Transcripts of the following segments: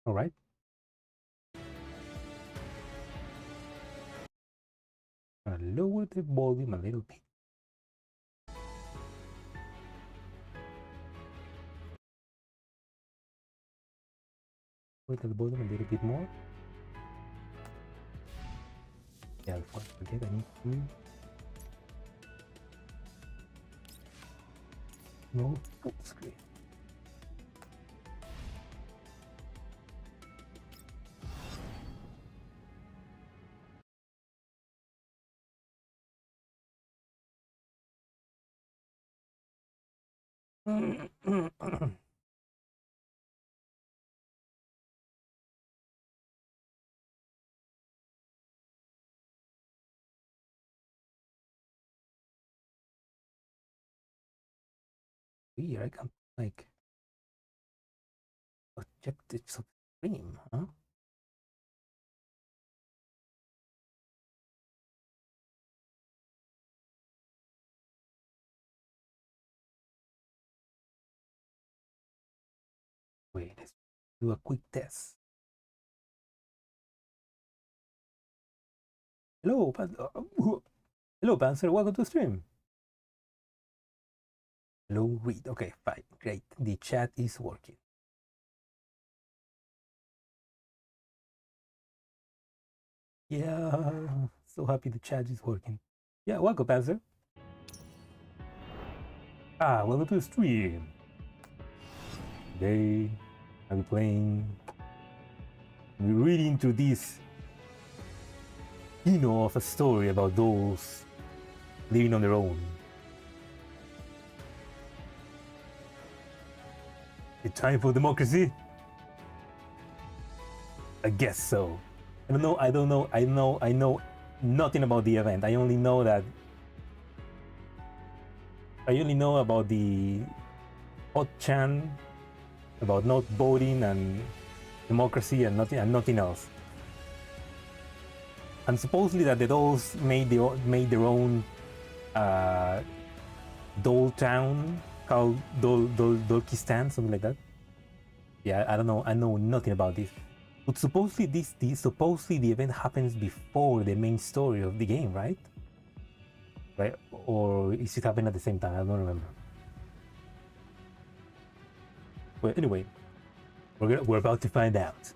All right. I'm gonna lower the volume a little bit. Lower the volume a little bit more. Yeah, before I forget, I need to move full screen. Weird, I can't like objectives of stream, huh? Wait, let's do a quick test. Hello, hello, Panzer. Welcome to stream. Hello, read. Okay, fine, great. The chat is working. Yeah, so happy the chat is working. Yeah, welcome, Panzer. Welcome to the stream. Today, I'll be playing. We're reading to this, of a story about those living on their own. The time for democracy? I guess so. I don't know. I know nothing about the event. I only know about the hot chant about not voting and democracy and nothing else. And supposedly that the dolls made their own doll town called Dolkistan, something like that. Yeah, I don't know. I know nothing about this. But supposedly the event happens before the main story of the game, right? Right? Or is it happening at the same time? I don't remember. Well, anyway, we're about to find out.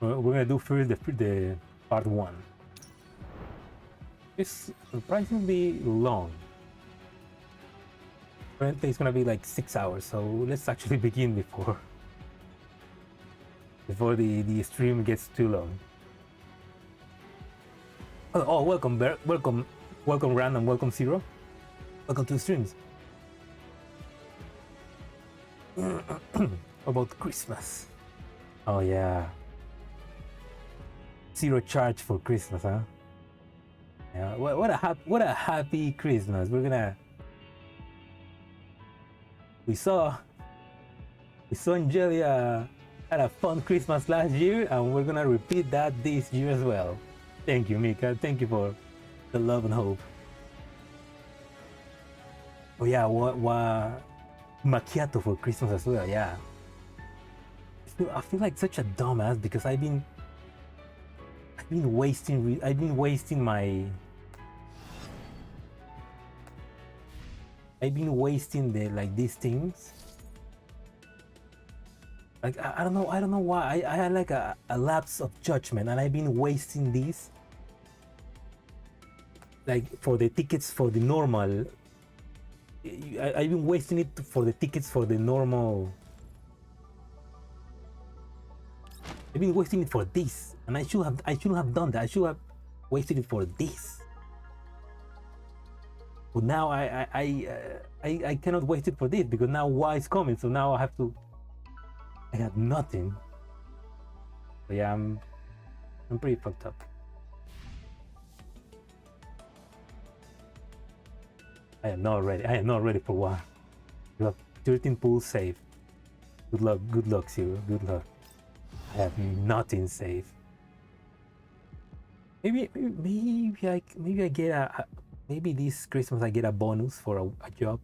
We're gonna do first the part 1. It's surprisingly long. Apparently it's gonna be like 6 hours, so let's actually begin before the stream gets too long. Oh, welcome Random, welcome Zero. Welcome to the streams. About Christmas. Oh yeah. Zero charge for Christmas, huh? Yeah, what a happy Christmas. We saw Angelia had a fun Christmas last year, and we're gonna repeat that this year as well. Thank you, Mika. Thank you for the love and hope. Oh yeah, what macchiato for Christmas as well. Yeah. I feel like such a dumbass because I've been wasting these things. Like I don't know why I had like a lapse of judgment, and I've been wasting these like for the tickets for the normal. I've been wasting it for the tickets for the normal. I've been wasting it for this, and I shouldn't have done that. I should have wasted it for this. But now I cannot waste it for this because now Y is coming, so now I have nothing. But yeah, I'm pretty fucked up. I am not ready for Y. You have 13 pools saved. Good luck, Zero. Good luck. I have nothing safe. Maybe I get maybe this Christmas I get a bonus for a job.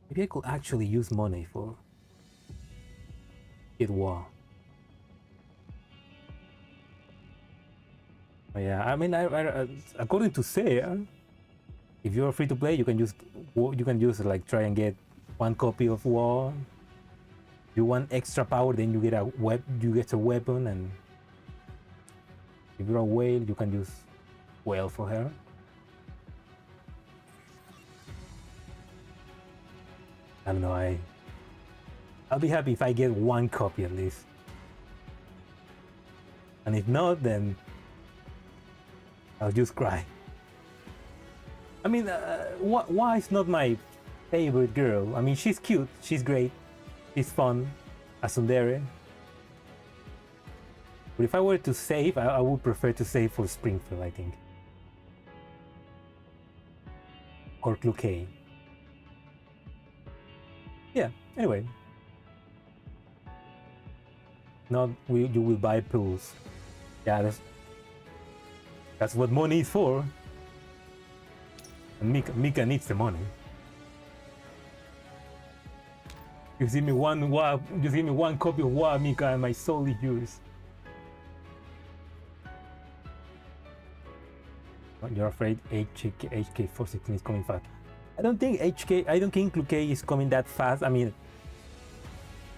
Maybe I could actually use money for. It war. Yeah, I mean, according to say, if you're free to play, you can just like try and get one copy of war. You want extra power, then you get a weapon, and if you're a whale, you can use whale for her. I don't know. I'll be happy if I get one copy at least, and if not, then I'll just cry. I mean, why is not my favorite girl? I mean, she's cute, she's great, she's fun, a tsundere. But if I were to save, I would prefer to save for Springfield, I think. Or Cluquet. Yeah, anyway. Not you will buy pills. Yeah, that's what money is for. And Mika needs the money. You give me one copy of Wa, Mika, and my soul is yours. You're afraid HK 416 is coming fast. I don't think Cluquet is coming that fast. I mean,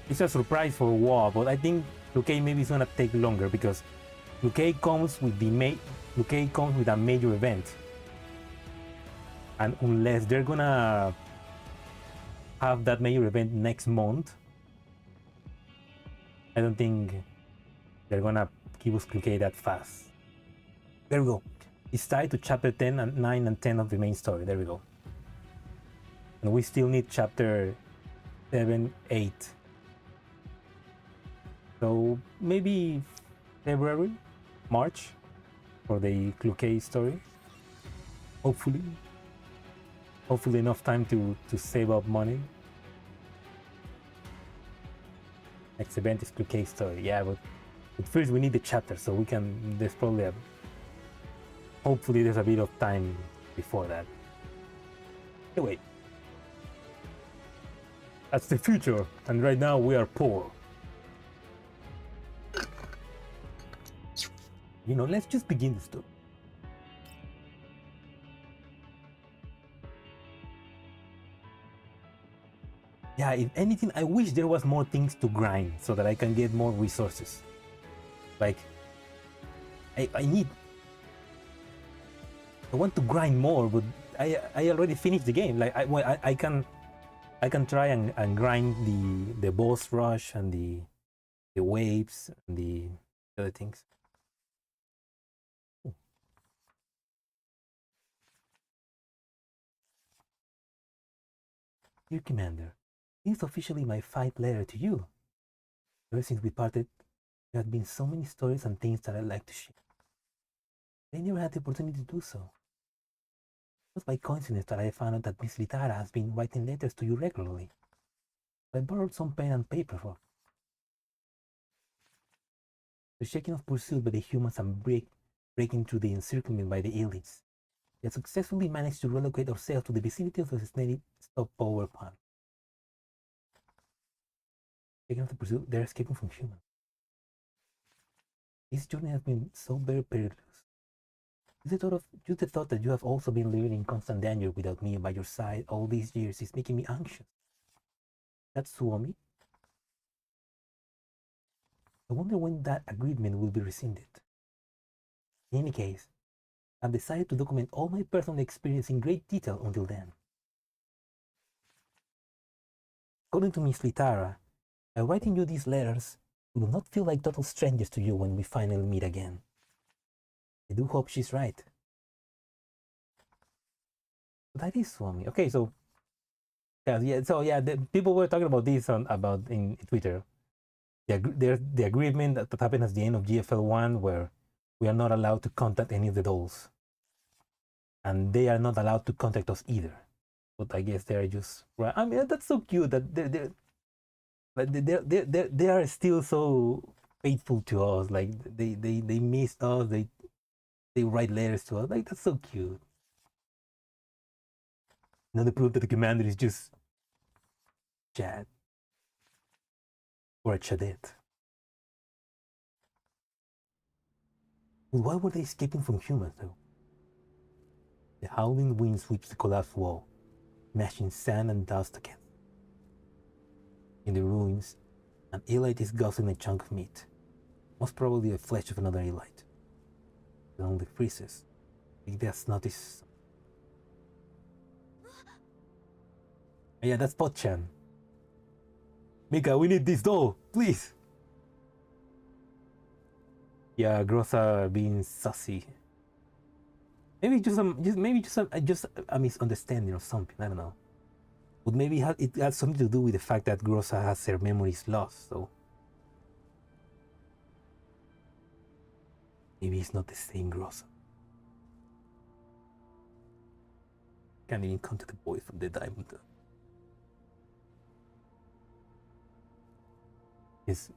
it's a surprise for Wa, but I think Cluquet maybe is gonna take longer because Cluquet comes with a major event, and unless they're gonna have that major event next month, I don't think they're gonna give us Cluquet that fast. There we go. It's tied to chapter 10 and 9 and 10 of the main story. There we go. And we still need chapter 7, 8. So maybe February, March for the Cluquet story. Hopefully enough time to save up money. Next event is Cluquet story. Yeah, but first we need the chapter, so we can. There's probably hopefully there's a bit of time before that. Anyway, that's the future, and right now we are poor. You know, let's just begin the story. Yeah, if anything, I wish there was more things to grind so that I can get more resources. Like, I want to grind more, but I already finished the game. Like, I can try and grind the boss rush and the waves and the other things. Dear Commander, this is officially my 5th letter to you. Ever since we parted, there have been so many stories and things that I'd like to share. I never had the opportunity to do so. It was by coincidence that I found out that Miss Litara has been writing letters to you regularly. So I borrowed some pen and paper for the shaking of pursuit by the humans and breaking through the encirclement by the elites. We have successfully managed to relocate ourselves to the vicinity of the designated stop power plant. Taking off the pursuit, they're escaping from humans. This journey has been so very perilous. Just the thought that you have also been living in constant danger without me by your side all these years is making me anxious. That's Suomi. I wonder when that agreement will be rescinded. In any case, I've decided to document all my personal experience in great detail until then. According to Miss Litara, by writing you these letters, we will not feel like total strangers to you when we finally meet again. I do hope she's right. But that is Swami. Okay, so the people were talking about this in Twitter. The agreement that happened at the end of GFL1, where we are not allowed to contact any of the dolls, and they are not allowed to contact us either. But I guess they're just right. I mean, that's so cute that they are still so faithful to us. Like they miss us. They write letters to us. Like, that's so cute. Another proof that the commander is just Chad. or a Chadet. But why were they escaping from humans, though? The howling wind sweeps the collapsed wall, mashing sand and dust against. In the ruins, an elite is guzzling a chunk of meat, most probably the flesh of another elite. It only freezes. It does notice. Yeah, that's Potchan. Mika, we need this doll, please. Yeah, Grossa being sussy. Maybe just a misunderstanding or something. I don't know. But maybe it has something to do with the fact that Grossa has her memories lost. So maybe it's not the same Grossa. Can't even come to the boy from the diamond. Is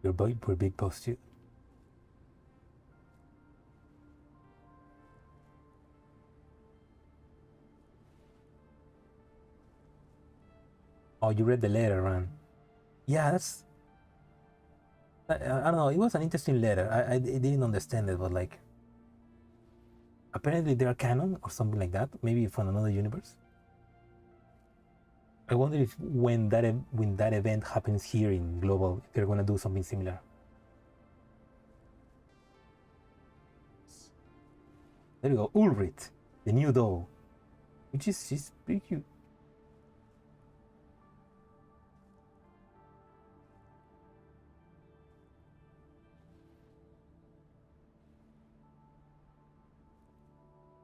your boy for big post too? Oh, you read the letter, Ran. Yeah, that's. I don't know. It was an interesting letter. I didn't understand it, but like, apparently they are canon or something like that. Maybe from another universe. I wonder if when that event happens here in Global, if they're gonna do something similar. There you go, Ulrit, the new doll, which is she's pretty cute.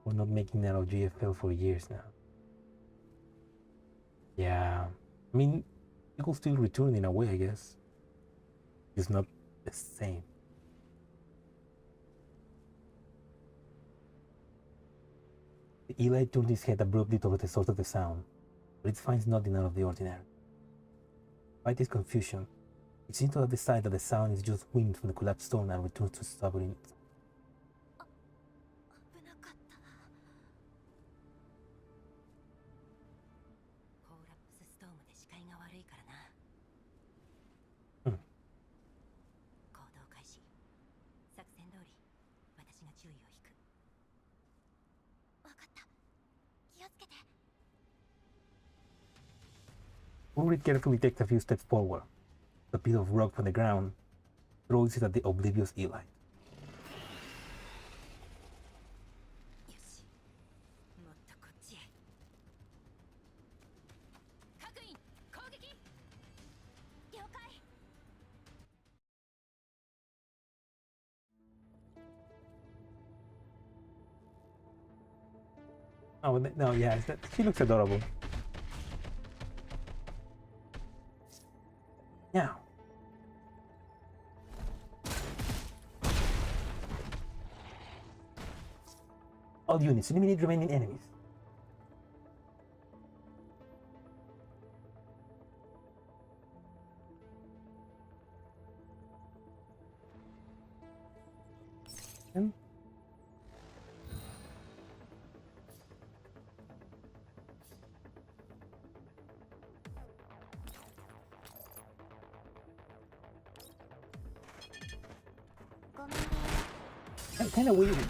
We're not making that of GFL for years now. Yeah, I mean, people still return in a way, I guess. It's not the same. The Eli turned his head abruptly toward the source of the sound, but it finds nothing out of the ordinary. Despite his confusion, it seems to have decided that the sound is just wind from the collapsed stone and returns to stubborn it. Ulrich carefully takes a few steps forward. A piece of rock from the ground throws it at the oblivious Eli. Oh no, yeah, she looks adorable. Yeah. All units, eliminate remaining enemies.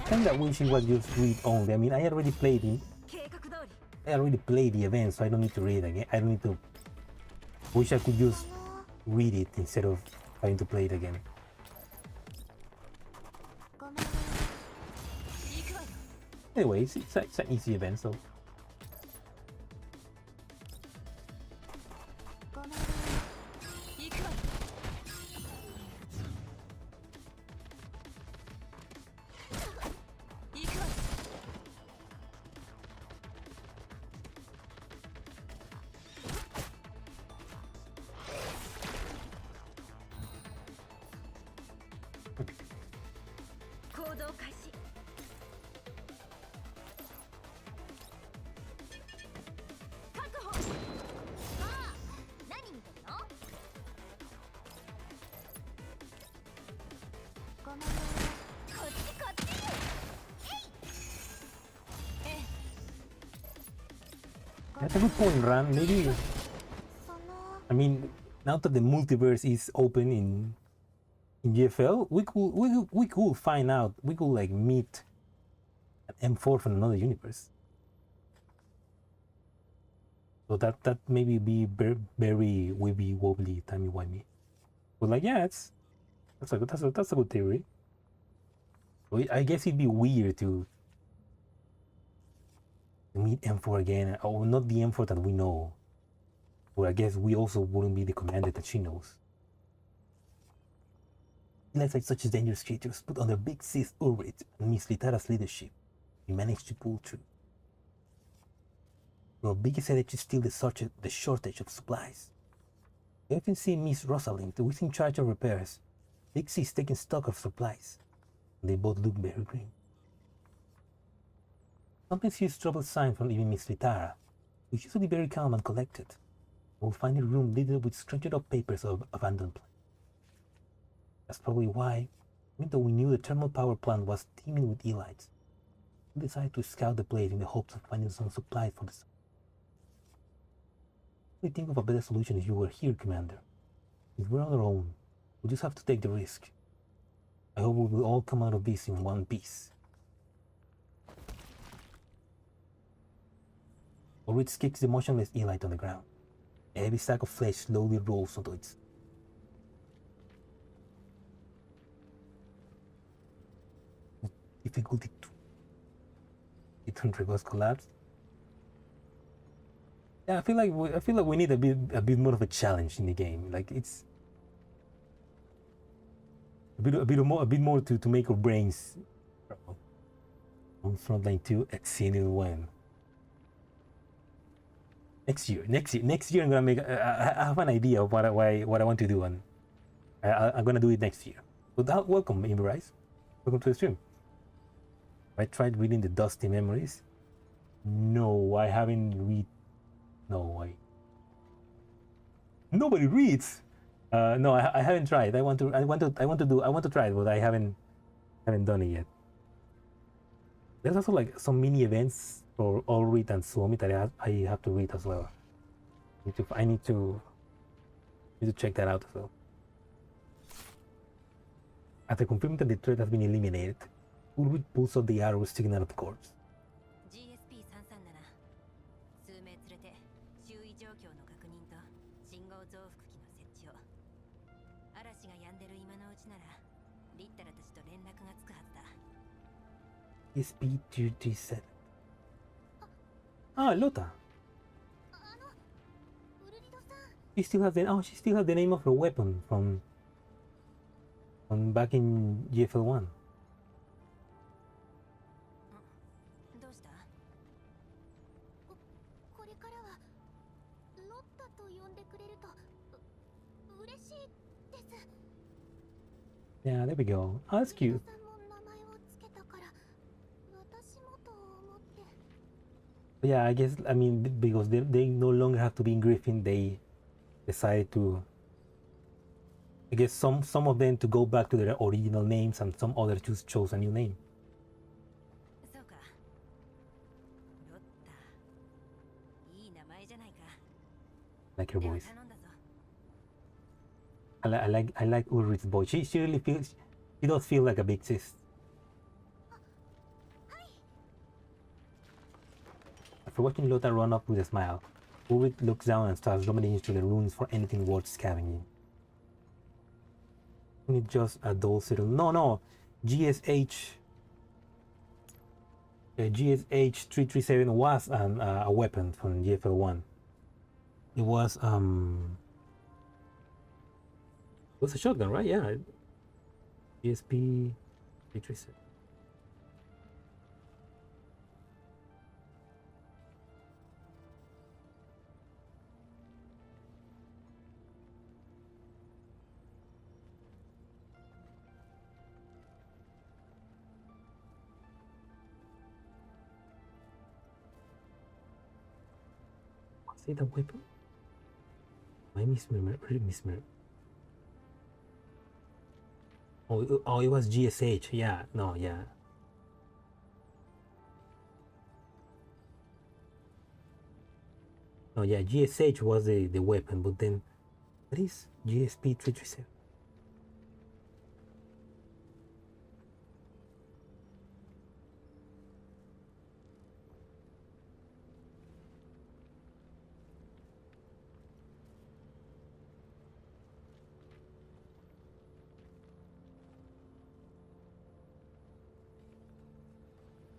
Kind of wish it was just read only. I mean, I already played the event, so I don't need to read again. I don't need to. Wish I could just read it instead of having to play it again. Anyways, it's an easy event, so. That's a good point, Ran. Maybe. I mean, now that the multiverse is open in GFL, we could find out, we could like meet an M4 from another universe. So that maybe be very wibbly wobbly timey wimey. But like, yeah, that's a good theory. So I guess it'd be weird to meet M4 again, or not the M4 that we know. But I guess we also wouldn't be the commander that she knows. Like such dangerous creatures put under Big Sis Urit and Miss Litara's leadership, we managed to pull through. Our biggest headache is still the shortage of supplies. I often see Miss Rosalind, who is in charge of repairs. Big Sis taking stock of supplies. They both look very grim. Sometimes here's troubled signs from even Miss Litara, who is usually very calm and collected. We'll find a room littered with scrunched up papers of abandoned plants. That's probably why, even though we knew the thermal power plant was teeming with elites, we decided to scout the place in the hopes of finding some supplies for the sun. We think of a better solution if you were here, Commander. If we're on our own, we just have to take the risk. I hope we will all come out of this in one piece. Oritz kicks the motionless elite on the ground. A heavy sack of flesh slowly rolls onto its. Difficulty 2. It was collapsed. Yeah, I feel like we need a bit more of a challenge in the game. Like it's a bit more to make our brains. On Frontline 2, EXILIUM when? Next year I'm gonna make. I have an idea of what I want to do, and I'm gonna do it next year. But welcome, Imberise. Welcome to the stream. I tried reading the Dusty Memories. No, I haven't read. No, nobody reads. No, I haven't tried. I want to try it, but I haven't done it yet. There's also like some mini events for Ulrich and Suomi that I have to read as well. I need to check that out as well. After confirming that the threat has been eliminated, Ulrich pulls out the arrow sticking out of the corpse. SP237. Ah, Lota. She still has the name of her weapon from back in GFL1. Yeah, there we go. Oh, that's cute. Yeah, I guess, I mean, because they no longer have to be in Griffin, they decided to, I guess some of them to go back to their original names, and some others just chose a new name. Like her voice. I like Ulrich's voice. She really feels, she does feel like a big sis. After watching Lota run up with a smile, Ulrich looks down and starts rummaging through the ruins for anything worth scavenging. It's just a dull citadel. No, GSH 337 was a weapon from GFL1. It was a shotgun, right? Yeah. GSP 337. Say the weapon? I misremember. Oh, it was GSH. Yeah, no, yeah. No, yeah, GSH was the weapon, but then What is GSP 337?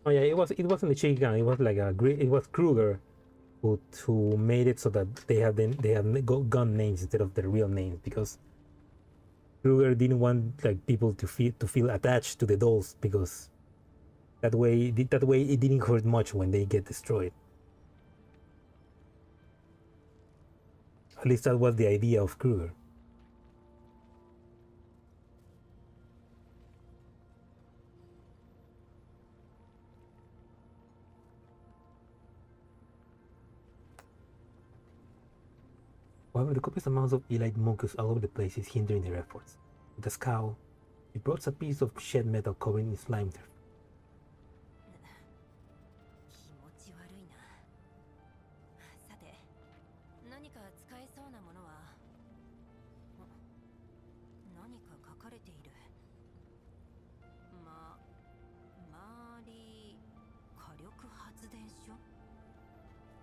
Oh yeah, it wasn't a shaky gun. It was like a great. It was Kruger who made it so that they have gun names instead of their real names, because Kruger didn't want like people to feel attached to the dolls, because that way it didn't hurt much when they get destroyed. At least that was the idea of Kruger. However, the copious amounts of elite mucus all over the place is hindering their efforts. With a scowl, he brought a piece of shed metal covering in slime.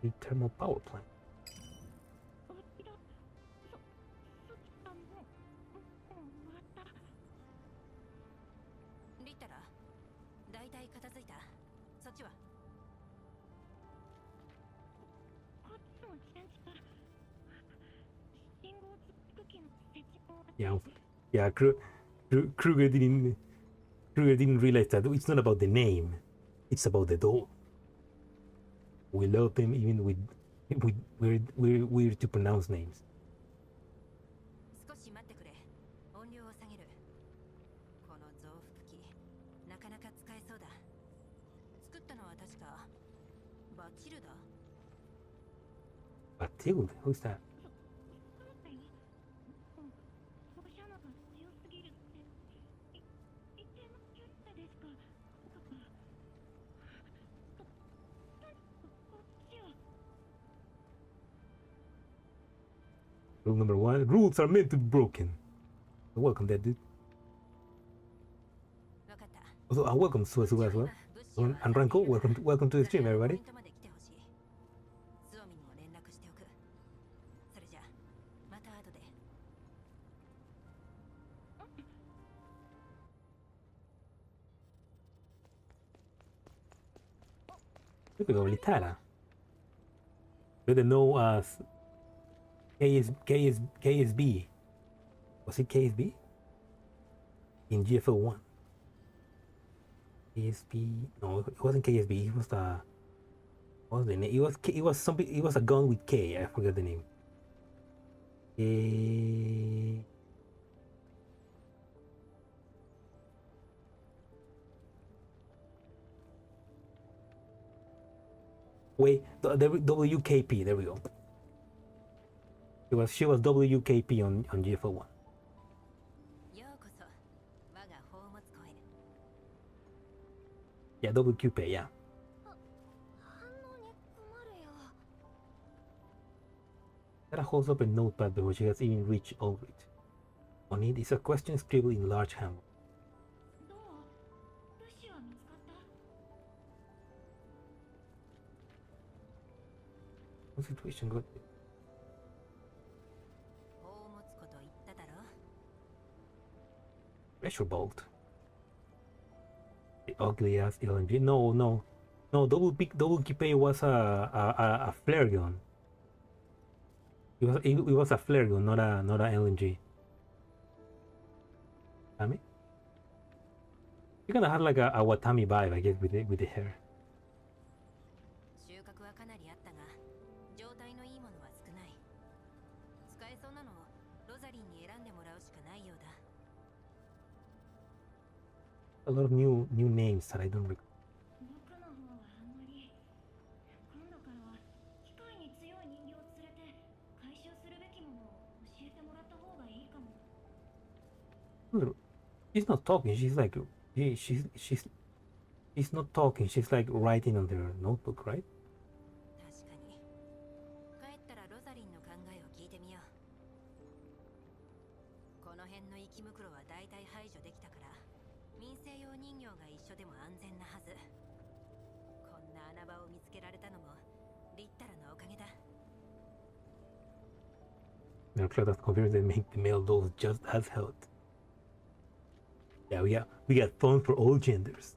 The thermal power plant. Yeah, Kruger didn't realize that it's not about the name, it's about the doll. We love them even with weird to pronounce names. Batilda? Who's that? Rule number 1: rules are meant to be broken. Welcome, that dude. Also, welcome Suasu as well. And Ranko, welcome to the stream, everybody. Look at Litara. Better know as KSB. Was it KSB? In GFL 1. KSB. No, it wasn't KSB. It was the. What was the name? It was something. It was a gun with K. I forgot the name. Wait, the WKP. There we go. She was WKP on GFL 1. Yeah, WQP, yeah. Sarah holds up a notepad before she has even reached over it. On it is a question scribbled in large hand. What situation good? Pressure bolt. The ugly ass LNG. No. WQP was a flare gun. It was a flare gun, not a LNG. I mean, you kind of had like a Watami vibe, I guess, with the hair. A lot of new names that I don't recall. She's not talking. She's like she's not talking. She's like writing on their notebook, right? の辺の生き袋は大体排除できたから民生用人形が一緒でも安全なはず。こんな穴場を見つけられたのもリッタラのおかげだ。There are clothes that confirms they make the male dolls just as held. Yeah, we got fun for all genders.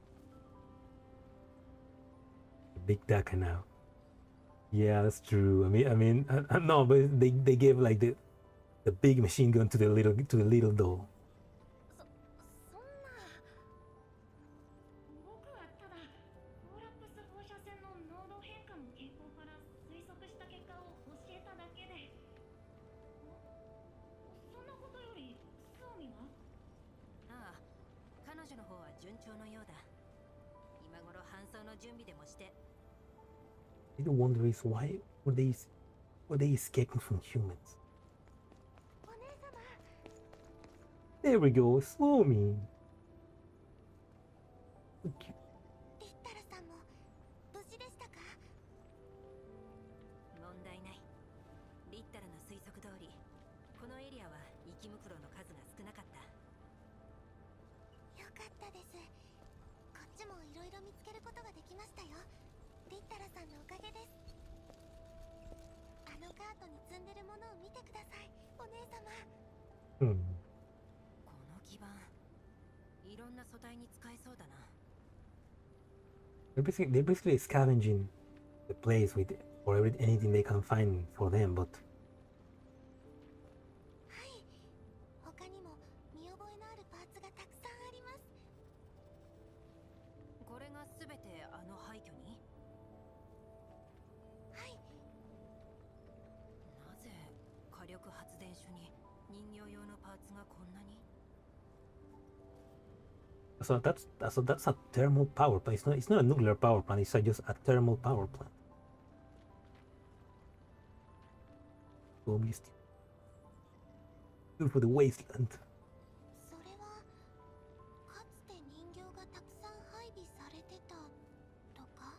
Big Daka now. Yeah, that's true. I mean, no, but they gave like the big machine gun to the little doll. The wonder is why were they escaping from humans? There we go, Slomi. Okay. 問題ない。リッタラの推測通り、このエリアは生き袋の数が少なかった。よかったです。こっちもいろいろ見つけることができましたよ。リッタラさんのおかげです。あのカートに積んでるものを見てください、お姉様。この基板、いろんな素体に使えそうだな。They're basically scavenging the place with anything they can find for them, but はい、他にも見覚えのあるパーツがたくさんあります。これがすべてあの廃墟に？はい。なぜ火力発電所に人形用のパーツがこんなにso that's a thermal power plant. It's not a nuclear power plant. It's just a thermal power plant. Good for the wasteland. それはかつて人形がたくさん配備されてたとか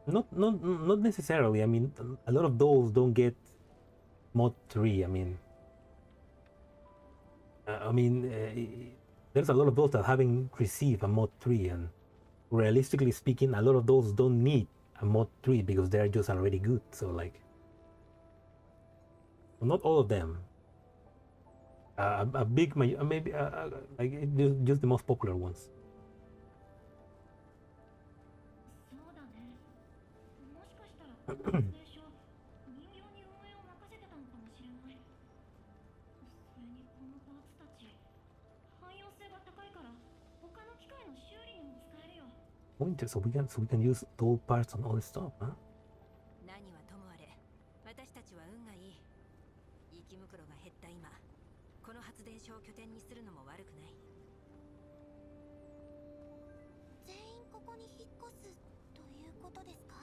Not necessarily. I mean, a lot of dolls don't get mod 3. There's a lot of dolls that haven't received a mod 3, and realistically speaking, a lot of dolls don't need a mod 3 because they're just already good. So like, not all of them. A big maybe like just the most popular ones. So we can use doll parts on all this stuff, huh? 何はともあれ、私たちは運がいい。生き袋が減った今、この発電所を拠点にするのも悪くない。全員ここに引っ越すということですか？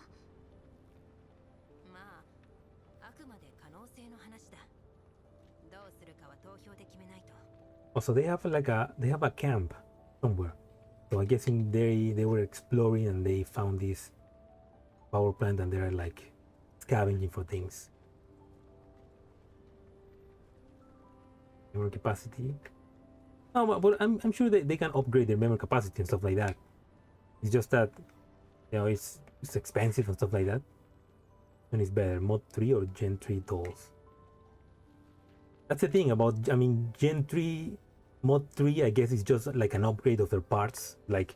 まあ、あくまで可能性の話だ。どうするかは投票で決めないと。Also, they have a camp somewhere. So I guess they were exploring and they found this power plant and they're like scavenging for things. Memory capacity. No, but I'm sure they can upgrade their memory capacity and stuff like that. It's just that, you know, it's expensive and stuff like that. And it's better, mod 3 or Gen 3 dolls. That's the thing about, Gen 3 mod 3, I guess, is just like an upgrade of their parts, like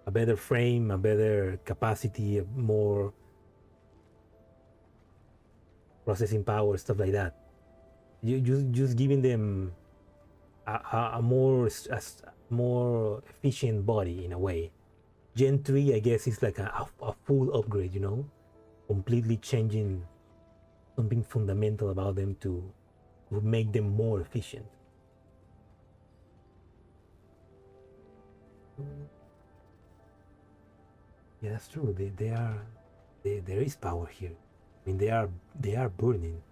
a better frame, a better capacity, more processing power, stuff like that. You just giving them a more efficient body in a way. Gen 3, I guess, is like a full upgrade, you know, completely changing something fundamental about them to make them more efficient. Yeah, that's true. There is power here. I mean, they are burning.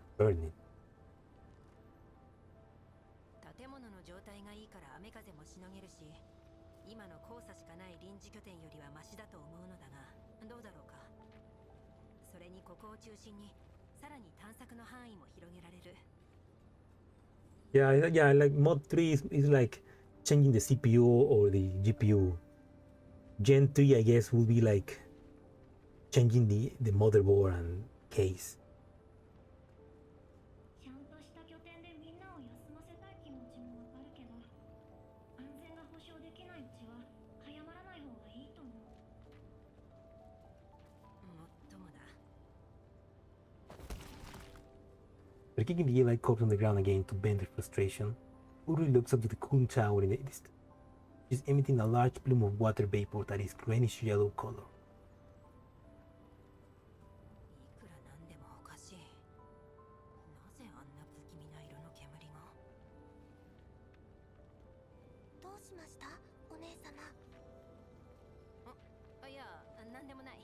建物の状態がいいから雨風もしのげるし、今の交差しかない臨時拠点よりはマシだと思うのだが、どうだろうか。それにここを中心にさらに探索の範囲も広げられる。 Yeah, like mod 3 is like changing the CPU or the GPU. Gen 3, I guess, will be like changing the motherboard and case. ちゃんとした拠点でみんなを休ませたい気持ちもわかるけど、安全が保証できないうちは早まらない方がいいと思う。もっともだ。 They're kicking the light corpse on the ground again to vent their frustration. Uri looks up to the cooling tower in the distance. She's emitting a large plume of water vapor that is greenish yellow color. いくらなんでもおかしい。なぜあんな不気味な色の煙が。どうしました、お姉様。いや、なんでもない。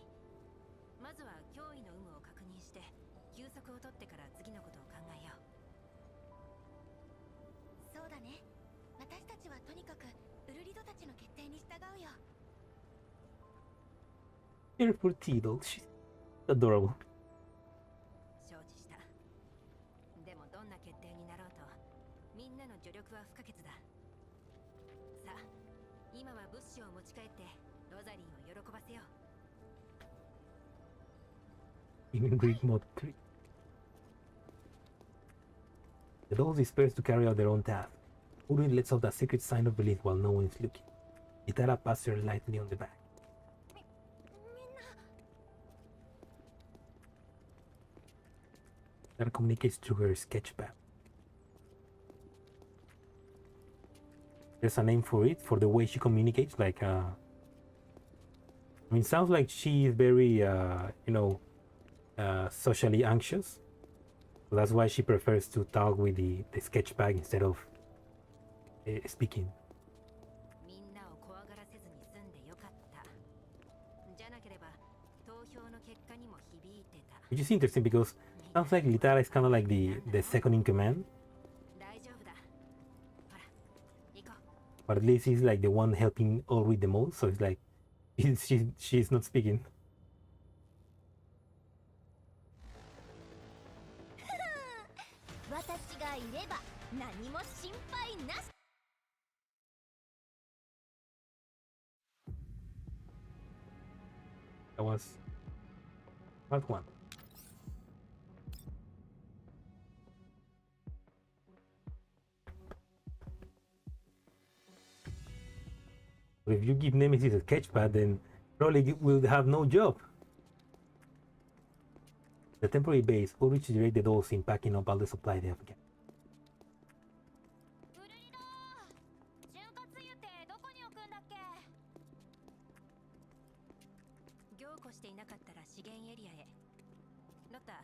まずは脅威の有無を確認して休息を取ってから次のことを考えよう。そうだね。私たちはとにかくウルリドたちの決定に従うよ。 Cheerful Teedle, she's adorable. 承知した。でもどんな決定になろうとみんなの助力は不可欠だ。さあ、今は物資を持ち帰ってロザリンを喜ばせよう。 Even Greek mod 3. The dolls disperse to carry out their own task. Uri lets out a secret sign of relief while no one is looking. Itara pats her lightly on the back. みんな Itara communicates through her sketchpad. There's a name for it, for the way she communicates, like I mean, sounds like she is very socially anxious. That's why she prefers to talk with the sketchpad instead of speaking. みんなを怖がらせずに済んでよかった。じゃなければ投票の結果にも響いてた。 Which is interesting because sounds like Litara is kind of like the second in command, 大丈夫だ。ほら、行こう。 but at least he's like the one helping Ulrich the most. So it's like she's not speaking. 私がいれば何も心配なし。 That was part 1. But if you give Nemesis a sketchpad, then probably will have no job. The temporary base, Ulrich directed the dolls in packing up all the supply they have again. ウルリド潤滑油ってどこに置くんだっけ。凝固していなかったら資源エリアへ。ロッタ、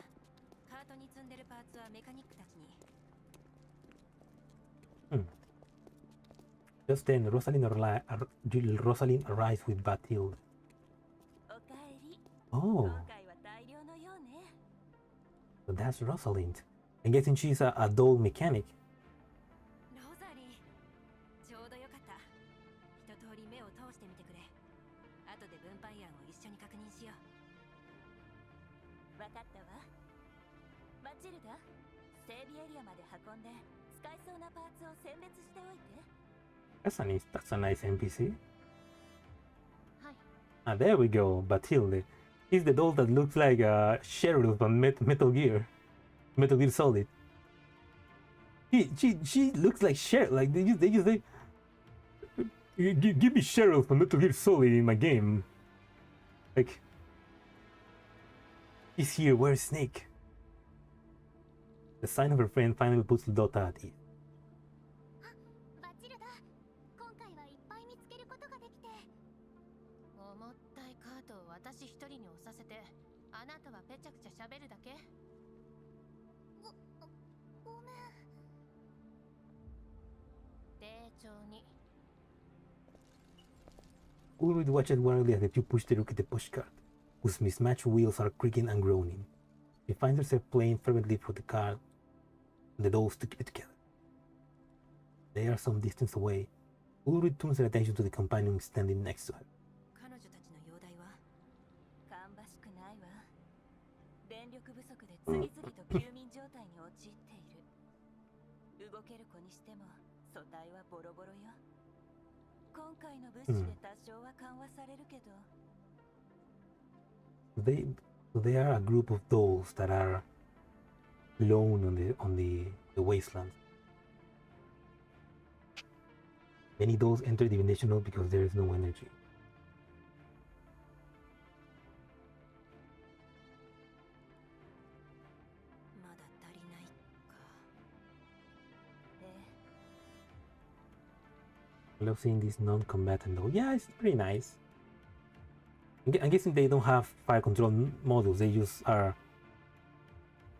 カートに積んでるパーツはメカニックたちに。 Just then, Rosalind arrives with Bathilde. おかえり。 Oh, 今回は大量のようね。 so that's Rosalind. I'm guessing she's a doll mechanic. ロザリー、ちょうどよかった。一通り目を通してみてくれ。後で分配案を一緒に確認しよう。わかったわ。マチルダ、整備エリアまで運んで使えそうなパーツを選別しておいて。 That's a nice NPC. はい。 Ah, there we go, Bathilde. He's the doll that looks like a sheriff on Metal Gear Solid. She looks like sheriff. Like they just say, give me sheriff on Metal Gear Solid in my game. Like, he's here. Where's Snake? The sign of her friend finally puts Dota at ease. バチルダ、今回はいっぱい見つけることができて。重たいカートを私一人に押させて、あなたはぺちゃくちゃ喋るだけ。ごめん。丁重に。 Ulrich watches warily as the two push the pushcart, whose mismatched wheels are creaking and groaning. She finds herself playing fervently for the car and the dolls to keep it together. They are some distance away. Ulrich turns her attention to the companion standing next to her. 彼女たちの容体は。芳しくないわ。電電力不足で次々と休眠状態に陥っている。動ける子にしても素体はボロボロよ。今回の物資で多少は緩和されるけど、So they are a group of dolls that are alone on the wasteland. Many dolls enter dimensional because there is no energy. まだ足りないか。I love seeing these non-combatant dolls. Yeah, it's pretty nice. I'm guessing they don't have fire control modules. They just are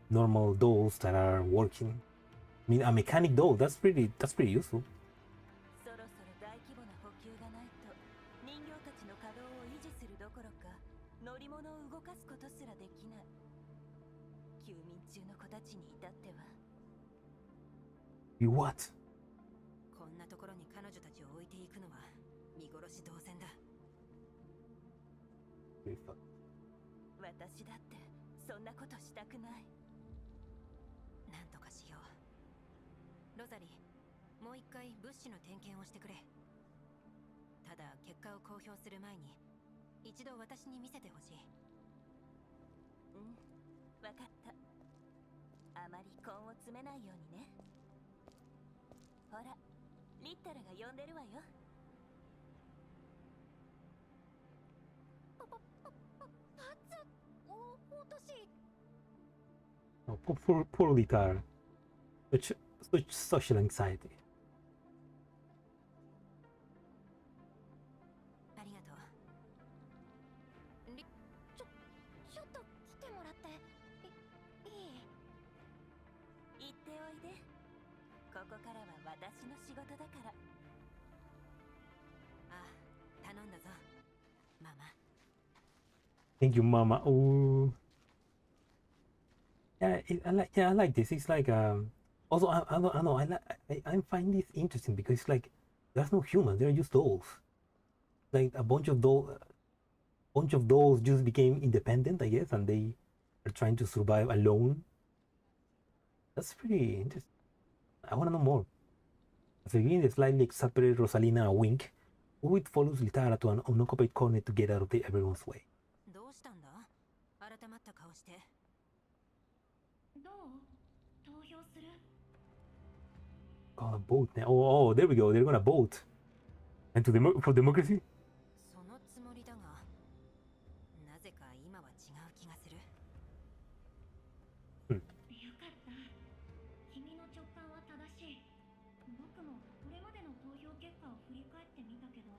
normal dolls that are working. I mean, a mechanic doll. That's pretty useful. そろそろ大規模な補給がないと人形たちの稼働を維持するどころか乗り物を動かすことすらできない。休眠中の子たちに至っては You what? こんなところに彼女たちを置いていくのは見殺し同然だ。私だってそんなことしたくない。なんとかしよう。ロザリー、もう一回物資の点検をしてくれ。ただ結果を公表する前に一度私に見せてほしい。うん、わかった。あまり根を詰めないようにね。ほら、リッタルが呼んでるわよ。Oh, poor Litar. Such social anxiety. ありがとう。ちょっと来てもらっていい？言っておいで。ここからは私の仕事だから。あ、頼んだぞ、ママ。Thank you, Mama. Oh, yeah, I like this. It's like also I don't know. I find this interesting because it's like there's no humans. They're just dolls. Like a bunch of dolls just became independent, I guess, and they are trying to survive alone. That's pretty interesting. I want to know more. At the beginning, the slightly exasperated Rosalina a wink, who it follows Litara to an unoccupied corner to get out of everyone's way. どうしたんだ？改まった顔して。どう？投票する？ Gonna vote now. Oh, there we go. They're gonna vote. And for democracy? そのつもりだが、なぜか今は違う気がする。よかった。君の直感は正しい。僕もこれまでの投票結果を振り返ってみたけど、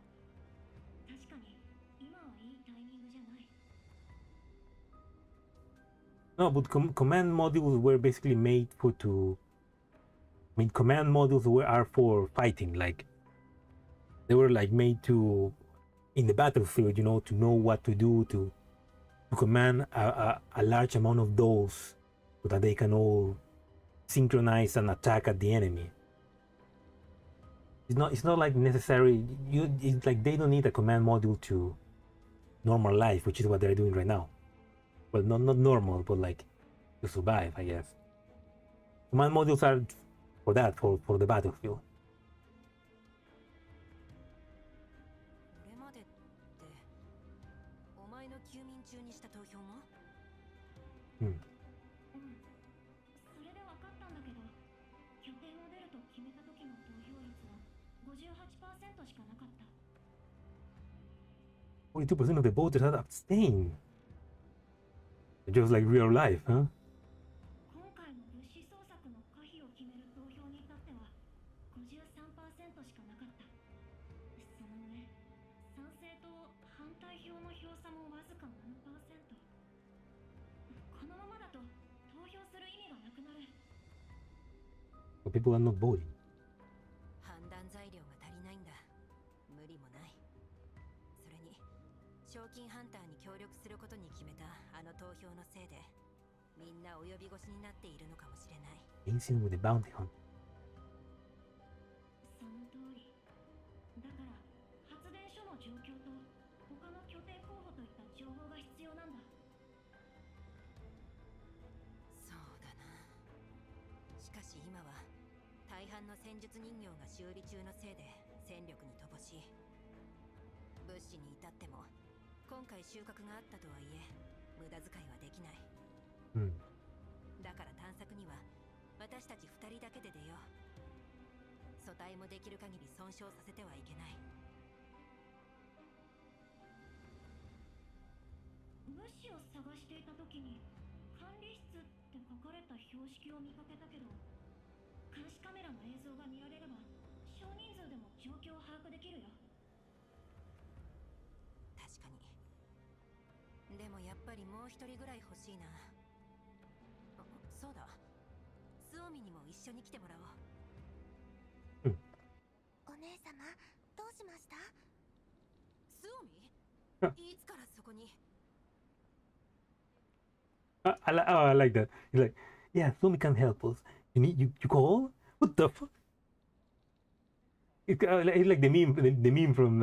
確かに今はいいタイミングじゃない。No, but command modules were basically made I mean, command modules are for fighting. Like they were like made to in the battlefield, you know, to know what to do to command a large amount of those so that they can all synchronize and attack at the enemy. It's not like necessary. It's like they don't need a command module to normal life, which is what they're doing right now. Well, not normal, but like to survive, I guess. Command modules are for that, for the battlefield. これまでってお前の休眠中にした投票も？それで分かったんだけど、拠点を出ると決めた時の投票率は 58% しかなかった。 42% of the voters had abstained. Just like real life, huh? 今回の物資捜索の可否を決める投票に至っては 53% しかなかった。その上、賛成と反対票の票差もわずか 7%。 このままだと投票する意味がなくなる。 But people are not voting. 判断材料が足りないんだ。無理もない。それに賞金ハンターに協力することに決めたあの投票のせいでみんな及び腰になっているのかもしれない。 Dancing with the bounty hunter. その通り。だから発電所の状況と他の拠点候補といった情報が必要なんだ。今は大半の戦術人形が修理中のせいで戦力に乏しい。物資に至っても今回収穫があったとはいえ無駄遣いはできない。だから探索には私たち2人だけで出よう。素体もできる限り損傷させてはいけない。物資を探していた時に管理室って書かれた標識を見かけたけど、監視カメラの映像が見られれば少人数でも状況を把握できるよ。確かに。でもやっぱりもう一人ぐらい欲しいな。そうだ、スオミにも一緒に来てもらおう。お姉様、どうしました？スオミ？いつからそこに？ I like that. He's like, yeah, Sumi can't help us. You call? What the fuck? It's like the meme from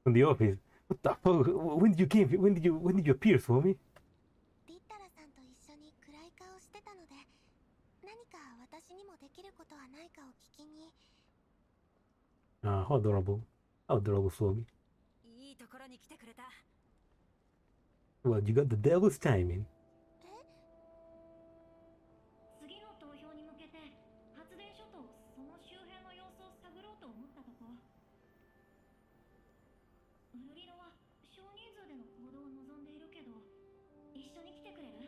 the office. What the fuck? When did you came? When did you appear, Sumi? リッタラさんと一緒に暗い顔してたので、何か私にもできることはないかを聞きに。Ah, how adorable. How adorable, Sumi. いいところに来てくれた。Well, you got the devil's timing. 次の投票に向けて発電所とその周辺の様子を探ろうと思ったとこ。ウルリノは少人数での行動を望んでいるけど、一緒に来てくれる？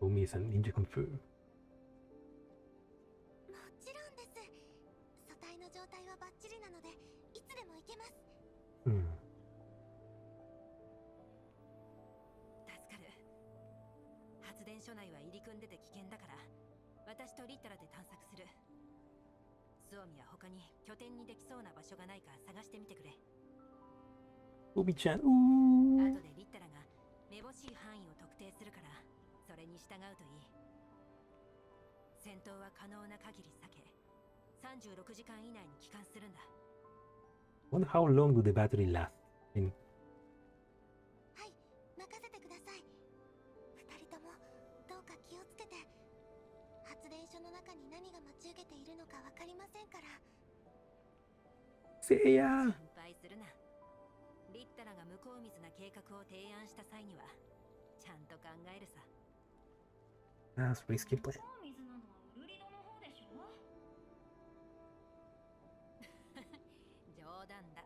Sumi is an ninja confirmed. もちろんです。素体の状態はバッチリなので、いつでも行けます。助かる。発電所内は入り組んでて危険だから、私とリッタラで探索する。スオミは他に拠点にできそうな場所がないか探してみてくれ。Sumi-chan. 後でリッタラがめぼしい範囲を特定するから、それに従うといい。戦闘は可能な限り避け、36時間以内に帰還するんだ。Wonder how long do the battery last? はい、任せてください。二人ともどうか気をつけて。発電所の中に何が待ち受けているのかわかりませんから。See ya. 心配するな。リッタラが向こう水な計画を提案した際にはちゃんと考えるさ。That's risky play. 向こう水なのはウルリノの方でしょ？冗談だ。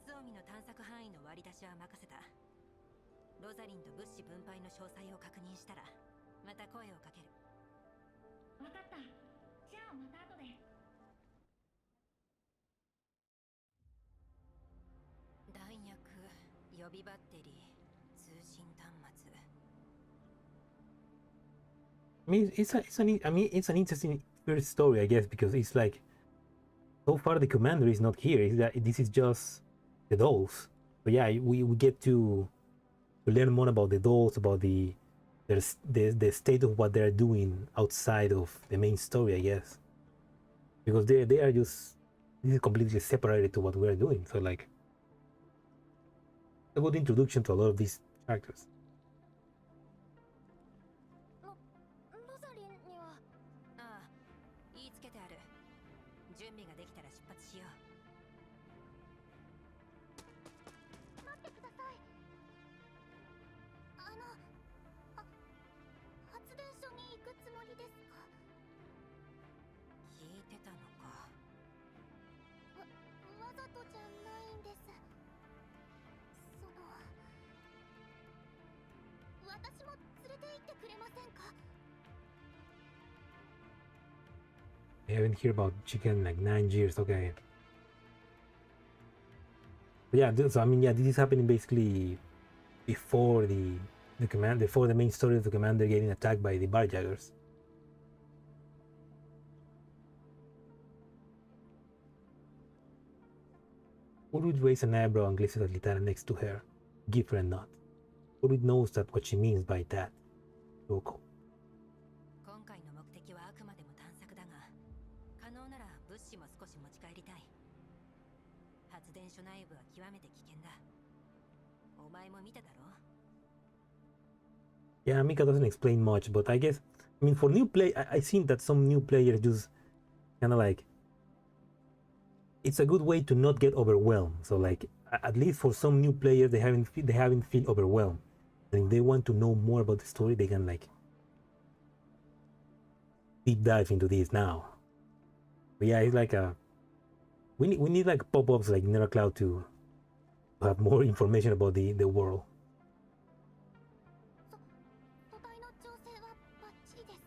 スオミの探索範囲の割り出しは任せた。ロザリンと物資分配の詳細を確認したらまた声をかける。わかった。じゃあまた後で。弾薬、予備バッテリー、通信端末。I mean, it's an interesting first story, I guess, because it's like so far the commander is not here. Is that this is just the dolls? But yeah, we get to learn more about the dolls, about the state of what they're doing outside of the main story, I guess, because they are just, this is completely separated to what we're doing. So like a good introduction to a lot of these characters. ロザリンには。ああ、言いつけてある。準備ができたら出発しよう。待ってください。発電所に行くつもりですか？聞いてたのか。わざとじゃないんです。私も連れて行ってくれませんか？ I haven't heard about chicken in like 9 years. Okay. But yeah, so I mean, yeah, this is happening basically before before the main story of the commander getting attacked by the barjaggers. Ulrich raised an eyebrow and glanced at Litana next to her. Give her a nod. Ulrich knows that what she means by that. Local. 今回の目的はあくまでも探索だが、可能なら物資も少し持ち帰りたい。発電所内部は極めて危険だ。お前も見ただろ？ Yeah, Mika doesn't explain much, but I guess, I I mean, for new play, I seen that some new players just kind of like, it's a good way to not get overwhelmed. So like, at least for some new players, they haven't feel overwhelmed, and if they want to know more about the story, they can like deep dive into this now. But yeah, it's like a we need like pop-ups like Nevercloud to have more information about the world. 素体の調整はバッチリです。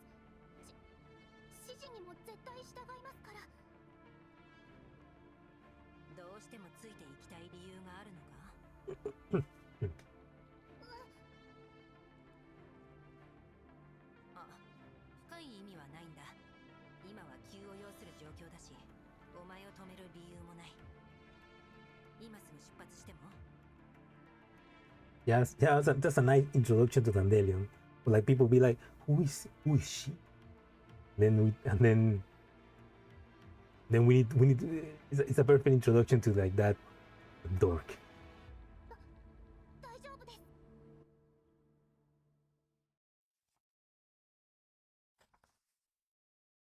指示にも絶対従いますから。どうしてもついていきたい理由があるのか？あ、深い意味はないんだ。今は急を要する状況だし、お前を止める理由もない。今すぐ出発しても？ Yeah, that's a nice introduction to Dandelion. Like people be like, who is she? Then we need it's a perfect introduction to like that dork. 大丈夫です。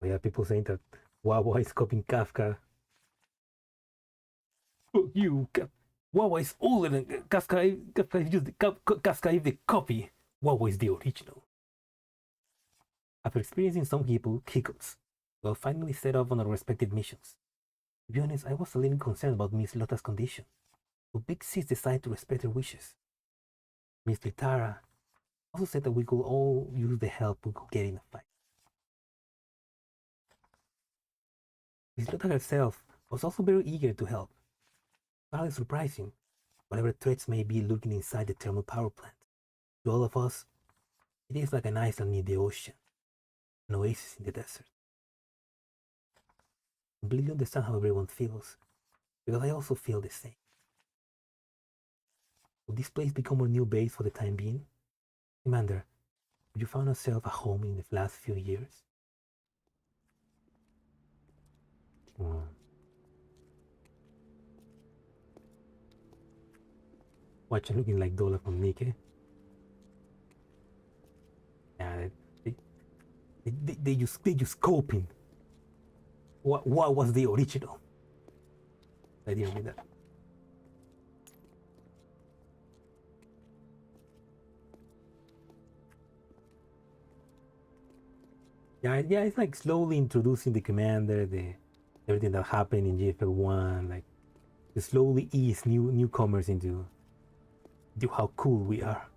Yeah, people saying that Wawa is copying Kafka. Fuck you, Wawa is older than Kafka. Kafka is just Kafka is the copy. Wawa is the original. After experiencing some hiccups, we'll finally set off on our respective missions. To be honest, I was a little concerned about Miss Lotta's condition, but Big Sis decided to respect her wishes. Miss Litara also said that we could all use the help we could get in a fight. Miss Lotta herself was also very eager to help. Partly surprising, whatever threats may be lurking inside the thermal power plant. To all of us, it is like an island near the ocean, an oasis in the desert. I completely understand how everyone feels, because I also feel the same. Will this place become our new base for the time being? Commander, have you found yourself a home in the last few years? Watch looking like Dola from Nike. Yeah, they just coping. What was the original? I didn't read that. Yeah, it's like slowly introducing the commander, everything that happened in GFL1, like to slowly ease newcomers into how cool we are.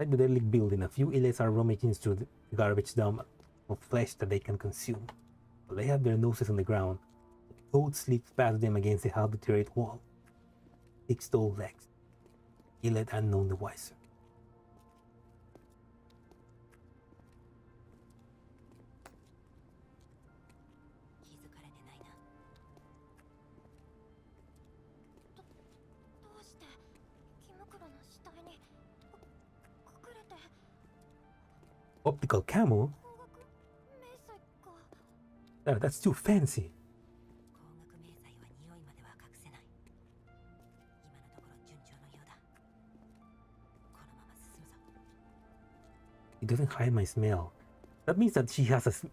Like the derelict building, a few elites are rummaging through the garbage dump of flesh that they can consume. But they have their noses on the ground. The goat slips past them against the half-deteriorated wall. 6 tall legs. Elite and none the wiser. Optical camo? That's too fancy. It doesn't hide my smell. That means that she has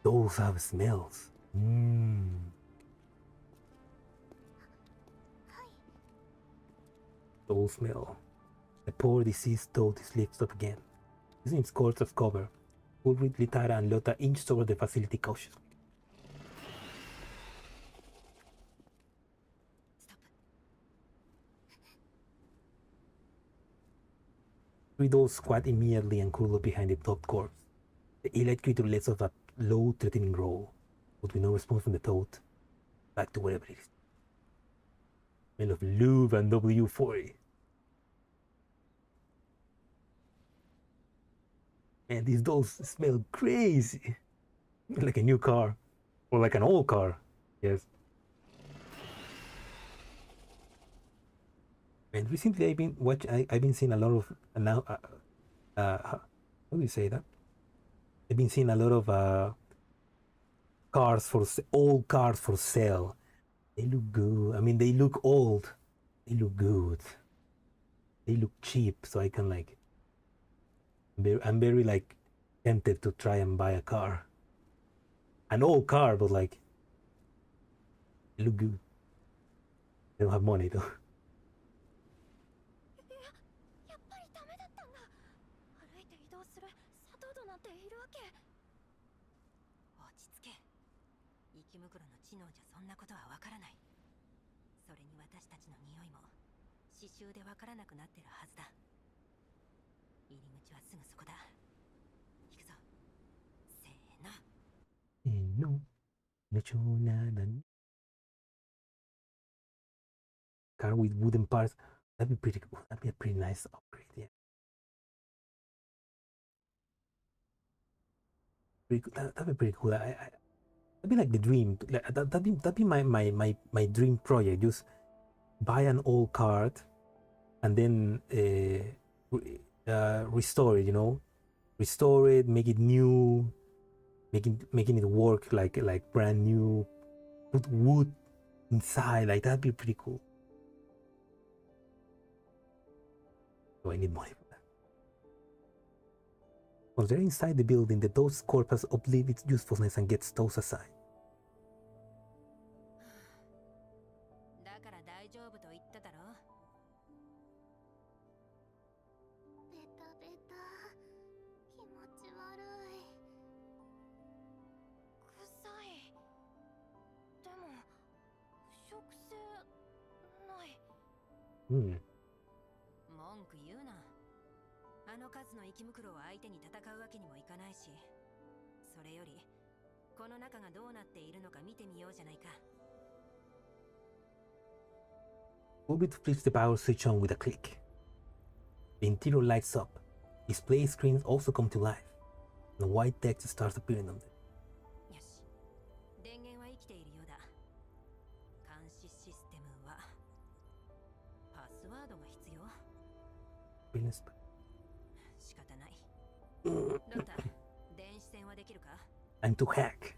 those have smells. Soul smell. The poor deceased toad is lifted up again. Using its cords of cover, Ulrich, Litara, and Lotta inched toward the facility cautiously. Three dolls squat immediately and curl up behind the top corpse. The elite creature lets off a low, threatening growl, but with no response from the toad. Back to wherever it is. Smell of lube and W40. And these dolls smell crazy. Like a new car. Or like an old car. Yes. And recently I've been seeing a lot of now how do you say that? I've been seeing a lot of old cars for sale. They look good. I mean, they look old. They look good. They look cheap, so I can like I'm very like tempted to try and buy a car, an old car, but like it look good. I don't have money though. やっぱりダメだったんだ。歩いて移動する砂糖度なんているわけ。落ち着け。生き袋の知能じゃそんなことはわからない。それに私たちの匂いも刺繍でわからなくなってるはずだ。入り口はすぐそこだ。行くぞ。せーの。No, no hecho nada. Car with wooden parts. That'd be pretty cool. That'd be a pretty nice upgrade. Yeah. Pretty cool. That'd be pretty cool. That'd be like the dream. Like, that'd be my dream project. Just buy an old card and then restore it. You know, restore it, make it new, making it work like brand new. Put wood inside. Like that'd be pretty cool. Do I need money for that? Once they're inside the building, the dose corpus outlives its usefulness and gets tossed aside. だから大丈夫と言っただろ。ベタベタ。気持ち悪い。臭い。でも腐食性ない。Hmm. 文句言うな。あの数の生き袋を相手に戦うわけにもいかないし、それよりこの中がどうなっているのか見てみようじゃないか。Orbit flips the power switch on with a click. The interior lights up. Display screens also come to life, and white text starts appearing on them. よし。電源は生きているようだ。監視システムはパスワードが必要。仕方ない。ロタ、電子戦はできるか？ And to hack.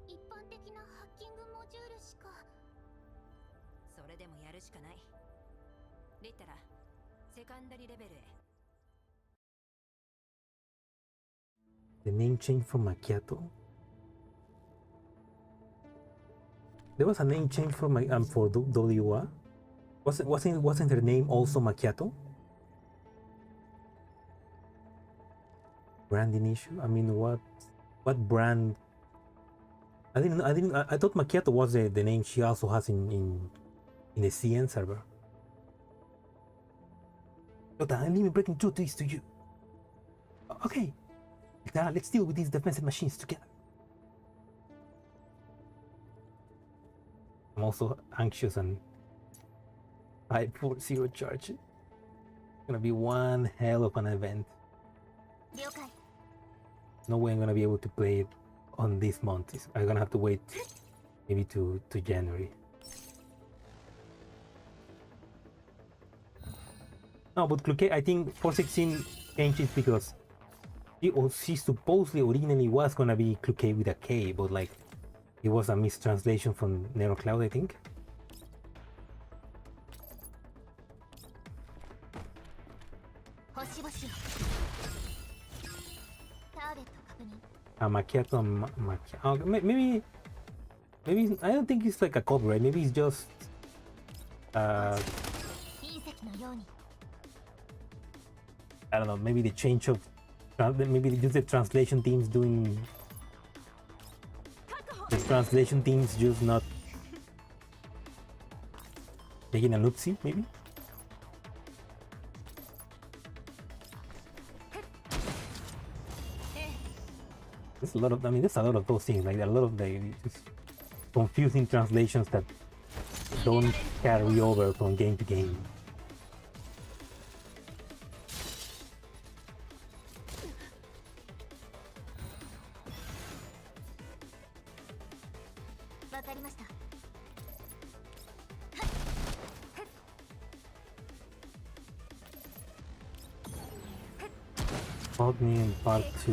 一般的なハッキングモジュールしか。それでもやるしかない。リッタラ、セカンダリレベルへ。The name changed from Macchiato. There was a name change for WA. Wasn't her name also Macchiato? Branding issue. I mean, what brand? I thought Macchiato was the name she also has in the CN server. But let me breaking through this to you. Okay, let's deal with these defensive machines together. I'm also anxious and 540 charge. It's gonna be one hell of an event. 了解。 No way I'm gonna be able to play it on this month. I'm gonna have to wait maybe to January. No, but Cluque, I think 416 changed it because she supposedly originally was gonna be Cluque with a K, but like it was a mistranslation from Nero Cloud, I think. 星々を。ターゲット確認。Macchiato and Macchiato. Maybe I don't think it's like a copyright. Maybe it's just 隕石のように。 I don't know. Maybe the change of maybe just the translation teams doing the translation teams just not taking a look-see. Maybe. There's a lot of. I mean, there's a lot of those things. Like a lot of the just confusing translations that don't carry over from game to game. Me in part 2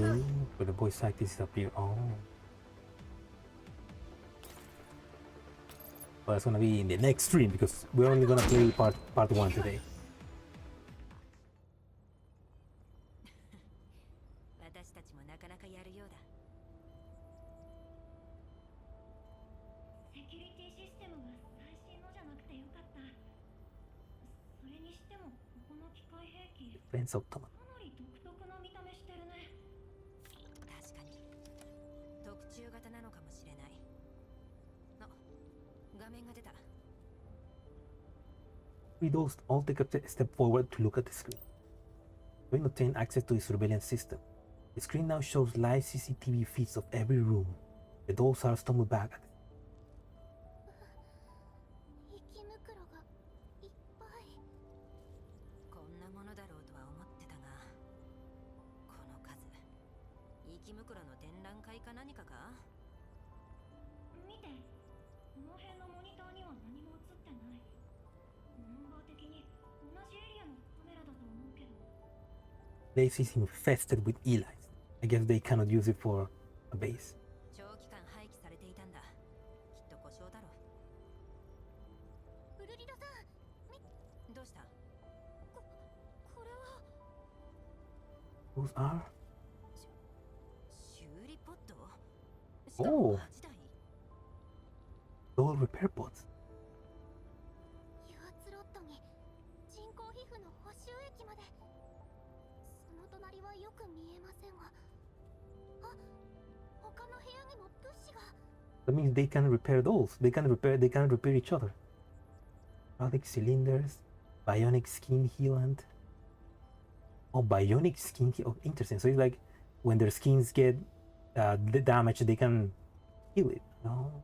where the voice actors disappear. Oh, well, that's gonna be in the next stream because we're only gonna play part 1 today. ちたちもなかなかやるようだ。セキュリティシステムが最新のじゃなくてよかった。それにしてもこの機械兵器、フェンスオプトマ。かなり独特な見た目してるね。確かに特注型なのかもしれない。あ、画面が出た。We those all take a step forward to look at the screen. Having obtained access to the surveillance system, the screen now shows live CCTV feeds of every room. The dolls are stumbled back at 生き袋がいっぱい。こんなものだろうとは思ってたが、この数、生き袋の展覧会か何かか？見て、この辺のモニターには何も映ってない。ナンバー的に同じエリアのカメラだと思うけど。Place is infested with elites. I guess they cannot use it for a base. 長期間廃棄されていたんだ。きっと故障だろウルリドさん、う。どうした？これは。 Those are 修理ポット？しかもおう8台？ doll repair pods. 油圧ロッドに人工皮膚の補修液まで。その隣はよく見えませんが。あ、他の部屋にも物資が。 That means they can repair dolls. They can repair each other. Hydraulic cylinders, bionic skin healant. Oh, bionic skin heal. Oh, interesting. So it's like when their skins get damaged, they can heal it. No.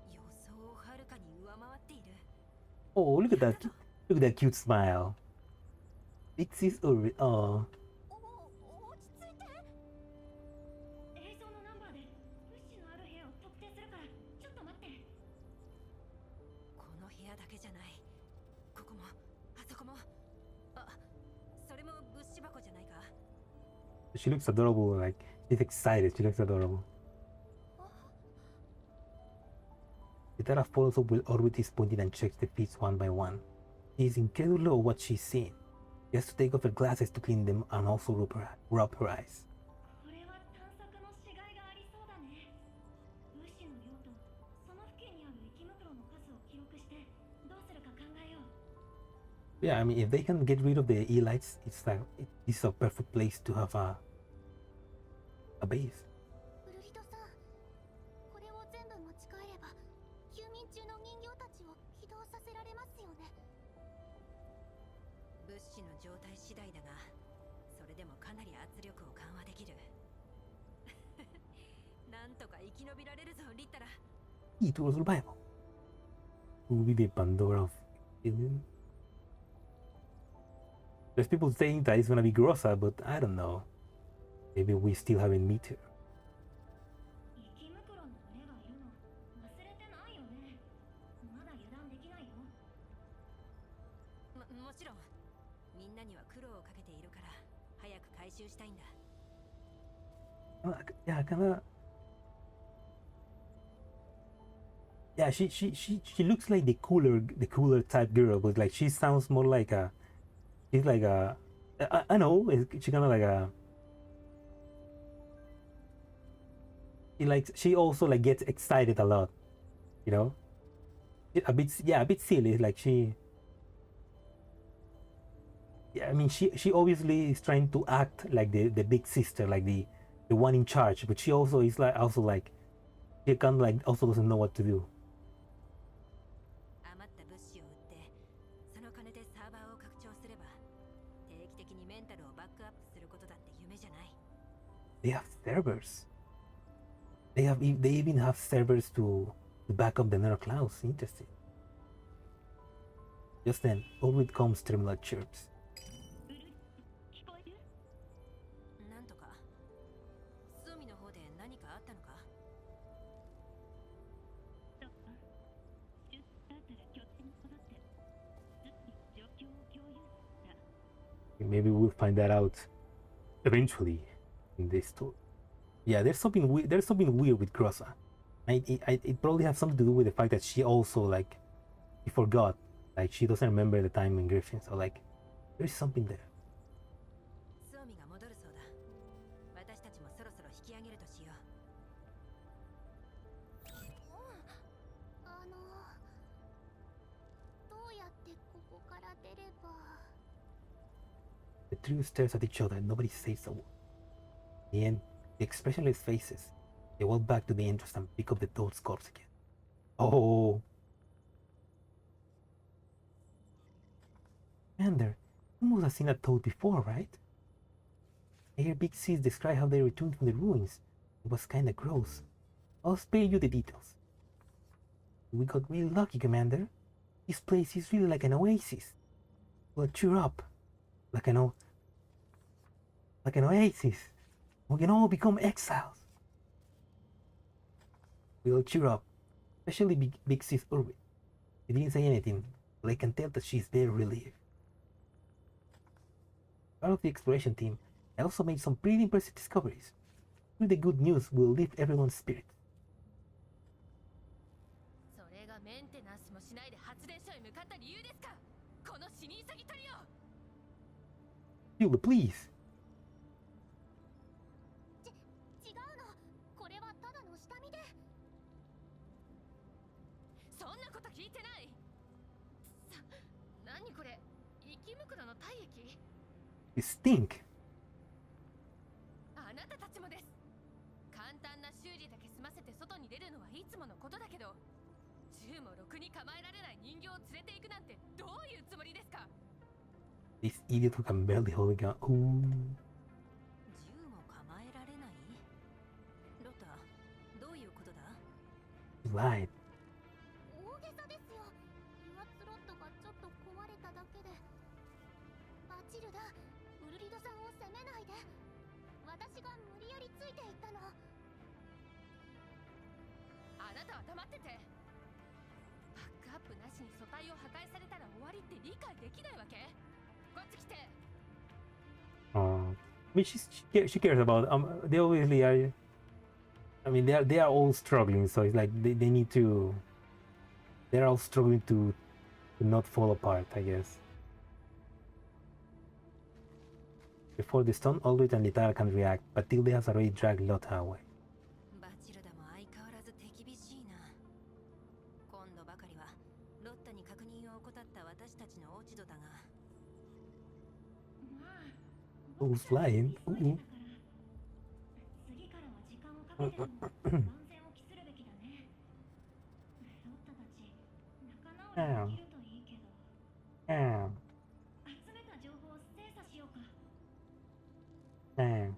予想をはるかに上回っている。 Oh, look at that! Look at that cute smile. Dixie's already. Oh, 落ち着いて。映像のナンバーで物資のある部屋を特定するから、ちょっと待って。この部屋だけじゃない。ここも、あそこも。あ、それも物資箱じゃないか。 she looks adorable. Like she's excited. She looks adorable. The Tara follows up with orbit is pointed and checks the feeds one by one. She is incredulous of what she's seen. She has to take off her glasses to clean them and also rub her eyes. これは探索のしがいがありそうだね。物資の量とその付近にある生き袋の数を記録してどうするか考えよう。 Yeah, I mean, if they can get rid of the elites, it's like it's a perfect place to have a base. ウルリドさん、これを全部持ち帰れば休眠中の人形たちを起動させられますよね。物資の状態次第だが、それでもかなり圧力を緩和できる。なんとか生き延びられるぞ、リッタラ。 Key to survival. Will be the Pandora of EXILIUM. There's people saying that it's gonna be Grossa, but I don't know. Maybe we still haven't met her. 生き袋の群れがいるの忘れてないよね。まだ油断できないよ。もちろん。みんなには苦労をかけているから、早く回収したいんだ。Yeah, kinda. Yeah, she looks like the cooler type girl, but like she sounds more like a. She's like a. I know. She kind of like a. She also like gets excited a lot, you know. A bit silly. Like she. Yeah, I mean she obviously is trying to act like the big sister, like the one in charge, but she also is like she kind of like also doesn't know what to do. 余った物資を売って、その金でサーバーを拡張すれば、定期的にメンタルをバックアップすることだって夢じゃない。 They have servers. They even have servers to back up the nether clouds. Interesting. Just then, over it comes terminal chirps. 聞こえる？なんとか。スミの方で何かあったのか？だったら拠点に戻ってすぐに状況を共有する。 Maybe we'll find that out eventually in this story. Yeah, there's something weird with Grossa. It probably has something to do with the fact that she also like she forgot, like she doesn't remember the time in Griffin. So like there's something there. スミが戻るそうだ。き上げるとしよう。どうやってここから出れば。 The trio stares at each other and nobody says a word. In the end, the expressionless faces, they walk back to the entrance and pick up the toad's corpse again. Oh! Commander, you must have seen a toad before, right? I hear Big Sis describe how they returned from the ruins. It was kinda gross. I'll spare you the details. We got really lucky, Commander. This place is really like an oasis. Well, cheer up. Like an oasis. We can all become exiles. We'll cheer up. Especially Big Sis Urwin. She didn't say anything, but I can tell that she's very relieved. Part of the exploration team, I also made some pretty impressive discoveries. The good news will lift everyone's spirits. それがメンテナンスもしないで発電所へ向かった理由ですか。この死に急ぎトリオ。 Hilda, please. 違うの。これはただの下見で。そんなこと聞いてない。何これ。生き袋の体液。 You stink. あなたたちもです。簡単な修理だけ済ませて外に出るのはいつものことだけど、銃もろくに構えられない人形を連れて行くなんてどういうつもりですか。 This idiot who can barely hold a gun. Ooh. 銃も構えられない？ロタ、どういうことだ？ You lied. 大げさですよ。油圧ロッドがちょっと壊れただけで。バチルダ、ウルリドさんを責めないで。私が無理やりついていったの。あなたは黙ってて。バックアップなしに素体を破壊されたら終わりって理解できないわけ？こっち来て。I mean, she cares about. They obviously are. I mean, they are all struggling. So it's like they need to. They're all struggling to not fall apart, I guess. Before the stone, Aldrich and Litara can react, but Tilde has already dragged Lotta away. バチルダも相変わらず手厳しいな。今度ばかりはロッタに確認を怠った私たちの落ち度だが。Who's flying? Ooh. 次からは時間をかけてでも安全を期するべきだね。ロッタたち仲直りできるといいけど。 Ah. 集めた情報を精査しようか。 Ah.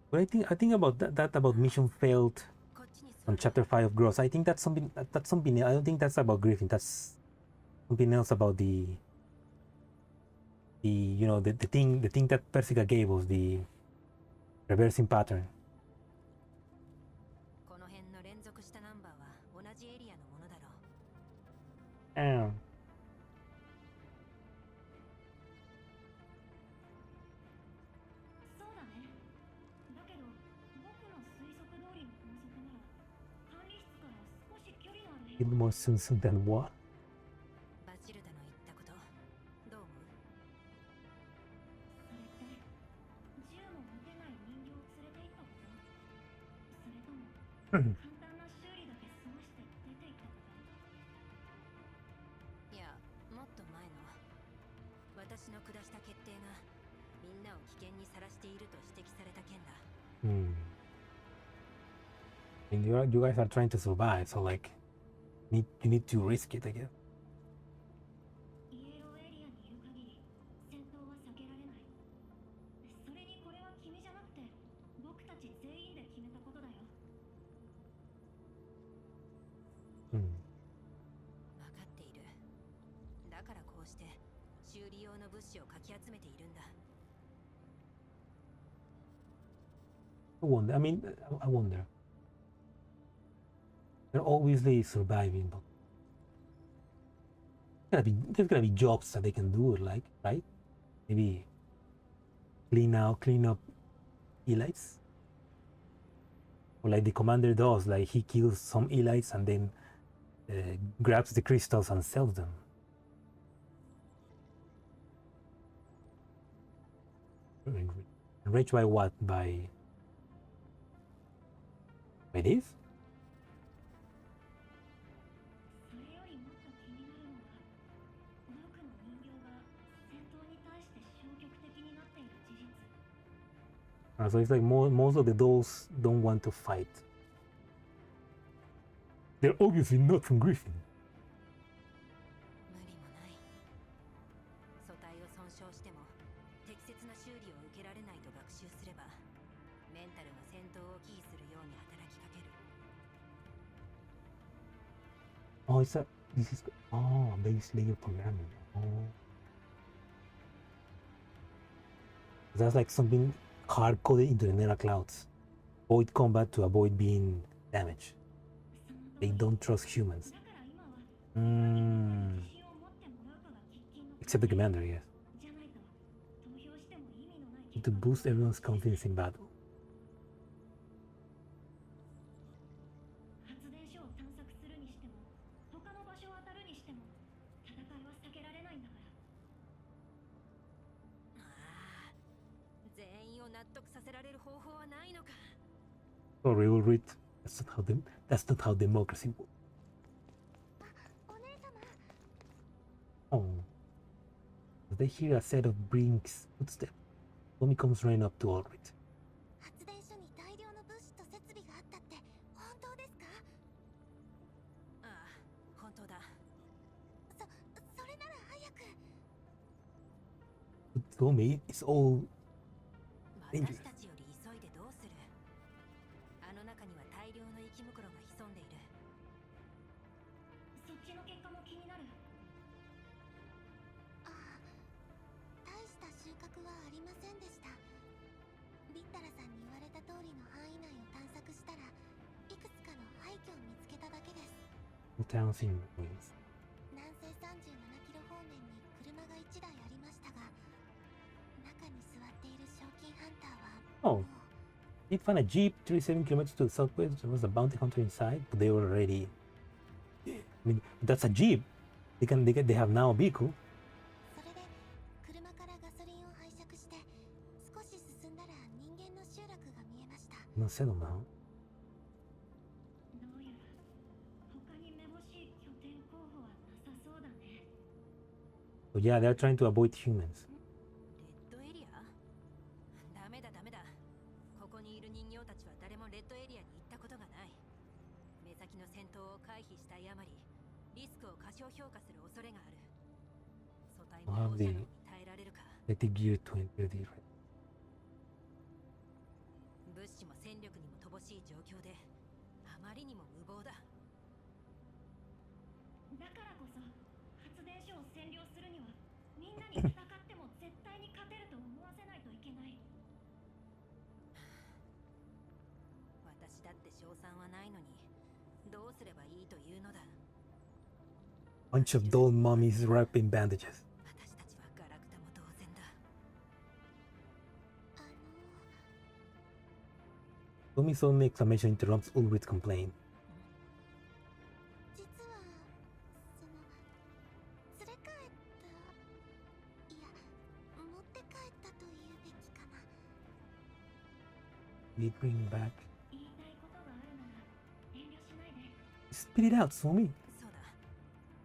But I think about that about mission failed こっちに座 on る。 chapter 5 of Gross. I think that's something I don't think that's about Griffin. That's something else about the the thing that Persica gave us, the reversing pattern. この辺の連続したナンバーは同じエリアのものだろう。 Ah. そうだね。だけど僕の推測通りの法則なら管理室から少し距離のある Kill more soon than what? バチルダの言ったことどう思う？それって銃も持てない人形を連れて行ったこと？それとも簡単な修理だけ済まして出て行ったこと？いや、もっと前の私の下した決定がみんなを危険にさらしていると指摘された件だ。And you guys are trying to survive, so like you need to risk it, I guess. イエローエリアにいる限り戦闘は避けられない。それにこれは君じゃなくて僕たち全員で決めたことだよ。分かっている。だからこうして修理用の物資をかき集めているんだ。 I mean, I wonder. They're obviously surviving, but there's gotta be jobs that they can do, like, right? Maybe clean up elites, or like the commander does, like he kills some elites and then grabs the crystals and sells them. Very angry. Enraged by what? By this? それよりもっと気になるのは、僕の人形が戦闘に対して消極的になっている事実。So it's like most of the dolls don't want to fight. They're obviously not from Griffin. 無理もない。素体を損傷しても適切な修理を受けられないと学習すれば、メンタルが戦闘を忌避するように働きかける。Oh, it's a this is base layer programming. Oh, that's like something hard coded into the Nera clouds. Avoid combat to avoid being damaged. その通 They り。 don't trust humans. だから今は、 Mm. 自信を持ってもらうかが喫緊の課 Except the 題。 commander, yes. じゃないと、投票しても意味のない To boost everyone's confidence in battle. 発電所を探索するにしても、他の場所を当たるにしても、戦いは避けられないんだから。ああ、全員を納得させられる方法はないのか。 Sorry, we'll read. That's not how democracy works. お姉様、 Oh. As they hear a set of Brink's footsteps, Tommy comes running up to Ulrich. 発電所に大量の物資と設備があったって本当ですか？ああ、本当だ。それなら早く。 Tommy is all 私たちより急いでどうする？あの中には大量の生き袋が潜んでいる。そっちの結果も気になる。ああ、大した収穫はありませんでした。ビッタラさんに言われた通りの範囲内を探索したら、いくつかの廃墟を見つけただけです。 towns in ruins. 南西37キロ方面に車が1台ありましたが、中に座っている賞金ハンターは Oh, did find a jeep 37 kilometers to the southwest. There was a bounty hunter inside, but they were already. I mean, that's a jeep. They have now a vehicle. それで車からガソリンを拝借して、少し進んだら人間の集落が見えました。 No settle now. どうやら他にめぼしい拠点候補はなさそうだね。 So yeah, they're trying to avoid humans. レッドエリア？ダメだダメだ。ここにいる人形たちは誰もレッドエリアに行ったことがない。目先の戦闘を回避したいあまり、リスクを過小評価する恐れがある。素体も放射能に耐えられるか。 Let the gear to enter the. 物資も戦力にも乏しい状況で、あまりにも無謀だ。だからこそ、発電所を占領するには、みんなに戦っても絶対に勝てると思わせないといけない。私だって勝算はないのに、どうすればいいというのだ。 Bunch of doll mummies wrapped in bandages. 私たちはガラクタも同然だ。Tommy's own exclamation interrupts Ulrich's complaint. 実は、連れ帰った、いや、持って帰ったと言うべきかな。 We bring back. 言いたいことがあるなら、遠慮しないで。 Spit it out, Tommy. そうだ。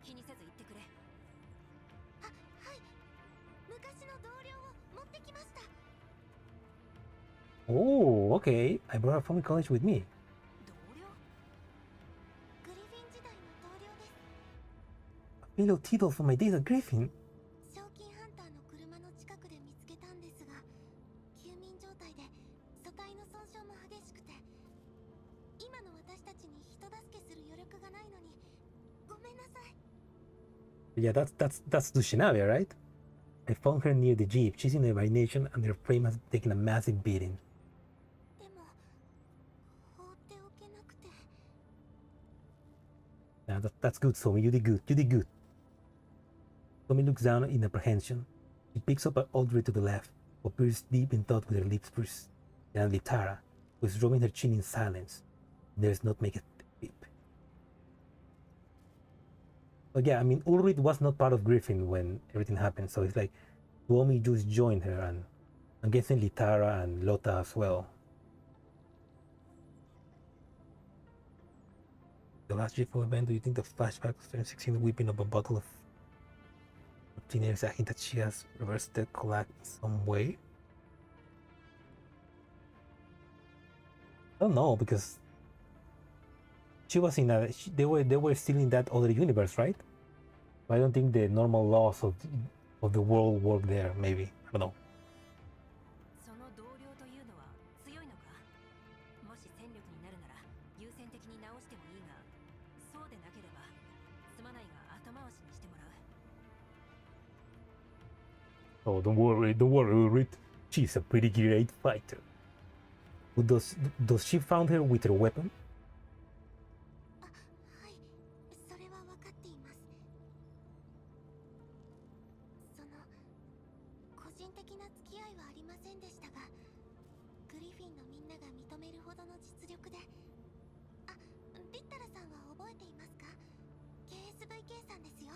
気にせず言ってくれ。あ、はい。昔の同僚を持ってきました。 Oh, okay. I brought her from college with me. 同僚？グリフィン時代の同僚です。 A little title for my days at Griffin. 賞金ハンターの車の近くで見つけたんですが、休眠状態で素体の損傷も激しくて、今の私たちに人助けする余力がないのに、ごめんなさい。 Yeah, that's Dushinavia, right? I found her near the jeep. She's in hibernation and her frame has taken a massive beating. でも、放っておけなくて。 Yeah, that's good, Tommy. You did good. You did good. Tommy looks down in apprehension. She picks up an Audrey to the left, who appears deep in thought with her lips pursed. Then Tara, who is rubbing her chin in silence. Dares not make a peep. But yeah, I mean, Ulrich was not part of Griffin when everything happened, so it's like Tommy just joined her and I'm guessing Litara and Lota as well. The last G4 event, do you think the flashback of 2016 whipping up a bottle of teenagers, a hint that she has reversed the collapse in some way? I don't know, because she was in a they were still in that other universe, right? I don't think the normal laws of the world work there. Maybe, I don't know. その同僚というのは強いのか？もし戦力になるなら優先的に直してもいいが、そうでなければすまないが後回しにしてもらう。Oh, don't worry, Rit. She's a pretty great fighter. Does she found her with her weapon? はい、それは分かっています。その個人的な付き合いはありませんでしたが、グリフィンのみんなが認めるほどの実力で、あ、リッタラさんは覚えていますか？ KSVK さんですよ。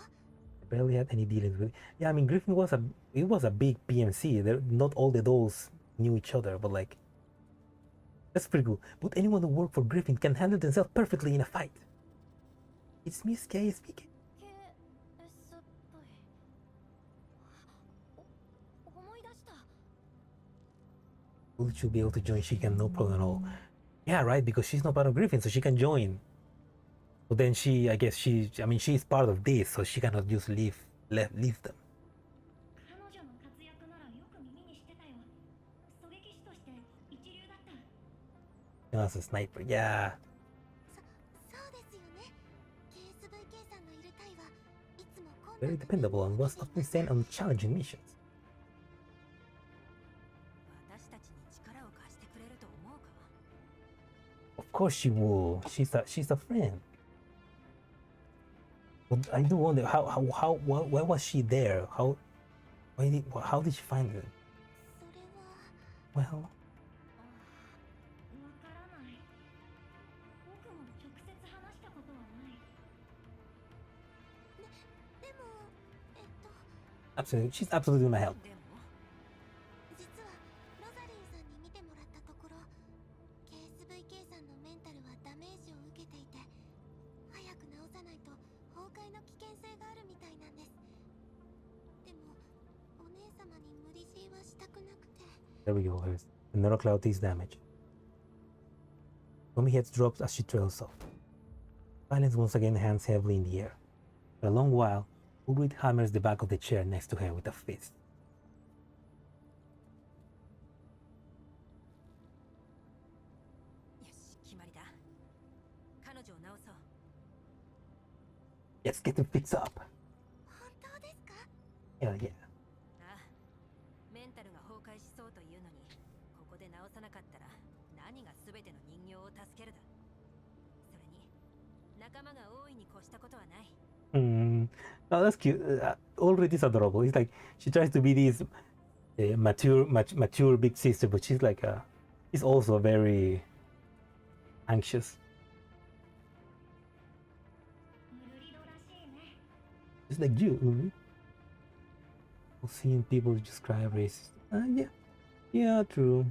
Barely had any dealings with. Yeah, I mean, Griffin was a big PMC. Not all the dolls knew each other, but like, that's pretty cool. But anyone who worked for Griffin can handle themselves perfectly in a fight. It's Miss K speaking. KS っぽい。思い出した。Will she be able to join? She can, no problem at all. Yeah, right, because she's not part of Griffin, so she can join. But then I guess she's part of this, so she cannot just leave them. 彼女の活躍ならよく耳にしてたよ。狙撃手として一流だった。 As a sniper, yeah. そうですよね。KSVK さんのいる隊はいつも困 Very 難な dependable and was often sent on challenging missions. 私たちに力を貸してくれると思うか？ Of course she will. She's a friend. But I do wonder why was she there? How did she find it? それは Well, わからない。僕も直接話したことはない。でもabsolutely, she's absolutely gonna help. でも実はロザリーさんに見てもらったところ KSVK さんのメンタルはダメージを受けていて早く治さないと崩壊の危険性があるみたいなんです。でもお姉様に無理強いはしたくなくて。 There we go. Here's another cloud takes damage. Tommy heads drops as she trails off. Silence once again hands heavily in the air. For a long while, Ulrich hammers the back of the chair next to her with a fist. よし、決まりだ。彼女を治そう。 Let's get them fixed up. 本当ですか？ Hell yeah. ああ、メンタルが崩壊しそうというのにここで治さなかったら何が全ての人形を助けるだ。それに仲間が大いに越したことはない。Oh, that's cute. Ulrich is adorable. It's like she tries to be this mature big sister, but she's like she's also very anxious. ルリドらしいね。 Just like you, Ulrich. Seeing people describe racist. Yeah, true.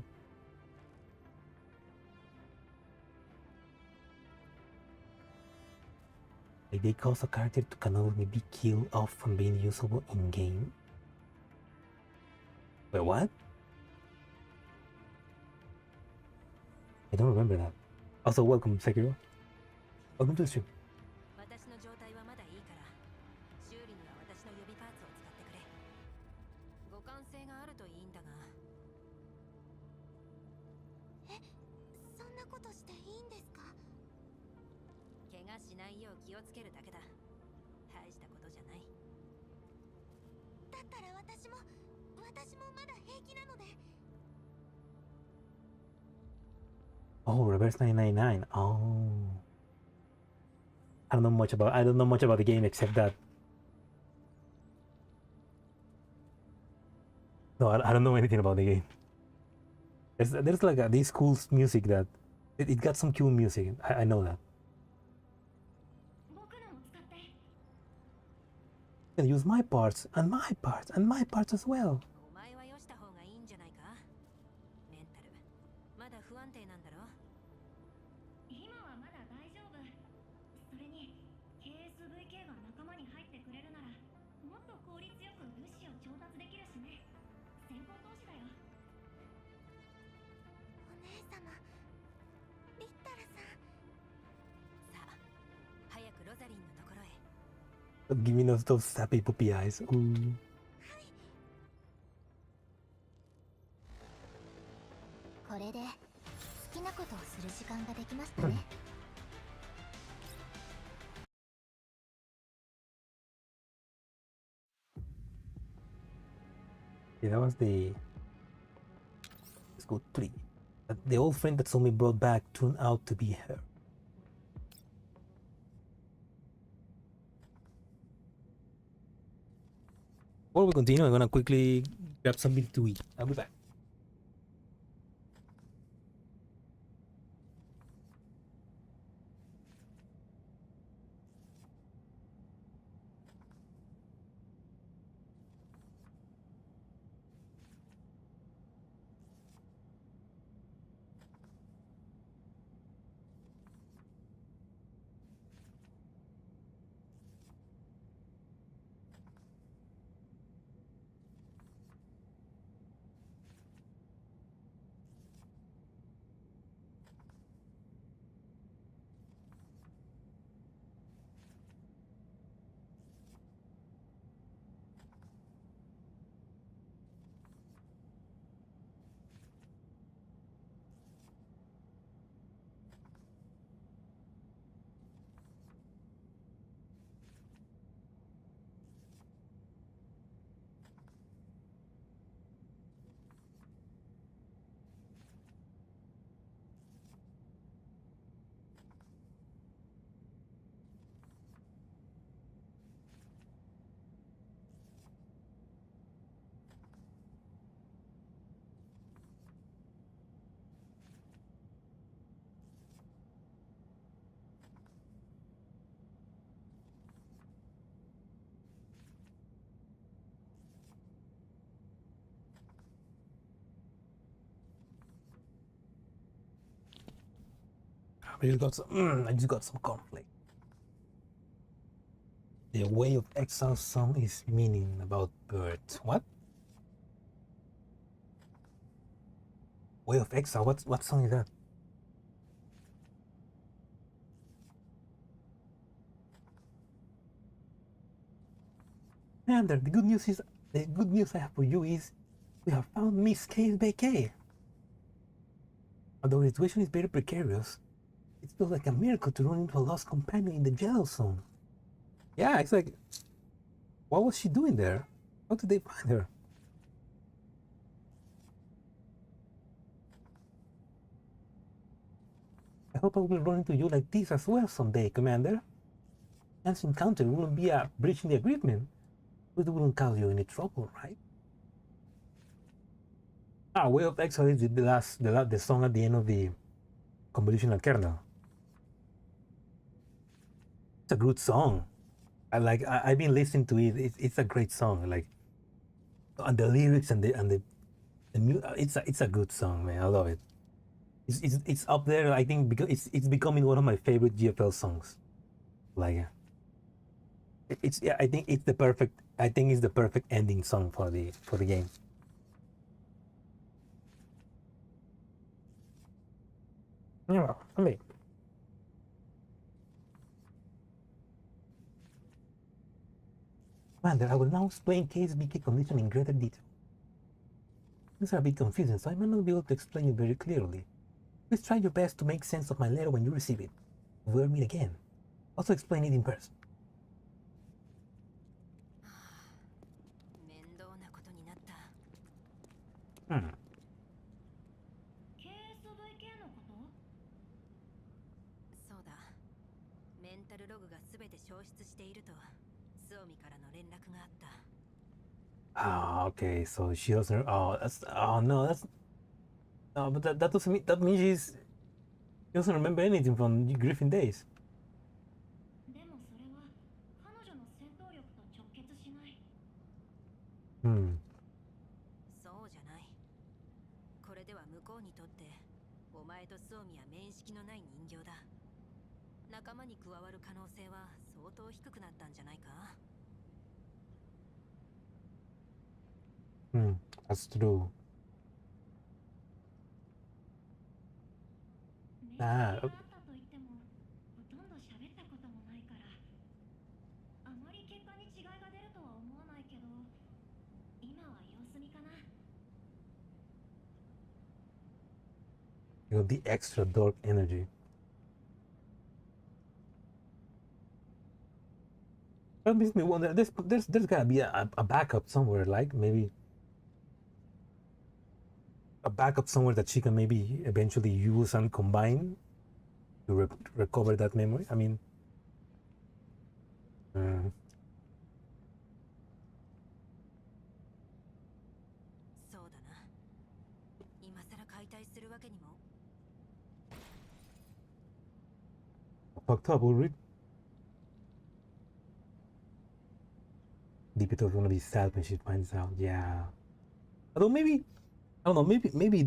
Like they cause a character to canonically be killed off from being usable in game. Wait, what? I don't remember that. Also, welcome, Sekiro. Welcome to the stream. 私の状態はまだいいから修理には私の予備パーツを使ってくれ。互換性があるといいんだが。え、そんなことしていいんですか？怪我しないよう気をつけるだけだ。大したことじゃない。だったら私もまだ平気なので。 Oh, reverse 999. Oh. I don't know much about the game except that. No, I don't know anything about the game. There's like this cool music that it got some cool music. I know that. 僕のも使って。 You can use my parts and my parts and my parts as well. お前はよした方がいいんじゃないか？ Give me those sappy puppy eyes. Ooh. これで好きなことをする時間ができましたね。Yeah, that was the. Let's go 3. The old friend that Somi brought back turned out to be her. Before we continue, I'm gonna quickly grab something to eat. I'll be back. I just got some conflict. The Way of Exile song is meaning about birds. What? Way of Exile? What song is that? Man, the good news I have for you is we have found Miss K's K. Although the situation is very precarious, it feels like a miracle to run into a lost companion in the jail zone. Yeah, it's like, what was she doing there? How did they find her? I hope I will run into you like this as well someday, Commander. Chance encounter wouldn't be a breach in the agreement, but it wouldn't cause you any trouble, right? Way of Exile is the song at the end of the Convolutional Kernel. It's a good song. I've been listening to it. It's a great song. Like, and the lyrics and the it's a good song, man. I love it. It's up there. I think because it's becoming one of my favorite GFL songs. Like, it's yeah. I think it's the perfect. I think it's the perfect ending song for the game. Yeah, I mean. Commander, I will now explain KSBK condition in greater detail. Things are a bit confusing, so I might not be able to explain it very clearly. Please try your best to make sense of my letter when you receive it. We'll meet again. Also explain it in person. 面倒なことになった。KSVK のこと？そうだ。メンタルログがすべて消失しているとスオミからの連絡があった。Okay, so she doesn't. Oh no, that's. No, but that doesn't mean that means she doesn't remember anything from Griffin days. でもそれは彼女の戦闘力と直結しない。そうじゃない。これでは向こうにとってお前とスオミは面識のない人形だ。仲間に加わる可能性は相当低くなったんじゃないか。That's true. 面識があったと言ってもほとんど喋ったこともないからあまり結 You know, the extra dark energy. That makes me wonder. There's gotta be a backup somewhere, like maybe a backup somewhere that she can maybe eventually use and combine to recover that memory. I mean, mm, そうだな。今さら解体するわけにも。 fucked up, Ulrich. Deepito's gonna be sad when she finds out. Yeah. Although maybe I don't know. Maybe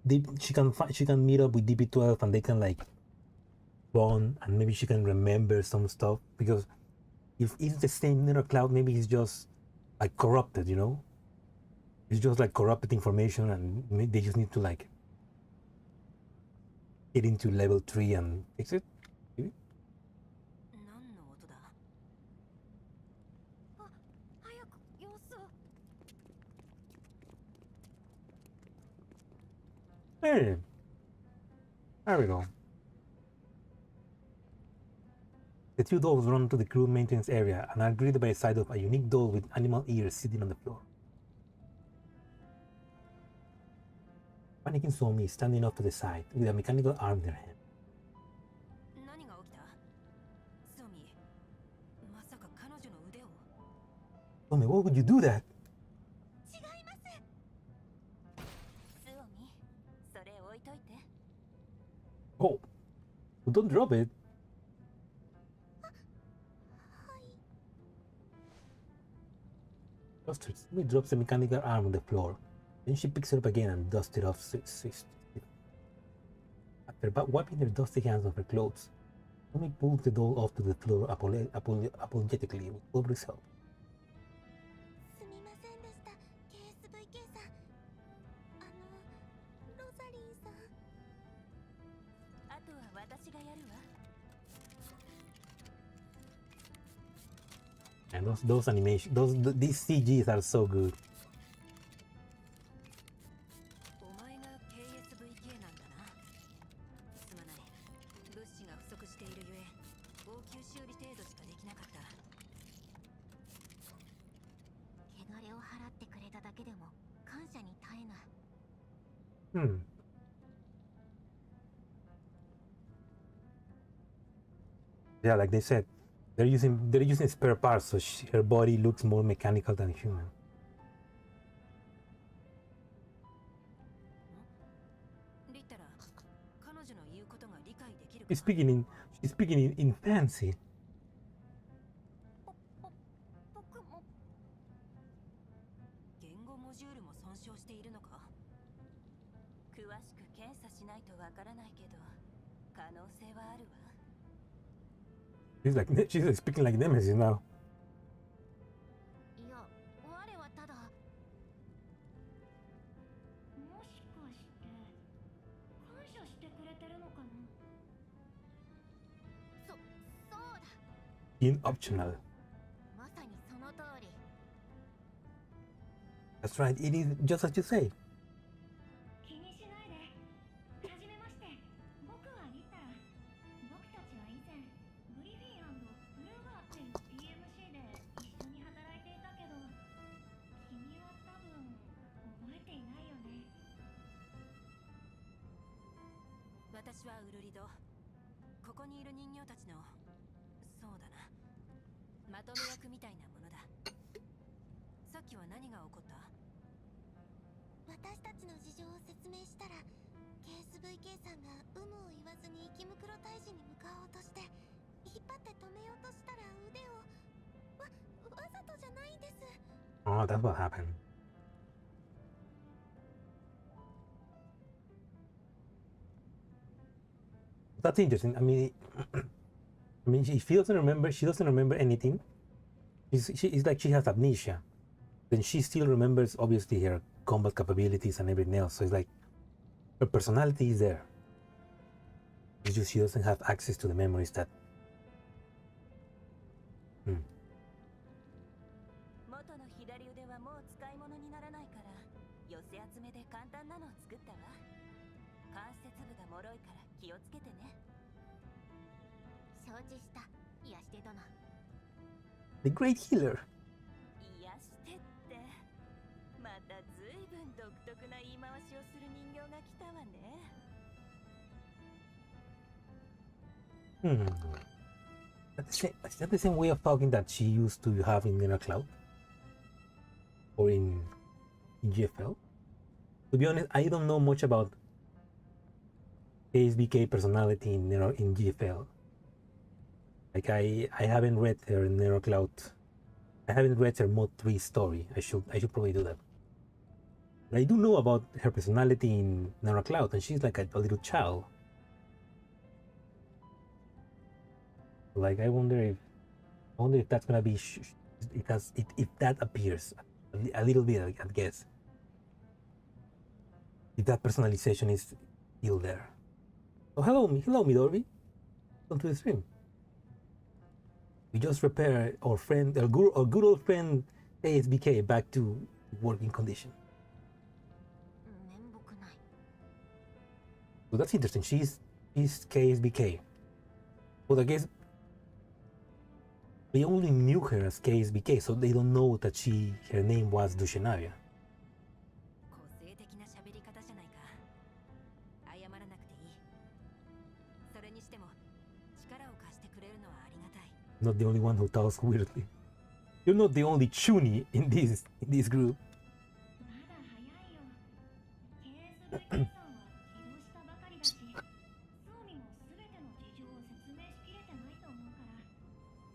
Deep she can meet up with DP12 and they can like bond and maybe she can remember some stuff because if it's the same inner cloud, maybe he's just like corrupted, you know. It's just like corrupted information and they just need to like get into level 3 and fix it. Maybe? 何の音だ。あ、早く様子を。 Hey, there we go. The two dolls run to the crew maintenance area and are greeted by a sight of a unique doll with animal ears sitting on the floor. Panicking Somi is standing off to the side with a mechanical arm in their hand. 何が起きた？ソミ、まさか彼女の腕を。 Somi, why would you do that? 違います。スオミ、それ置いといて。 Oh, don't drop it. Somi drops the mechanical arm on the floor. Then she picks it up again and dusts it off. After wiping her dusty hands off her clothes, Somi pulls the doll off to the floor apologetically with Ulrich's help. すみませんでした、KSVK さん。ロザリーさん。あとは私がやるわ。 And those animations, these CGs are so good. お前が KSVK なんだな。すまない。物資が不足しているゆえ、応急修理程度しかできなかった。汚れを払ってくれただけでも感謝に耐えない。 Hmm. Yeah, like they said, they're using spare parts, so her body looks more mechanical than human. リッタラ、彼女の言うことが理解できるか。 She's speaking in fancy. 僕も。言語モジュールも損傷しているのか。詳しく検査しないとわからないけど、可能性はあるわ。 She's like speaking like Nemesis now. いや、我はただ。もしかして感謝してくれてるのかな。そうだ。 In optional. まさにその通り。 That's right. It is just as you say. 気にしないで。はじめまして。僕はリタラ。僕たちは以前グリフィン&ルーガーっていう PMC で一緒に働いていたけど、君は多分覚えていないよね。私はウルリド。ここにいる人形たちの、そうだな、まとめ役みたいなものだ。さっきは何が起こった？私たちの事情を説明したら、KSVK さんが有無を言わずに生き袋退治に向かおうとして、引っ張って止めようとしたら腕を。わざとじゃないんです。 Oh, that's what happened. That's interesting. I mean, if she doesn't remember anything. It's like she has amnesia. Then she still remembers, obviously, her combat capabilities and everything else. So it's like her personality is there. It's just she doesn't have access to the memories that. 元の左腕はもう使い物にならないから、寄せ集めで簡単なのを作ったわ。関節部が脆いから気をつけてね。承知した。癒して殿。 The great healer. 癒してって、またずいぶん独特な言い回しをする人形が来たわね。Is that the same way of talking that she used to have in Inner Cloud? Or in GFL? To be honest, I don't know much about KSBK personality in GFL. Like I haven't read her Nero Cloud. I haven't read her Mod 3 story. I should probably do that. But I do know about her personality in Nero Cloud, and she's like a little child. Like I wonder if that's gonna be if that appears a little bit, I guess. If that personalization is still there. Oh, hello Midori. Welcome to the stream. We just repaired our good old friend ASBK back to working condition. 面目ない。 So that's interesting. She's KSBK. But I guess we only knew her as KSBK, so they don't know that her name was Dushenavia. 個性的な喋り方じゃないか。謝らなくていい。それにしても力を貸してくれるのはありがたい。 Not the only one who talks weirdly. You're not the only Chuni in this group. まだ早いよ。KSVK さんは起動したばかりだし、装備もすべての事情を説明しきれてないと思うから、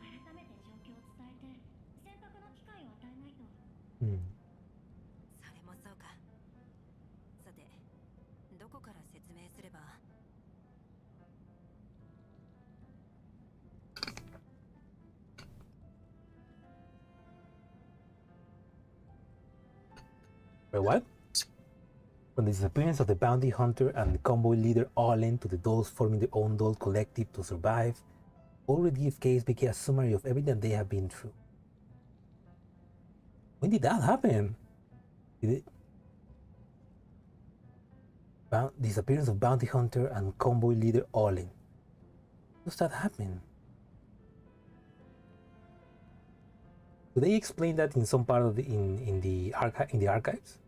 改めて状況を伝えて選択の機会を与えないと。それもそうか。さて、どこから説明すれば。 Wait, what? From the disappearance of the bounty hunter and the convoy leader Arlen to the dolls forming their own doll collective to survive, already give KSBK a summary of everything they have been through. When did that happen? Did it? Disappearance of bounty hunter and convoy leader Arlen. Does that happen? Do they explain that in some part of in the archives?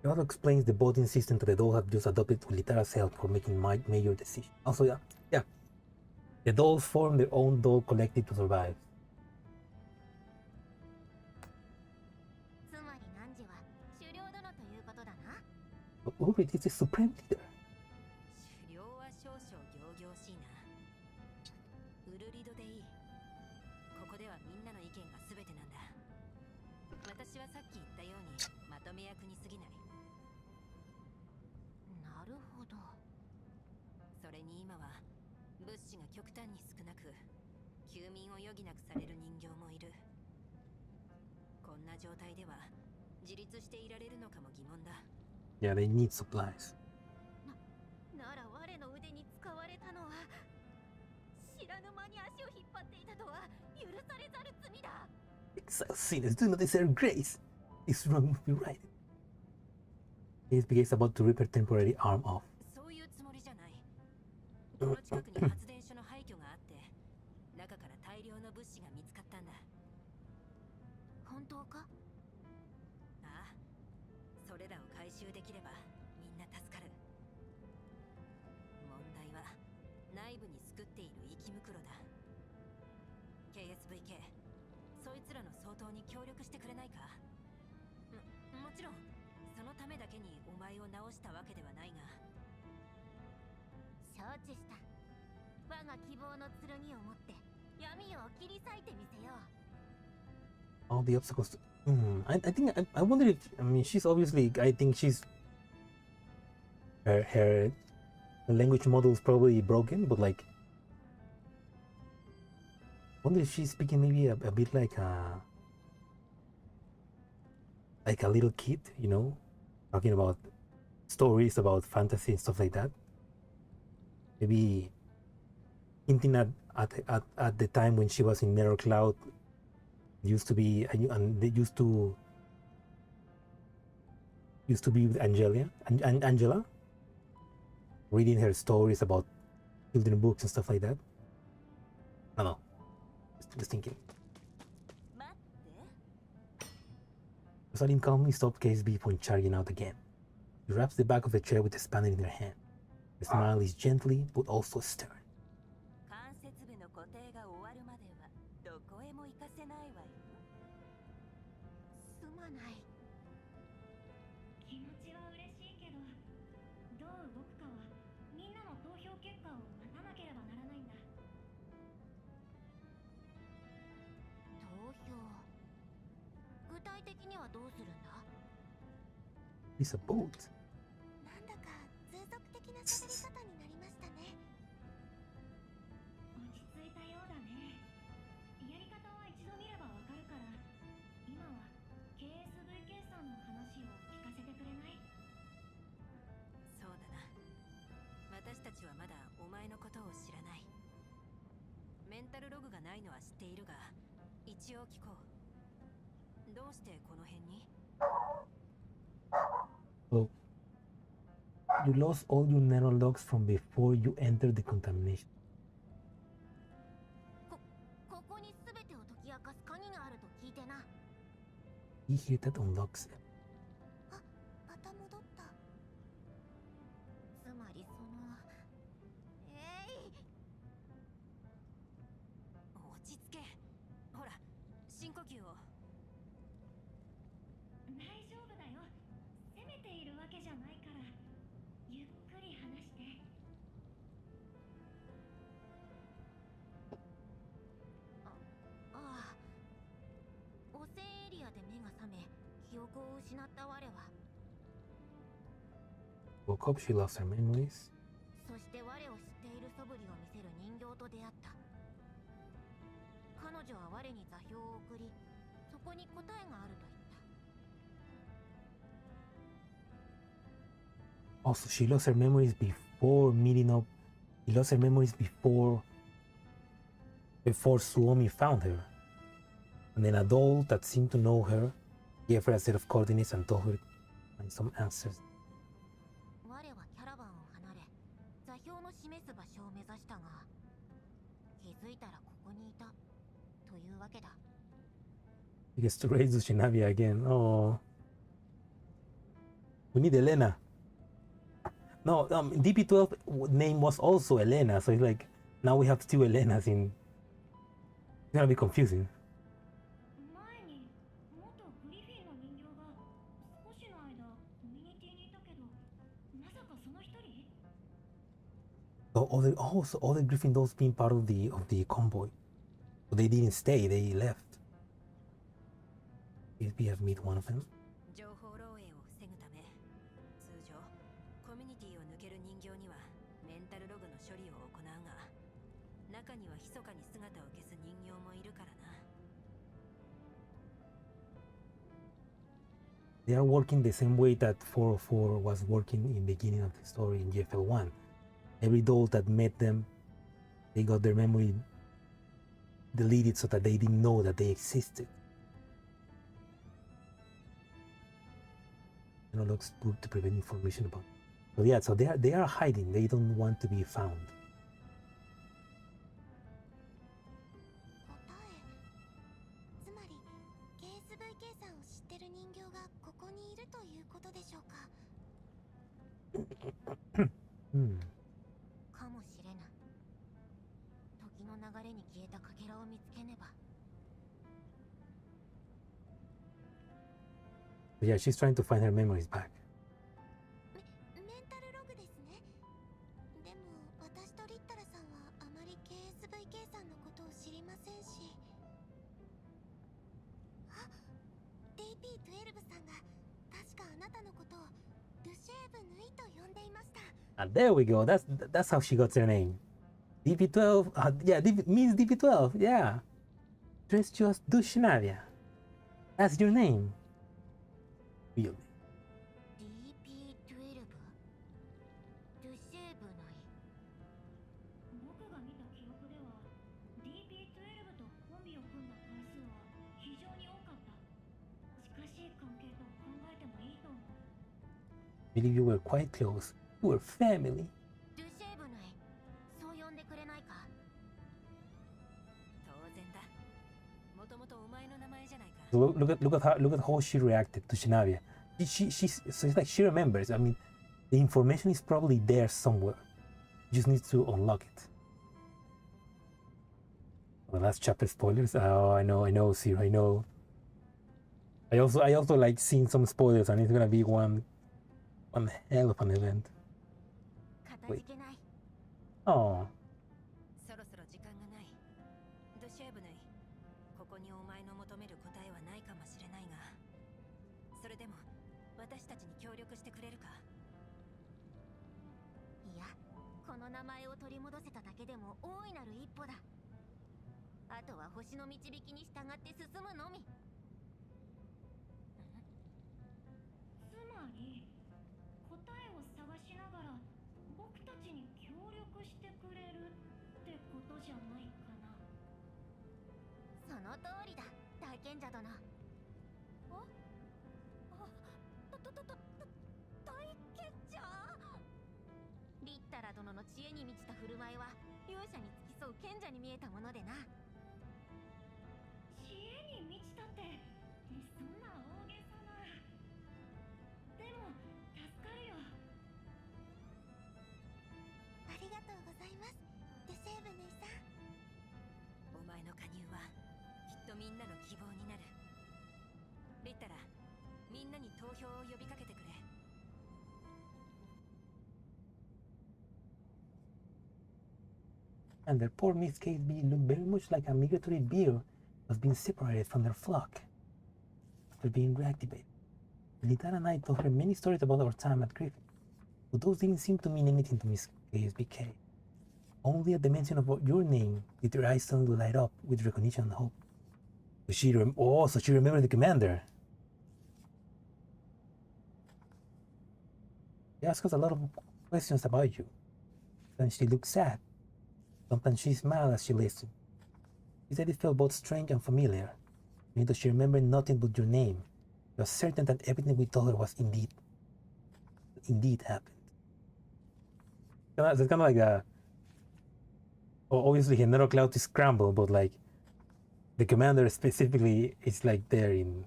It also explains the voting system that the dolls have just adopted with Litara's help for making major decisions. Also, yeah. The dolls form their own doll collective to survive. つまり汝は狩猟殿ということだな。 But Ulrich is the supreme leader. 狩猟は少々仰々しいな。ウルリドでいい。ここではみんなの意見が全てなんだ。私はさっき言ったようにまとめ役に過ぎない。なるほど。それに今は物資が極端に少なく、休眠を余儀なくされる人形もいる。こんな状態では自立していられるのかも疑問だ。Yeah, they need supplies. なら我の腕に使われたのは知らぬ間に足を引っ張っていたとは許されざる罪だ。 Exile sinners do not deserve grace. This wrong must be righted. KSBK is about to rip her temporary arm off. そういうつもりじゃない。この近くに発電所の廃墟があって、中から大量の物資が見つかったんだ。本当か？ああ、それらを回収できればみんな助かる。問題は内部に作っている生き袋だ。KSVK、そいつらの相当に協力してくれないか？もちろんそのためだけにお前を直したわけではないが。承知した。我が希望の剣を持って闇を切り裂いてみせよう。 All the obstacles. I think I wonder if she's obviously I think she's her language model is probably broken, but like I wonder if she's speaking maybe a bit like a little kid, you know, talking about stories about fantasy and stuff like that. Maybe hinting at the time when she was in Mirror Cloud. Used to be and they used to used to be with Angela, reading her stories about children books and stuff like that. I don't know. Just thinking. Rosalind calmly stopped Case B from charging out again. She wraps the back of the chair with the spanner in her hand. The smile is gently but also stern. It's a boat. なんだか通俗的な喋り方になりましたね。落ち着いたようだね。やり方は一度見ればわかるから、今は KSVK さんの話を聞かせてくれない？そうだな。私たちはまだお前のことを知らない。メンタルログがないのは知っているが、一応聞こう。どうしてこの辺に？ Oh. You lost all your neurologs from before you entered the contamination. ここに全てを解き明かす鍵があると聞いてな。He here that unlocks it. あ、また戻った。つまりその落ち着け。ほら、深呼吸を。大丈夫だよ。責めているわけじゃないから、ゆっくり話して。ああ、汚染エリアで目が覚め記憶を失った我は Woke up, she lost her memories. そして我を知っている素振りを見せる人形と出会った。彼女は我に座標を送り、そこに答えがあると言った。 Also, she lost her memories before meeting up. She lost her memories before Suomi found her. And an adult that seemed to know her gave her a set of coordinates and told her to find some answers. 我はキャラバンを離れ、座標の示す場所を目指したが、気づいたらここにいたというわけだ。He gets to raise Ushinabia again. Oh. We need Elena. No, DP12 name was also Elena, so it's like now we have two Elenas in. It's gonna be confusing. 前に元グリフィンの人形が少しの間コミュニティにいたけど、まさかその一人？ So other Griffin dolls being part of the convoy. So they didn't stay, they left. Did we have meet one of them? 情報漏洩を防ぐため、通常コミュニティを抜ける人形にはメンタルログの処理を行うが、中には密かに姿を消す人形もいるからな。They are working the same way that 404 was working in the beginning of the story in GFL1. Every doll that met them, they got their memory deleted so that they didn't know that they existed. You know, looks good to prevent information about. So yeah, so they are hiding. They don't want to be found. 答え。つまり KSVK さんを知ってる人形がここにいるということでしょうか。Hmm. かもしれぬ。時の流れに消えたかけらを見つけねば。 Yeah, she's trying to find her memories back. メンタルログですね。でも私とリッタラさんはあまり KSVK さんのことを知りませんし。あ、DP12 さんが確かあなたのことをルシェーブ・ヌイと呼んでいました。And there we go. That's how she got her name. DP12. Yeah, means DP12. Yeah. Dress just Dushnavia. That's your name. Really? DP12 ルシェーブナイ。僕が見た記憶では DP12 とコンビを組んだ回数は非常に多かった。近しい関係と考えてもいいと思う。believe you were quite close. You were family. ルシェーブヌイ、そう呼んでくれないか。当然だ。もともとお前の名前じゃないか。 Look at how she reacted to Shinavia. So it's like she remembers. I mean, the information is probably there somewhere. You just need to unlock it. The last chapter spoilers. Oh, I know, Sir, I know. I also like seeing some spoilers, and it's gonna be one hell of an event. かたじけない。 Oh, そろそろ時間がない。ドシェーブヌイ、ここにお前の求める答えはないかもしれないが、それでも私たちに協力してくれるか。いや、この名前を取り戻せただけでも大いなる一歩だ。あとは星の導きに従って進むのみ。つまり答えを探しながら僕たちに協力してくれるってことじゃないかな。その通りだ、大賢者殿。大賢者。リッタラ殿の知恵に満ちた振る舞いは勇者に付き添う賢者に見えたものでな。知恵に満ちたってそんな大げさな。でも助かるよ。ありがとうございます、デセーブネイさん。お前の加入はきっとみんなの希望になる。リッタラ、みんなに投票を呼びかけてくれ。 and their poor miscast bee looked very much like a migratory bear was being separated from their flock after being reactivated. Litana and I told her many stories about our time at Griffin, but those didn't seem to mean anything to Miss KSBK. Only at the mention of your name did her eyes suddenly light up with recognition and hope. So she remembered the commander. She asked us a lot of questions about you. Then she looked sad. Sometimes she smiled as she listened. She said it felt both strange and familiar. Even though she remembered nothing but your name, she was certain that everything we told her was indeed happened. It's kind of like a... Obviously, Genero Cloud is scrambled, but like the commander specifically is like there in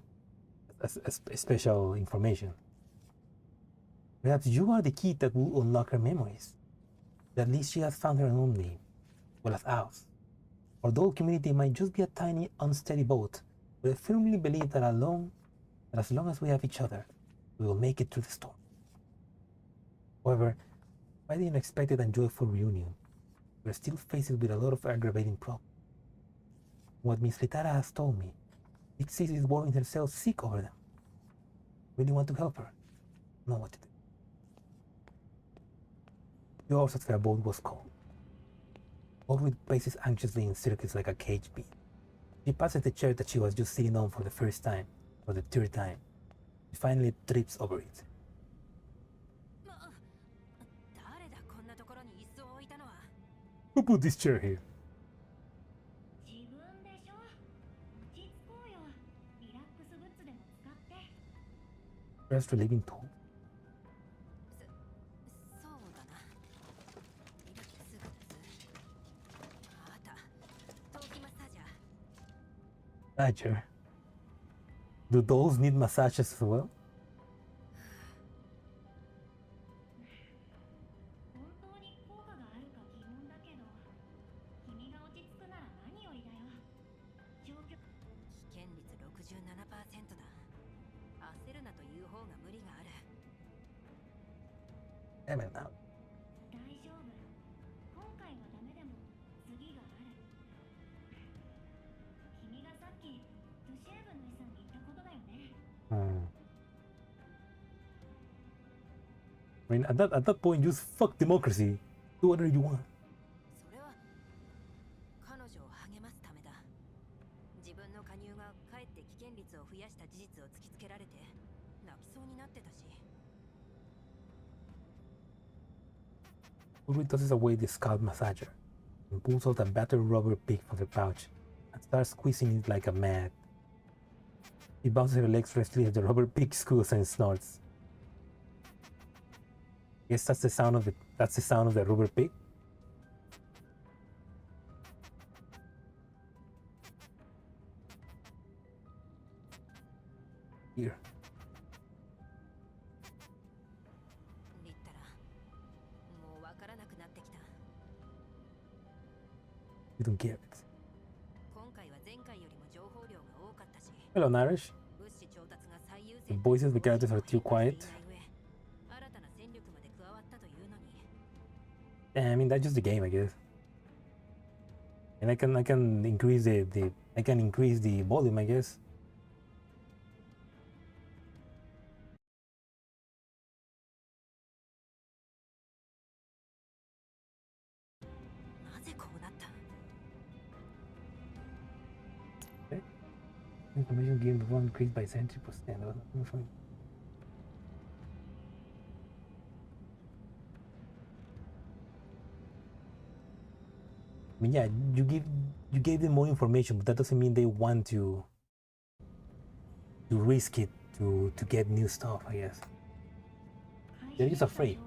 a special information. Perhaps you are the key that will unlock her memories. At least she has found her own name, well as ours. Our dual community might just be a tiny, unsteady boat, but I firmly believe that as long as we have each other, we will make it through the storm. However, by the unexpected and joyful reunion, we are still faced with a lot of aggravating problems. What Miss Litara has told me, Big Sis is worrying herself sick over them. Really want to help her. Know what to do. The horse at their boat was cold. Orwid paces anxiously in circles like a caged bee. She passes the chair that she was just sitting on for the third time. She finally trips over it. Who put this chair here? 自分でしょ。落ち着こうよ。リラックスグッズでも使って。 Stress relieving tool. そうだな。リラックスグッズ。あった。頭皮マッサージャー。Massager. Do dolls need massages as well? 本当に効果があるか疑問だけど、君が落ち着くなら何よりだよ。状況。危険率 67% だ。焦るなという方が無理がある。Damn it now. 大丈夫。今回はダメでも次がある。君がさっきドシェーブヌイさんに言ったことだよね。I mean, at that point, just fuck democracy. Do whatever you want. それは彼女を励ますためだ。自分の加入がかえって危険率を増やした事実を突きつけられて泣きそうになってたし。Ulrich tosses away the scalp massager and pulls out a battered rubber pig from her pouch and starts squeezing it like a mad. She bounces her legs restlessly as the rubber pig squeals and snorts. Guess that's the sound of the rubber pig. Here. リッタラ、もうわからなくなってきた。 You don't care it. 今回は前回よりも情報量が多かったし、 Hello, Narish. 物資調達が最優 The 先。 voices of the characters are too quiet. 新たな戦力まで加わったというのに。 I mean, that's just the game, I guess. And I can increase the volume, I guess. なぜこうなった？ Information given before increased by 70%. I mean, yeah, you gave them more information, but that doesn't mean they want to risk it to get new stuff, I guess. They're just afraid.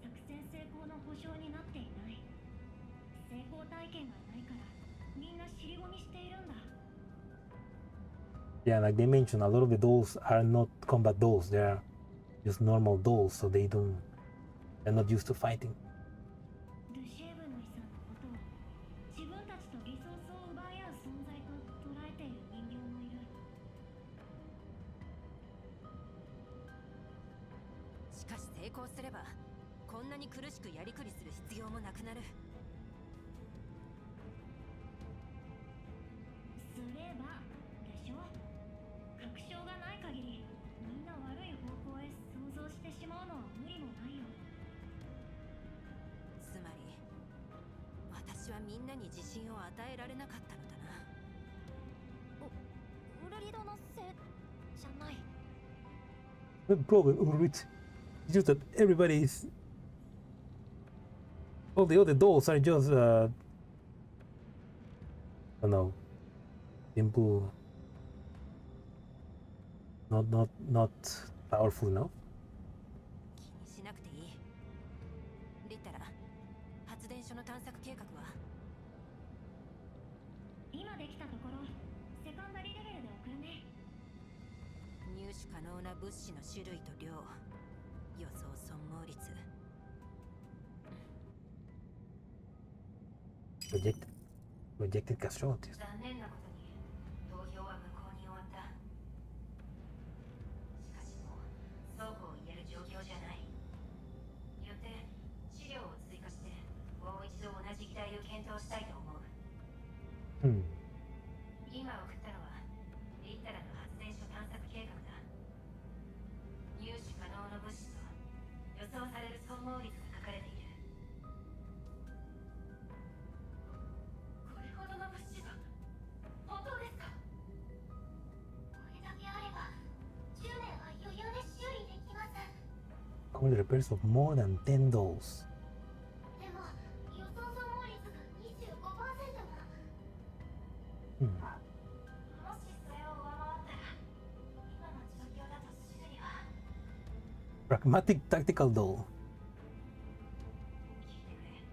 作戦成功の保証になっていない。成功体験がないからみんな尻込みしているんだ。 Yeah, like they mentioned, a lot of the dolls are not combat dolls. They're just normal dolls, so they're not used to fighting. ルシェーブの遺産のことを自分たちとリソースを奪い合う存在と捉えている人形もいる。しかし成功すれば、こんなに苦しくやりくりする必要もなくなる。すればでしょ。確証がない限りみんな悪い方向へ想像してしまうのは無理もないよ。つまり、私はみんなに自信を与えられなかったのだな。ウラリダのせいじゃない。 The problem, Ulrich, is just that all the other dolls are just, I don't know, simple, not powerful enough. 気にしなくていい。リッタラ、発電所の探索計画は？今できたところセカンダリーレベルで送るね。入手可能な物資の種類と量、予想損耗率。 Projected casualties. 残念なことに投票は無効に終わった。しかしもう双方言える状況じゃない。よって資料を追加してもう一度同じ議題を検討したいと思う。今送ったのはリッタラの発電所探索計画だ。入手可能な物資と予想される損耗率が書かれている。これほどの物資が本当ですか？これだけあれば10年は余裕で修理できます。 Cover the repairs of more than 10 dolls. でも予想損耗率が 25% も。もしそれを上回ったら今の状況だと修理は。 Pragmatic tactical doll. 聞いてくれ。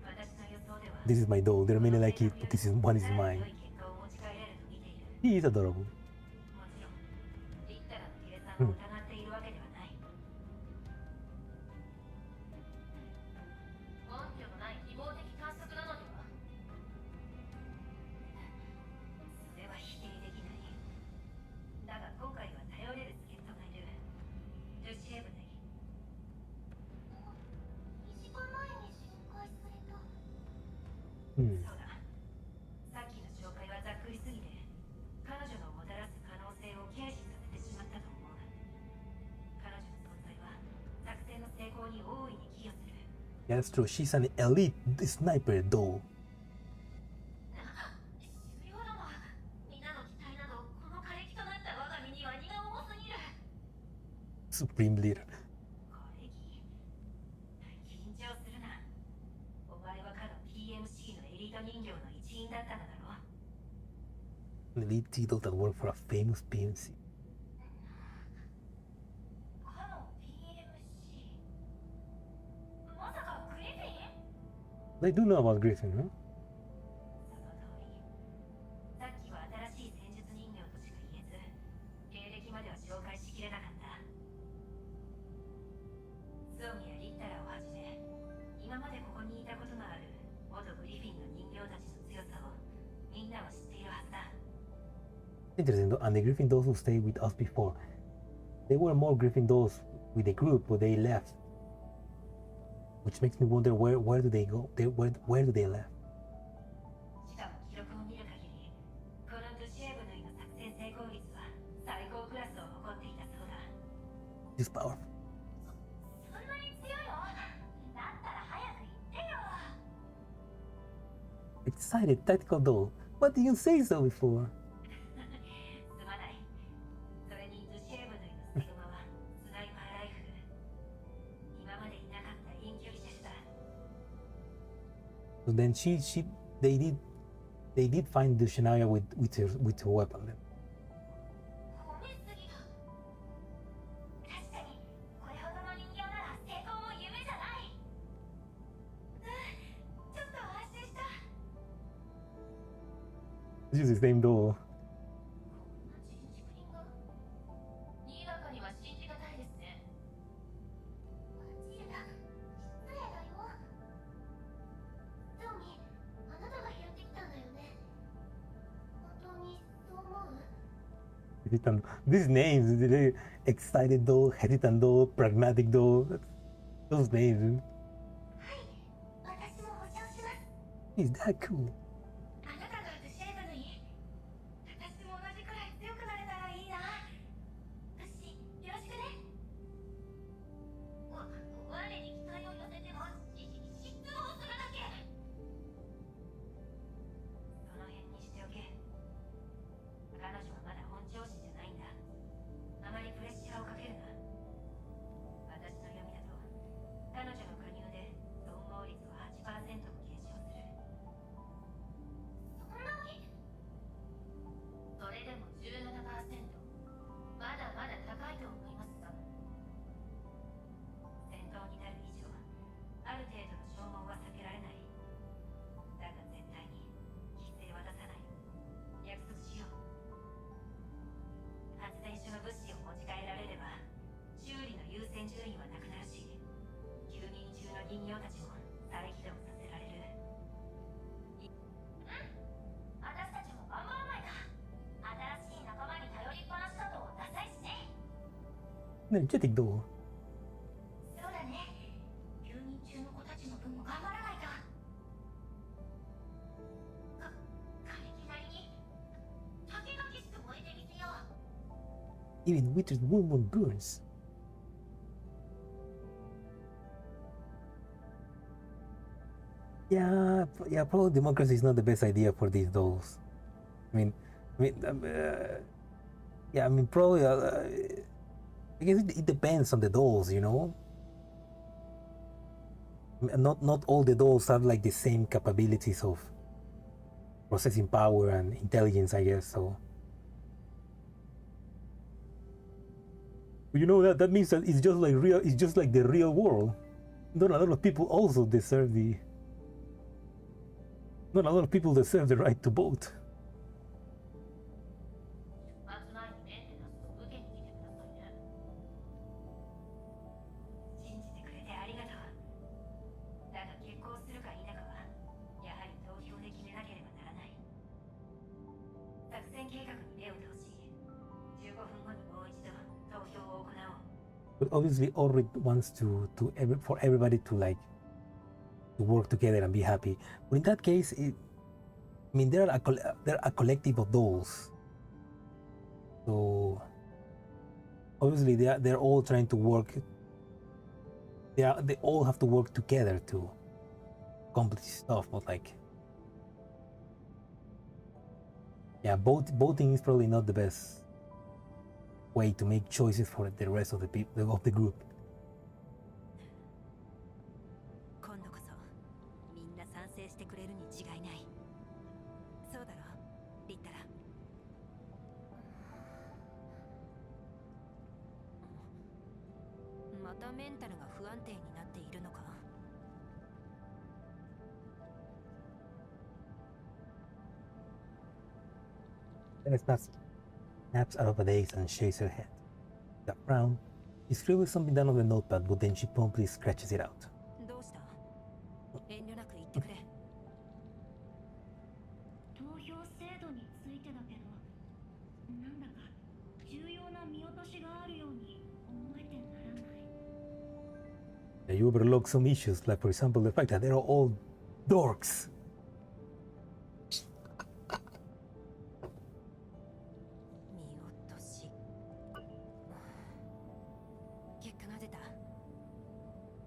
私の予想では This is my doll. They really like it, but this is one is mine. 良い結果を持ち帰れると見ている。 He is adorable. もちろんリッタラの計算を疑っているわけではない。根拠のない希望的観測なのでは。それは否定できない。だが今回は頼れる助っ人がいる。ルシエブネイ。2時間前に紹介された。そうだ。さっきの紹介はざっくりすぎて、彼女のもたらす可能性を軽視させてしまったと思う。彼女の存在は作戦の成功に大いに寄与する。 Yeah, that's true. She's an elite sniper doll. 終了だわ。みんなの期待などこの枯れ木となった我が身には荷が重すぎる。 Supreme leader. これ緊張するな。お前はかの PMC のエリート人形の一員だったのだろう。 An elite doll that worked for a famous PMC. かの PMC。They do know about Griffin, huh? その通り。さっきは新しい戦術人形としか言えず、経歴までは紹介しきれなかった。スオミやリッタラをはじめ、今までここにいたことのある元グリフィンの人形たちの強さをみんなは知っているはずだ。Interesting. And the Griffin dolls who stayed with us before, they were more Griffin dolls with the group, but they left. Which makes me wonder where do they go? Where do they left? しかも記録を見る限り、このドゥシエブヌイの作戦成功率は最高クラスを誇っていたそうだ。Just powerful. そんなに強いの？だったら早く言ってよ。 Excited tactical doll. What did you say so before? すまない。それにドゥシエブヌイのステグマはスナイパーライフル。今までいなかった遠距離射手だ。So then they did find the Shania with her weapon. Then. 褒めすぎだ。確かにこれほどの人形なら成功も夢じゃない。ちょっと安心した。 It's just the same doll. にわかには信じがたいですね。マチルダ、失礼だよ。トミー、あなたが拾ってきたんだよね。本当にそう思う？ Hesitant. These names, the excited doll, hesitant doll, pragmatic doll. Those names. はい、私も保証します。 Is that cool? あなたがドゥシェーブヌイ。私も同じくらい強くなれたらいいな。よし、よろしくね。我に期待を寄せても失望するだけ。その辺にしておけ。彼女はまだ本調子じゃないんだ。あまりプレッシャーをかけるな。私の読みだと、彼女の加入で損耗率は 8% も減少する。そんなに？それでも 17%。まだまだ高いと思いますが。戦闘になる以上、ある程度の消耗は避けられない。だが絶対に犠牲は出さない。約束しよう。発電所の物資を持ち帰られれば、修理の優先順位はなくなるし、休眠中の人形たちも再起動させられる。私たちも頑張らないと。新しい仲間に頼りっぱなしだとダサいしね。 Energetic doll. そうだね。休眠中の子たちの分も頑張らないと。枯れ木なりに竹がきしく燃えてみせよう。 Even Witcher's wound burns. Yeah, pro democracy is not the best idea for these dolls. Yeah, I mean, probably. I guess it depends on the dolls, you know. Not all the dolls have like the same capabilities of processing power and intelligence, I guess. So, you know that means that it's just like real. It's just like the real world. Not a lot of people also deserve the. Not a lot of people deserve the right to vote. 出発前にメンテナンスを受けに来てくださいね。信じてくれてありがとう。だが結婚するか否かは、やはり投票で決めなければならない。作戦計画に目を通し、15分後にもう一度投票を行おう。 But obviously, Ulrich wants for everybody to like to work together and be happy. But in that case, I mean, they're a collective of dolls. So obviously, they're all trying to work. They all have to work together to accomplish stuff. But like, yeah, voting is probably not the best way to make choices for the rest of the people of the group. 今度こそみんな賛成してくれるに違いない。そうだろ、リッタラ。またメンタルが不安定になっているのか。Then snaps out of a daze and shakes her head. With a frown, she scribbles something down on the notepad, but then she promptly scratches it out. どうした？遠慮なく言ってくれ。投票制度についてだけど、なんだか重要な見落としがあるように思えてならない。You overlook some issues, like for example the fact that they're all dorks. 見落とし。結果が出た。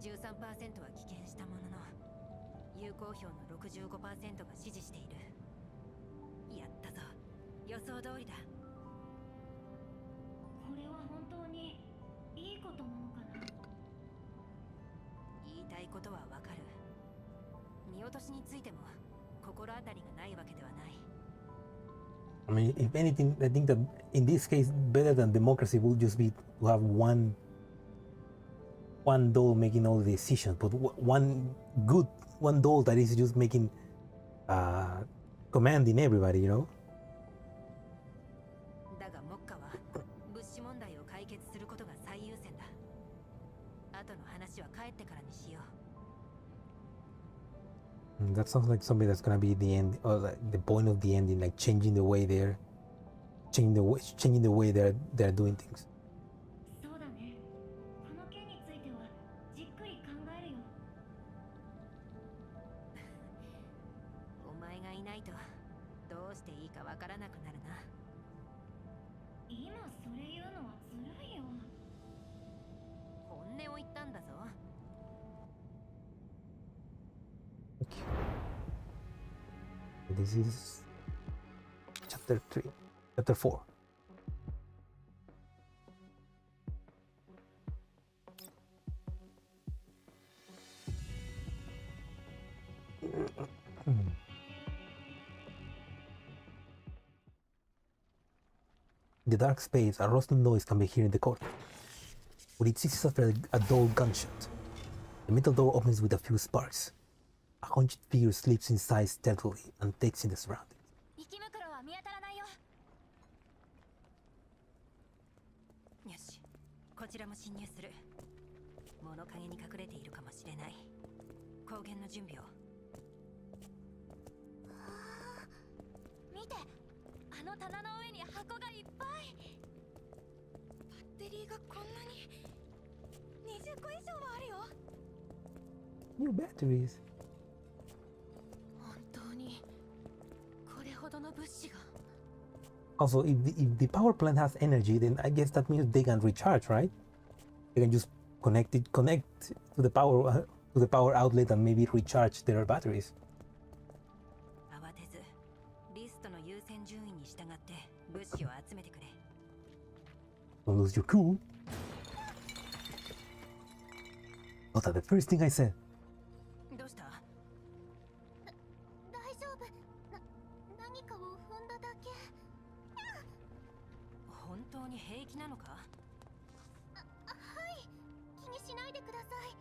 13% は棄権したものの、有効票の65%が支持している。やったぞ。予想通りだ。これは本当にいいことなのかな。言いたいことはわかる。見落としについても心当たりがないわけではない。I mean, if anything, I think that in this case, better than democracy would just be to have one doll making all the decisions, but one doll that is just making, commanding everybody, you know? だが目下は物資問題を解決することが最優先だ。後の話は帰ってからにしよう。That sounds like something that's gonna be the end, or like the point of the ending, like changing the way they're doing things. そうだね。この件についてはじっくり考えるよ。お前がいないとどうしていいかわからなくなるな。今それ言うのはずるいよ。本音を言ったんだぞ。This is chapter 4. In the dark space, a rustling noise can be heard in the corridor, but it ceases after a dull gunshot. The metal door opens with a few sparks. A hunched figure slips inside stealthily and takes in the surroundings. 生き袋は見当たらないよ。よし、こちらも侵入する。物陰に隠れているかもしれない。光源の準備を。見て、あの棚の上に箱がいっぱい。バッテリーがこんなに20個以上はあるよ。New batteries. 本当にこれほどの物資が。Also, if the power plant has energy, then I guess that means they can recharge, right? They can just connect to the power outlet and maybe recharge their batteries. 慌てず、リストの優先順位に従って物資を集めてくれ。Don't lose your cool. Not that the first thing I said. どうした？大丈夫。何かを踏んだだけ。本当に平気なのか？はい。気にしないでください。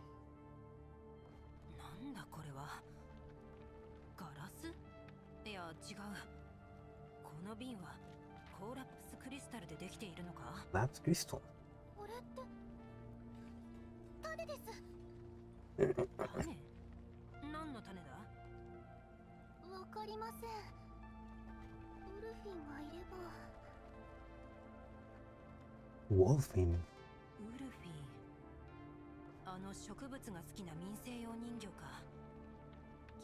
なんだこれは。ガラス？いや違う。この瓶はコーラップスクリスタルでできているのか？ That's crystal. これって種です。種？何の種だ？わかりません。ウルフィンがいれば。Wolfin. ウルフィン。あの植物が好きな民生用人形か。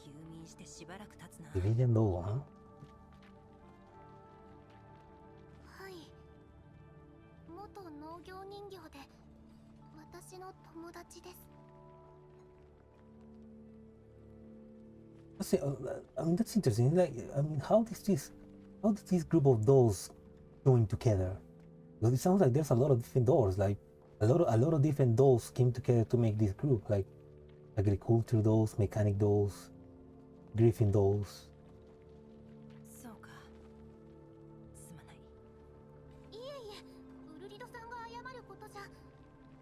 休眠してしばらく経つな。Civilian doll, huh? はい。元農業人形で私の友達です。I mean, that's interesting. Like, I mean, how does this group of dolls join together? Because it sounds like there's a lot of different dolls. Like a lot of different dolls came together to make this group. Like agriculture dolls, mechanic dolls, griffin dolls. そうか。すまない。いえいえ、ウルリドさんが謝ることじゃ。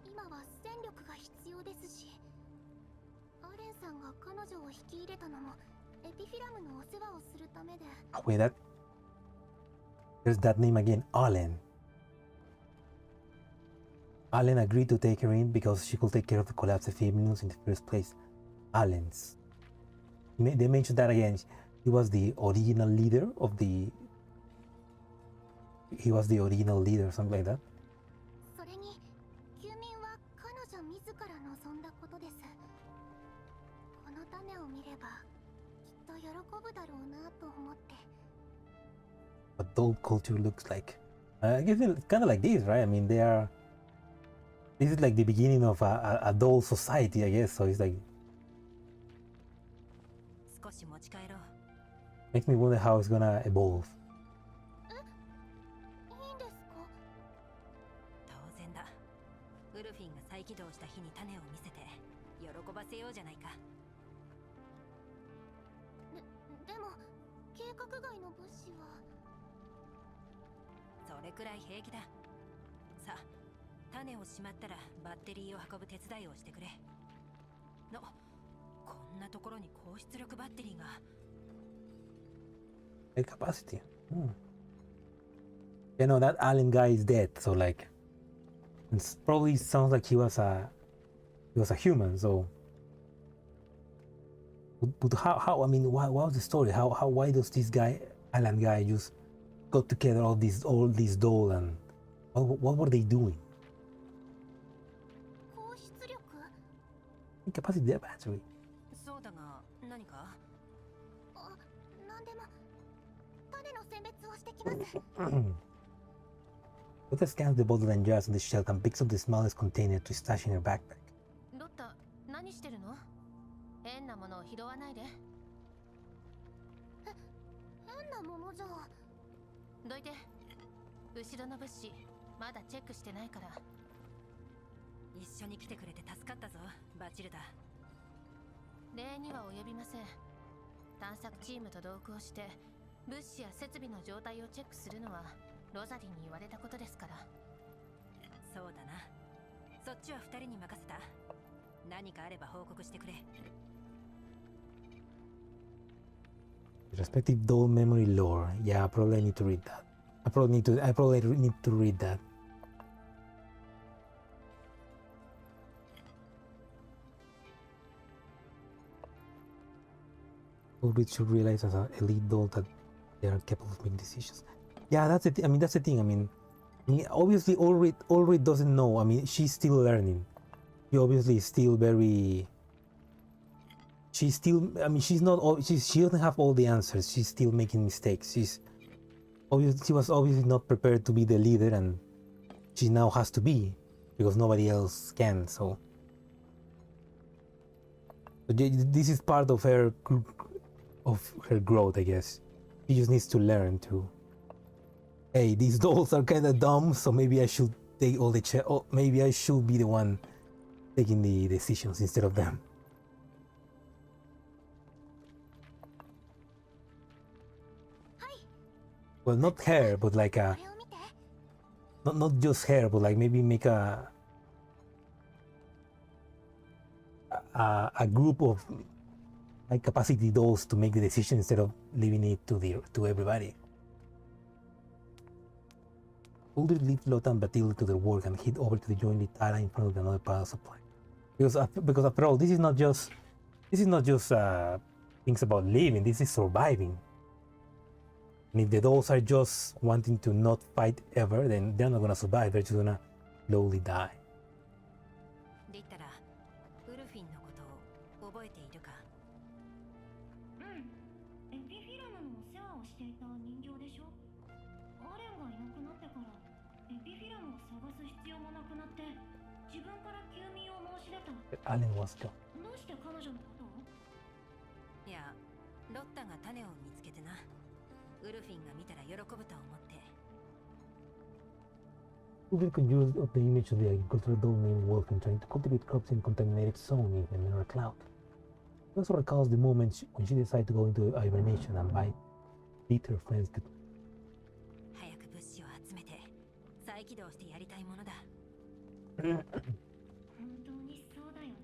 今は戦力が必要ですし。アレンさんが彼女を引き入れたのもエピフィラムのお世話をするためで。Wait, There's that name again, Allen. Allen agreed to take her in because she could take care of the collapse of Feminus in the first place. Allen's. They mentioned that again. He was the original leader of the... He was the original leader, something like that. それに休眠は彼女自ら望んだことです。この種を見ればきっと喜ぶだろうなと思って。 What doll culture looks like. I guess it's kind of like this, right? I mean, they are... This is like the beginning of a doll society, I guess. So it's like... 少し持ち帰ろう。 Makes me wonder how it's gonna evolve. いいんですか？当然だ。ウルフィンが再起動した日に種を見せて喜ばせようじゃないか。でも計画外の物資は。それくらい平気だ。さあ、種をしまったらバッテリーを運ぶ手伝いをしてくれ。の、こんなところに高出力バッテリーが。High capacity. You know, that Allen guy is dead, so like... It probably sounds like he was a human, so... But how I mean, what was the story? Why does this guy, Allen guy, just got together all these doll and... What were they doing? 高出力？ Capacity there, battery. そうだが、何か？あ、なんでも種の選別をしてきます。Lotta scans the bottle and jars on the shelf and picks up the smallest container to stash in her backpack. ロッタ、何してるの？変なものを拾わないで。変なものじゃ。どいて。後ろの物資、まだチェックしてないから。一緒に来てくれて助かったぞ、バチルダ。礼には及びません。探索チームと同行して物資や設備の状態をチェックするのはロザリーに言われたことですから。そうだな。そっちは二人に任せた。何かあれば報告してくれ。Respective doll memory lore. Yeah, I probably need to read that. I probably need to read that. Ulrich should realize as an elite doll that they are capable of making decisions. Yeah, that's it. I mean, that's the thing. I mean obviously, Ulrich doesn't know. I mean, she's still learning. She obviously is still very. She's still. I mean, she's not. She doesn't have all the answers. She's still making mistakes. She was obviously not prepared to be the leader, and she now has to be because nobody else can. So this is part of her growth, I guess. She just needs to learn to. Hey, these dolls are kind of dumb, so maybe I should take all the maybe I should be the one taking the decisions instead of them. Well, not her, but like not just her, but like maybe make a group of high capacity dolls to make the decision instead of leaving it to everybody. Ulrich leads Lotta and Batilda to their work and head over to the jointly Tara in front of another power supply. Because after all, this is not just things about living. This is surviving. And if the dolls are just wanting to not fight ever, then they're not gonna survive. They're just gonna slowly die. リッタラ、ウルフィンのことを覚えているか？エピフィラムのお世話をしていた人形でしょ。アレンがいなくなってからエピフィラムを探す必要もなくなって自分から休眠を申し出た。 Allen was gone. どうして彼女のことを？いや、ロッタが種を見つけてな。ウルフィンが見たら喜ぶと思って。Ulrich conjured up the image of the agricultural doll named Wolf and trying to cultivate crops in contaminated zone in the mineral cloud. He also recalls the moment when she decided to go into hibernation and beat her friends to. 早く物資を集めて再起動してやりたいものだ。本当にそうだよね。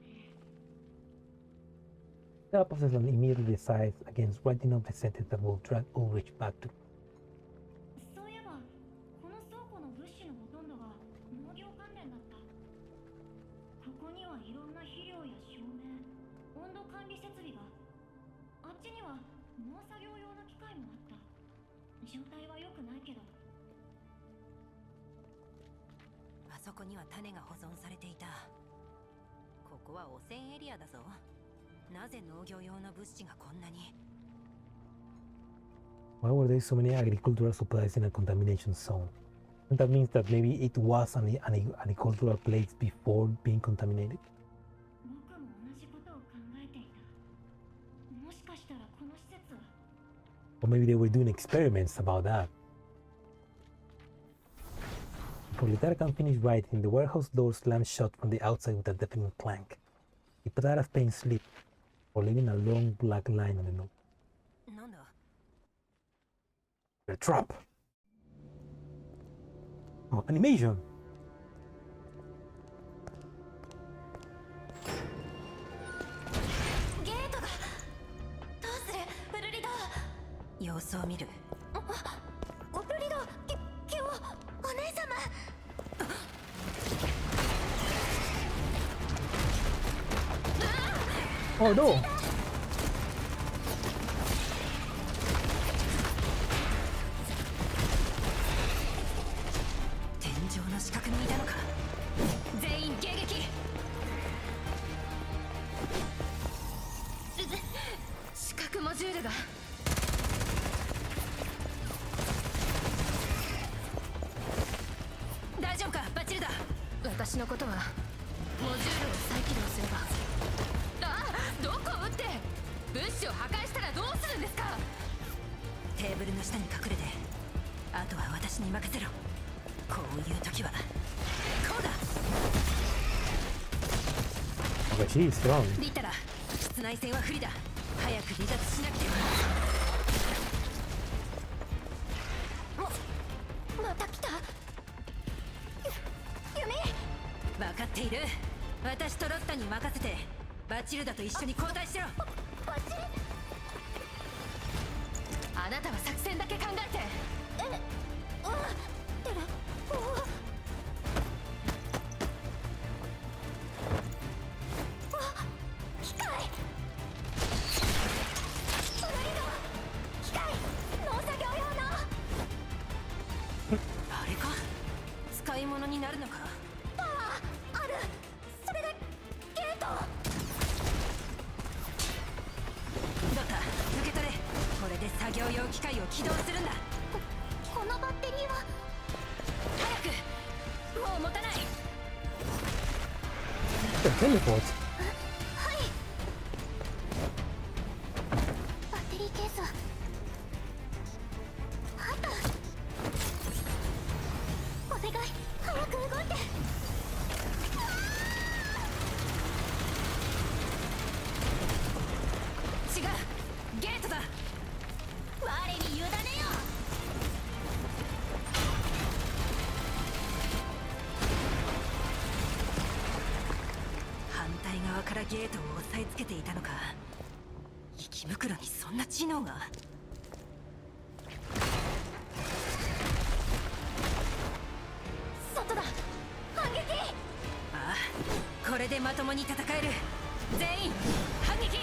The process and immediately decides against writing up the sentence that will drag Ulrich back to. そういえば倉庫の物資のほとんどが農業関連だった。ここにはいろんな肥料や照明、温度管理設備が。あっちには農作業用の機械もあった。状態は良くないけど。あそこには種が保存されていた。ここは汚染エリアだぞ。なぜ農業用の物資がこんなに。 Why were there so many agricultural supplies in a contamination zone? And that means that maybe it was an agricultural place before being contaminated. 僕も同じことを考えていた。もしかしたらこの施設。 Or maybe they were doing experiments about that. Before Litara can finish writing, the warehouse door slammed shut from the outside with a deafening clank. Litara's pain slipped, or leaving a long black line on the note. なんだ。 A trap! Oh, animation! ゲートが。どうするウルリド。様子を見る。ウルリド、今日お姉様。 Oh no! 天井の死角にいたのか。全員迎撃。視覚モジュールが。大丈夫かバチルダ。私のことはモジュールを再起動すれば。ああ、どこを撃って物資を破壊したらどうするんですか。テーブルの下に隠れて、あとは私に任せろ。こういう時はこうだ。 Okay, she is strong. リッタラ、室内戦は不利だ。早く離脱しなくては。また来た。弓。分かっている。私とロッタに任せてバチルダと一緒に交代しろ。バチ。あなたは作戦だけ考えて。てら。機械。機械。農作業用の。あれか。使い物になるのか。パワーある。それでゲート。ロッタ、受け取れ。これで作業用機械を起動するんだ。このバッテリーは。早く。もう持たない。 The teleport! はい。バッテリーケースは。あった。お願い、早く動いて。違う。ゲートだ。我に委ねよ。反対側からゲートを押さえつけていたのか。息袋にそんな知能が。外だ。反撃。ああ、これでまともに戦える。全員反撃。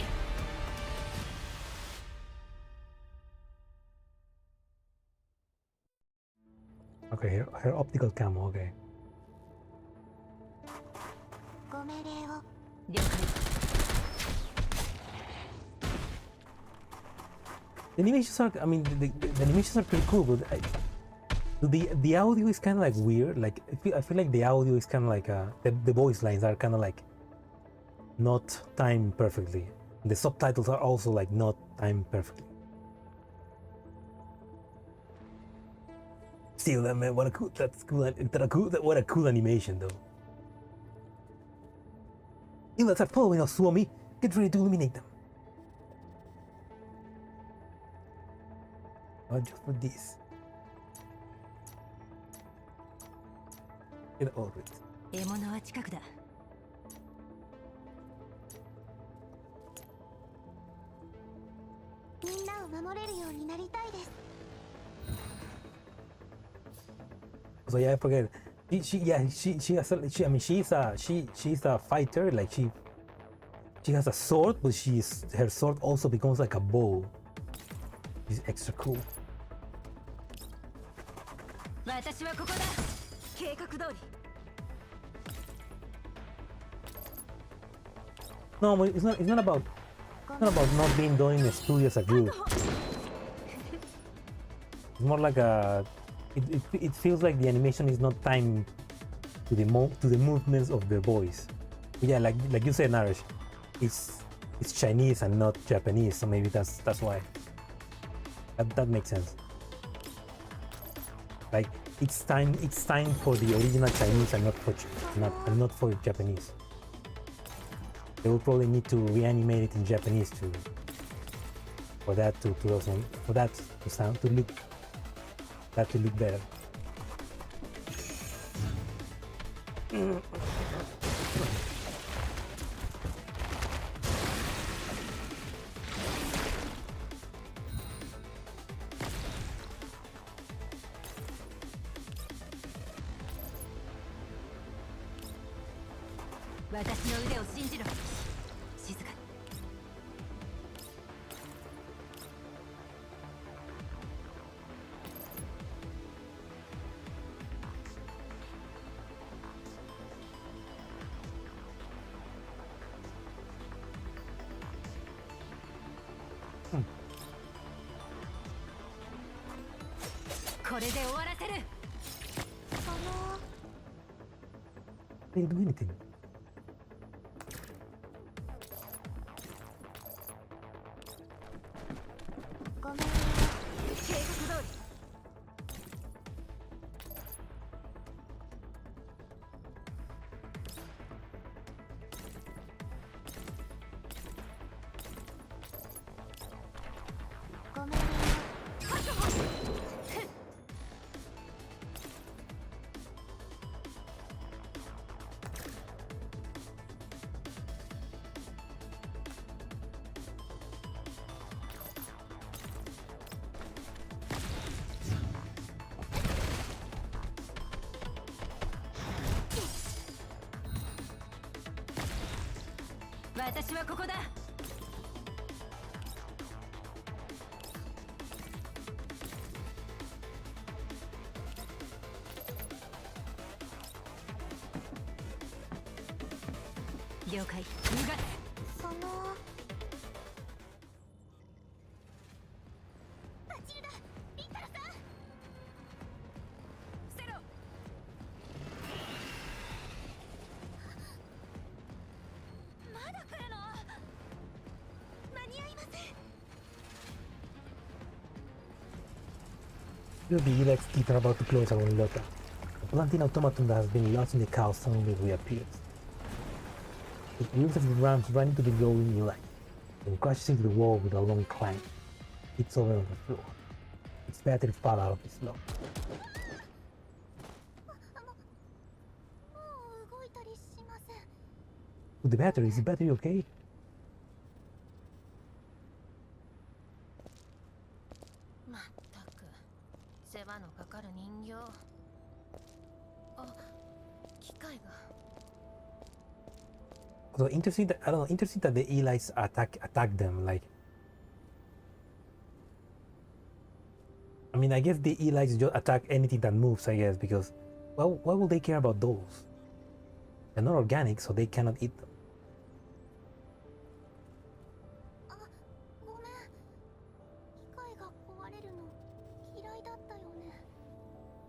Okay, her optical camo, okay. ご命令を。了解。 The animations are, I mean, the animations are pretty cool, but the audio is kind of like weird. Like I feel like the audio is kind of like the voice lines are kind of like not timed perfectly. The subtitles are also like not timed perfectly. Still, man, what a cool! That's cool. What a cool animation, though. Illets are following us, Suomi. Get ready to eliminate them. Not just for this. Get over it. 獲物は近くだ。みんなを守れるようになりたいです。So yeah, I forget. She has I mean she's a fighter. Like she has a sword, but her sword also becomes like a bow. It's extra cool. 私はここだ。計画通り。No, but it's not about not being done in a studio as a group. It's more like it feels like the animation is not timed to the movements of the voice. Yeah, like you said, Naresh, it's Chinese and not Japanese, so maybe that's why. That makes sense. Like it's time for the original Chinese and not for Japanese. They will probably need to reanimate it in Japanese for that to look better. They didn't do anything. The Elex teeth are about to close around Lota. The planting automaton that has been lost in the chaos suddenly reappears. It moves as it runs right into the glowing Elex, then crashes into the wall with a long clang. It's over on the floor. Its battery fall out of its lock. With the battery, is the battery okay? So interesting that the Elites attack them. Like, I mean, I guess the Elites just attack anything that moves. I guess because, well, why would they care about those? They're not organic, so they cannot eat them.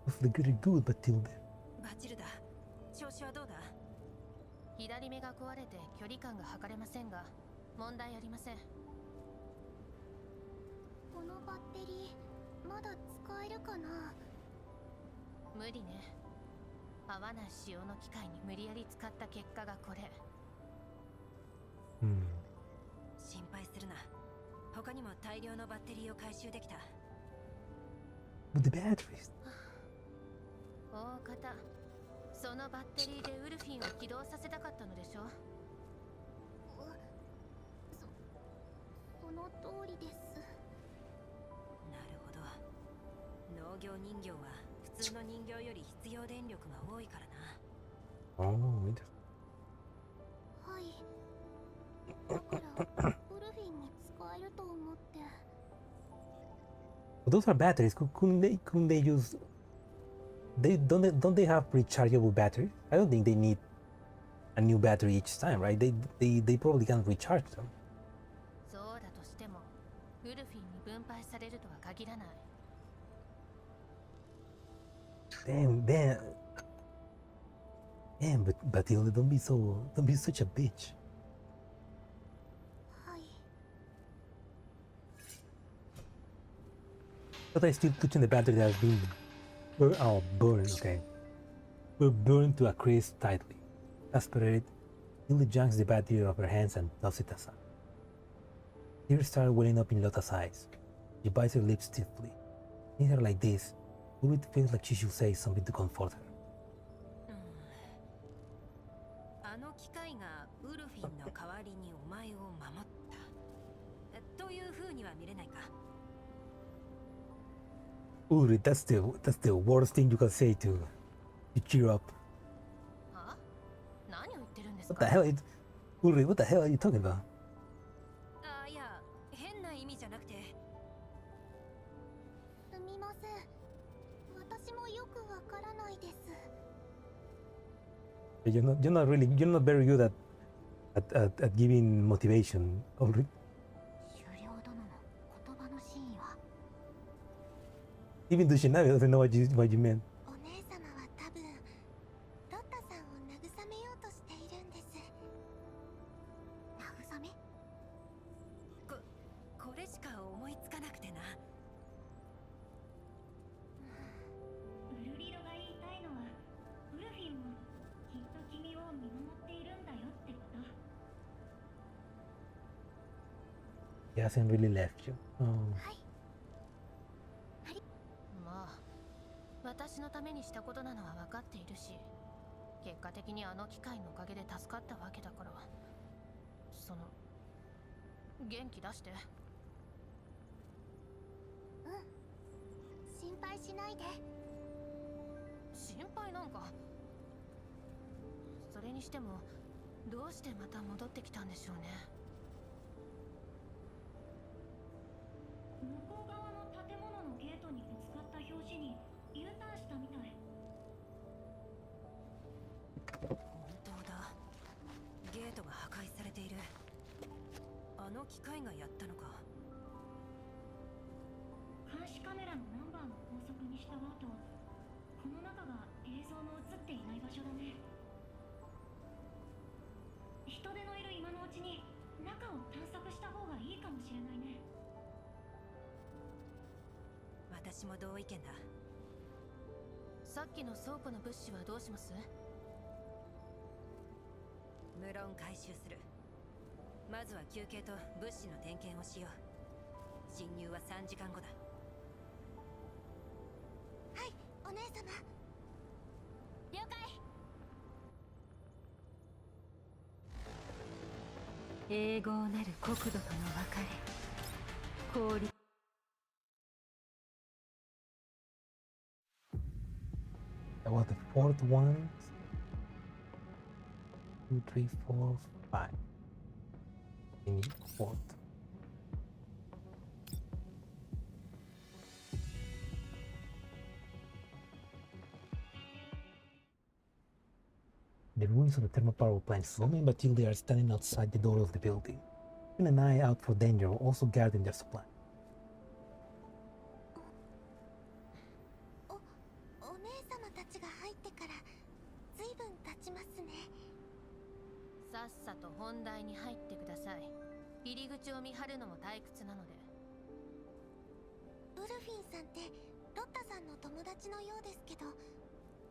For the greater good, but till then. 左目が壊れて距離感が測れませんが問題ありません。このバッテリーまだ使えるかな。無理ね。合わない仕様の機械に無理やり使った結果がこれ。心配するな。他にも大量のバッテリーを回収できた。With the batteries. 大方。そのバッテリーでウルフィンを起動させたかったのでしょ。その通りです。なるほど。農業人形は普通の人形より必要電力が多いからな。 Oh, interesting. はい。だからウルフィンに使えると思って。 Those are batteries. Couldn't they use? Don't they have rechargeable batteries? I don't think they need a new battery each time, right? They probably can't recharge them. そうだとしてもウルフィンに分配されるとは限らない。 Damn, but Batilda, don't be such a bitch. はい。 But I still touching the battery that has been burned, okay. We're burned to a crisp tightly. Aspirated, Tilda janks the battery off her hands and tosses it aside. Tears start welling up in Lotta's eyes. She bites her lips stiffly. Seeing her like this, Ulrich feels like she should say something to comfort her. あの機械がウルフィンの代わりにお前を守ったという風には見れないか。 Ulrich, that's the worst thing you can say to cheer up. は？何を言ってるんです What か？ the hell? Ulrich, what the hell are you talking about? あ、いや、変な意味じゃなくて。すみません。私もよくわからないです。 You're not very good at giving motivation, Ulrich. 狩猟殿の言葉の真意は。 Even Dushinami doesn't know what you meant. お姉様は多分ロッタさんを慰めようとしているんです。慰め？これしか思いつかなくてな。ウルリロが言いたいのは、ウルフィンもきっと君を見守っているんだよってこと。 He hasn't really left you. Oh. はい。まあ、私のためにしたことなのは分かっているし、結果的にあの機械のおかげで助かったわけだから、その元気出して。うん。心配しないで。心配なんか。それにしてもどうしてまた戻ってきたんでしょうね。向こう側の建物のゲートにぶつかった拍子に U ターンしたみたい。本当だ。ゲートが破壊されている。あの機械がやったのか。監視カメラのナンバーの法則に従うと、この中が映像の映っていない場所だね。人手のいる今のうちに中を探索した方がいいかもしれないね。私も同意見だ。さっきの倉庫の物資はどうします？無論回収する。まずは休憩と物資の点検をしよう。侵入は3時間後だ。はい、お姉様。了解。永劫なる国土との別れ。氷。That was the fourth one. 2, 3, 4, 5. We need fourth. The ruins of the thermal power plant. Slowly and Matilda are standing outside the door of the building, keeping an eye out for danger, also guarding their supply. お姉様たちが入ってからずいぶん経ちますね。さっさと本題に入ってください。入り口を見張るのも退屈なので。ウルフィンさんってロッタさんの友達のようですけど、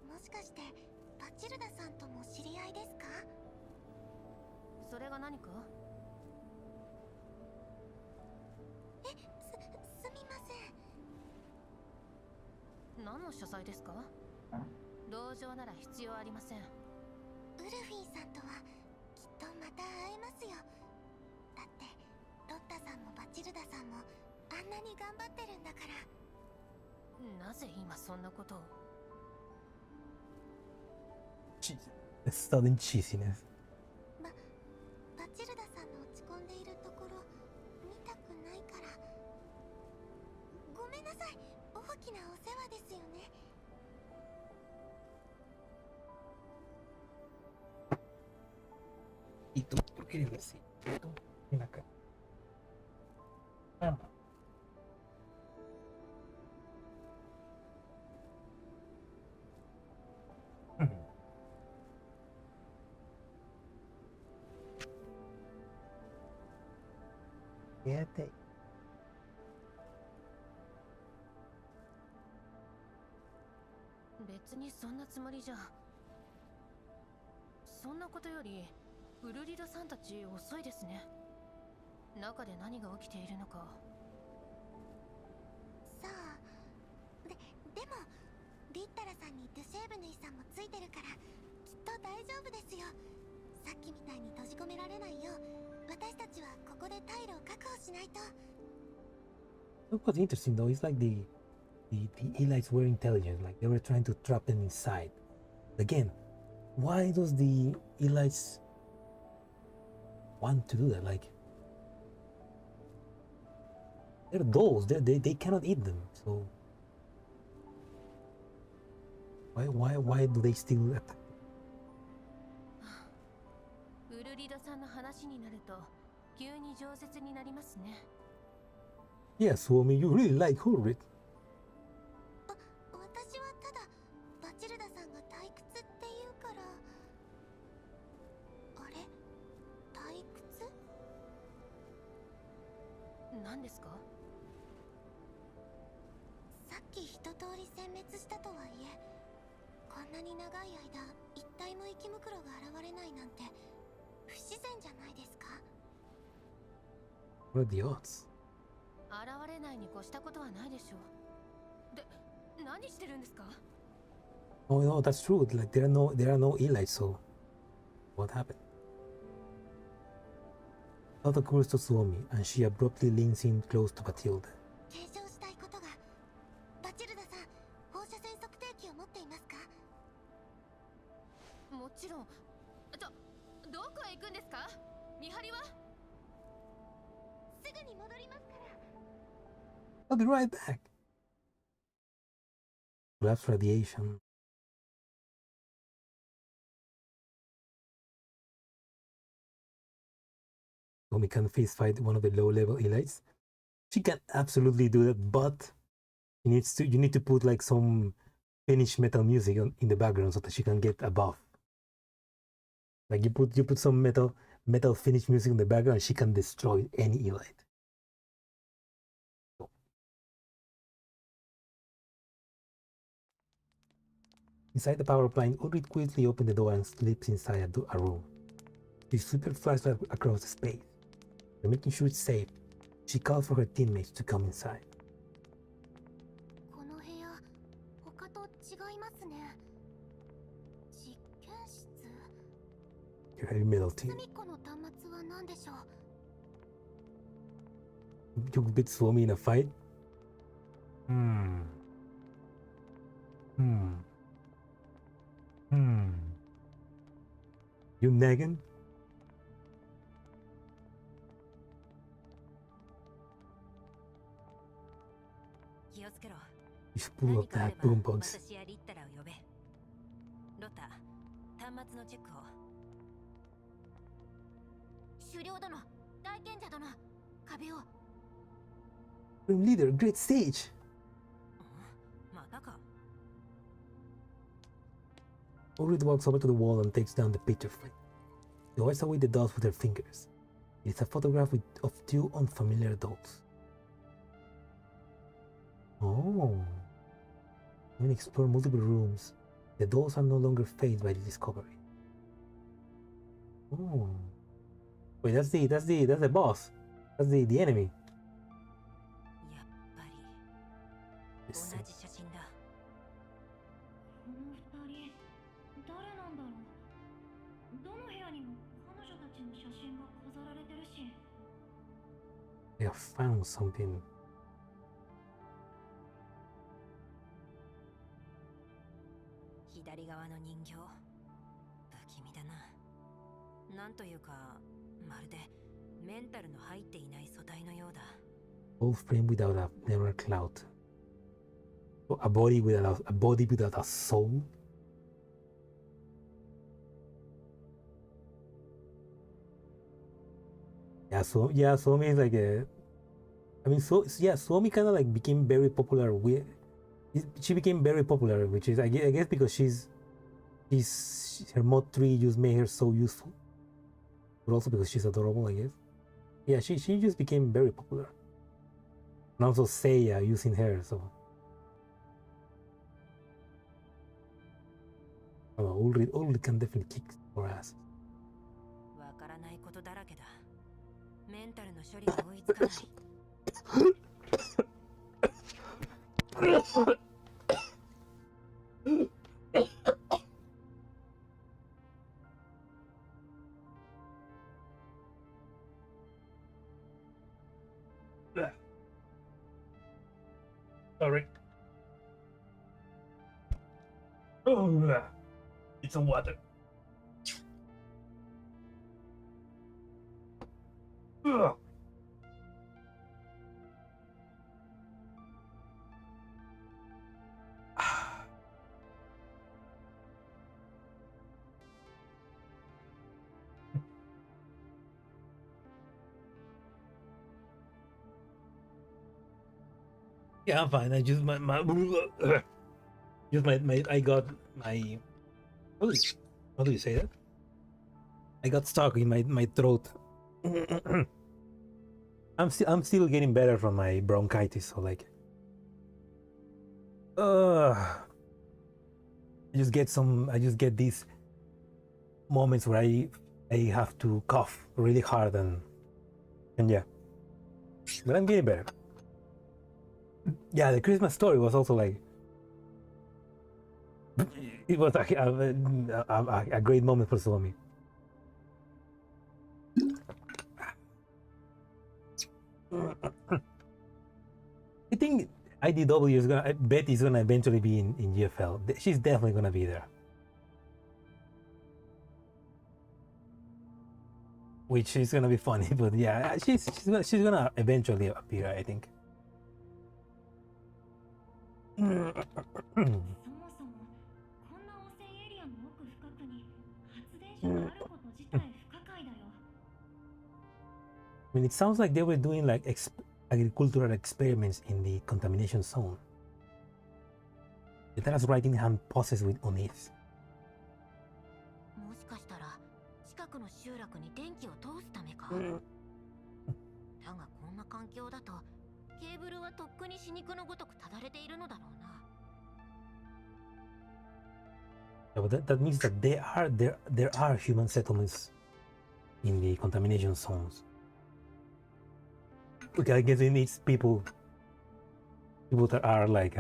もしかしてバチルダさんとも知り合いですか？それが何か？すみません。何の書斎ですか？同情なら必要ありません。ウルフィンさんとはきっとまた会えますよ。だってロッタさんもバチルダさんもあんなに頑張ってるんだから。なぜ今そんなことを？ sudden cheesiness. バチルダさんの落ち込んでいるところ見たくないから。ごめんなさい、大きなお世話ですよね。¿Por qué eres así? Ven acá. Mamá. Quédate. 別にそんなつもりじゃ。そんなことよりウルリドさんたち遅いですね。中で何が起きているのか。さあ、でもリッタラさんにドゥシェーブヌイさんもついてるからきっと大丈夫ですよ。さっきみたいに閉じ込められないよう私たちはここで退路を確保しないと。What was interesting though is like the elites were intelligent, like they were trying to trap them inside. Again, why does the elites want to do that? Like they're dolls, they cannot eat them, so why do they still attack? ウルリドさんの話になると急に饒舌になりますね。 Yeah, Suomi, you really like Horrid. 私はただバチルダさんが退屈って言うから。あれ、退屈？何ですか？さっき一通り殲滅したとはいえ、こんなに長い間一体も生きムクロが現れないなんて不自然じゃないですか。 What are the odds? 現れないに越したことはないでしょう。で、何してるんですか？ Oh no, that's true. Like there are no elites, so what happened? Thought occurs to Suomi, and she abruptly leans in close to Batilda. 継承したいことが。バチルダさん、放射線測定器を持っていますか？もちろん。どこへ行くんですか？見張りは？すぐに戻りますから。 I'll be right back. Collapse radiation. Suomi can face fight one of the low-level elites. She can absolutely do that, but you need to put like some Finnish metal music in the background so that she can get a buff. Like you put some metal Finnish music in the background, and she can destroy any elite. Inside the power plant, Ulrich quickly opens the door and slips inside a room. She sweeps her flashlight across the space. And making sure it's safe, she calls for her teammates to come inside. この部屋、他と違いますね。実験室。 Your heavy metal team. 隅っこの端末は何でしょう。 You beat Suomi in a fight? You nagging? 気をつけろ。 You should pull up that boombox. 私やリッタラを呼べ。ロタ、端末のチェックを。狩猟殿、大賢者殿、壁を。Room leader, great stage! またか。 Ulrich walks over to the wall and takes down the picture frame. She wipes away the dust with her fingers. It is a photograph of two unfamiliar adults. Oh. When you explore multiple rooms, the dolls are no longer faced by the discovery. Oh. Wait, that's the boss. That's the enemy. やっぱり Let's 同 see. じ写真だ。この二人誰なんだろう。どの部屋にも彼女たちの写真が飾られてるし。 I have found something. 左側の人形、君だな。なんというか、まるでメンタルの入っていない素体のようだ。Whole frame without a never cloud. A body without a soul. Yeah, so yeah, Suomi is like a. I mean, so yeah, Suomi kind of like became very popular with. She became very popular, which is I guess because she's her mod 3 just made her so useful, but also because she's adorable, I guess. Yeah, she just became very popular. And also Seiya using her, so. Ulrich can definitely kick more ass. わからないことだらけだ。メンタルの処理が追いつかない。Sorry. Oh, it's some water. Ugh. Yeah, I'm fine. I just just my I got my how do you say that? I got stuck in my throat. I'm still getting better from my bronchitis, so like I just get these moments where I have to cough really hard and yeah. But I'm getting better. Yeah, the Christmas story was also like it was a great moment for Suomi. I think IDW is gonna. I bet is gonna eventually be in GFL. She's definitely gonna be there, which is gonna be funny. But yeah, she's gonna eventually appear, I think. そもそもこんな汚染エリアの奥深くに発電所があること自体不可解だよ。I mean, it sounds like they were doing like agricultural experiments in the contamination zone. The Tara's writing hand poses with unease. もしかしたら近くの集落に電気を通すためか。だがこんな環境だとケーブルはとっくに死肉のごとくただれているのだろうな。Yeah, but that means that there are human settlements in the contamination zones. Okay, I guess it needs people that are like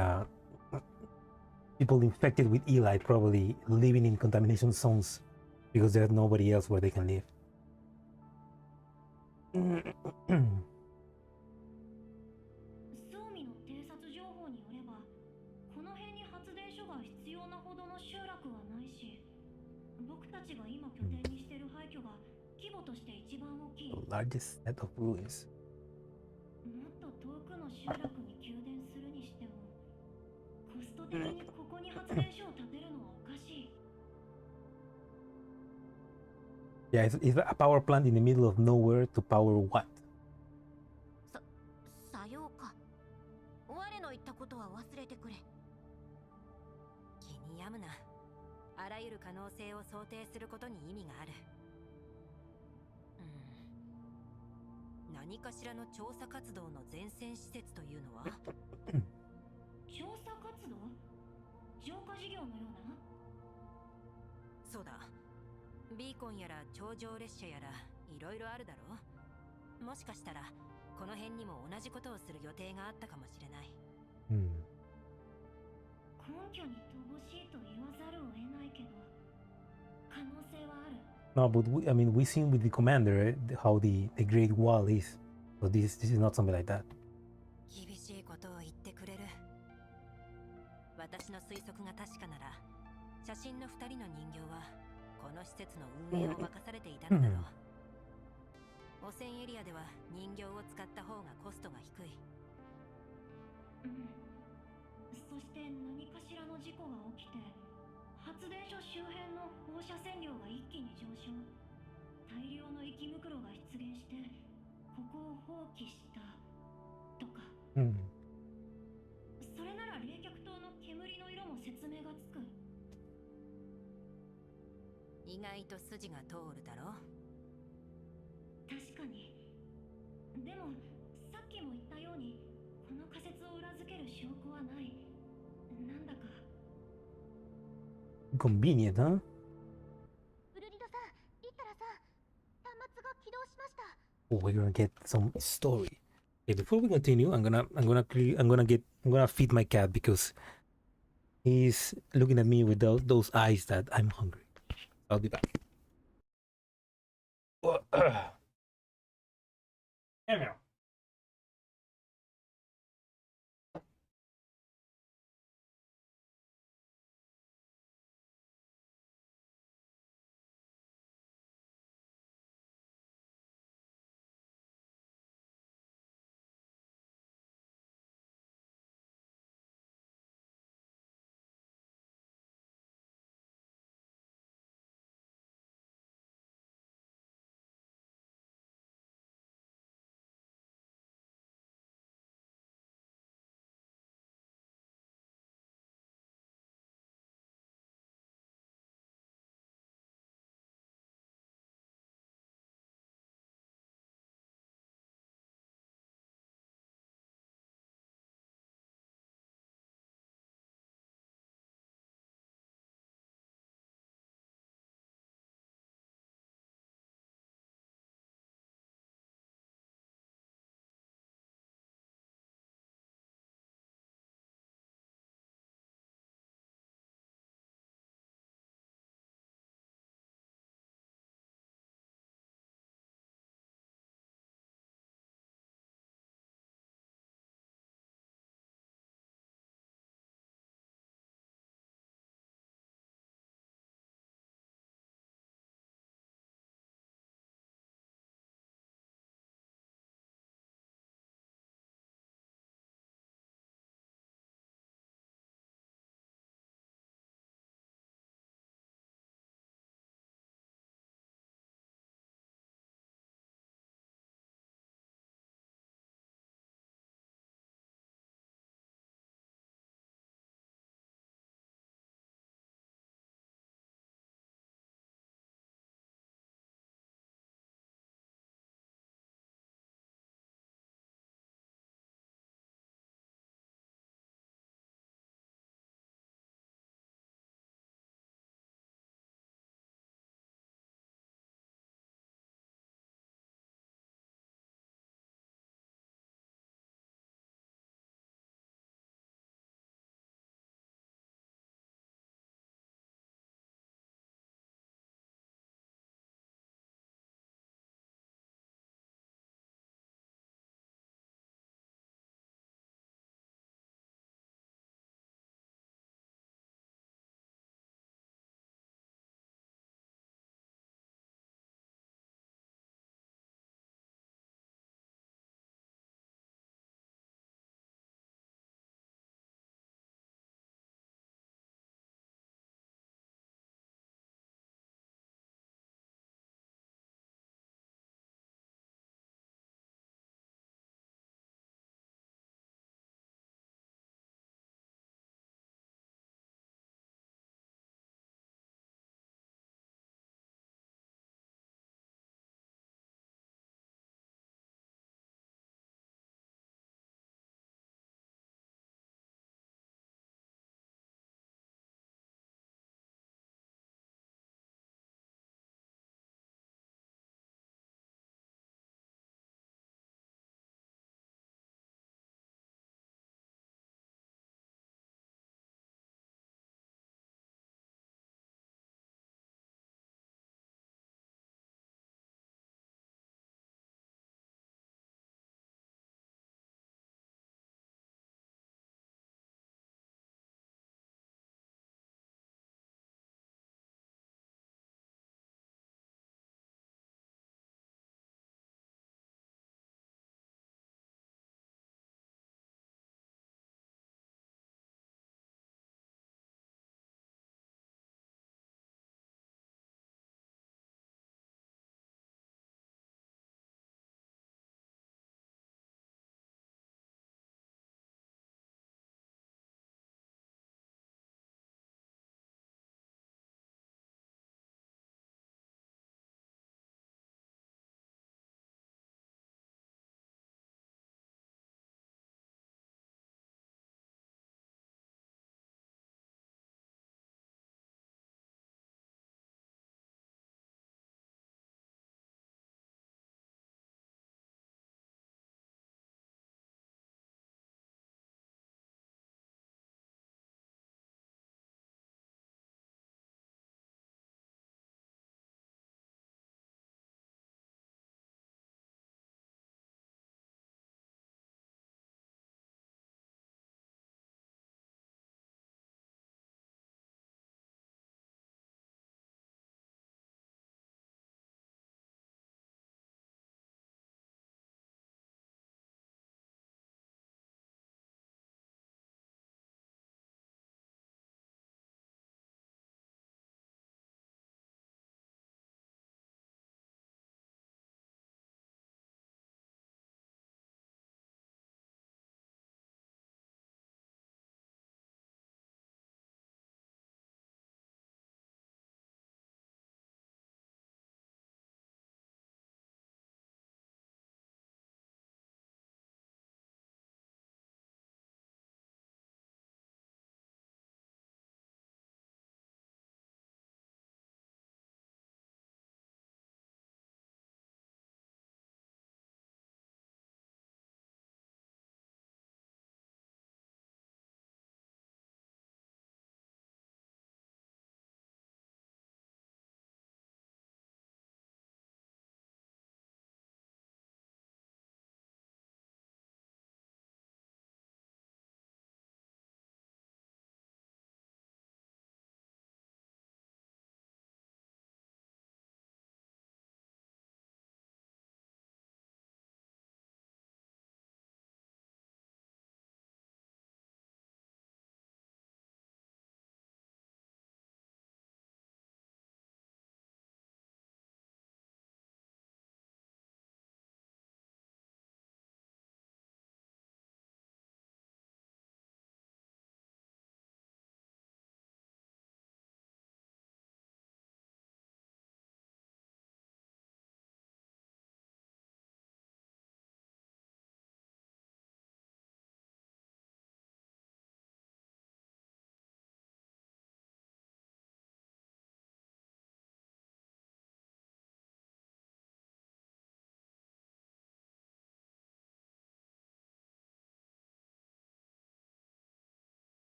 people infected with Eli, probably living in contamination zones because there's nobody else where they can live. ソーミの偵察情報によれば、この辺に発電所が必要なほどの集落はないし、僕たちが今拠点にしている廃墟が規模として一番大きい。 The largest set of ruins. もっと遠くの集落に給電するにしても、コスト的にここに発電所を建てるのはおかしい。Yeah, it's a power plant in the middle of nowhere to power what? さようか。我の言ったことは忘れてくれ。気に病むな。あらゆる可能性を想定することに意味がある。何かしらの調査活動の前線施設というのは調査活動？浄化事業のような？そうだ。ビーコンやら頂上列車やらいろいろあるだろう。もしかしたらこの辺にも同じことをする予定があったかもしれない。Hmm. 根拠に乏しいと言わざるを得ないけど、可能性はある。No, but I mean, we've seen with the commander how the Great Wall is. So this is not something like that. 厳しいことを言ってくれる。私の推測が確かなら、写真の2人の人形はこの施設の運営を任されていたのだろう。汚染エリアでは人形を使った方がコストが低い。そして何かしらの事故が起きて発電所周辺の放射線量が一気に上昇。大量の息袋が出現してここを放棄したとか。それなら冷却塔の煙の色も説明がつく。意外と筋が通るだろう。確かに。でもさっきも言ったようにこの仮説を裏付ける証拠はない。なんだか Convenient, huh? ウルリドさん、リッタラさん、端末が起動しました。 Oh, we're gonna get some story. Okay, before we continue, I'm gonna feed my cat because he's looking at me with those eyes that I'm hungry. I'll be back. Meow.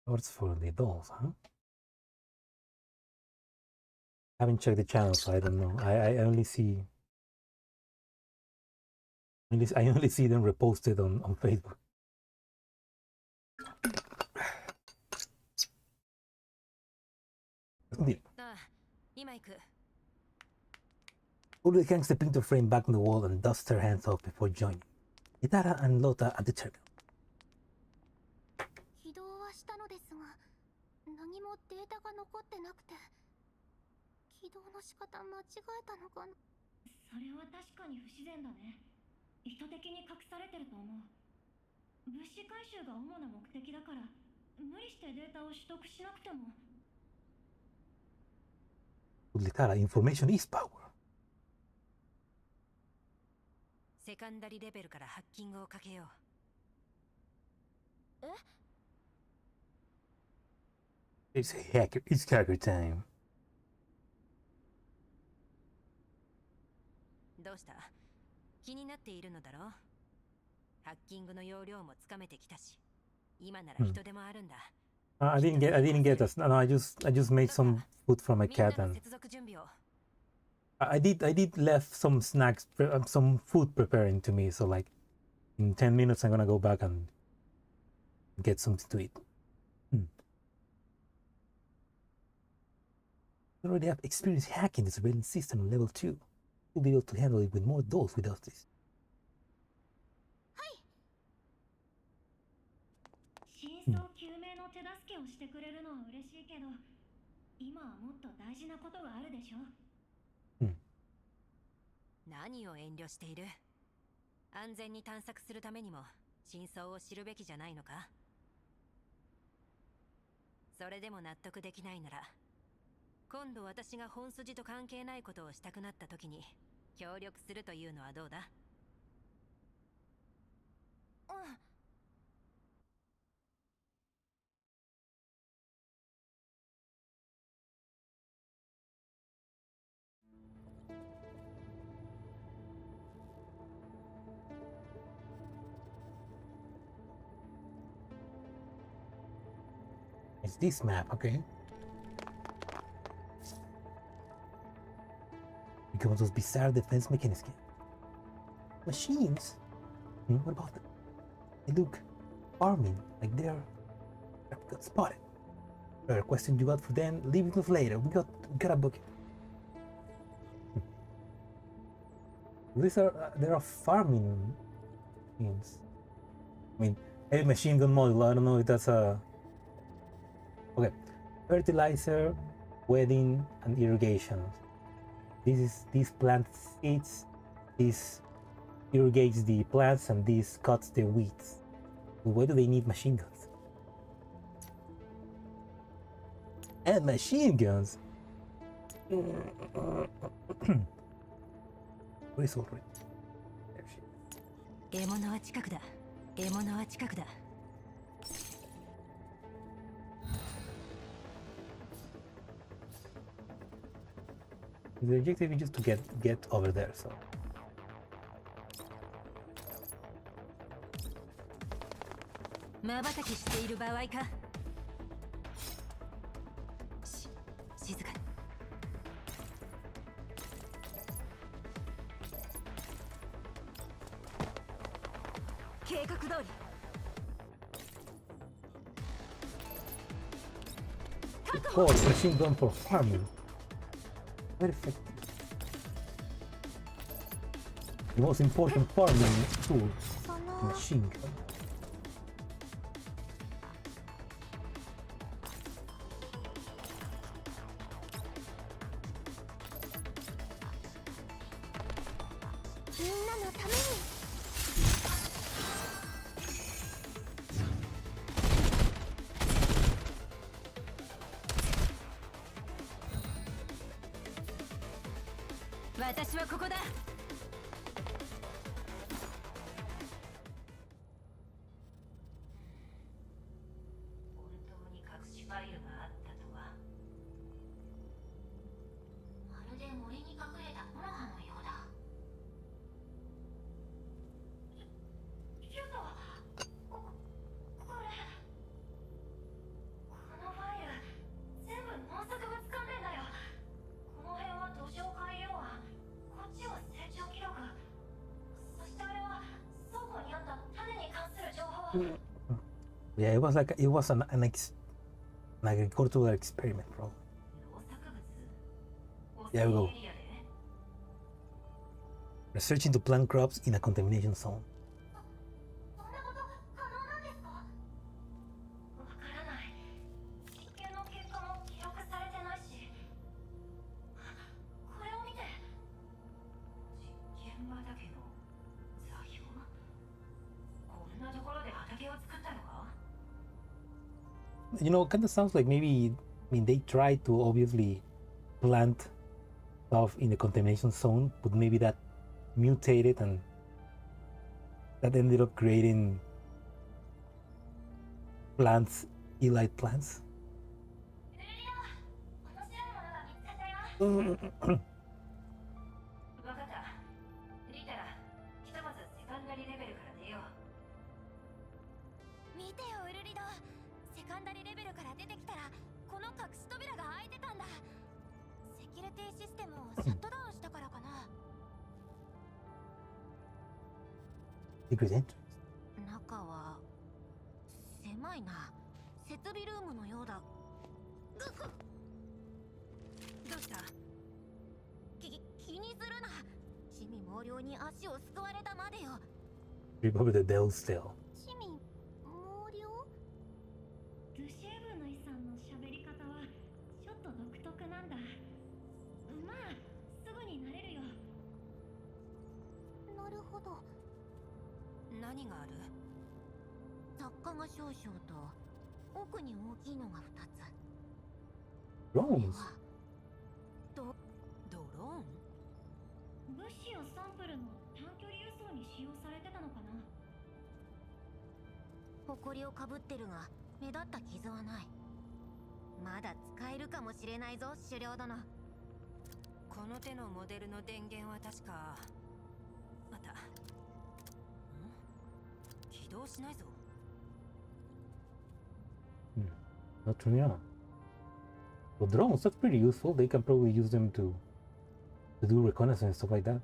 What's for the dolls, huh? I haven't checked the channel, so I don't know. I only see I only see them reposted on Facebook. Pull the gangster printer frame back on the wall and dust her hands off before joining. Itara and Lota at the terminal. 起動はしたのですが、何もデータが残ってなくて、起動の仕方間違えたのかな。それは確かに不自然だね。意図的に隠されてると思う。物資回収が主な目的だから、無理してデータを取得しなくても。Itara, information is power. セカンダリレベルからハッキングをかけよう。It's hacker time. どうした？気になっているのだろう？ハッキングの容量もつかめてきたし、今なら人でもあるんだ。I didn't get us. No, I just made some food for my cat and I did left some snacks, some food preparing to me. So like in 10 minutes, I'm gonna go back and get something to eat. You already have experience hacking the surveillance system on level 2. You'll be able to handle it with more dolls without this. 真相究明の手助けをしてくれるのは嬉しいけど、今はもっと大事なことがあるでしょ。何を遠慮している？安全に探索するためにも真相を知るべきじゃないのか？それでも納得できないなら、今度私が本筋と関係ないことをしたくなった時に協力するというのはどうだ？うん。It's this map, okay? Because those bizarre defense mechanisms. Machines? What about them? They look farming, like they're got spotted. A question you got for them, leave it for later. We got a bucket. There are farming things. I mean, a machine gun model. I don't know if that's a. Okay, fertilizer, weeding, and irrigation. This plant seeds. This irrigates the plants, and this cuts the weeds. Why do they need machine guns? And machine guns. Where is already? There she is. 獲物は近くだ。獲物は近くだ。The objective is just to get over there, so. 瞬きしている場合か。静かに。計画通り。Oh, machine gun for farming. Very effective. The most important farming tool, machine gun. 私はここだ。本当に隠しファイルがあったとは。まるで森に隠れた木の葉のようだ。ちょっとこれこのファイル全部農作物関連だよ。この辺は土壌改良案、こっちは成長記録、そしてあれは倉庫にあった種に関する情報。Yeah, it was an agricultural experiment, bro. 農作物 There we go. エリアで Researching to plant crops in a contamination zone. そんなこと可能なんですか？わからない。実験の結果も記録されてないし。これを見て。実験畑の座標。こんなところで畑を作ったのか？ You know, it kind of sounds like maybe, I mean, they tried to obviously plant stuff in the contamination zone, but maybe that mutated and that ended up creating plants, elite plants. ルリア、面白いものが見つかったよ。わかった。リタラ、ひとまずセカンダリレベルから出よう。見てよウルリド、セカンダリレベルから出てきたらこの隠し扉が開いてたんだ。セキュリティシステムをシャットダウンしたからかな。 Secret entrance. 中は狭いな。設備ルームのようだ。どうした？気にするな。地味猛量に足をすくわれたまでよ。 Probably the Devil's Tail. 地味猛量？ルシエブヌイさんの喋り方はちょっと独特なんだ。まあすぐに慣れるよ。なるほど。何がある？雑貨が少々と奥に大きいのが2つ。 Drones. ドローン？物資やサンプルの短距離輸送に使用されてたのかな。埃をかぶってるが目立った傷はない。まだ使えるかもしれないぞ狩猟殿。この手のモデルの電源は確かあった。起動しないぞ。Not turning on. Well, drones, that's pretty useful. They can probably use them to do reconnaissance and stuff like that.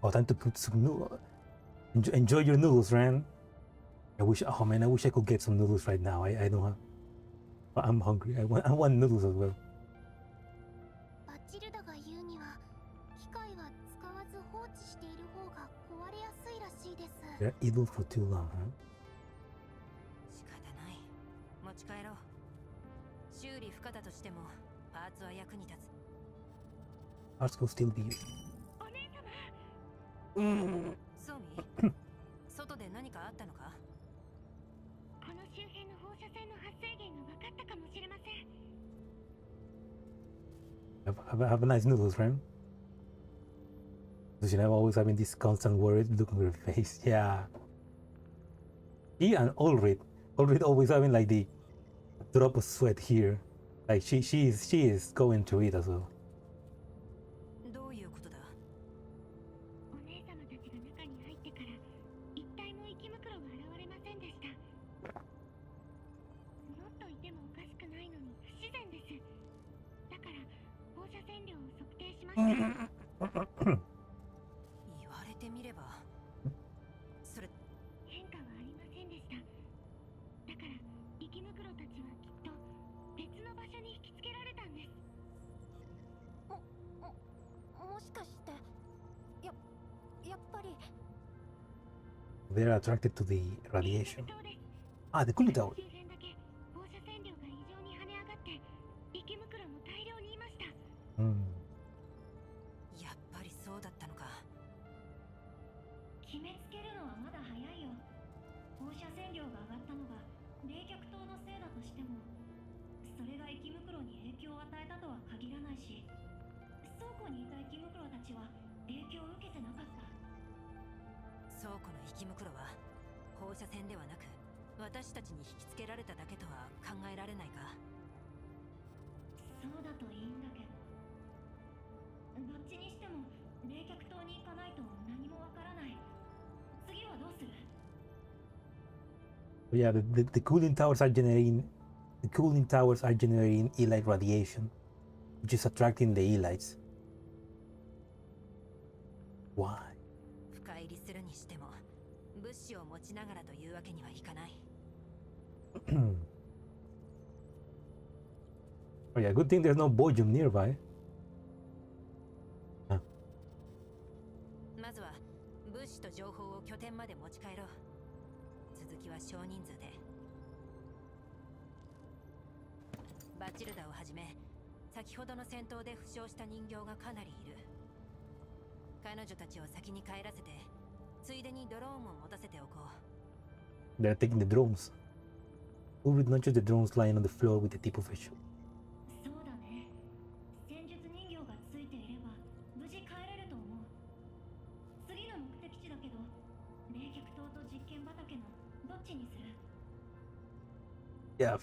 Oh, time to put some noodles. Enjoy your noodles, Ran. Oh man, I wish I could get some noodles right now. I don't have. I'm hungry. I want noodles as well. バチルダが言うには機械は使わず放置している方が壊れやすいらしいです。 They're idle for too long, huh? 仕方ない。持ち帰ろう。修理不可だとしてもパーツは役に立つ。 Parts will still be used. お姉様。ソミ外で何かあったのか？この周辺の放射線の発生源が分かったかもしれません。Have a nice noodles, friend. So you know, always having this constant worried look on her face. Yeah. He and Ulrich always having like the drop of sweat here. Like she is going through it as well. どういうことだ？お姉様たちが中に入ってから一体も生き袋が現れませんでした。もっといてもおかしくないのに不自然です。だから放射線量を測定しました。言われてみればそれ変化はありませんでした。だから生き袋たちはきっと別の場所に引きつけられたんです。もしかしてやっぱり They're attracted to the radiation. そうです。 Ah, the cooling tower. 周辺だけ放射線量が異常に跳ね上がって生き袋も大量にいました。やっぱりそうだったのか。決めつけるのはまだ早いよ。放射線量が上がったのが冷却灯のせいだとしても、それが生き袋に影響を与えたとは限らないし、倉庫にいた生き袋たちは影響を受けてなかった。倉庫の生き袋は放射線ではなく私たちに引きつけられただけとは考えられないか。そうだといいんだけど、どっちにしても冷却塔に行かないと何もわからない。次はどうする？ Yeah, the cooling towers are generating elite radiation, which is attracting the elites. Why? 深入りするにしても物資を持ちながらというわけにはいかない。Oh yeah, good thing there's no Bojum nearby. まずは物資と情報を拠点まで持ち帰ろう。続きは少人数で。バチルダをはじめ先ほどの戦闘で負傷した人形がかなりいる。彼女たちを先に帰らせてついでにドローンを持たせておこう。 They're taking the drones. Who would not just the drones lying on the floor with the tip of a shoe? そうだね。戦術人形がついていれば無事帰れると思う。次の目的地だけど、冷却塔と実験畑のどっちにする？ Yeah.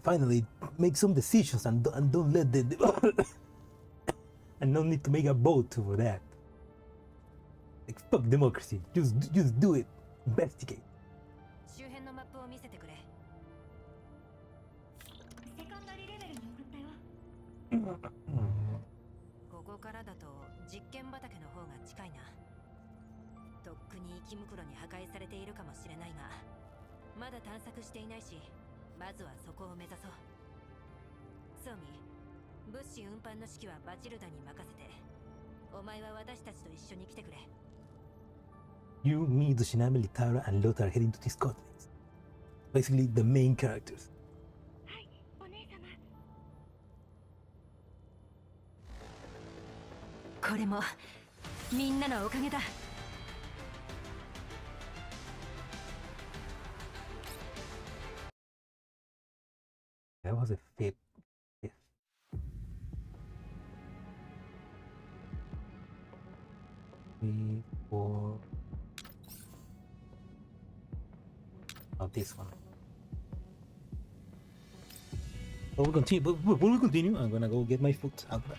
Finally, make some decisions and don't let the and no need to make a vote for that. Like fuck democracy. Just do it. Investigate. 周辺のマップを見せてくれ。セカンダリレベルに送ったよ。ここからだと実験畑の方が近いな。とっくに生き袋に破壊されているかもしれないが、まだ探索していないし、まずはそこを目指そう。ソーミー、物資運搬の指揮はバチルダに任せて、お前は私たちと一緒に来てくれ。You, me, Dushiname, Litara, and Lothar are heading to these continents. Basically, the main characters. はい、お姉様。これもみんなのおかげだ。That was a fifth. 3, 4. Oh, this one. But we'll continue. But before we continue, I'm gonna go get my food. I'll be back.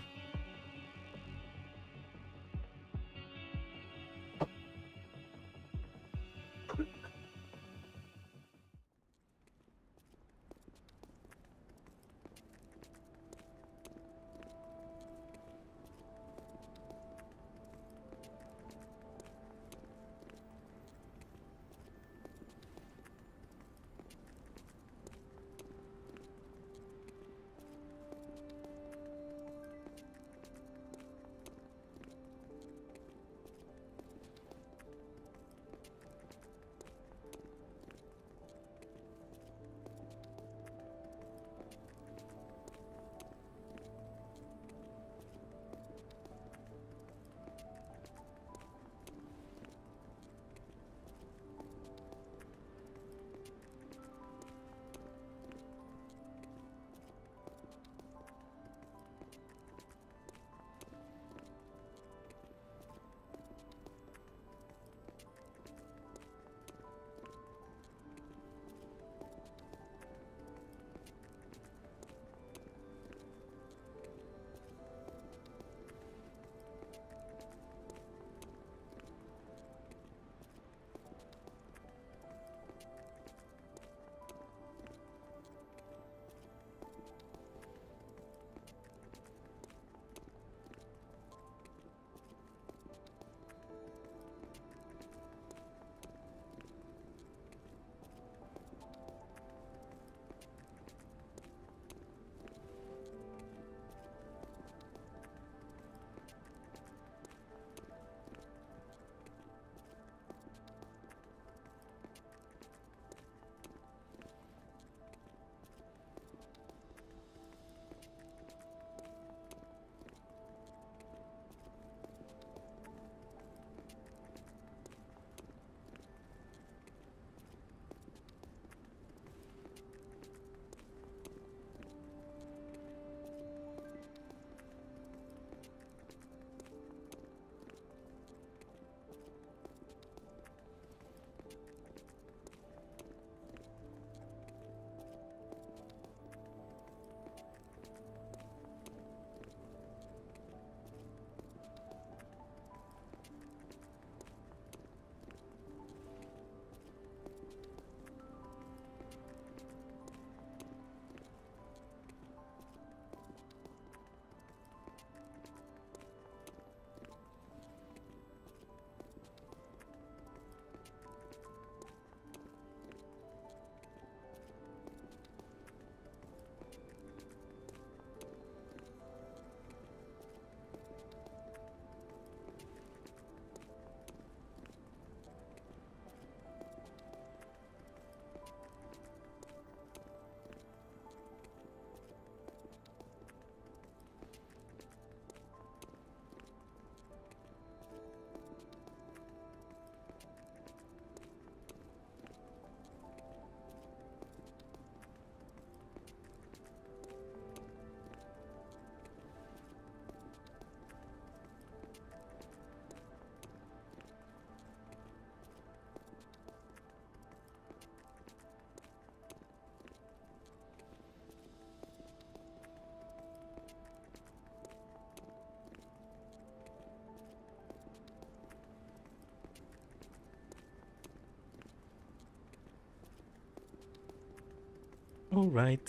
All right.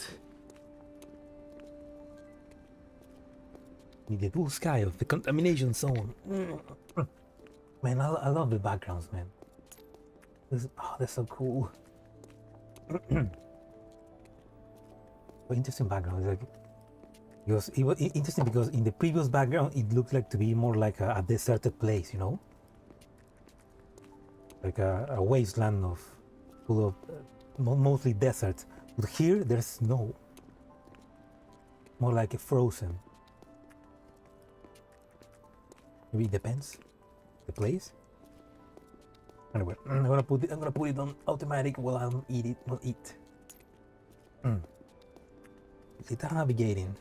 In the blue sky of the contamination zone. Man, I love the backgrounds, man. They're so cool. Interesting background. Like, it was interesting because in the previous background it looked like to be more like a deserted place, you know, like a wasteland full of mostly desert. But here there's snow, more like a frozen. Maybe it depends the place. Anyway, I'm gonna put it on automatic while I'm eat. Start navigating.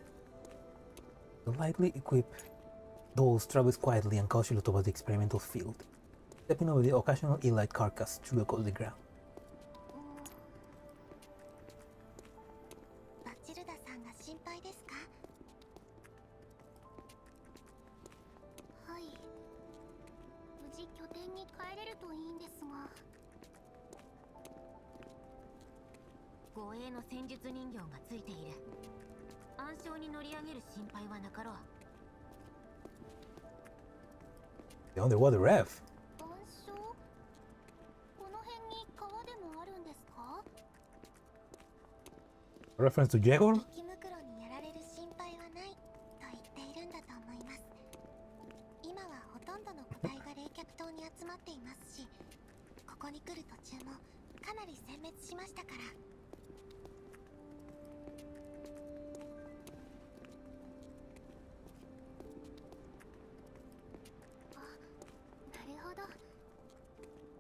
The lightly equipped dolls travels quietly and cautiously towards the experimental field, stepping over the occasional elite carcass through the cozy ground. バチルダさんが心配ですか？はい。無事拠点に帰れるといいんですが。護衛の戦術人形がついている。暗礁に乗り上げる心配はなかろう。The underwater ref. 暗礁？この辺に川でもあるんですか？ Reference to Jaguar? 雪袋にやられる心配はないと言っているんだと思います。今はほとんどの個体が冷却島に集まっていますし、ここに来る途中もかなり殲滅しましたから。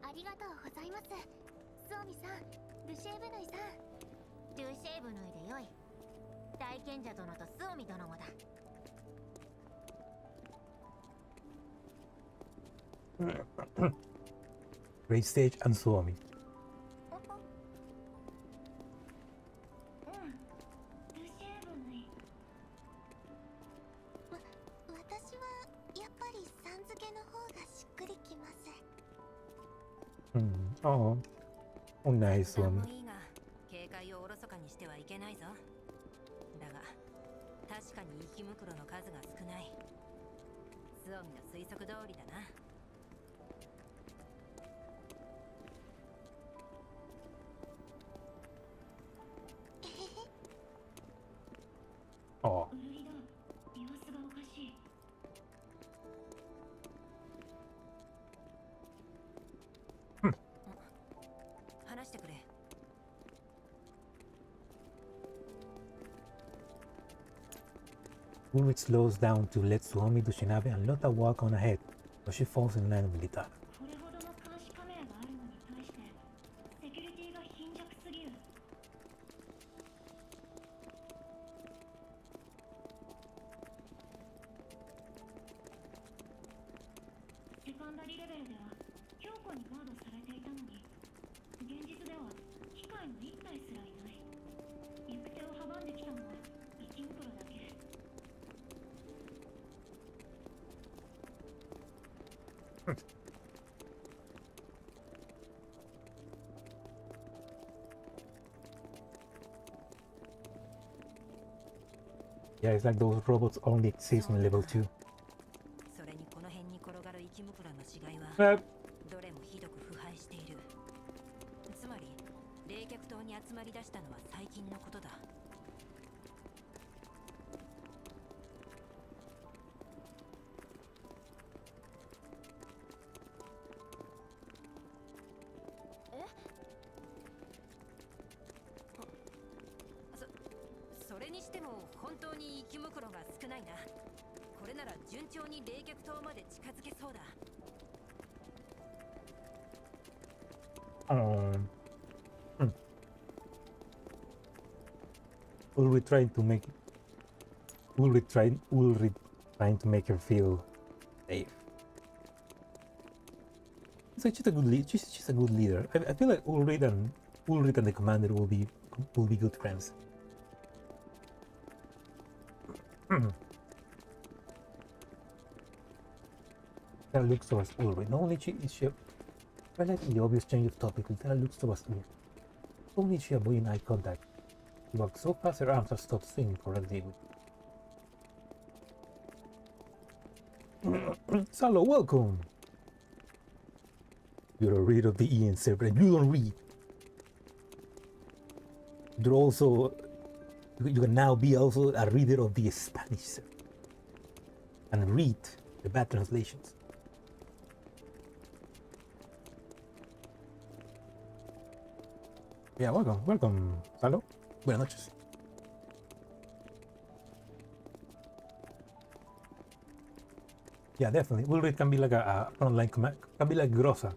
ありがとうございます。スオミさん、ルシェーブヌイさん。ルシェーブヌイでよい。大賢者殿とスオミ殿もだ。Great stage and Suomi. ルシェーブヌイ。私はやっぱりさん付けの方がしっくりきます。Oh, nice 何 one. もいいが、警戒をおろそかにしてはいけないぞ。だが、確かに息袋の数が少ない。スオミの推測通りだな。Oh, ウルリだ。様子がおかしい。話してくれ。Ulrich slows down to let Suomi do Shinabe and Lotta walk on ahead, but she falls in line with Litar. これほどの監視カメラがあるのに対してセキュリティが貧弱すぎる。セカンダリレベルでは強固にガードされていたのに、現実では機械の一体すらいない。行く手を阻んできたのは息袋だけ。Yeah, it's like those robots only exist on level 2. それにこの辺に転がる息袋の死骸は Yep. どれもひどく腐敗している。つまり冷却島に集まり出したのは最近のことだ。それにしても本当に息袋が少ないな。これなら順調に冷却島まで近づけそうだ。Ulrich trying to make trying to make her feel safe. It's like she's a good lead. She's a good leader. I feel like Ulrich and the commander will be good friends. Tara looks towards Ulrich. Not only is she highlighting the obvious change of topic, Tara looks towards Ulrich. Not only is she avoiding eye contact, Walk so fast her arms have stopped swinging correctly. Salo, welcome! You're a reader of the EN server and you don't read. You're also, you can now be also a reader of the Spanish server and read the bad translations. Yeah, welcome, Salo. Buenas noches. Yeah, definitely. Ulrich can be like a frontline command, can be like Grossa,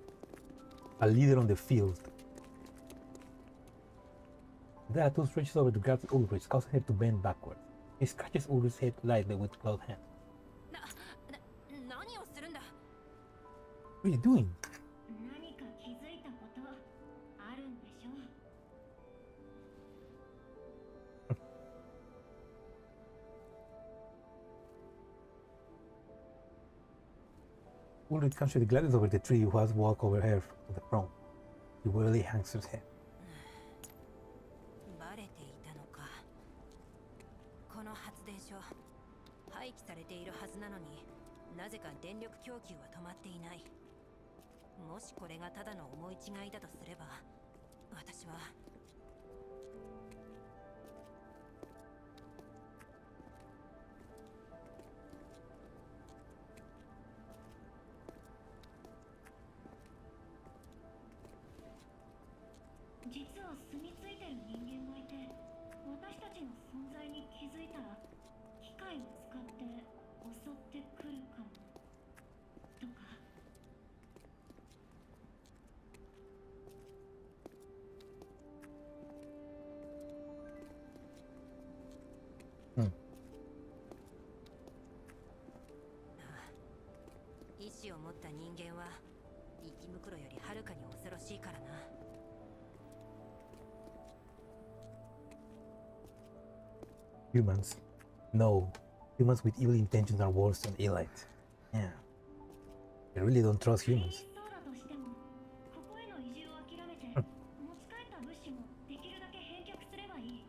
a leader on the field. There are two stretches over to grab Ulrich, causing her to bend backwards. He scratches Ulrich's head lightly with clawed hand.何をするんだ。 What are you doing? 何か気づいたことあるんでしょう。 Ulrich casually glances over the tree who has walked over her to the front. He wearily hangs his head. バレていたのか。この発電所、廃棄されているはずなのに、なぜか電力供給は止まっていない。もしこれがただの思い違いだとすれば、私は。実は住み着いてる人間がいて、私たちの存在に気づいたら機械を使って襲ってくるかもとか。意志を持った人間は生き袋よりはるかに恐ろしいからな。Humans. No. Humans with evil intentions are worse than elite. Yeah. I really don't trust humans. そうだとしても、ここへの移住を諦めて、持ち帰った物資もできるだけ返却すればいい。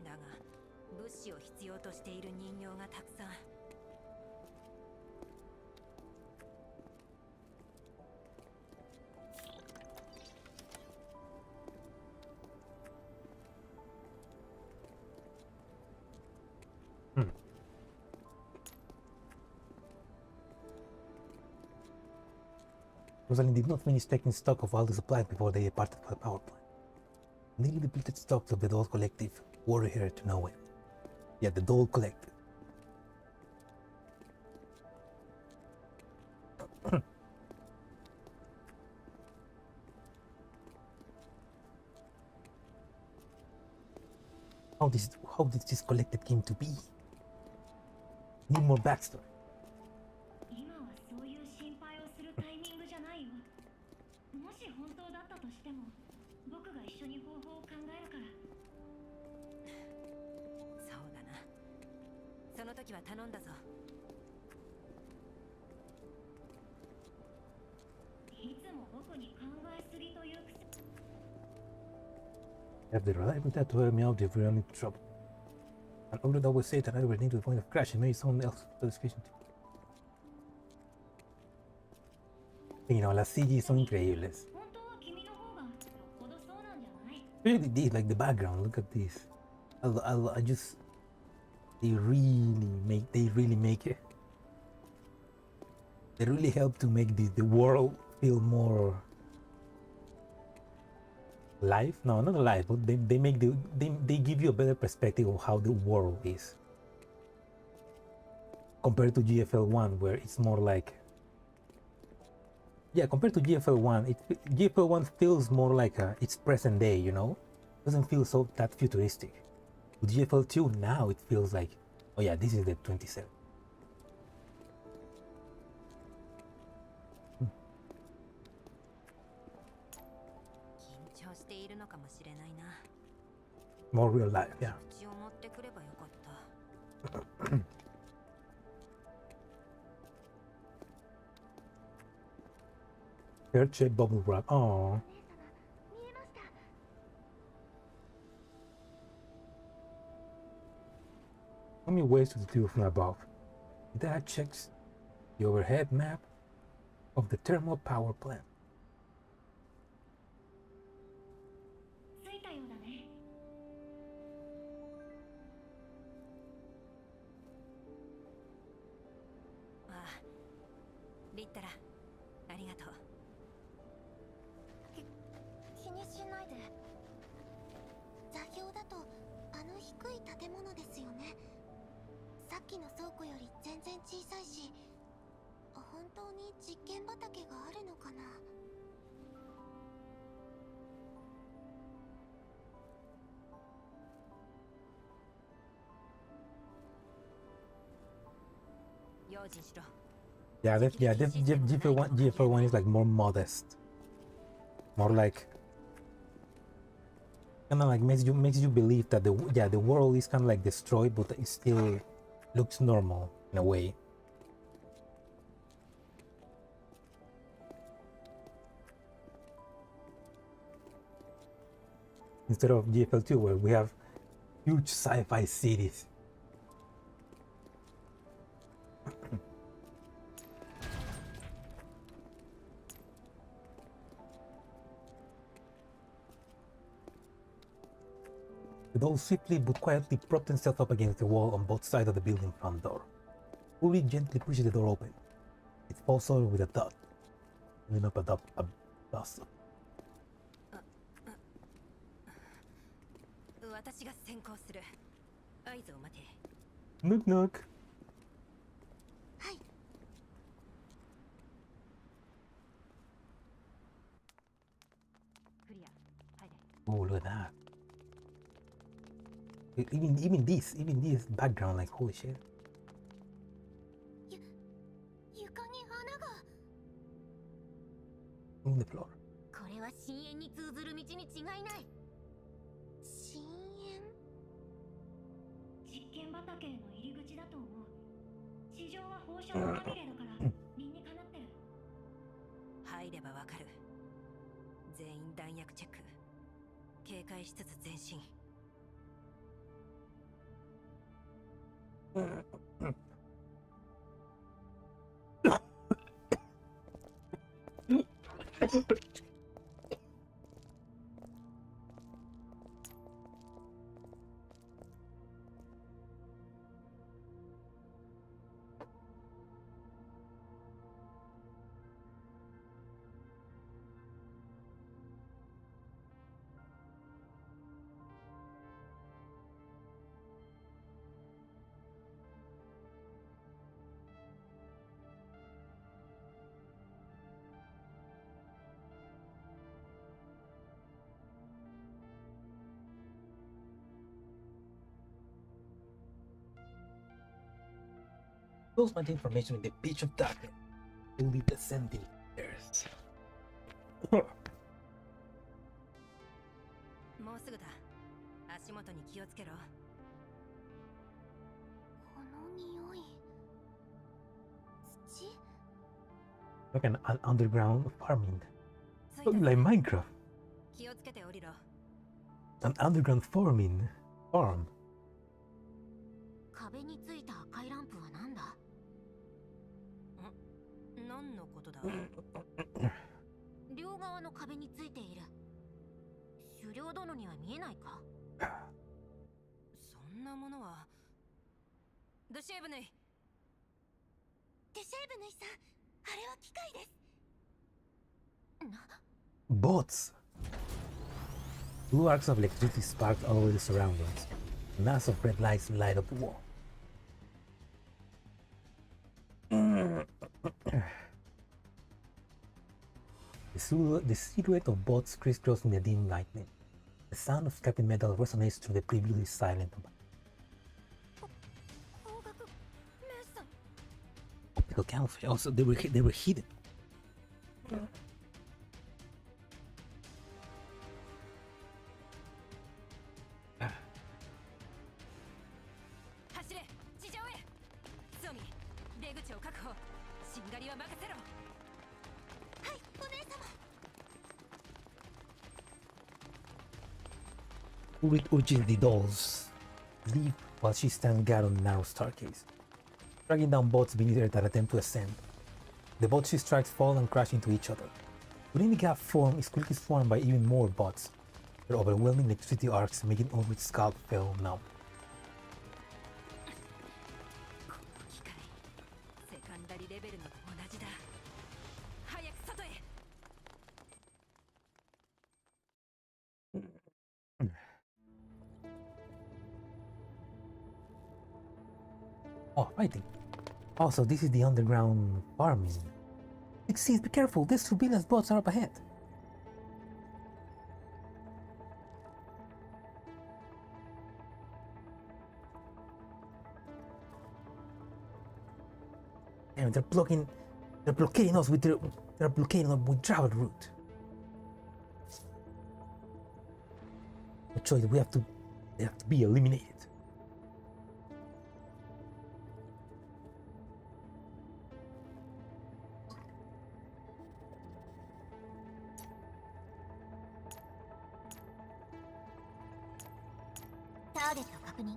だが、物資を必要としている人形がたくさん。Rosalind did not finish taking stock of all the supplies before they departed for the power plant. Nearly depleted stocks of the Doll Collective worried her to no end. Yet the Doll Collective. How did this collective came to be? Need more backstory. 今はそういう心配をするタイミングじゃないよ。もし本当だったとしても、僕が一緒に方法を考えるから。そうだな。その時は頼んだぞ。いつも僕に考えすぎというくせ。Have the reliable dad to help me out if we're in trouble. And Ulrich always said that I would need to the point of crashing, maybe someone else for this vision too. You know, las CG son increíbles. 本当は君の方がよっぽどそうなんじゃない？ Really did like the background. Look at this. I just they really make it. They really help to make the world feel more live. No, not alive, but they make they give you a better perspective of how the world is compared to GFL1, where it's more like, yeah, compared to GFL1, GFL1 feels more like it's present day, you know, doesn't feel so that futuristic. With GFL2 now it feels like, oh yeah, this is the 27. More real life, yeah. Pear-shaped bubble wrap. Oh. 見えました。 How many ways to the view from above? That checks the overhead map of the thermal power plant. 着いたようだね。ああ、リッタラ、ありがとう。気にしないで。座標だとあの低い建物ですよね。さっきの倉庫より全然小さいし、本当に実験畑があるのかな。用心しろ。 Yeah, GFL1 is like more modest. More like kind of like makes you believe that the world is kind of like destroyed, but it still looks normal in a way. Instead of GFL2 where we have huge sci-fi cities. The doll swiftly but quietly propped himself up against the wall on both sides of the building front door. Uli gently pushes the door open. It falls over with a thud, leaving up a bust. 私が先行する。合図を待て。 Knock knock. はい。 クリア。入れ。 Oh, look at that. Even this background, like holy shit. 床に穴が。 On the floor. これは深淵に通ずる道に違いない。深淵。実験畑への入り口だと思う。地上は放射能まみれだから理にかなってる。入ればわかる。全員弾薬チェック。警戒しつつ前進。 Those find information in the pitch of darkness. Only descending stairs. もうすぐだ。足元に気をつけろ。この匂い。土？ Like an underground farming. 着い Look た。 like Minecraft. 気をつけて降りろ。 An underground farming farm. 壁についた赤いランプは何だ。何のことだ。両側の壁についている。狩猟殿には見えないか。そんなものは。ドシェーブネイ。デシェーブヌイさん、あれは機械です。 Bots. Blue arcs of electricity sparked all over the surroundings. Mass of red lights light up the wall. The silhouette of bots crisscrossing the dim lightning. The sound of scraping metal resonates through the previously silent optical camouflage. Also, they were hidden. 走れ、出口を確保。しんがりは任せろ。はい、お姉様。 Ulrich urges the dolls leave while she stands guard on the narrow staircase, dragging down boats beneath her that attempt to ascend. The boats she strikes fall and crash into each other. Within the gap form is quickly swarmed by even more bots. Their overwhelming electricity arcs making Ulrich's scalp feel numb. 機械セカンダリレベルのと同じだ。早く外へ。 Oh, fighting. Also, this is the underground farming. Exceed, be careful, these surveillance bots are up ahead. Damn, they're blockading us with travel route. No choice, they have to be eliminated. Target 確認。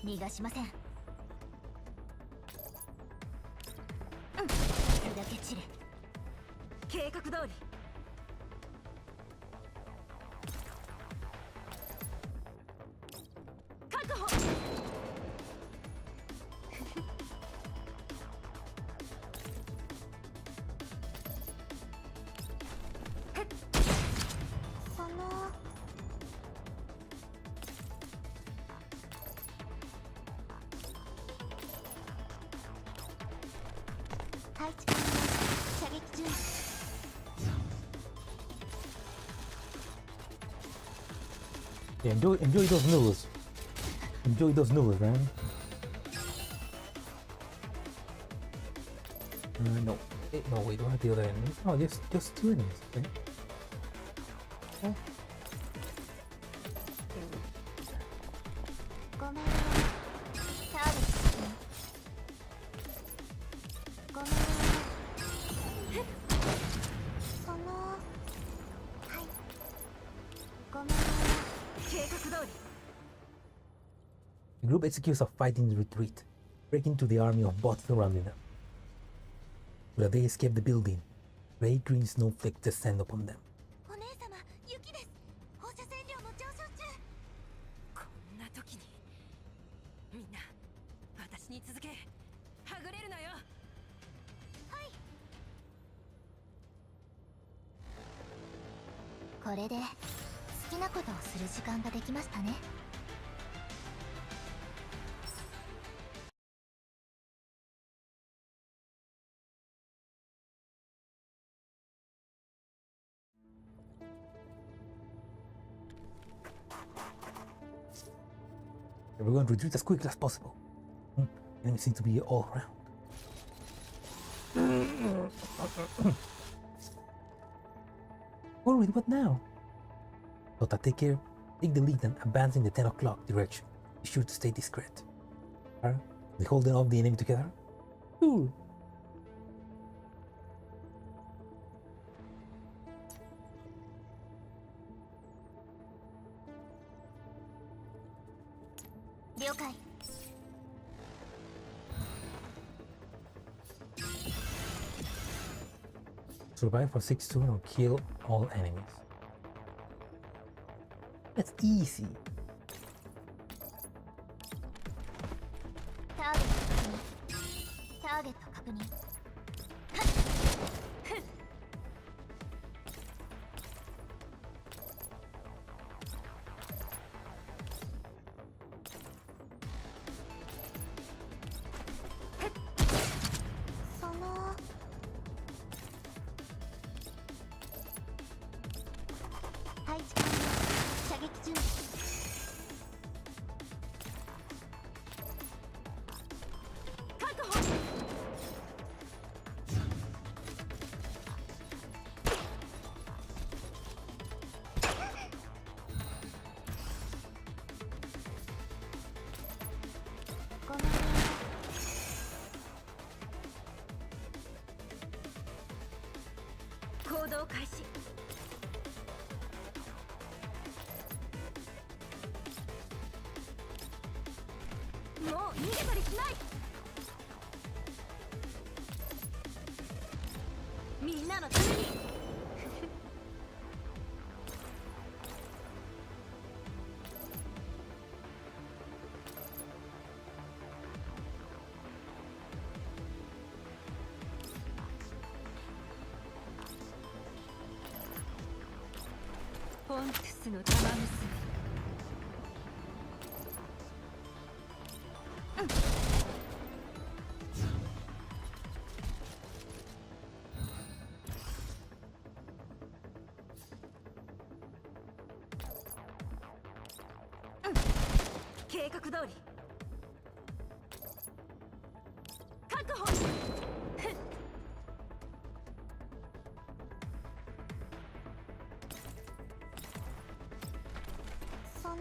逃がしません。それだけ散れ。計画通り。確保。その 配置完了。射撃準備。 Yeah, enjoy those noodles. Enjoy those noodles, man. No. No, we don't have the other enemies. Oh, just two enemies, okay? Oh. ごめんよ。ターゲット確認。ごめんよ。そのはい。ごめんよ。計画通り。 The group executes a fighting retreat, breaking into the army of bots surrounding them. But they escape the building, gray-green snowflakes descend upon them. お姉様、雪です。放射線量も上昇中。こんな時にみんな私に続け。はぐれるなよ。はい。これで好きなことをする時間ができましたね。 We're going to retreat as quickly as possible. Enemies seem to be all around. Worried, what now? Dota, take the lead and advance in the 10 o'clock direction. Be sure to stay discreet. Are they holding off the enemy together? Cool. Survive for 6 turns or kill all enemies. That's easy. ターゲット確認。ターゲット確認。その配置完了。射撃準備。確保。もう逃げたりしない。みんなのために。フォントゥスの玉娘。計画通り確保。その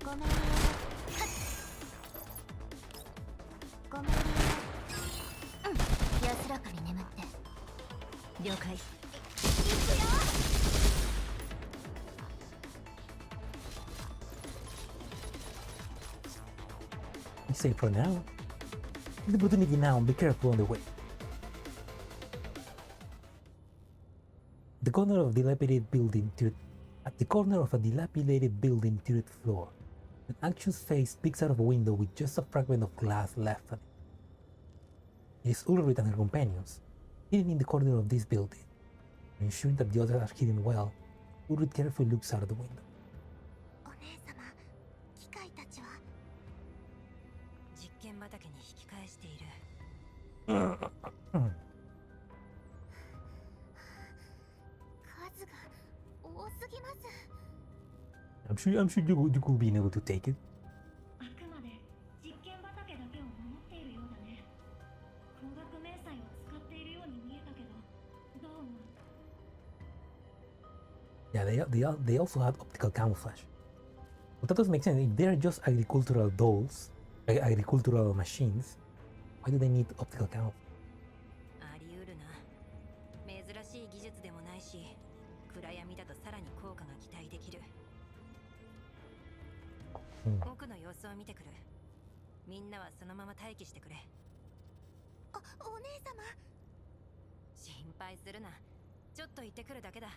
ごめんよ。ごめんよ。安らかに眠って。了解。 I say for now. The opportunity now. Be careful on the way. The corner of dilapidated building to at the corner of a dilapidated building to the floor. An anxious face peeks out of a window with just a fragment of glass left on it. It is Ulrich and her companions, hidden in the corner of this building. Ensuring that the others are hidden well, Ulrich carefully looks out of the window. お姉様、機械たちは実験畑に引き返している。数が多すぎます。I'm sure you could be able to take it. あくまで実験畑だけを守っているようだね。光学迷彩を使っているように見えたけど、どう思う？ Yeah, they also have optical camouflage. But that doesn't make sense. If they're just agricultural dolls, agricultural machines, why do they need optical camouflage? あり得るな。珍しい技術でもないし、暗闇だとさらに効果が期待できる。奥の様子を見てくる。みんなはそのまま待機してくれ。お姉様。心配するな。ちょっと行ってくるだけだ。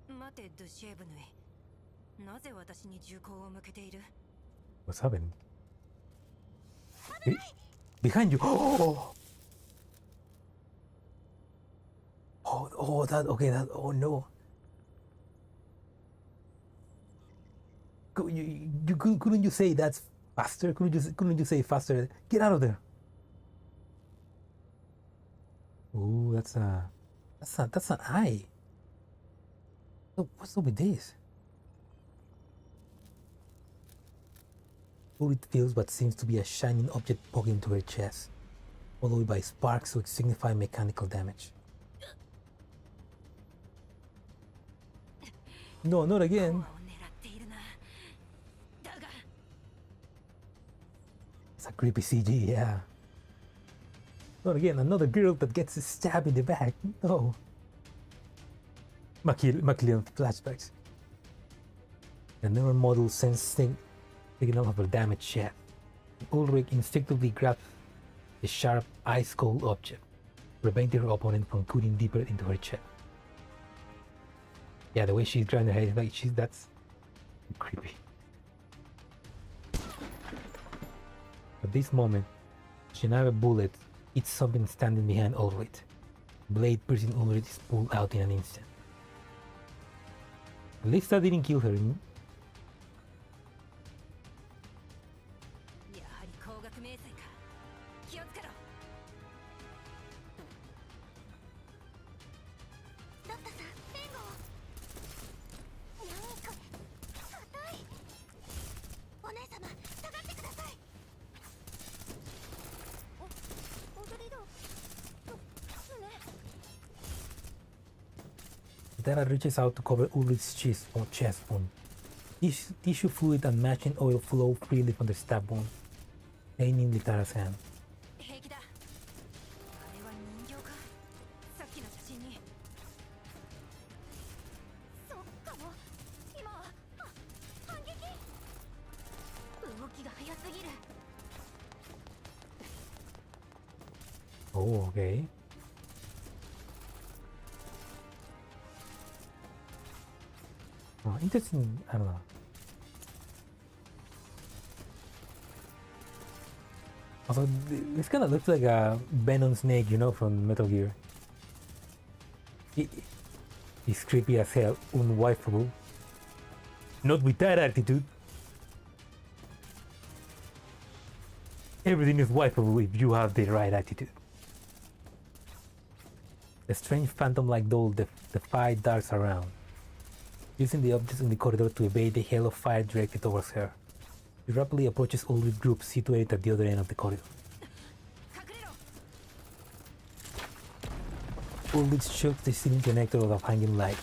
待て、ドゥシェーブヌイ。なぜ私に銃口を向けている？ What's happening? Behind you! Oh! Oh, that, okay, that, oh no. Couldn't you say that's faster? Couldn't you say faster? Get out of there! Oh, that's an eye. What's up with this? Ulrich feels what seems to be a shining object poking into her chest, followed by sparks which signify mechanical damage. No, not again. It's a creepy CG, yeah. Not again, another girl that gets stabbed in the back. No. Machiavellian flashbacks. The neural model sensing signal of a damaged shaft. Ulrich instinctively grabs the sharp, ice-cold object, preventing her opponent from cutting deeper into her chest. Yeah, the way she's grabbing her head, like that's creepy. At this moment, Shinaga bullet hits something standing behind Ulrich. Blade piercing Ulrich is pulled out in an instant. At least that didn't kill her. Dara reaches out to cover Ulrich's chest wound. Tissue fluid and matching oil flow freely from the stab wound, staining Litara's hand. 平気だ。あれは人形か。さっきの写真に。そっかも。今は反撃。動きが速すぎる。Oh, okay. Oh, interesting. I don't know. Also, this kind of looks like a Venom snake, you know, from Metal Gear. He's creepy as hell, unwifeable. Not with that attitude. Everything is wifeable if you have the right attitude. The strange phantom-like doll defied darts around, using the objects in the corridor to evade the hail of fire directed towards her. She rapidly approaches Ulrich group situated at the other end of the corridor. Ulrich shoots the ceiling connector of the hanging light,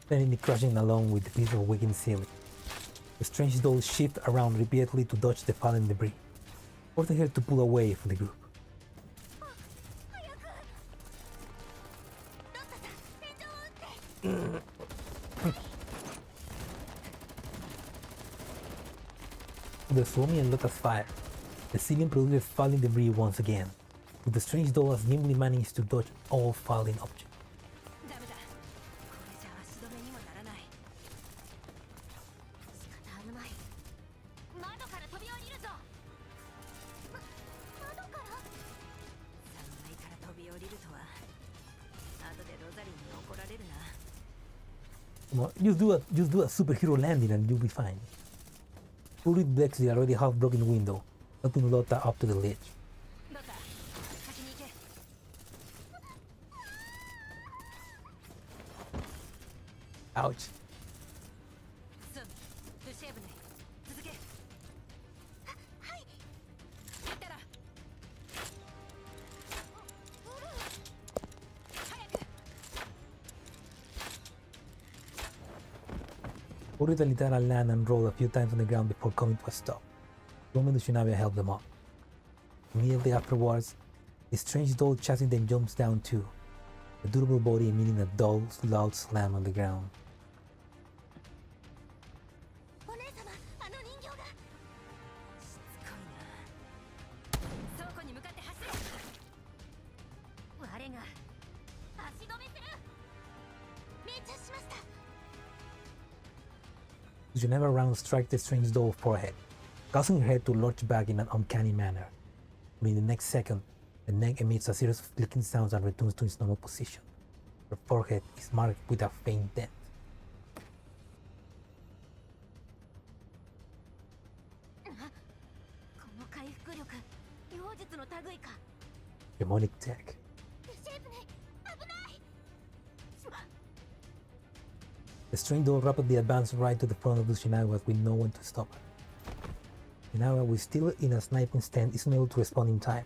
sending it crashing along with the piece of weakened ceiling. The strange doll shifts around repeatedly to dodge the fallen debris, forcing her to pull away from the group. The Suomi and Lotta's fire, the ceiling produces falling debris once again, but the strange doll has nimbly managed to dodge all falling objects. ダメだ。これじゃ足止めにもならない。仕方あるまい。窓から飛び降りるぞ。窓から？ 3階から飛び降りるとは。後でロザリーに怒られるな。Well, just do a superhero landing and you'll be fine. Ulrich breaks the already half-broken window, helping Lotta up to the ledge. ロタ、先に行け。Ouch. スン、ルシェーブネ、続け。はい。行ったら。早く。 Ulrich and Litara land and roll a few times on the ground before coming to a stop. Roman and Shinabia help them up. Immediately afterwards, the strange doll chasing them jumps down too, the durable body emitting a dull, loud slam on the ground. お姉様、あの人形が。しつこいな。倉庫に向かって走れ。我が足止めする。命中しました。 The Geneva round strikes the strange doll's forehead, causing her head to lurch back in an uncanny manner. But in the next second, the neck emits a series of clicking sounds and returns to its normal position. Her forehead is marked with a faint dent. この回復力、妖術の類か。 Demonic tech. ルシェーブネ、危ない。 The strange doll rapidly advanced right to the front of Lushinawa with no one to stop her. Shinawa, who is still in a sniping stand, is unable to respond in time.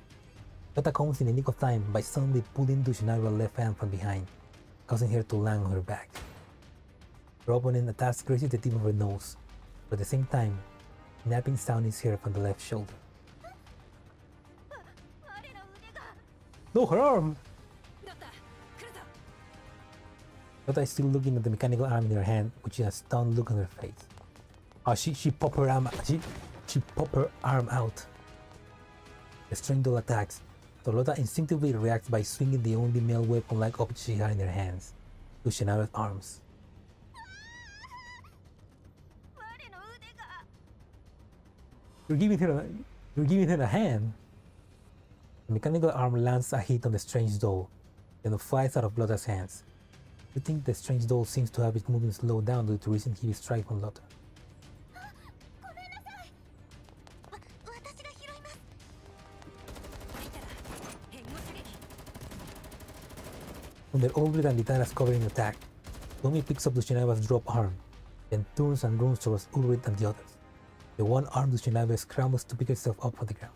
Lotta comes in the nick of time by suddenly pulling Lushinawa's left hand from behind, causing her to land on her back. Her opponent attacks grazes the tip of her nose, but at the same time, snapping sound is heard from the left shoulder. 我の腕が。 No, her arm! ロタ、来るぞ。 Lotta is still looking at the mechanical arm in her hand, with a stunned look on her face. Oh, she popped her arm. She popped her arm out. The strange doll attacks, so Lotta instinctively reacts by swinging the only male weapon-like object she had in her hands, Lushinawa's arms. 我の腕が。 You're giving her a hand. The mechanical arm lands a hit on the strange doll, then flies out of Lotta's hands. You think the strange doll seems to have its movement slowed down due to recent heavy strike from Lotta. ごめんなさい。私が拾います。入ったら、援護射撃。 When they're older than Litara's covering attack, Tommy picks up Lushinawa's drop arm, then turns and runs towards Ulrich and the others. The one-armed Lushinawa scrambles to pick herself up from the ground.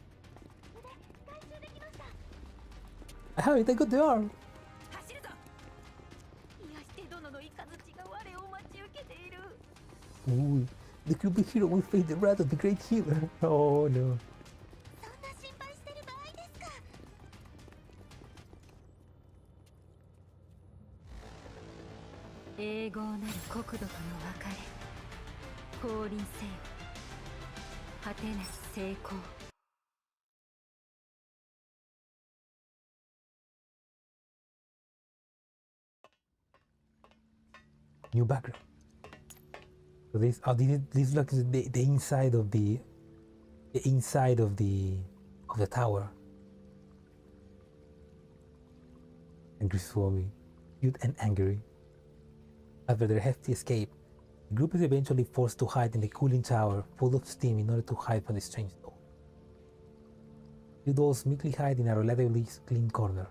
回収できました。 I have it, I got the arm! 走るぞ。癒して殿の雷が我を待ち受けている。 Ooh, The group hero will face the wrath of the great healer. Oh no. そんな心配してる場合ですか。永劫なる国土との別れ。降臨せよ。果てなき成功。New background. So this looks the inside of the inside of the tower. Angry Swami, cute and angry. After their hefty escape, the group is eventually forced to hide in the cooling tower, full of steam, in order to hide from the strange doll. You dolls meekly hide in a relatively clean corner,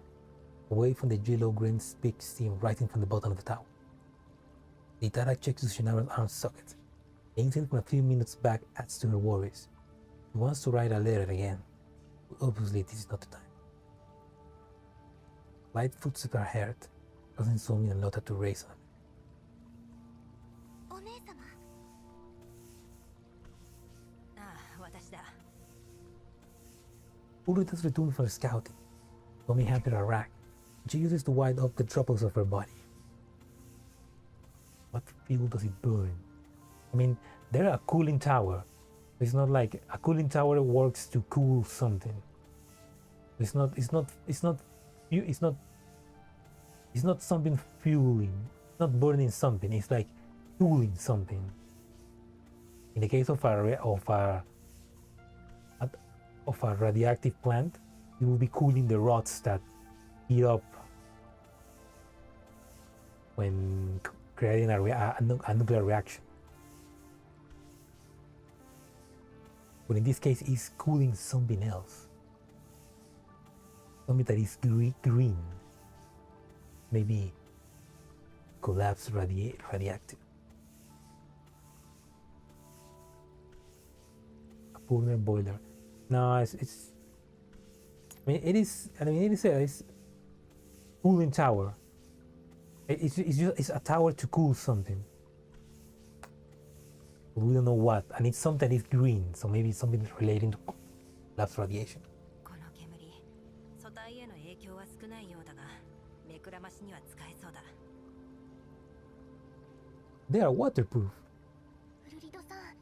away from the yellow-green big steam rising from the bottom of the tower. The Itara checks Sojourners' arm socket. The incident from a few minutes back adds to her worries. She wants to write a letter again, but obviously this is not the time. Light footsteps are heard, causing Somi and Lotta to race on. お姉様。ああ、私だ。Ulrich has returned from scouting. Somi handed her a rag. She uses to wipe off the troubles of her body. What fuel does it burn? I mean, they're a cooling tower. It's not like a cooling tower works to cool something. It's not something fueling. It's not burning something. It's like cooling something. In the case of a radioactive plant, it will be cooling the rods that heat up when creating a nuclear reaction. But in this case, it's cooling something else. Something that is green. Maybe collapsed radioactive. A burner boiler. No, it's I mean, it is a cooling tower. It's a tower to cool something. But we don't know what, and it's something that is green, so maybe it's something relating to collapsed radiation. この煙、素体への影響は少ないようだが、目くらましには使えそうだ。They are waterproof. ウルリドさん、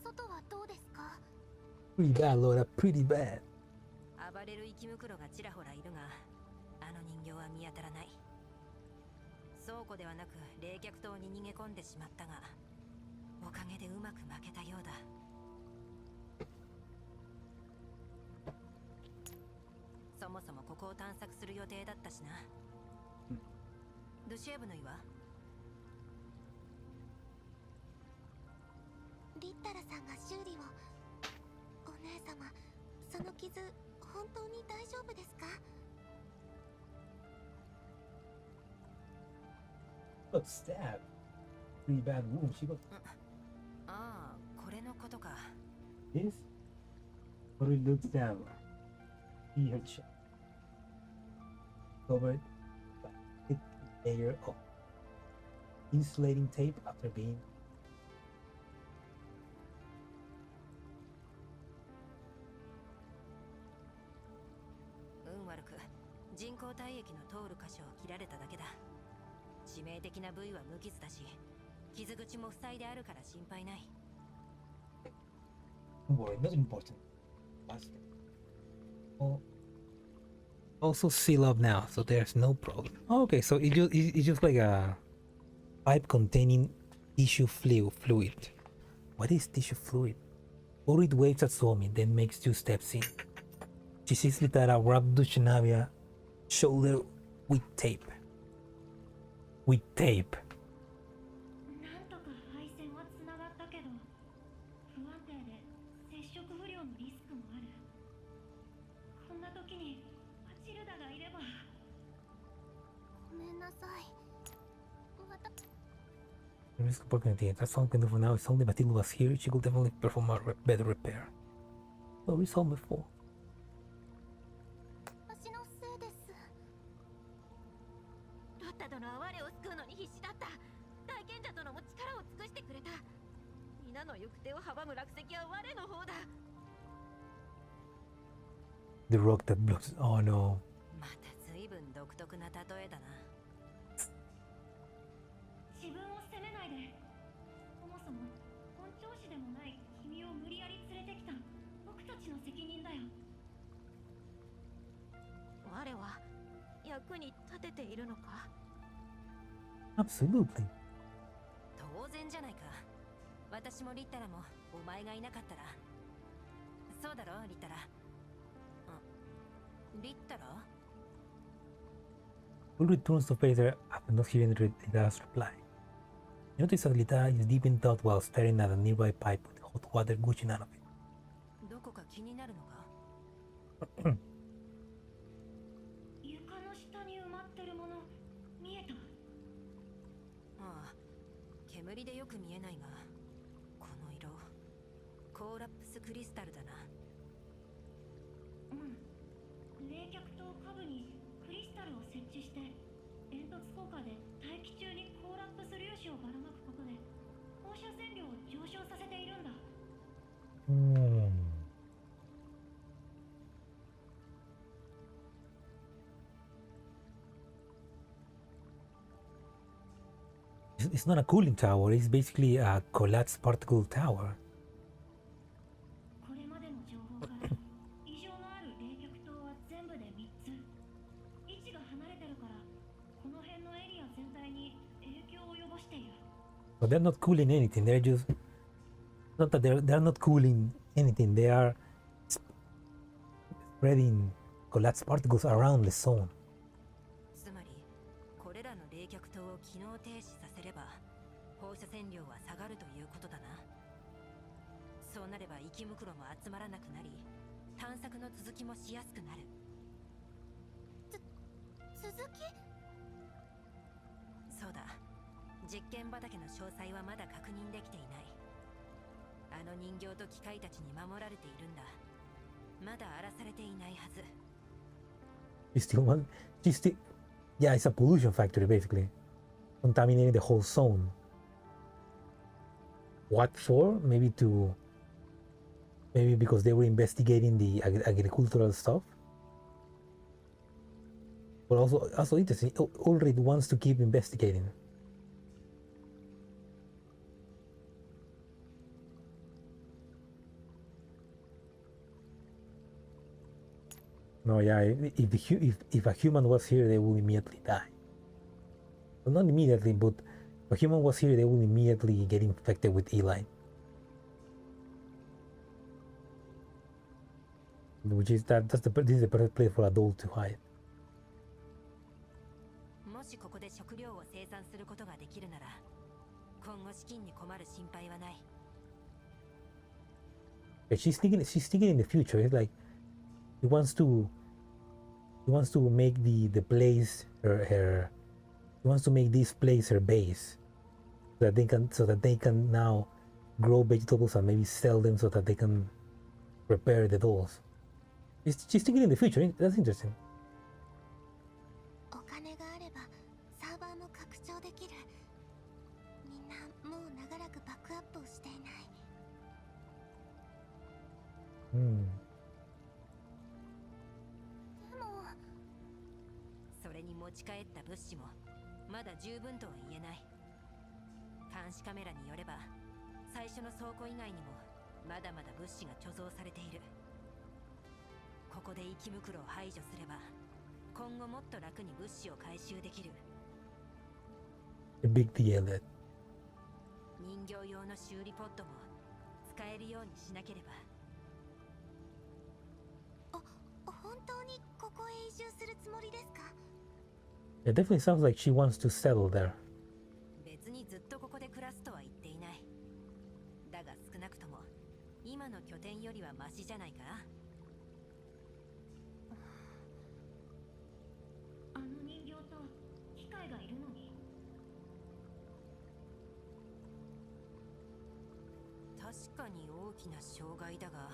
外はどうですか。 Pretty bad, Laura. Pretty bad. 暴れる生き袋がちらほらいるが、あの人形は見当たらない。倉庫ではなく冷却塔に逃げ込んでしまったが、おかげでうまく負けたようだ。そもそもここを探索する予定だったしな。ドシエブの岩？リッタラさんが修理を。お姉様、その傷、本当に大丈夫ですか。Got stabbed. Pretty bad wound. She got ああ、これのことか。this. But it looks down. See her chest. Covered by a thick layer of insulating tape after being運悪く人工体液の通る箇所を切られただけだ。致命的な部位は無傷だし、傷口も塞いであるから心配ない。Don't worry, not important. Oh. Also seal up now, so there's no problem. Okay, so it's just like a pipe containing tissue fluid. What is tissue fluid? Ulrich waves at Suomi, then makes 2 steps in. She sees Litara wrapped Dushinavia shoulder with tape. With tape. なんとか配線はつながったけど、不安定で接触不良のリスクもある。こんな時にマチルダがいれば。ごめんなさい。The risk of opportunity. That's something for now. If only Matilda was here, she could definitely perform a better repair. Well, we saw before. 私のせいです。ロッタ殿は我を救うのに必死だった。大賢者殿も力を尽くしてくれた。皆皆の行く手を阻む落石は我の方だ。 The rock that blocks. Oh no. また随分独特な例えだな。自分を責めないで。そもそも本調子でもない君を無理やり連れてきた僕たちの責任だよ。我は役に立てているのか。 Absolutely. 当然じゃないか。私もリッタラもお前がいなかったら。そうだろリッタラ。リッタラ Full returns to Phaser after not hearing Rita's reply. You notice that Rita is deep in thought while staring at a nearby pipe with hot water gushing out of it. どこか気になるのか。床の下に埋まってるもの見えた。ああ、煙でよく見えないが、この色、コーラップスクリスタルだな。うん。冷却塔下部にクリスタルを設置して煙突効果で大気中にコーラップス粒子をばらまくことで放射線量を上昇させているんだ。It's not a cooling tower, it's basically a collapsed particle tower. これまでの情報から異常のある冷却塔は全部で3つ。位置が離れてるからこの辺のエリア全体に影響を及ぼしている。 But they're not cooling anything, they're just... Not that they're not cooling anything, they are spreading collapsed particles around the zone. つまり、これらの冷却塔を機能停止させれば、放射線量は下がるということだな。そうなれば息袋も集まらなくなり、探索の続きもしやすくなる。続き？そうだ。実験畑の詳細はまだ確認できていない。あの人形と機械たちに守られているんだ。まだ荒らされていないはず。She's still... Yeah, it's a pollution factory basically. Contaminating the whole zone. What for? Maybe because they were investigating the agricultural stuff. But also interesting, Ulrich wants to keep investigating. No, yeah, if a human was here, they will immediately die. Well, not immediately, but if a human was here, they will immediately get infected with Eli. Which is this is the perfect place for adults to hide. もしここで食料を生産することができるなら、今後資金に困る心配はない。But she's thinking in the future. It's like she wants to make the place her she wants to make this place her base, so that they can now grow vegetables and maybe sell them so that they can repair the dolls. She's thinking in the future. That's interesting. お金があればサーバーも拡張できる。みんなもう長らくバックアップをしていない。でもそれに持ち帰った物資もまだ十分とは言えない。監視カメラによれば、最初の倉庫以外にもまだまだ物資が貯蔵されている。ここで息袋を排除すれば、今後もっと楽に物資を回収できる。A big deal that 人形用の修理ポッドも使えるようにしなければ。本当にここへ移住するつもりですか？ it definitely sounds like she wants to settle there. 別にずっとここで暮らすとは言っていない。だが少なくとも今の拠点よりはマシじゃないか。あの人形と機械がいるのに。確かに大きな障害だが、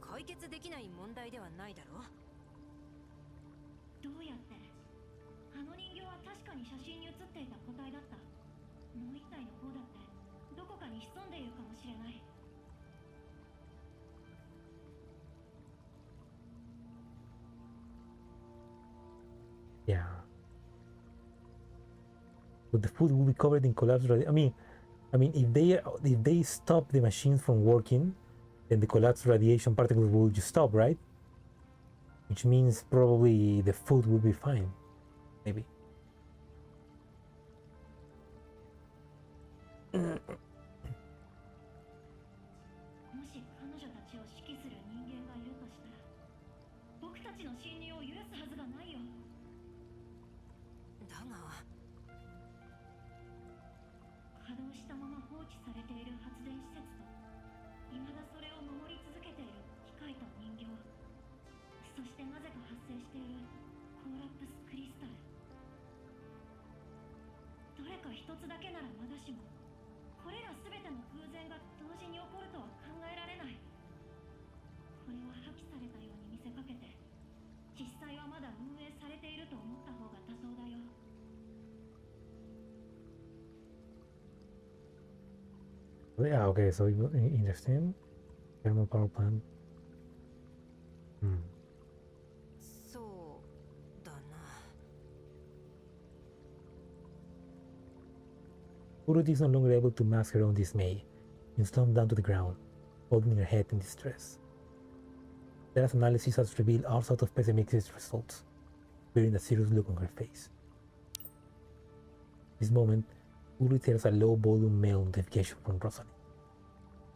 解決できない問題ではないだろう。どうやって？あの人形は確かに写真に写っていた個体だった。もう一体の方だってどこかに Yeah. But the food will be covered in collapsed radiation. I mean, if they stop the machines from working, then the collapsed radiation particles will just stop, right? Which means probably the food will be fine, maybe. もし彼女たちを指揮する人間がいるとしたら、僕たちの侵入を許すはずがないよ。だが稼働したまま放置されている発電施設と、未だそれを守り続けている機械と人形、そしてなぜか発生しているコーラプスクリスタル。どれか一つだけならまだしも、これら全ての偶然が同時に起こるとは考えられない。これは破棄されたように見せかけて、実際はまだ運営されていると思った方が妥当だよ。Yeah, okay, so interesting. Thermal power plant. そうだな。Urut is no longer able to mask her own dismay and slumped down to the ground, holding her head in distress. Sarah's analysis has revealed all sorts of pessimistic results, bearing a serious look on her face. This moment, Urut hears a low volume mail notification from Rosalie.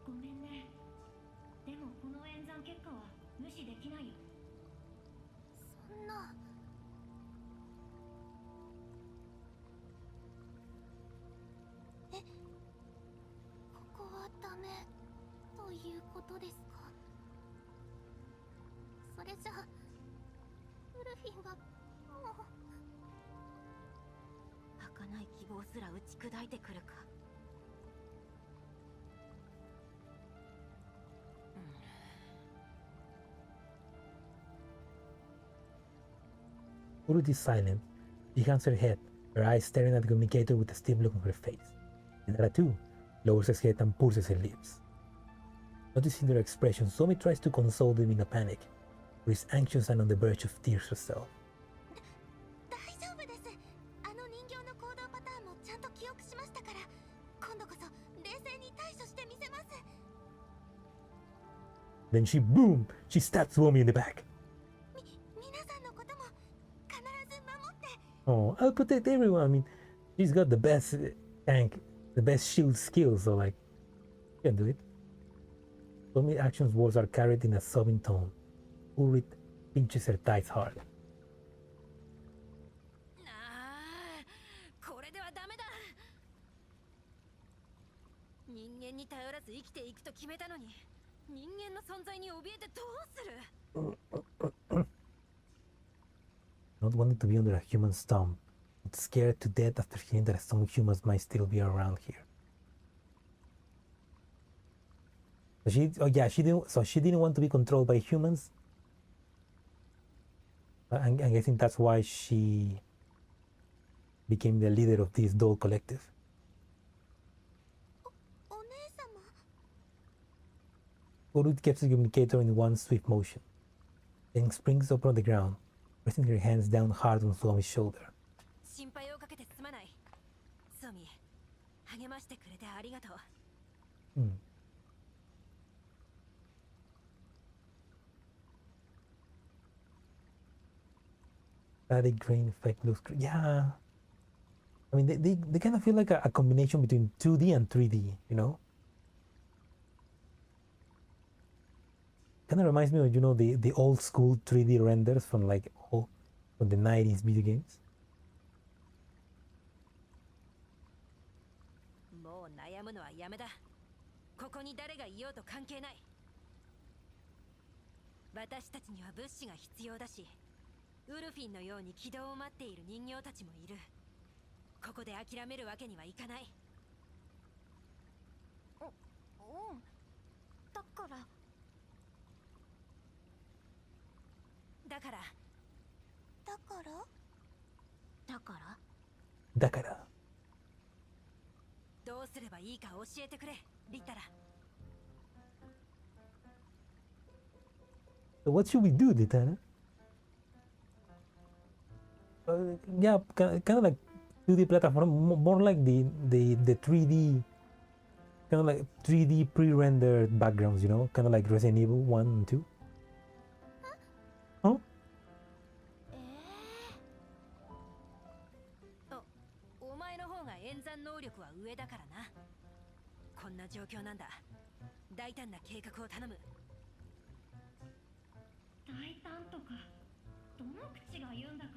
ごめんね。でもこの演算結果は無視できないよ。そんな。え、ここはダメということですか？それじゃあウルフィンはもう。儚い希望すら打ち砕いてくるか。Urut is silent. She hangs her head, her eyes staring at the communicator with a stiff look on her face. Inara too lowers her head and purses her lips. Noticing their expression, Somi tries to console them in a panic, but is anxious and on the verge of tears herself. 大丈夫です。あの人形の行動パターンもちゃんと記憶しましたから、今度こそ冷静に対処してみせます。 Then she stabs Somi in the back. 皆さんのことも必ず守って。 Oh, I'll protect everyone. I mean, she's got the best tank, the best shield skills, so like, she can do it. Somi's actions words are carried in a sobbing tone. Urut pinches her thighs hard. これではダメだ。人間に頼らず生きていくと決めたのに、人間の存在に怯えてどうする。 Not wanting to be under a human's thumb, but scared to death after hearing that some humans might still be around here. So she didn't want to be controlled by humans. I'm guessing that's why she became the leader of this doll collective. お姉様。 Urut keeps the communicator in one swift motion, then springs up on the ground, pressing her hands down hard on Somi's shoulder. 心配をかけてすまない。ソミ、励ましてくれてありがとう。Static grain effect looks great. Yeah. I mean, they kind of feel like a combination between 2D and 3D, you know? Kind of reminds me of, you know, the old school 3D renders from like from the 90s video games. もう悩むのはやめだ。ここに誰がいようと関係ない。私たちには物資が必要だし、ウルフィンのように起動を待っている人形たちもいる。ここで諦めるわけにはいかない。だから。だから。だから。だから。だから。どうすればいいか教えてくれ、リタラ。So what should we do, Ditana? Yeah, kind of like 2D platform, more like the 3D, kind of like 3D pre-rendered backgrounds, you know, kind of like Resident Evil 1 and 2. Huh? お前の方が演算能力は上だからな。こんな状況なんだ。大胆な計画を頼む。大胆とかどの口が言うんだか。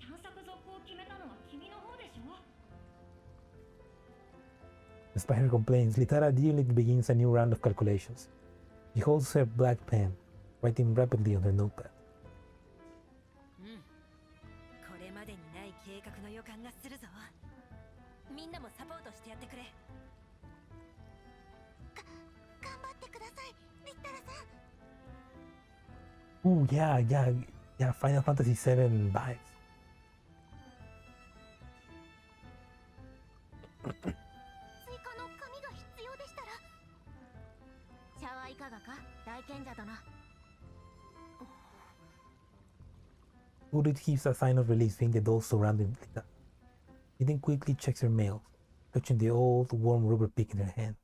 探索続行を決めたのは君の方でしょ。 The spider complains. Litara immediately begins a new round of calculations. She holds her black pen, writing rapidly on her notepad. これまでにない計画の予感がするぞ。みんなもサポートしてやってくれ。頑張ってください、リッタラさん。 Ooh, yeah, Final Fantasy VII vibes. 追加の紙が必要でしたら。茶はいかがか、大賢者殿。Urit heaves a sign of relief, seeing the dolls surrounding Lita. She then quickly checks her mail, touching the old, warm rubber pick in her hand.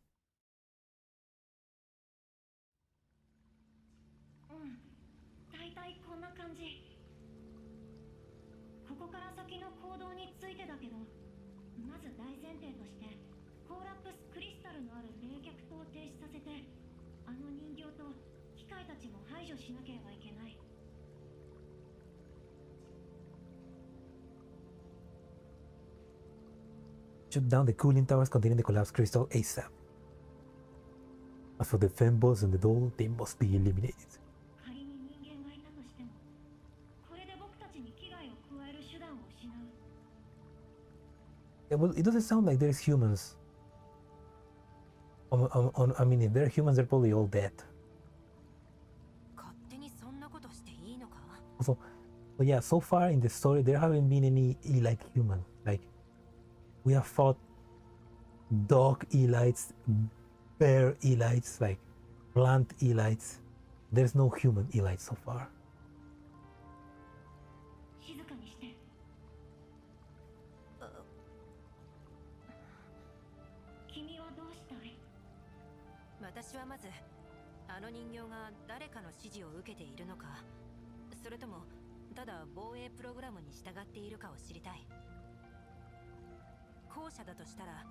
大体こんな感じ。ここから先の行動についてだけど、まず大前提としてコーラプスクリスタルのある冷却塔を停止させて、あの人形と機械たちも排除しなければいけない。 Shut down the cooling towers containing the collapsed crystal ASAP. As for the fembots and the doll, they must be eliminated. 仮に人間がいたとしても、これで僕たちに危害を加える手段を失う。 Yeah, well, it doesn't sound like there's humans. I mean, if they're humans, they're probably all dead. 勝手にそんなことしていいのか。 Also, but yeah, so far in the story, there haven't been any elite human. Like, we have fought dog elites, bear elites, like plant elites. There's no human elites so far. 静かにして。君はどうしたい？私はまずあの人形が誰かの指示を受けているのか、それともただ防衛プログラムに従っているかを知りたい。後者だとしたら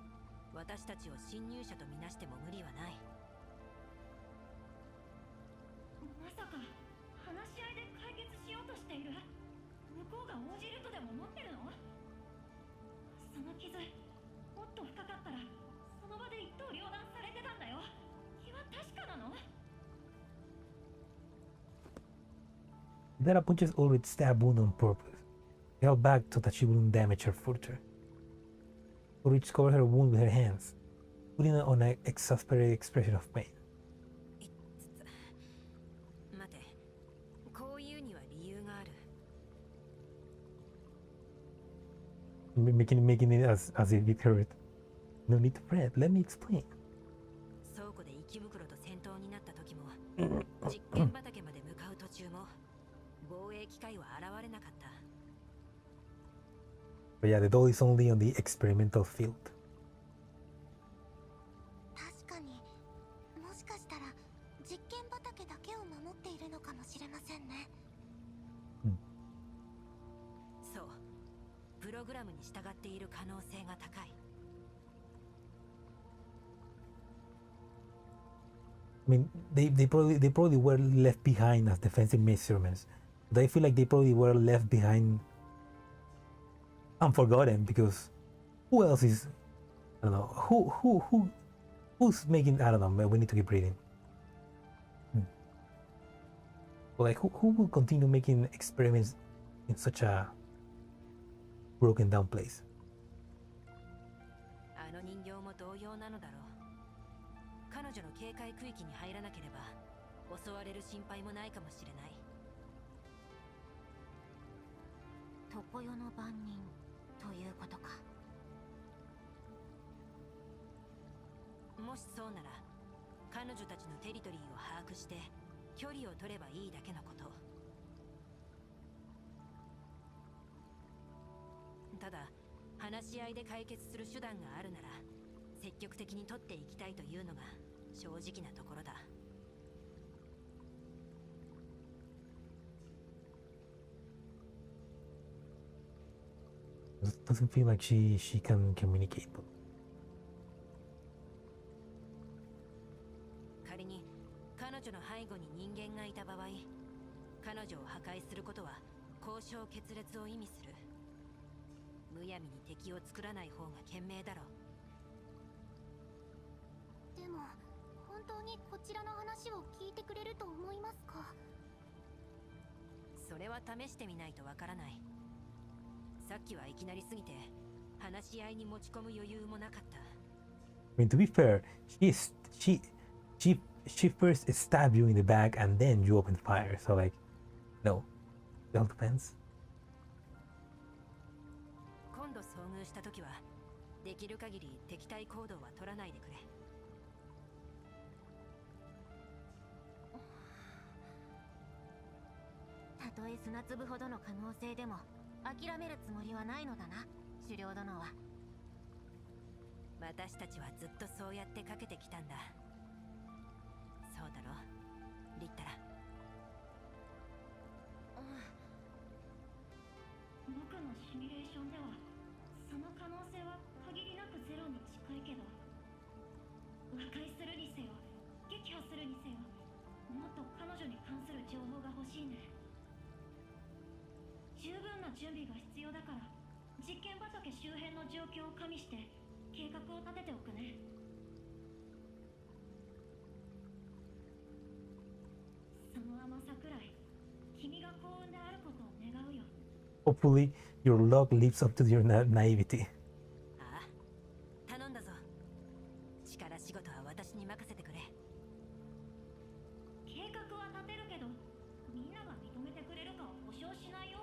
私たちを侵入者とみなしても無理はない。まさか話し合いで解決しようとしている？向こうが応じるとでも思ってるの？その傷もっと深かったらその場で一刀両断されてたんだよ。気は確かなのDara punches Ulrich's stab wound on purpose. He held back so that she wouldn't damage her further. Ulrich covered her wound with her hands, putting on an exasperated expression of pain. 待て、こういうには理由がある。Making it as if it hurt. No need to fret. Let me explain. 倉庫で息袋と戦闘になった時も、実験畑まで向かう途中も防衛機械は現れなかった。 But yeah, the doll is only on the experimental field. 確かに、もしかしたら実験畑だけを守っているのかもしれませんね。そう、プログラムに従っている可能性が高い。I mean, they probably were left behind as defensive measurements. But I feel like they probably were left behind and forgotten because who else is, I don't know, who's making, I don't know, we need to keep reading. But like who will continue making experiments in such a broken down place? あの人形も同様なのだろう。彼女の警戒区域に入らなければ襲われる心配もないかもしれない。常世の番人ということか。もしそうなら彼女たちのテリトリーを把握して距離を取ればいいだけのこと。ただ話し合いで解決する手段があるなら積極的に取っていきたいというのが正直なところだ。Doesn't feel like she can communicate. 仮に彼女の背後に人間がいた場合、彼女を破壊することは交渉決裂を意味する。むやみに敵を作らない方が賢明だろう。でも本当にこちらの話を聞いてくれると思いますか？それは試してみないとわからない。さっきはいきなりすぎて話し合いに持ち込む余裕もなかった。I mean, to be fair, she first stabbed you in the back and then you opened fire. So like, no, it all depends. 今度遭遇した時はできる限り敵対行動は取らないでくれ。たとえ砂粒ほどの可能性でも諦めるつもりはないのだな、狩猟殿は。私たちはずっとそうやってかけてきたんだ。そうだろリッタラ。僕のシミュレーションではその可能性は限りなくゼロに近いけど、和解するにせよ撃破するにせよもっと彼女に関する情報が欲しいね。十分な準備が必要だから実験畑周辺の状況を加味して計画を立てておくね。その甘さくらい君が幸運であることを願うよ。 Hopefully, your luck lives up to your naivety. ああ、頼んだぞ。力仕事は私に任せてくれ。計画は立てるけどみんなが認めてくれるかは保証しないよ。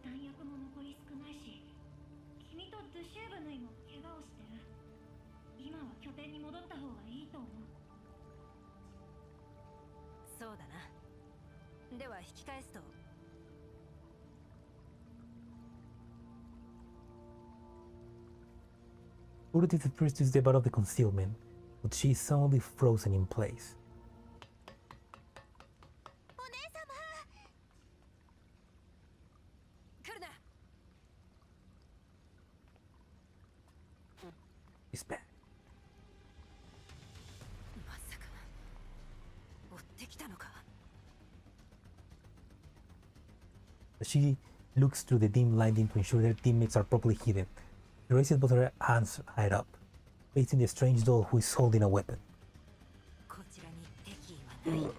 弾薬も残り少ないし、君とドゥシェーブヌイも怪我をしてる。今は拠点に戻った方がいいと思う。そうだな。では引き返すと、Urut is the first to step out of the concealment, but she is suddenly frozen in place. お姉様。来るな。 She's back. まさか追ってきたのか。 She looks through the dim lighting to ensure their teammates are properly hidden. She raises both her hands high up, facing the strange doll who is holding a weapon. こちらに敵意はない。聞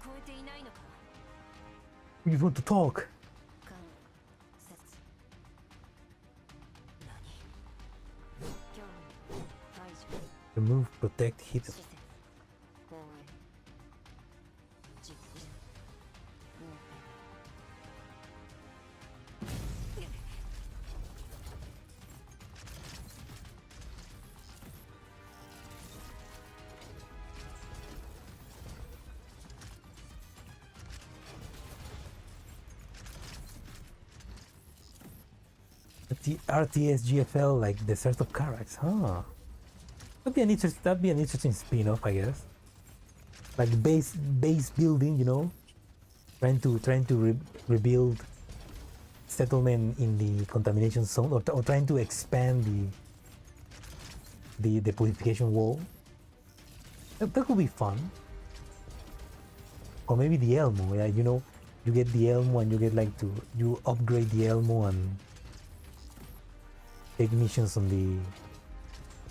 こえていないのか。 You want to talk? 関節。何。興味排除。 Remove, protect, hidden. 施設。防衛。実験。隠蔽。 The RTS GFL like Desert of Karax, huh? That'd be an interesting spin-off, I guess. Like base building, you know, trying to rebuild settlement in the contamination zone, or trying to expand the purification wall. That could be fun. Or maybe the Elmo, yeah, you know, you get the Elmo and you get like you upgrade the Elmo and take missions on the.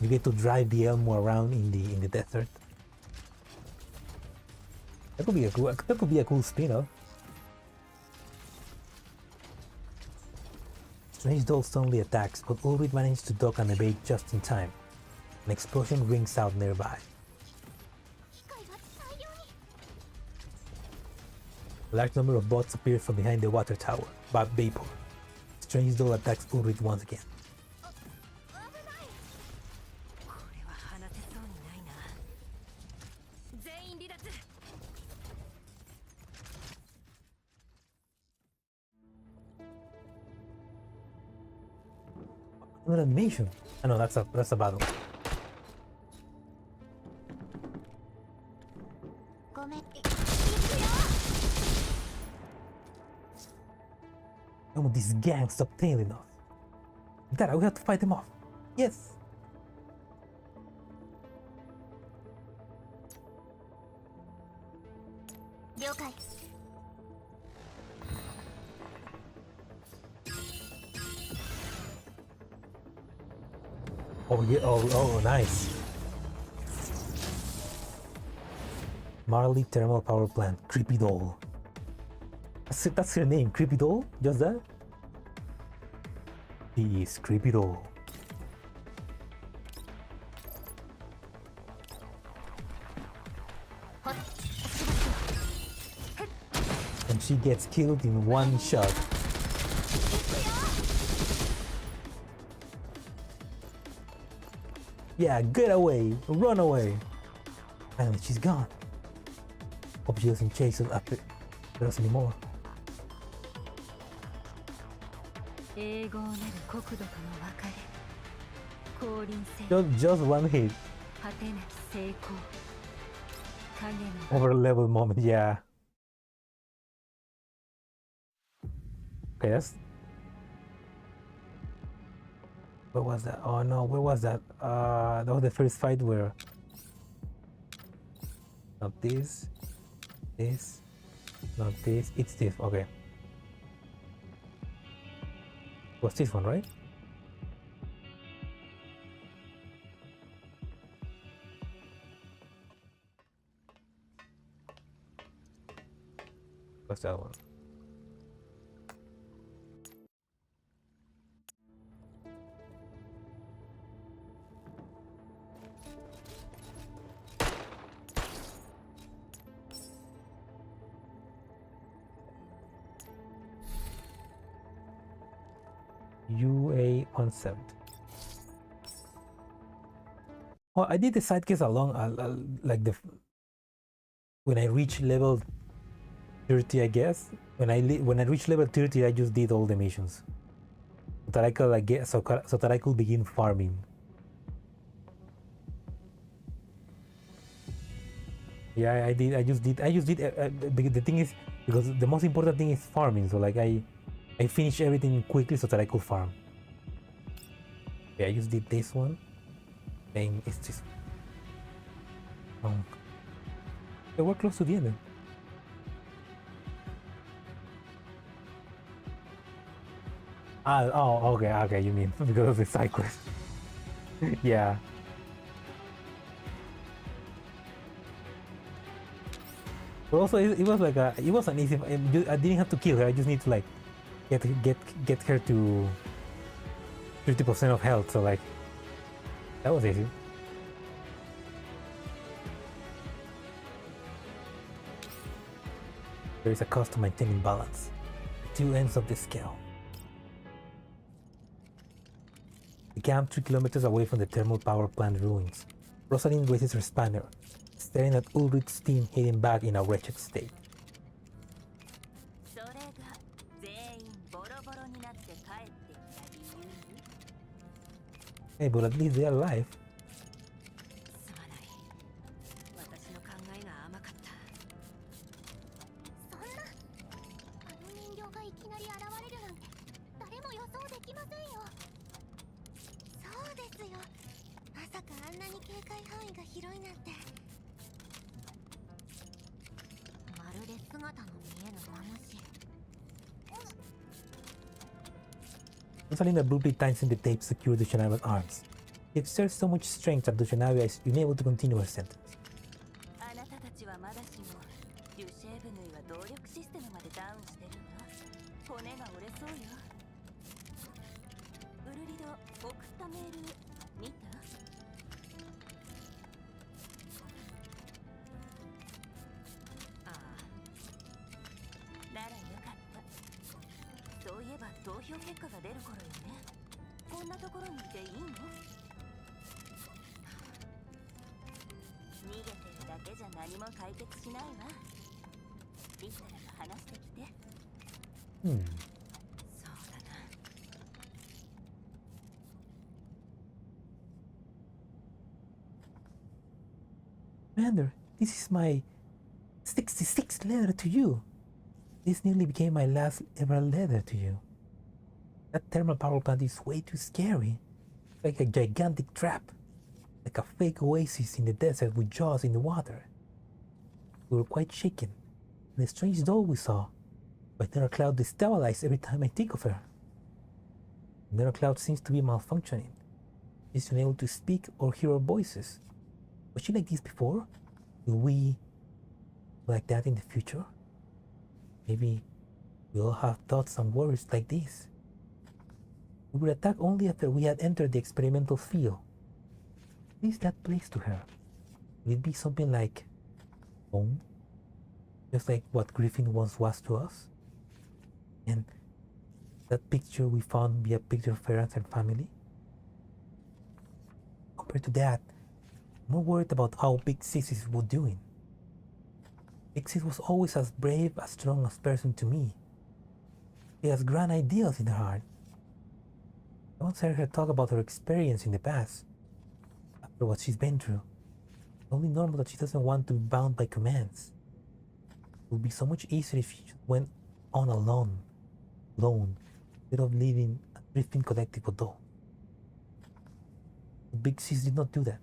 You get to drive the Elmo around in the desert. That could be a cool spin-off. Strange doll suddenly attacks, but Ulrich manages to duck and evade just in time. An explosion rings out nearby. 機械が大量に。A large number of bots appear from behind the water tower, but vapor. Strange doll attacks Ulrich once again. これは話せそうにないな。全員離脱。 Another animation. I know that's a battle. ごめん。 Oh, this gang stopped tailing us. Dad, we have to fight them off. Yes. Oh yeah, oh nice. Marley Thermal Power Plant, Creepy Doll. That's her name, Creepy Doll? Just that? He is Creepy Doll. And she gets killed in one shot. Yeah, get away, run away. Finally, she's gone. Hope she doesn't chase us after us anymore. Just one hit. Over level moment, yeah. Okay, that's... Where was that? Oh no, where was that? That was the first fight where... Not this. This. Not this. It's this. Okay. Was this one, right? What's that one? UA-17. Well, I did the side quests along like when I reach level 30, I guess. When I reach level 30, I just did all the missions so that I could like get so that I could begin farming. Yeah, I did. I just did. The thing is, because the most important thing is farming. So like I finished everything quickly so that I could farm. Yeah, I just did this one. And it's just... Okay, we're close to the end. Oh, okay, you mean because of the side quest. Yeah. But also, it was like it was an easy... I didn't have to kill her, I just need to like get her to 50% of health, so like that was easy. There is a cost to maintaining balance. Two ends of the scale. The camp 3 kilometers away from the thermal power plant ruins. Rosalind raises her spanner, staring at Ulrich's team heading back in a wretched state. Hey, but at least they are alive. Rosalind abruptly tightens the tape secured to Shanaba's arms. He exerts so much strength that Dushanaba is unable to continue her sentence. 投票結果が出る頃よね。こんなところにいていいの？逃げてるだけじゃ何も解決しないわ。リッタラが話してきて。そうだな。Commander, this is my 66th letter to you. This nearly became my last ever letter to you. That thermal power plant is way too scary. Like a gigantic trap. Like a fake oasis in the desert with jaws in the water. We were quite shaken. And the strange doll we saw. But Nether Cloud destabilized every time I think of her. Nether Cloud seems to be malfunctioning. She's unable to speak or hear our voices. Was she like this before? Will we be like that in the future? Maybe we all have thoughts and worries like this. We were attacked only after we had entered the experimental field. What is that place to her? Will it be something like home? Just like what Griffin once was to us? And that picture we found be a picture of parents and family? Compared to that, I'm more worried about how Big Sis is doing. Big Sis was always as brave, as strong as person to me. She has grand ideals in her heart. I once heard her talk about her experience in the past, after what she's been through. It's only normal that she doesn't want to be bound by commands. It would be so much easier if she went on alone, instead of leading a drifting collective of those. But Big Sis did not do that.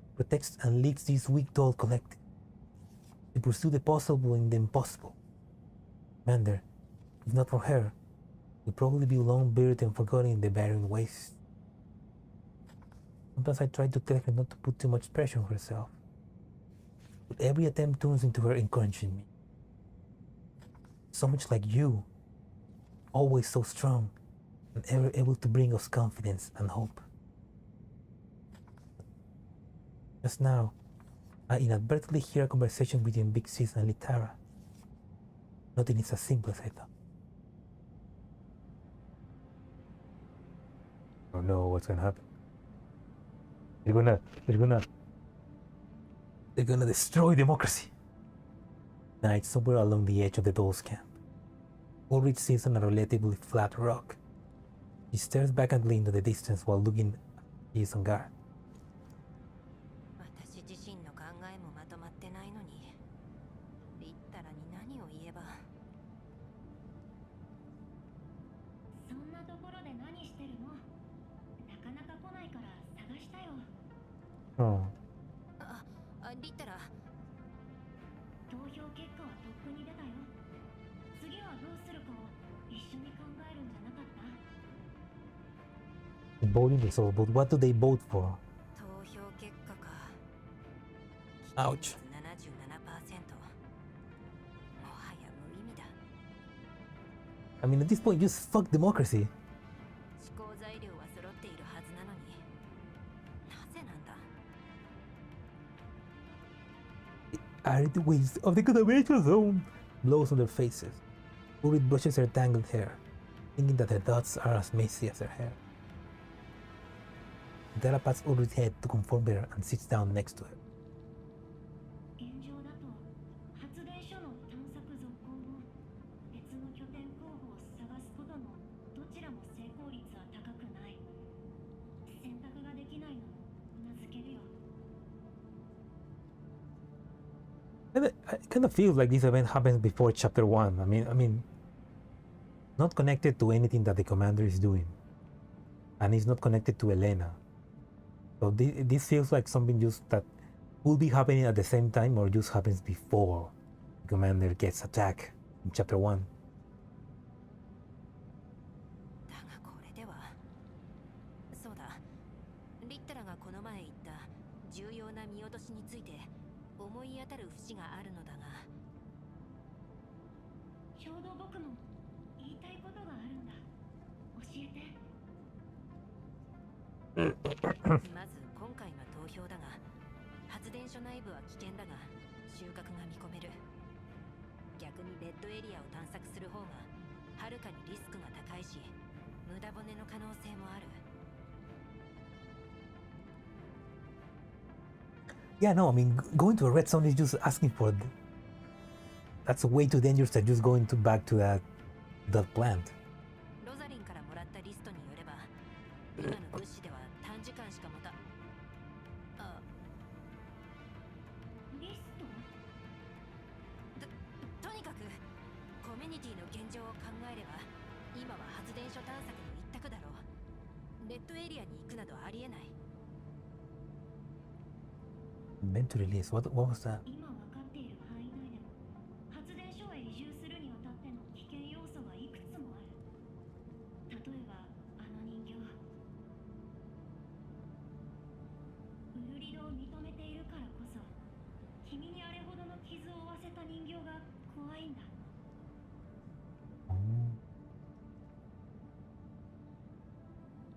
She protects and leads this weak doll collective. They pursue the possible and the impossible. Commander, if not for her, we'd probably be long buried and forgotten in the barren waste. Sometimes I try to tell her not to put too much pressure on herself, but every attempt turns into her encouraging me. So much like you, always so strong and ever able to bring us confidence and hope. Just now, I inadvertently hear a conversation between Big Sis and Litara. Nothing is as simple as I thought. I don't know what's gonna happen. They're gonna destroy democracy. Night somewhere along the edge of the doll's camp. Ulrich sits on a relatively flat rock. He stares vacantly into the distance while looking at he is on guard. 私自身の考えもまとまってないのに、リッタラに何を言えば。そんなところで何してるの？なかなか来ないから探したよ。リッタラ。投票結果はとっくに出たよ。次はどうするかを一緒に考えるんじゃなかった？ Voting results, but what do they vote for? 投票結果か。 Ouch. 77%。もはや無意味だ。I mean, at this point, just fuck democracy. 思考材料は揃っているはずなのに、なぜなんだ。Arid waves of the contamination zone blows on their faces. Ulrich brushes her tangled hair, thinking that her thoughts are as messy as her hair. Dara pats Ulrich's head to comfort her and sits down next to her. 現状だと発電所の探索続行も別の拠点候補を探すこともどちらも成功率は高くない。選択ができないのもうなずけるよ。I kind of feel like this event happens before chapter 1. I mean, not connected to anything that the commander is doing, and it's not connected to Elena. So this feels like something just that will be happening at the same time, or just happens before the commander gets attacked in chapter 1. だがこれでは。そうだ。リッタラがこの前言った重要な見落としについて思い当たる節があるのだが。ちょうど僕も言いたいことがあるんだ。教えて。まず今回の投票だが、発電所内部は危険だが収穫が見込める。逆にレッドエリアを探索する方がはるかにリスクが高いし、無駄骨の可能性もある。 Yeah, no, I mean, going to a red zone is just asking for that's way too dangerous than just going back to that plant. ロザリンからもらったリストによれば、今の物資では短時間しか持たリスト？とにかくコミュニティの現状を考えれば、今は発電所探索の一択だろう。レッドエリアに行くなどありえない。 Meant to release. What was that? 今分かっている範囲内でも発電所へ移住するにあたっての危険要素はいくつもある。例えばあの人形、ウルリドを認めているからこそ、君にあれほどの傷を負わせた人形が怖いんだ。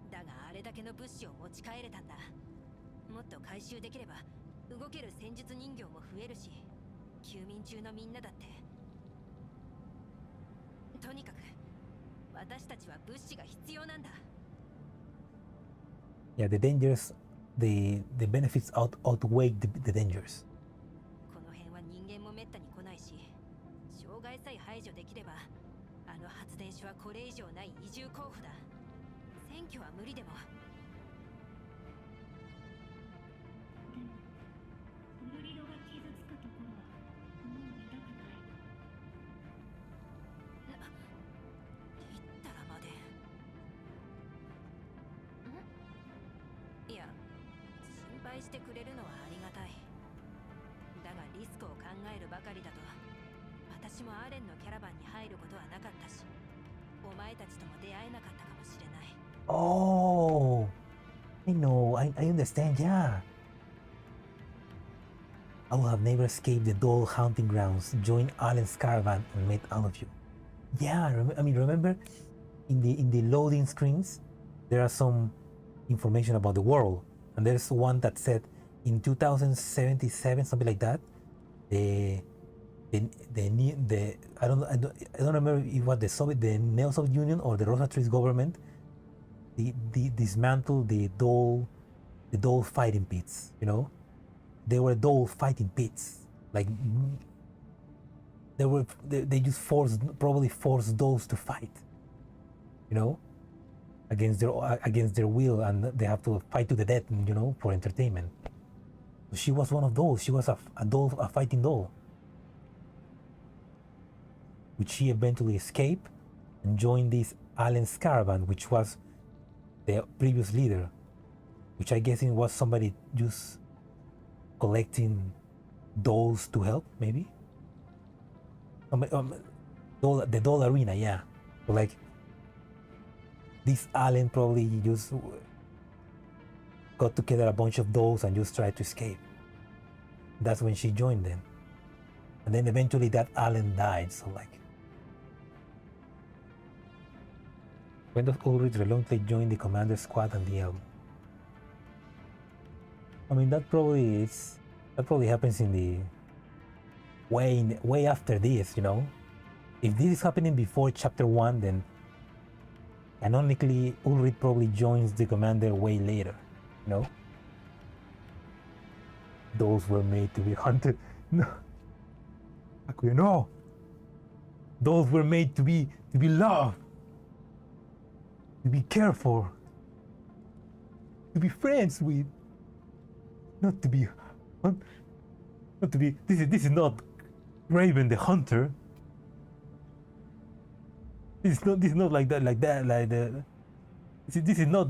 だがあれだけの物資を持ち帰れたんだ。もっと回収できれば動ける戦術人形も増えるし、休眠中のみんなだって。とにかく私たちは物資が必要なんだ。 Yeah, the dangers, the benefits outweigh the dangers. この辺は人間もめったに来ないし、障害さえ排除できれば、あの発電所はこれ以上ない移住候補だ。選挙は無理でも。でもウルリドが傷つくところはもう見たくない。言ったらまで。いや、心配してくれるのはありがたい。だがリスクを考えるばかりだと、私もアレンのキャラバンに入ることはなかったし、お前たちとも出会えなかったかもしれない。 Oh, I know. I understand. Yeah. I will have never escaped the dull hunting grounds, joined Alan's caravan, and met all of you. Yeah, remember in the loading screens, there are some information about the world, and there's one that said in 2077, something like that. The I don't remember if it was the Neo-Soviet Union or the Rossartrist government. The dismantled the dull fighting pits. You know, they were dull fighting pits. Like they just probably forced those to fight. You know, against their will, and they have to fight to the death. You know, for entertainment. She was one of those. She was a fighting doll, which she eventually escaped and joined this Alan's caravan, which was the previous leader, which I guess it was somebody just collecting dolls to help, maybe. The doll arena, yeah. So like this Alan probably just got together a bunch of dolls and just tried to escape. That's when she joined them. And then eventually that Alan died, so like. When does Ulrich reluctantly join the commander squad and the album? I mean, that probably happens in the way after this, you know. If this is happening before chapter 1, then canonically Ulrich probably joins the commander way later, you know. Those were made to be hunted. No, Akuya, no. Those were made to be loved, to be cared for, to be friends with, not to be. This is not Raven the Hunter. This is not like that. This is not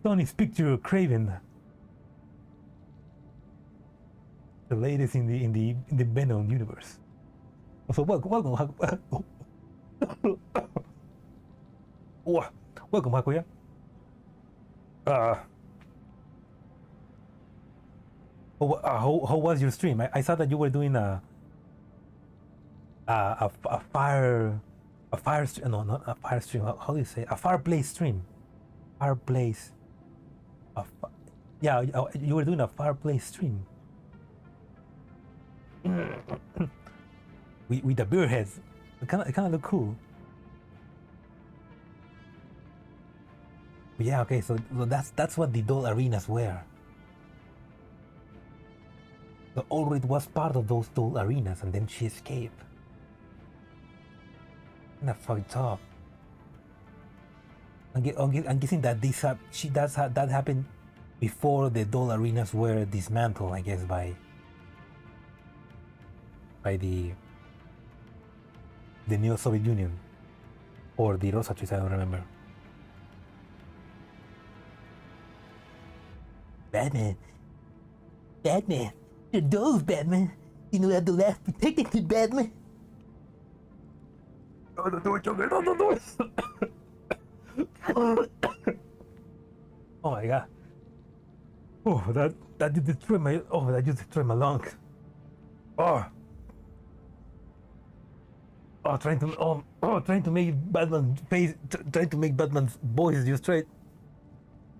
Sony's picture of Craven. The latest in the Venom universe. So welcome, Hakuya. How was your stream? I saw that you were doing a fireplace stream. Fireplace. Yeah, you were doing a fireplace stream. with the beer heads. It kind of look cool. Yeah, okay, so that's what the doll arenas were. So Ulrich was part of those doll arenas, and then she escaped. Kinda fucked up. I'm guessing that that happened before the doll arenas were dismantled, I guess, by the new Soviet Union or the Rossartrist, I don't remember. Batman, the dolls, Batman. You know that the last protected me, Batman. Oh, don't do it, Joker! Don't do it! Oh my god! Oh, that just destroyed my lung. Oh. Oh, trying to make Batman's face, trying to make Batman's voice just straight,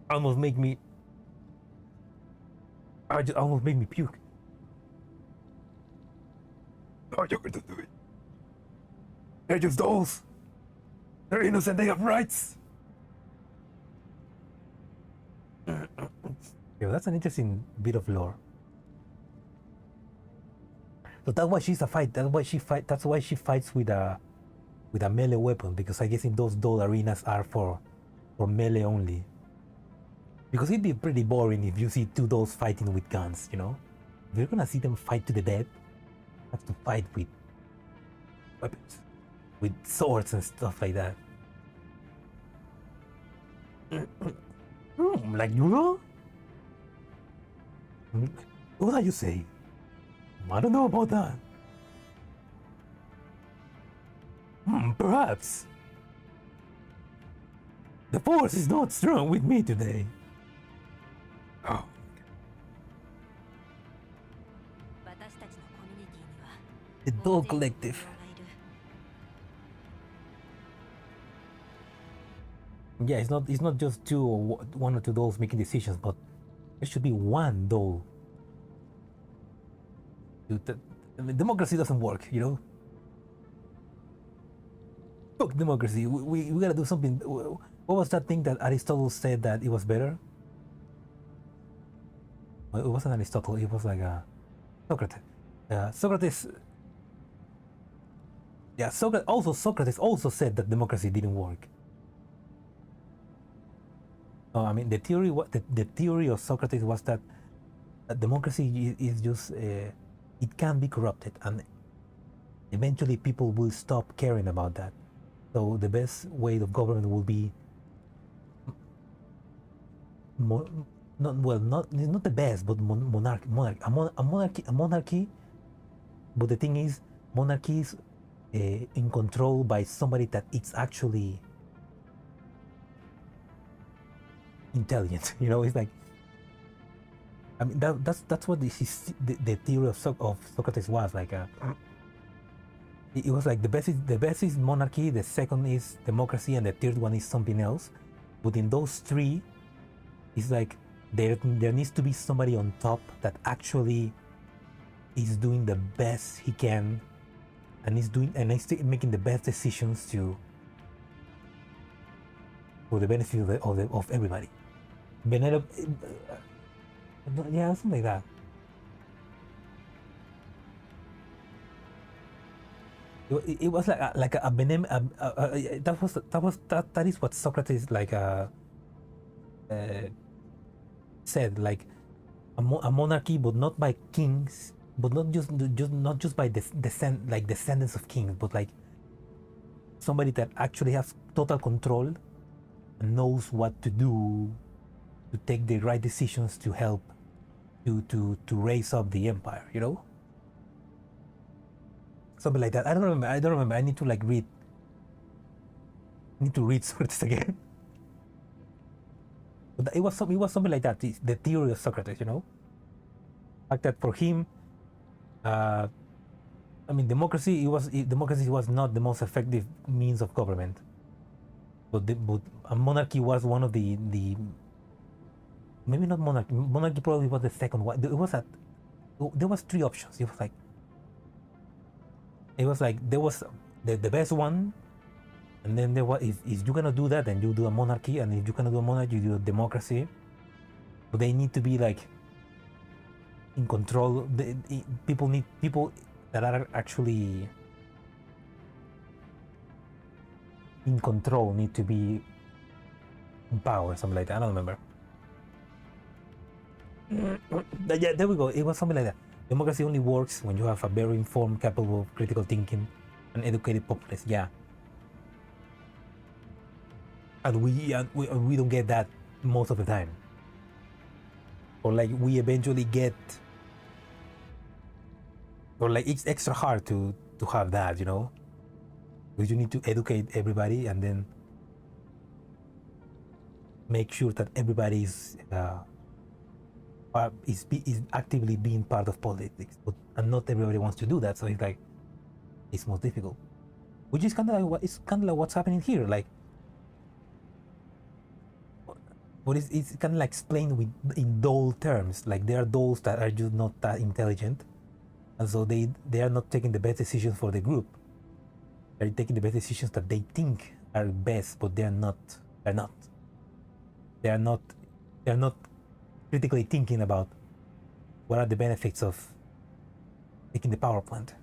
almost make me. Almost made me puke. Oh, you're going to do it. They're just dolls. They're innocent. They have rights. Yeah, that's an interesting bit of lore. So that's why she's a fight. That's why she fights with a melee weapon, because I guess in those doll arenas are for melee only. Because it'd be pretty boring if you see two dolls fighting with guns, you know? If you're gonna see them fight to the death, you have to fight with weapons, with swords and stuff like that. Like you know? What are you saying? I don't know about that. Perhaps. The force is not strong with me today. Oh. The Doll Collective. Yeah, it's not just one or two dolls making decisions, but there should be one doll. Democracy doesn't work, you know? Fuck democracy. We gotta do something. What was that thing that Aristotle said that it was better? Well, it wasn't Aristotle, it was like Socrates. Socrates. Yeah, Socrates also said that democracy didn't work. I mean, the theory of Socrates was that democracy is just it can be corrupted, and eventually people will stop caring about that. So the best way of government will be not the best, but a monarchy. But the thing is, monarchy is in control by somebody that it's actually intelligent. You know, it's like, I mean, that's what the theory of Socrates was like. It was like the best is monarchy, the second is democracy, and the third one is something else. But in those three, it's like there needs to be somebody on top that actually is doing the best he can, and is making the best decisions for the benefit of everybody. Yeah, something like that. It was like a that is what Socrates said, like a monarchy, but not by kings, but not just by descendants of kings, but like somebody that actually has total control and knows what to do to take the right decisions to help to raise up the empire, you know? Something like that. I don't remember. I need to read Socrates again. But it was something like that. The theory of Socrates, you know, like that for him. I mean, democracy was not the most effective means of government, but a monarchy was one of the maybe not monarchy. Monarchy probably was the second one. There was three options. It was like there was the best one, And then if you're gonna do that, then you do a monarchy, and if you're gonna do a monarchy, you do a democracy. But they need to be like in control. People that are actually in control need to be in power, something like that. I don't remember. Yeah, there we go. It was something like that. Democracy only works when you have a very informed, capable of critical thinking, and educated populace. Yeah. And we don't get that most of the time. Or like we eventually get, or like it's extra hard to have that, you know, because you need to educate everybody and then make sure that everybody is actively being part of politics, and not everybody wants to do that. So it's like it's most difficult, which is kind of like what's happening here. Like, but it's kind of like explained in dull terms. Like there are those that are just not that intelligent, and so they are not taking the best decisions for the group. They're taking the best decisions that they think are best, but they're not critically thinking about what are the benefits of taking the power plant.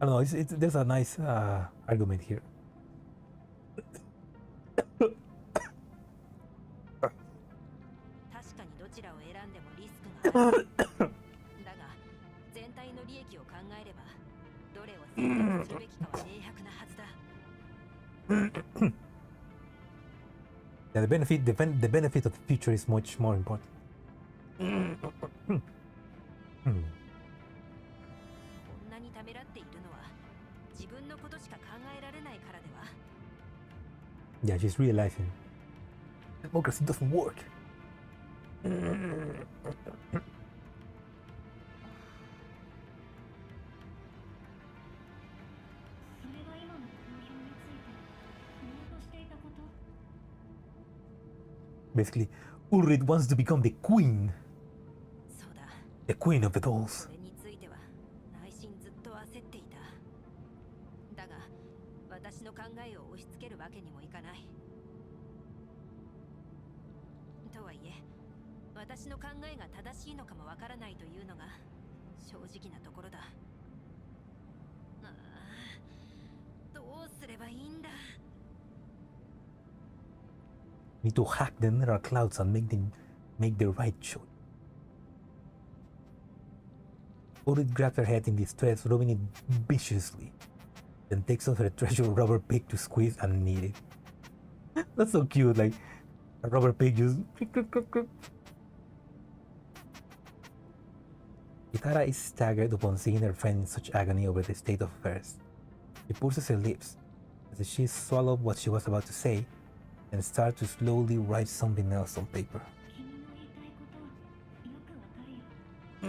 I don't know. There's a nice argument here. 確かにどちらを選んでもリスクがある。だが全体の利益を考えればどれを選択するべきかは明白なはずだ。Yeah, the benefit of the future is much more important. こんなにためらっているのは自分のことしか考えられないからでは。 Yeah, she's realizing democracy doesn't work. それが今の公表について言おうとしていたこと。 Basically, Ulrich wants to become the queen. そうだ。 The queen of the dolls. それについては内心ずっと焦っていた。だが私の考えを押し付けるわけにもいかない。とはいえ私の考えが正しいのかもわからないというのが正直なところだ。ああ、どうすればいいんだ。 Need to hack the nether clouds and make the right choice. Ulrich grabs her head in distress, rubbing it viciously, then takes off her treasure rubber pig to squeeze and knead it. That's so cute, like a rubber pig just. Kitara is staggered upon seeing her friend in such agony over the state of affairs. She purses her lips as if she swallowed what she was about to say and starts to slowly write something else on paper. 君の言いたいことよくわかるよ。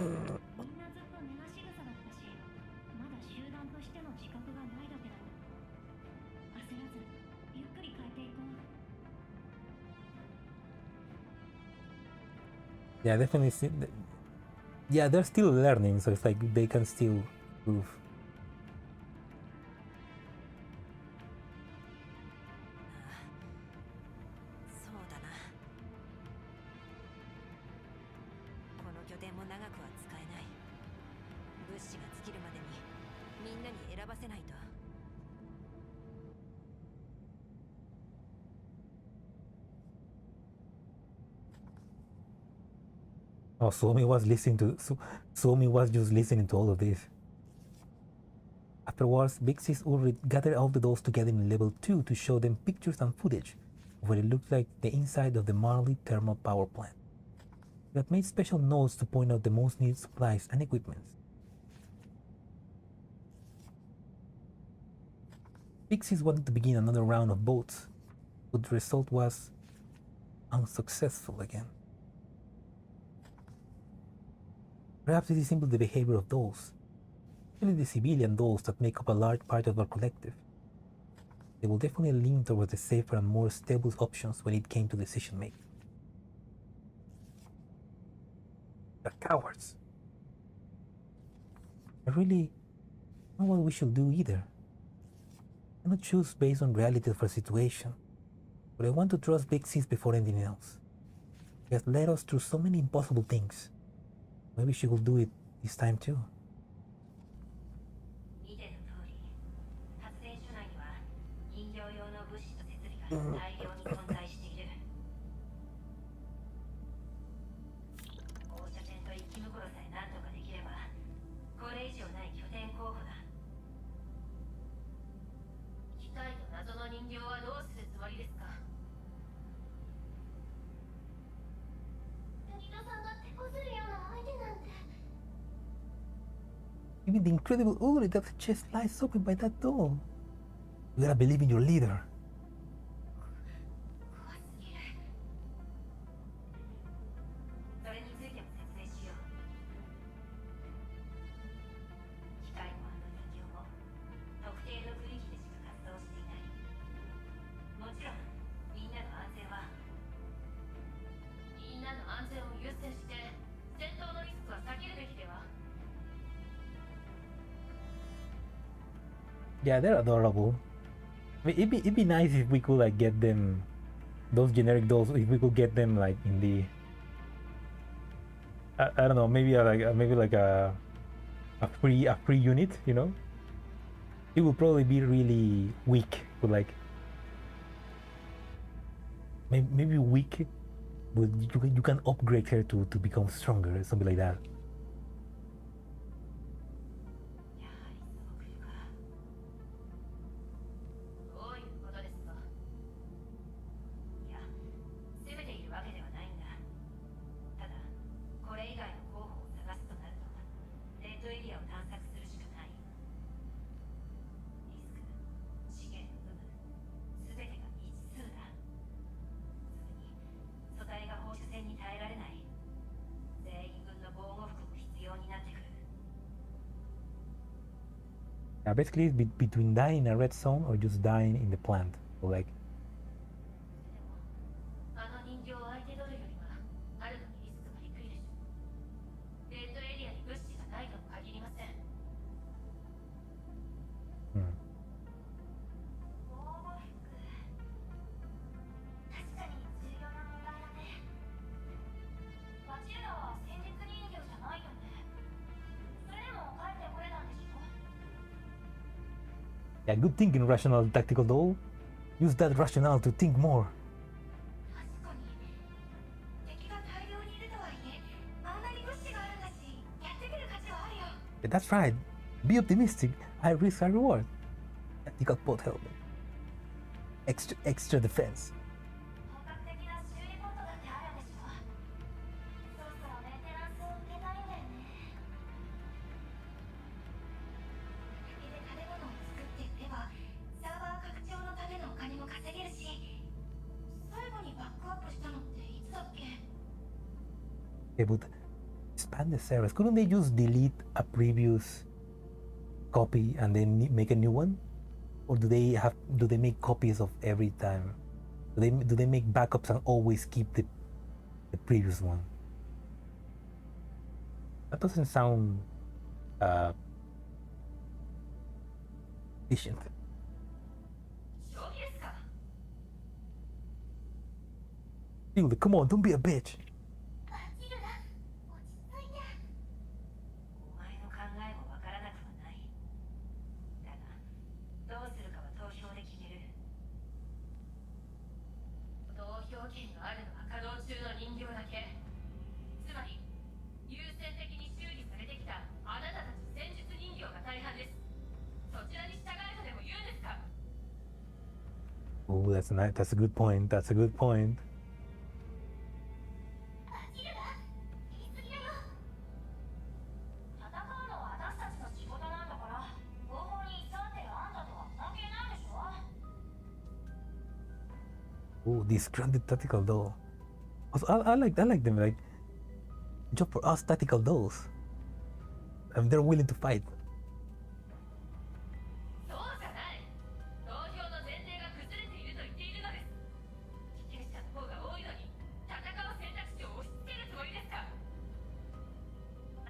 みんなずっと根なし草だったし、まだ集団としての自覚がないだけだ。焦らずゆっくり変えていこう。 Yeah, definitely. Yeah, they're still learning, so it's like they can still improve. そうだな。この拠点も長くは使えない。物資が尽きるまでにみんなに選ばせないと。 Oh, Suomi was just listening to all of this. Afterwards, Big Sis Ulrich gathered all the dolls together in level 2 to show them pictures and footage of what it looked like the inside of the Marley thermal power plant. They had made special notes to point out the most needed supplies and equipment. Big Sis wanted to begin another round of votes, but the result was unsuccessful again. Perhaps it is simply the behavior of those, especially the civilian dolls that make up a large part of our collective. They will definitely lean towards the safer and more stable options when it came to decision making. They're cowards. I really Not what we should do either. I cannot choose based on reality of our situation, but I want to trust Big Sis before anything else. She has led us through so many impossible things. Maybe she will do it this time too. 見ての通り、発電所内には人形用の物資と設備が大量に存在している。放射線と生き袋さえ何とかできれば、これ以上ない拠点候補だ。機械と謎の人形はどうするつもりですか？滝田さんが手こずるような相手なんて。 Even the incredible Ulrich that chest lies open by that door. You gotta believe in your leader. 怖すぎる。それについても説明しよう。機械もあの人形も特定の区域でしか活動していない。もちろんみんなの安全は。みんなの安全を優先して戦闘のリスクは避けるべきでは？ Yeah, they're adorable. I mean, it'd be nice if we could like get them, those generic dolls. If we could get them like in the, I don't know, maybe like a free unit, you know. It would probably be really weak, but like maybe weak, but you can upgrade her to become stronger, something like that. やはりそうくるか。どういうことですか？いや、全ているわけではないんだ。ただ、これ以外の候補を探すとなると、レッドエリアを探索するしかない。リスク、資源、有無、全てが未知数だ。それに、素体が放射線に耐えられない。全員分の防護服も必要になってくる。Yeah, basically it's between dying in a red zone or just dying in the plant. Or like あの人形を相手取るよりはあるのにリスクが低いでしょう。レッドエリアに物資がないとも限りません。防護服。確かに重要な問題だね。バチルダは戦術人形じゃないよね。それでも帰ってこれたんでしょ？ Yeah, good thinking, rational tactical doll. Use that rationale to think more. 確かに。敵が大量にいるとはいえ、あんなに物資があるんだし、やってみる価値はあるよ。 Yeah, that's right. Be optimistic. High risk, high reward. Tactical pot helmet. Extra defense. 本格的な修理ポットだってあるんでしょ？そろそろメンテナンスを受けたいんだよね。竹で食べ物を作って売れば、サーバー拡張のためのお金も稼げるし、最後にバックアップしたのっていつだっけ？ Okay, but expand the service. Couldn't they just delete a previous copy and then make a new one? Or do they make copies of every time? Do they make backups and always keep the previous one? That doesn't sound efficient. 正気ですか？ Dude, come on, don't be a bitch. バチルだ。落ち着いて。お前の考えもわからなくはない。だが、どうするかは投票で決める。投票権があるのは稼働中の人形だけ。つまり優先的に修理されてきたあなたたち戦術人形が大半です。そちらに従えとでも言うんですか？ Oh, that's nice. That's a good point. That's a good point. バチルだ。言い過ぎだよ。戦うのは私たちの仕事なんだから、後方に居座ってるあんたとは関係ないでしょ？ Oh, this grounded tactical doll. Also, I like them. Like, job for us tactical dolls. I mean, they're willing to fight. そうじゃない。投票の前提が崩れていると言っているのです。被験者の方が多いのに戦う選択肢を押し付けるつもりですか？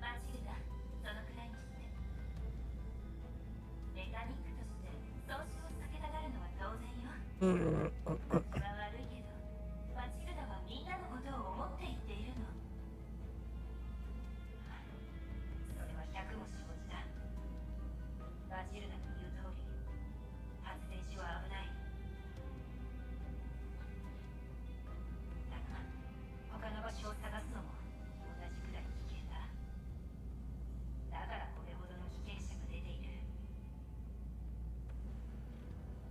バチルだ。そのくらいにして。悪いけど、マチルダはみんなのことを思って言っているの。それは百も承知だ。マチルダの言う通り、発電所は危ない。だが、他の場所を探すのも同じくらい危険だ。だからこれほどの危険者が出ている。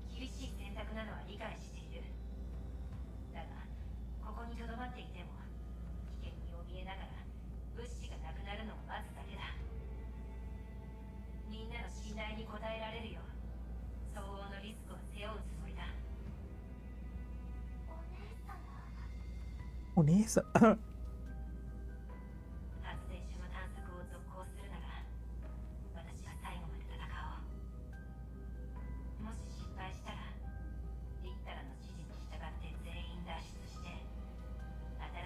厳しい選択なのは理解している。だが、ここに留まっていても危険に怯えながら物資がなくなるのを待つだけだ。みんなの信頼に応えられるよう相応のリスクを背負うつもりだ。お姉さん。発電所の探索を続行するなら私は最後まで戦おう。もし失敗したらリッタラの指示に従って全員脱出して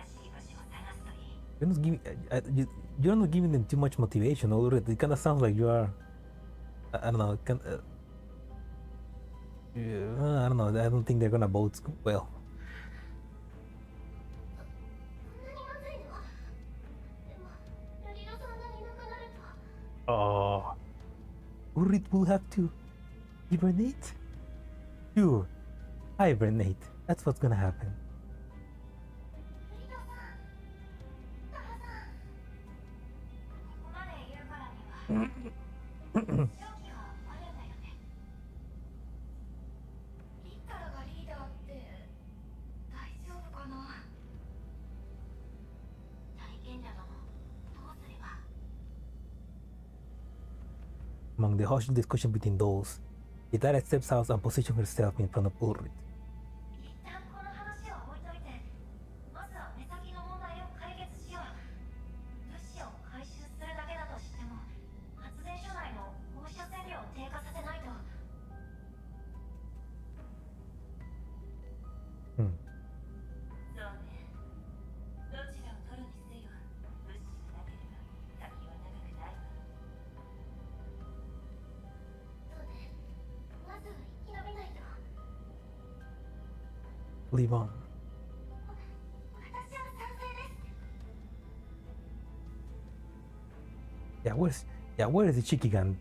新しい場所を探すといい。You're not giving, you're not giving them too much motivation already. It kind of sounds like you are. I don't know. I don't know. I don't think they're gonna vote well. こんなにまずいの？でもルリロさんがいなくなると。 Oh, Urit will have to hibernate. Sure, hibernate. That's what's gonna happen. ルリロさん、タラさん、ここまで言うからには勝機はあるんだよね。リッタラがリーダーって大丈夫かな。体験者のどうすれば。 Among the hushed discussion between those, Itara steps out and positions herself in front of Ulrich. 一旦この話は置いといて、まずは目先の問題を解決しよう。物資を回収するだけだとしても、発電所内の放射線量を低下させないと。Hmm. そうね。どちらを取るにせよ物資がなければ先は長くないわ。そうね。まずは生き延びないと。 Leave on. 私は賛成です。 Where is the cheeky gun?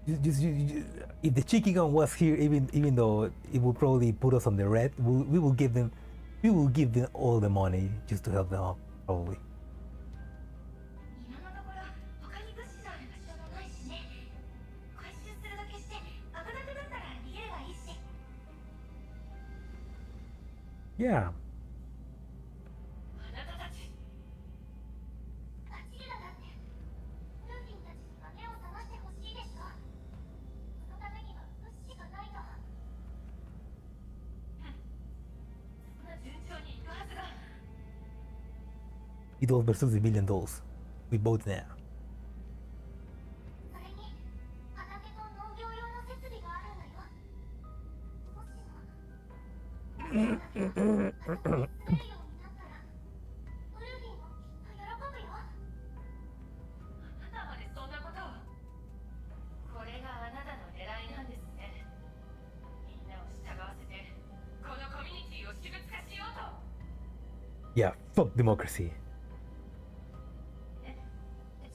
If the cheeky gun was here, even though it will probably put us on the red, we will give them all the money just to help them out, probably. 今のところ他に物資のある場所もないしね。回収するだけして危なくなったら逃げればいいし。 Yeah. あなたたち、バチルダだってルーフィンたちには目を覚ましてほしいでしょ。そのためには物資がないと。そんな順調にいくはずが。Idols versus the million dolls. We both there. それに畑と農業用の設備があるんだよ。もしもバチルダが畑に住めるようになったらウルフィンもきっと喜ぶよ。あなたまでそんなことを。これがあなたの狙いなんですね。みんなを従わせてこのコミュニティを私物化しようと。 Yeah, fuck democracy.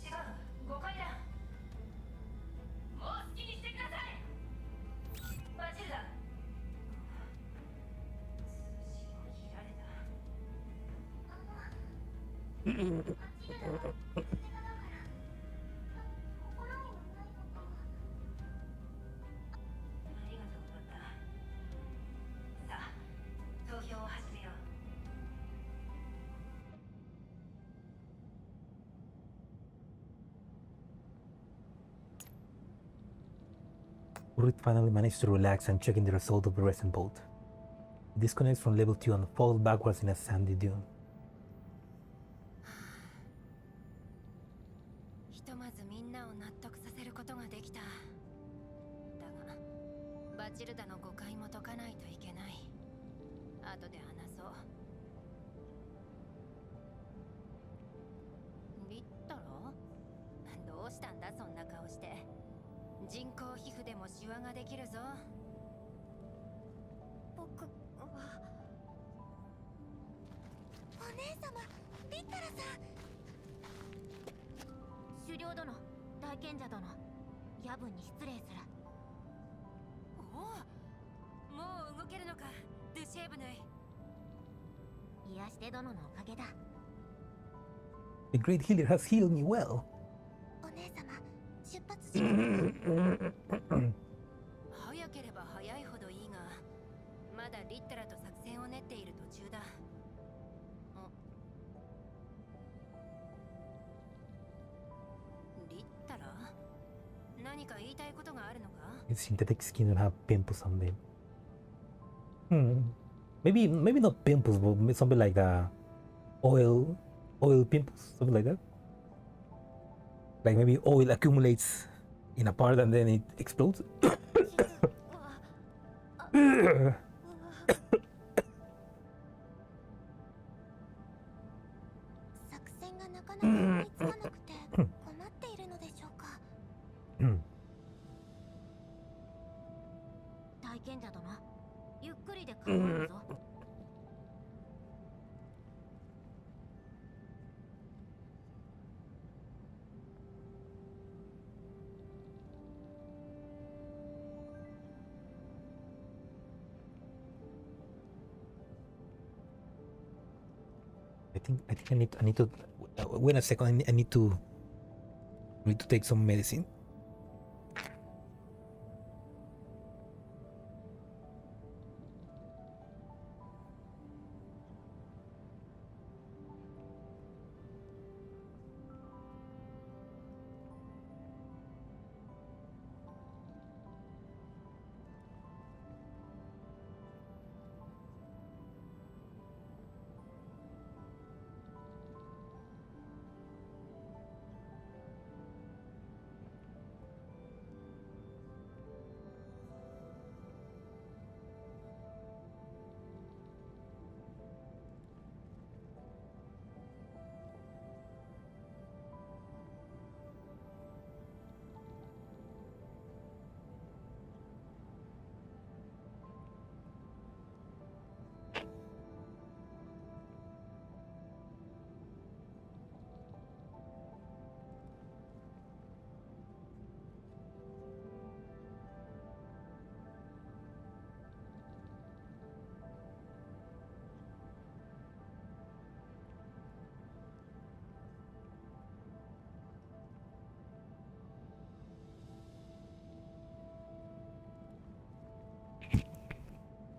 違う、誤解だ。もう好きにしてください。バチルダ。通信を切られた。バチルダは手柄だから心にもないのか。ありがとう、ロッタ。さあ、投票を始めよう。Ulrich finally managed to relax and check in the result of the recent vote. He disconnects from level 2 and falls backwards in a sandy dune. ひとまずみんなを納得させることができた。だがバチルダの誤解も解かないといけない。後で話そう。リッタラ？どうしたんだそんな顔して。人工皮膚でもシワができるぞ。姉様、リッタラさん。狩猟殿、大賢者殿、夜分に失礼する。おお、もう動けるのか、ドゥシェーブヌイ。癒して殿のおかげだ。The great healer has healed me well. お姉様、出発します。早ければ早いほどいいが、まだリッタラと作戦を練っている途中だ。リッタラ？何か言いたいことがあるのか？ Synthetic skin will have pimples on them. Maybe not pimples, but something like oil pimples, something like that. Like maybe oil accumulates in a part and then it explodes. 作戦がなかなか思いつかなくて困っているのでしょうか。大賢者殿、ゆっくりで構わんぞ。I think I need to wait a second. I need to take some medicine.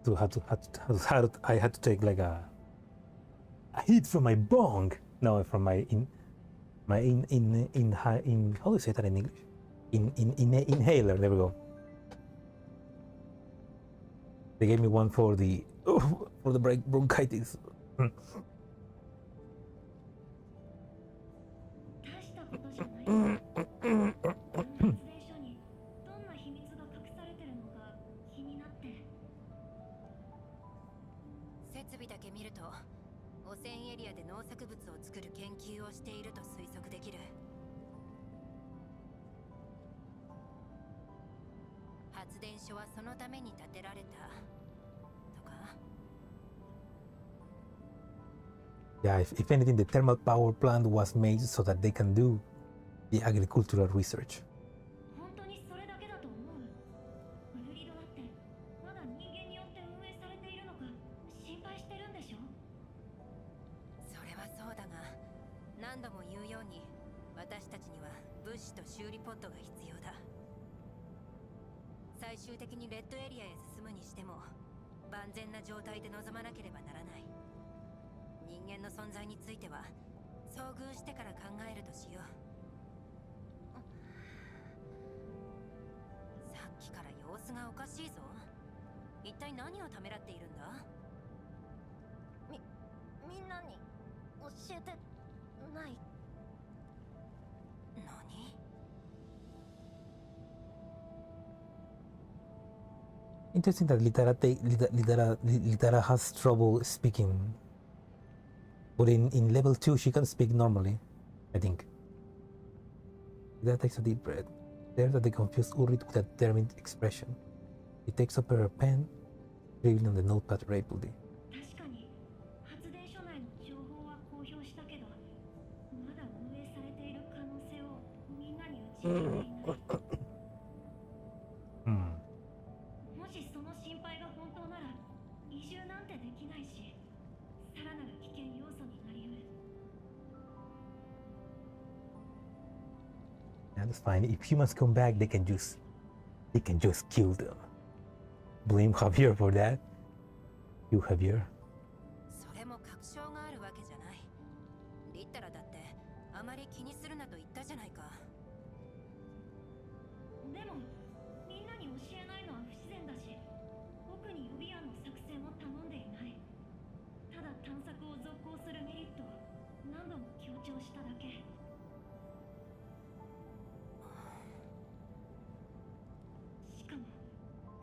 So I had to take like a hit from my bong. No, from my how do you say that in English? Inhaler. There we go. They gave me one for the bronchitis. 大したことじゃない。発電所にどんな秘密が隠されてるのか気になって。設備だけ見ると、汚染エリアで農作物を作る研究をしていると推測できる。発電所はそのために建てられたとか。Yeah, if anything, the thermal power plant was made so that they can do the agricultural research. 本当にそれだけだと思う。ウルリドだってまだ人間によって運営されているのか心配してるんでしょ。それはそうだが、何度も言うように私たちには物資と修理ポットが必要だ。最終的にレッドエリアへ進むにしても万全な状態で臨まなければならない。人間の存在については遭遇してから考えるとしよう。さっきから様子がおかしいぞ。一体何をためらっているんだ？みんなに教えてない。何？ Interesting that Litara has trouble speaking. But in level 2 she can speak normally, I think. Litara takes a deep breath. There that they confuse Urit with a determined expression. He takes up her pen, scribbling on the notepad rapidly. 確かに発電所内の情報は信じてもいない。Hmm. もしその心配が本当なら移住なんてできないし、さらなる危険要素になりうる。 That's fine. If humans come back, they can just kill them. Blame Javier for that. You Javier. それも確証があるわけじゃない。リッタラだってあまり気にするなと言ったじゃないか。でもみんなに教えないのは不自然だし、僕に予備案の作戦を頼んでいない。ただ探索を続行するメリットを何度も強調しただけ。しかも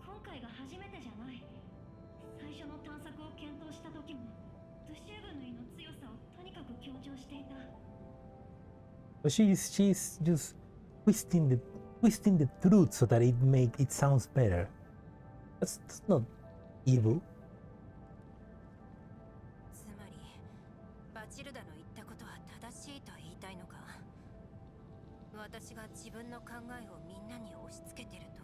今回が初めてじゃない。最初の探索を検討した時もドゥシューブヌイの強さをとにかく強調していた。But she's just twisting the truth so that it sounds better. That's not evil. つまりバチルダの言ったことは正しいと言いたいのか。私が自分の考えをみんなに押し付けてると。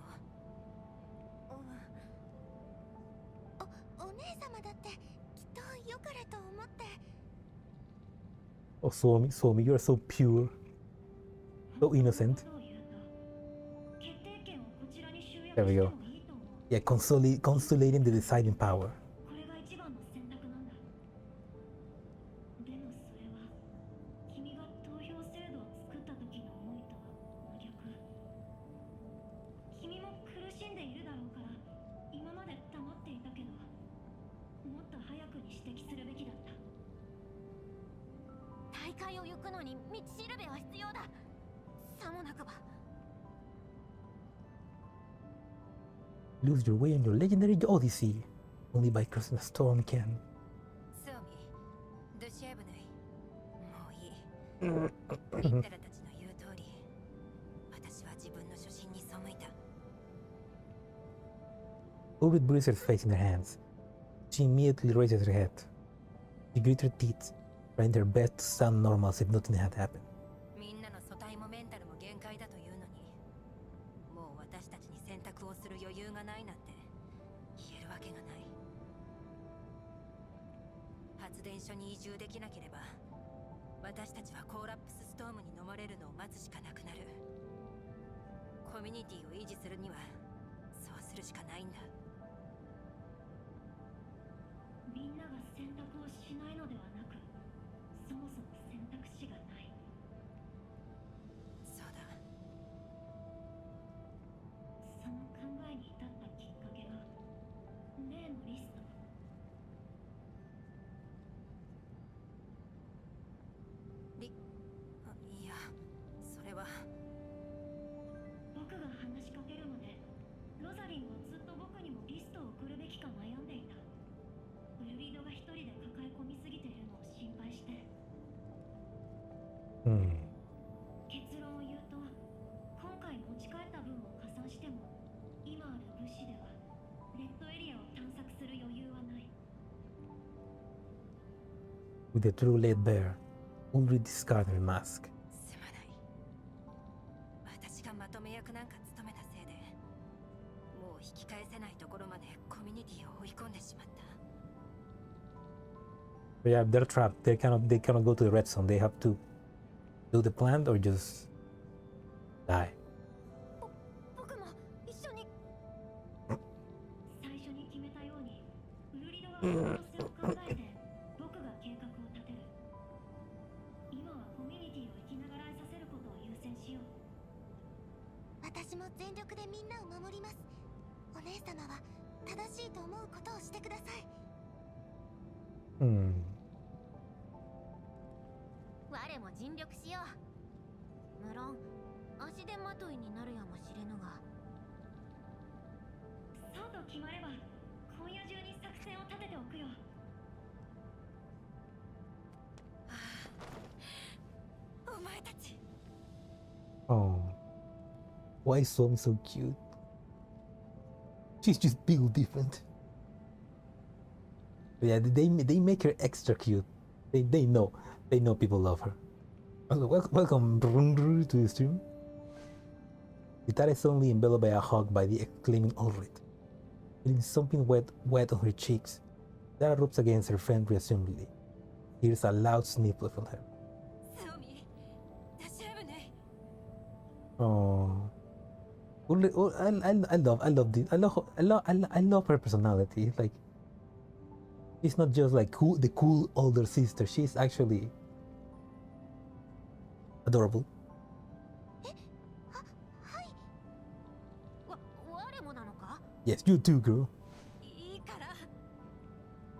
お姉様だってきっとよかれと思って。 Oh, Somi, you're so pure, so innocent. There we go. Yeah, consolidating the deciding power. これが一番の選択なんだ。でもそれは君が投票制度を作った時の思いとは真逆。君も苦しんでいるだろうから今まで黙っていたけど、もっと早くに指摘するべきだった。大会を行くのに道しるべは必要だ。さもなくば。 Lose your way on your legendary Odyssey. Only by crossing a storm can. スオミ、ドゥシェーブヌイ、もういい。リッタラたちの言う通り、私は自分の初心に背いた。Ovid buries her face in her hands. She immediately raises her head. She grits her teeth, trying her best to sound normal as if nothing had happened. みんなの素体もメンタルも限界だというのに、もう私たちに選択をする余裕がないなんて言えるわけがない。発電所に移住できなければ、私たちはコーラプスストームに飲まれるのを待つしかなくなる。コミュニティを維持するにはそうするしかないんだ。みんなが選択をしないのではなく、そもそも選択肢がない。そうだ。その考えに至ったきっかけが例のリスト。いや、それは僕が話しかけるまでロザリンはずっと僕にもリストを送るべきか悩んでいた。ウルビードが一人で抱え込みすぎているのを心配して。結論を言うと、今回持ち帰った分を加算しても今ある物資ではレッドエリアを探索する余裕はない。 With the true laid bare, Ulrich discarded her mask. すまない。私がまとめ役なんか務めたせいで、もう引き返せないところまでコミュニティを追い込んでしまった。But yeah, they're trapped. They cannot go to the red zone. They have to do the plan or just die. 僕も一緒に。最初に決めたようにウルリドが方向性を考えて僕が計画を立てる。今はコミュニティを生きながらえさせることを優先しよう。私も全力でみんなを守ります。お姉様は正しいと思うことをしてください。我も尽力しよう。無論足手まといになるやもしれぬが。そうと決まれば今夜中に作戦を立てておくよ。お前たち。 Oh, why is Somi so cute? She's just built different. But yeah, they make her extra cute. They know people love her. Also, welcome to the stream. Kitara is suddenly enveloped by a hug by the exclaiming Ulrich. Feeling something wet on her cheeks, Kitara rubs against her friend reassuringly. Hears a loud sniffle from her. Oh, I love this. I love her personality. Like, she's not just like the cool older sister. She's actually adorable. Yes, you too, girl.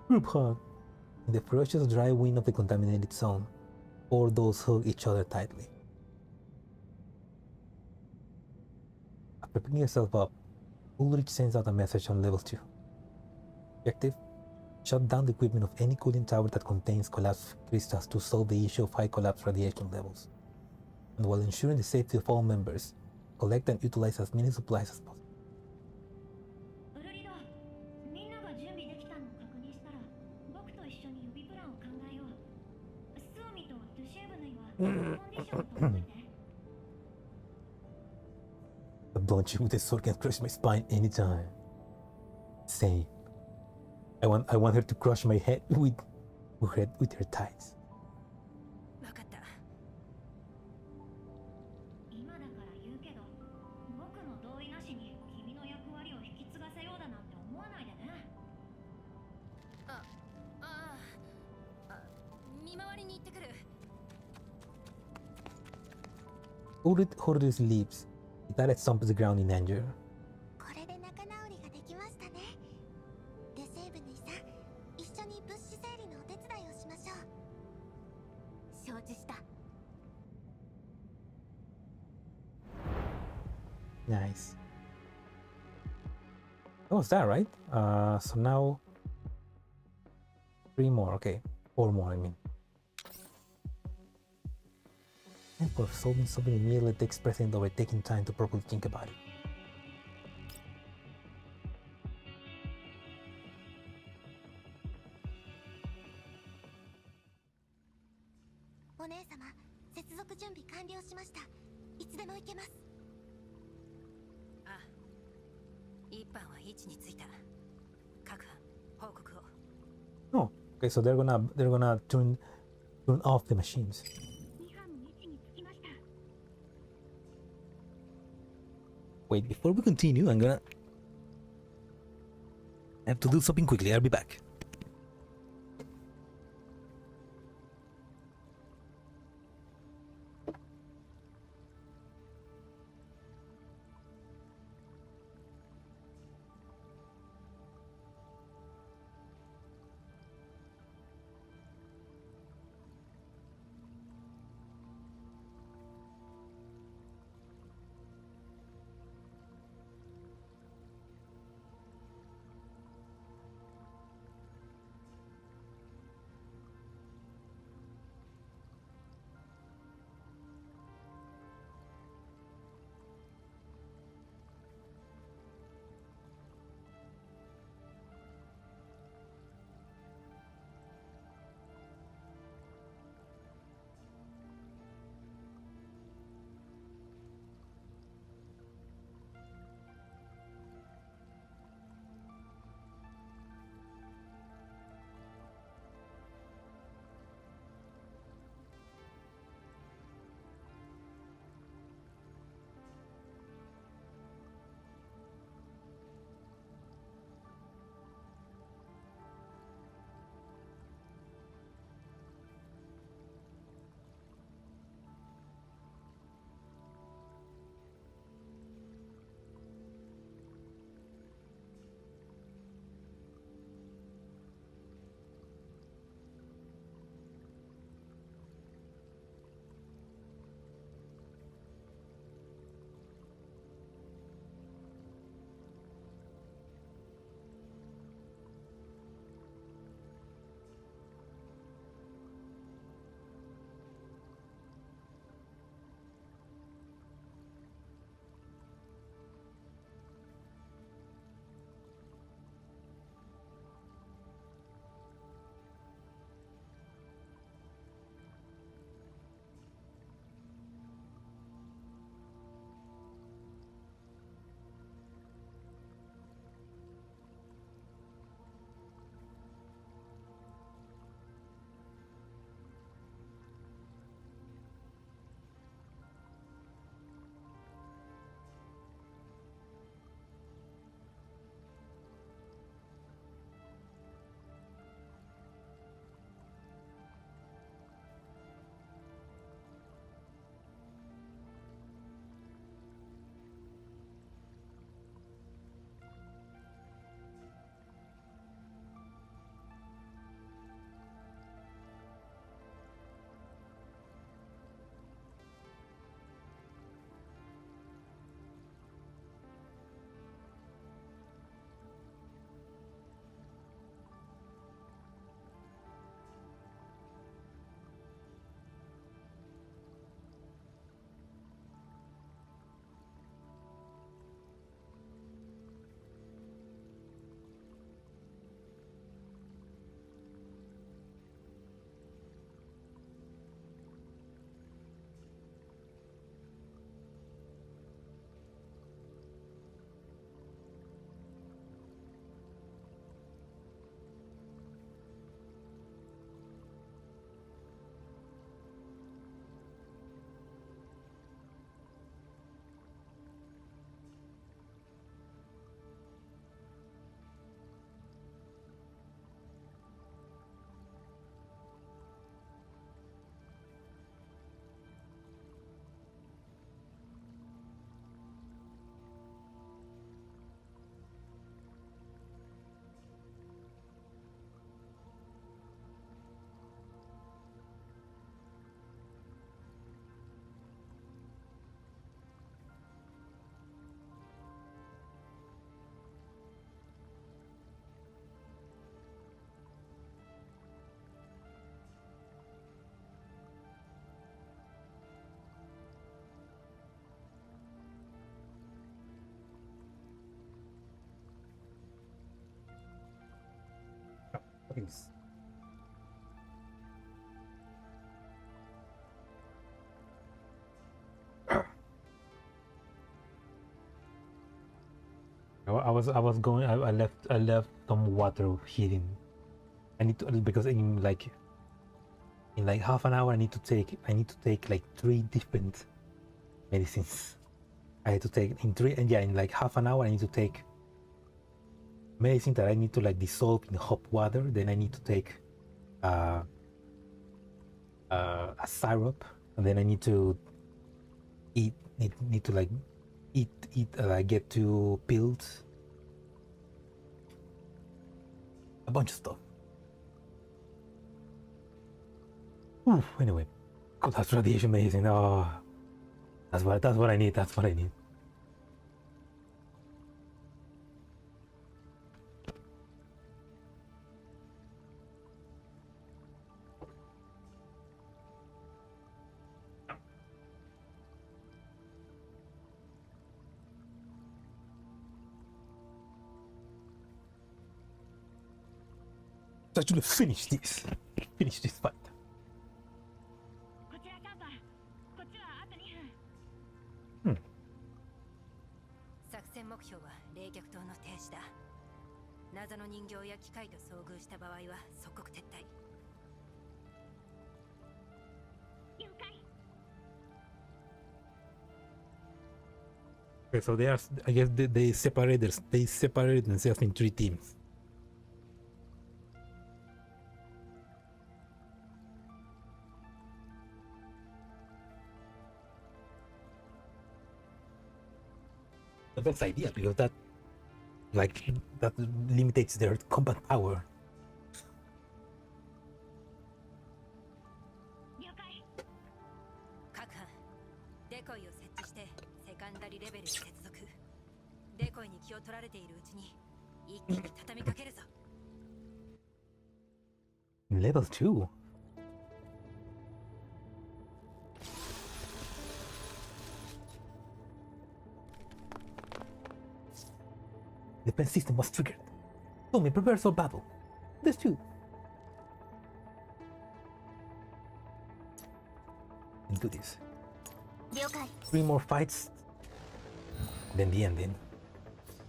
Group hug. In the ferocious dry wind of the contaminated zone, four dolls hug each other tightly. After picking herself up, Ulrich sends out a message on level 2. Objective: shut down the equipment of any cooling tower that contains collapsed crystals to solve the issue of high collapse radiation levels. And while ensuring the safety of all members, collect and utilize as many supplies as possible. A bludgeon with a sword can crush my spine anytime. Same. I want her to crush my head with her thighs. Ulrich Horder's leaves. Kitara stomps the ground in anger. Nice. That was that, right? So now 3 more. Okay, 4 more. I mean. And for solving something immediately takes precedent over taking time to properly think about it. Oh, okay, so they're gonna turn off the machines. Wait, before we continue, I have to do something quickly. I'll be back. Yes. I left some water heating. I need to, because in like half an hour I need to take like 3 different medicines. I had to take in like half an hour I need to take medicine that I need to like dissolve in hot water. Then I need to take a syrup, and then I need to need to like get 2 pills, a bunch of stuff. Oof, anyway, God, that's radiation medicine. Oh, that's what I need. That's what I need. So actually finish this fight. こちら3番、こっちはあと2分。作戦目標は冷却塔の停止だ。謎の人形や機械と遭遇した場合は即刻撤退。了解。 Okay, so I guess they separated themselves in 3 teams. The best idea, because that limits their combat power. 了解。各班デコイを設置してセカンダリレベルに接続。デコイに気を取られているうちに一気に畳みかけるぞ。 Level 2. Defense system was triggered. Tommy, prepare for battle. There's 2. Let's do this. 了解。 3 more fights. Then the ending.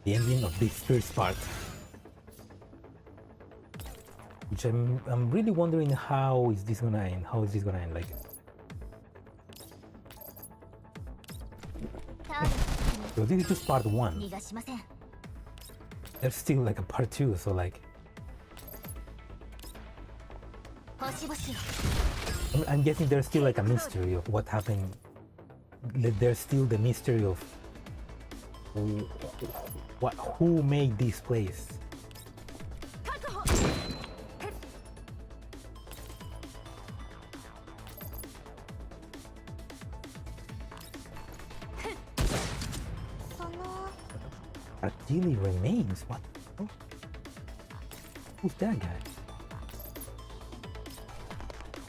The ending of this first part. Which I'm really wondering how is this gonna end? How is this gonna end? Like, ターゲッ so this is just part ト 1. に逃がしません。 There's still like a part 2, so like 星々を I'm guessing there's still like a mystery of what happened. There's still the mystery of who made this place. 確保。その Actually remains. What? Oh. Who's that guy?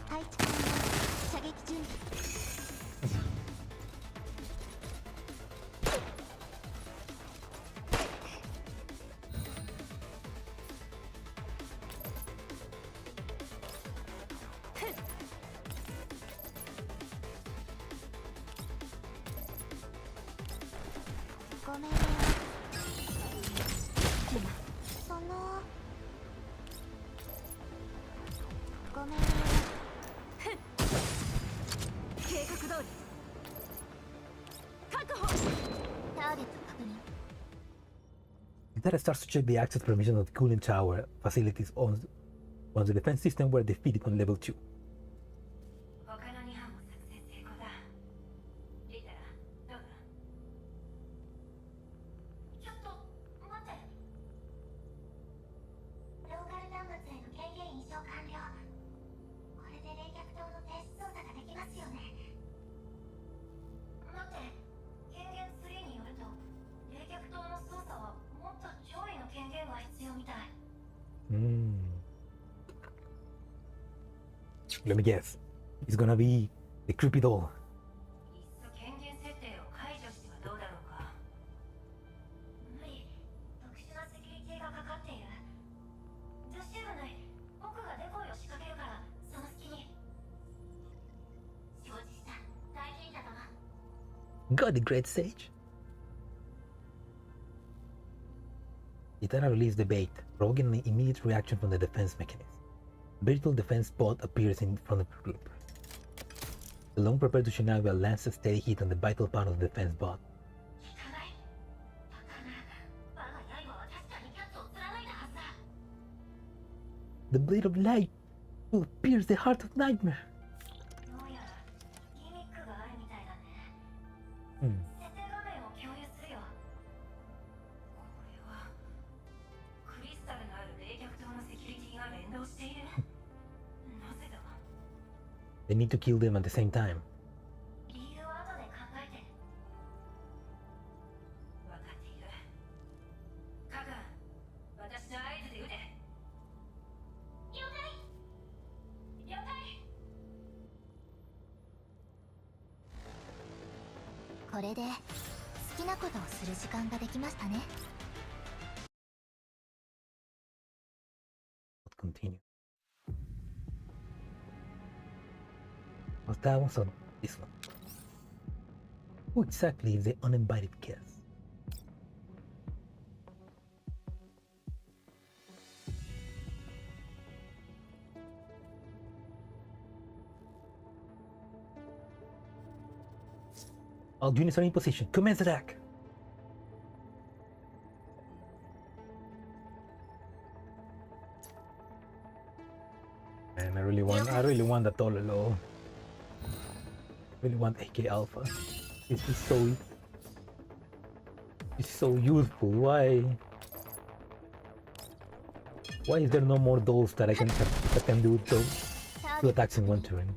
配置完了。射撃準備。ごめんね。そのごめんね。計画通り。確保。ターゲット確認。 Data starts to check the access permission of the cooling tower facilities once the defense system were defeated on level 2. 他の2班も作戦成功だ。リタラ、どうだ。ちょっと待って。ローカル端末への権限移送完了。これで冷却塔の停止操作ができますよね。待って、権限3によると冷却塔の操作はもっと上位の権限が必要みたい。Let me guess. It's gonna be the creepy doll. いっそ権限設定を解除してはどうだろうか。無理。特殊なセキュリティがかかっている。女子部内、Got the great sage. Itara released the bait, provoking an immediate reaction from the defense mechanism. A virtual defense bot appears in front of the group. Alone prepared to Shinawa lands a steady hit on the vital part of the defense bot. The blade of light will pierce the heart of nightmare. They need to kill them at the same time. Continue. That was on this one. Who exactly is the uninvited guest? All units are in position. Commence attack. Man, I really want the Tololo. I really want AK Alpha. This is so useful. Why is there no more dolls that can do two attacks in one turn?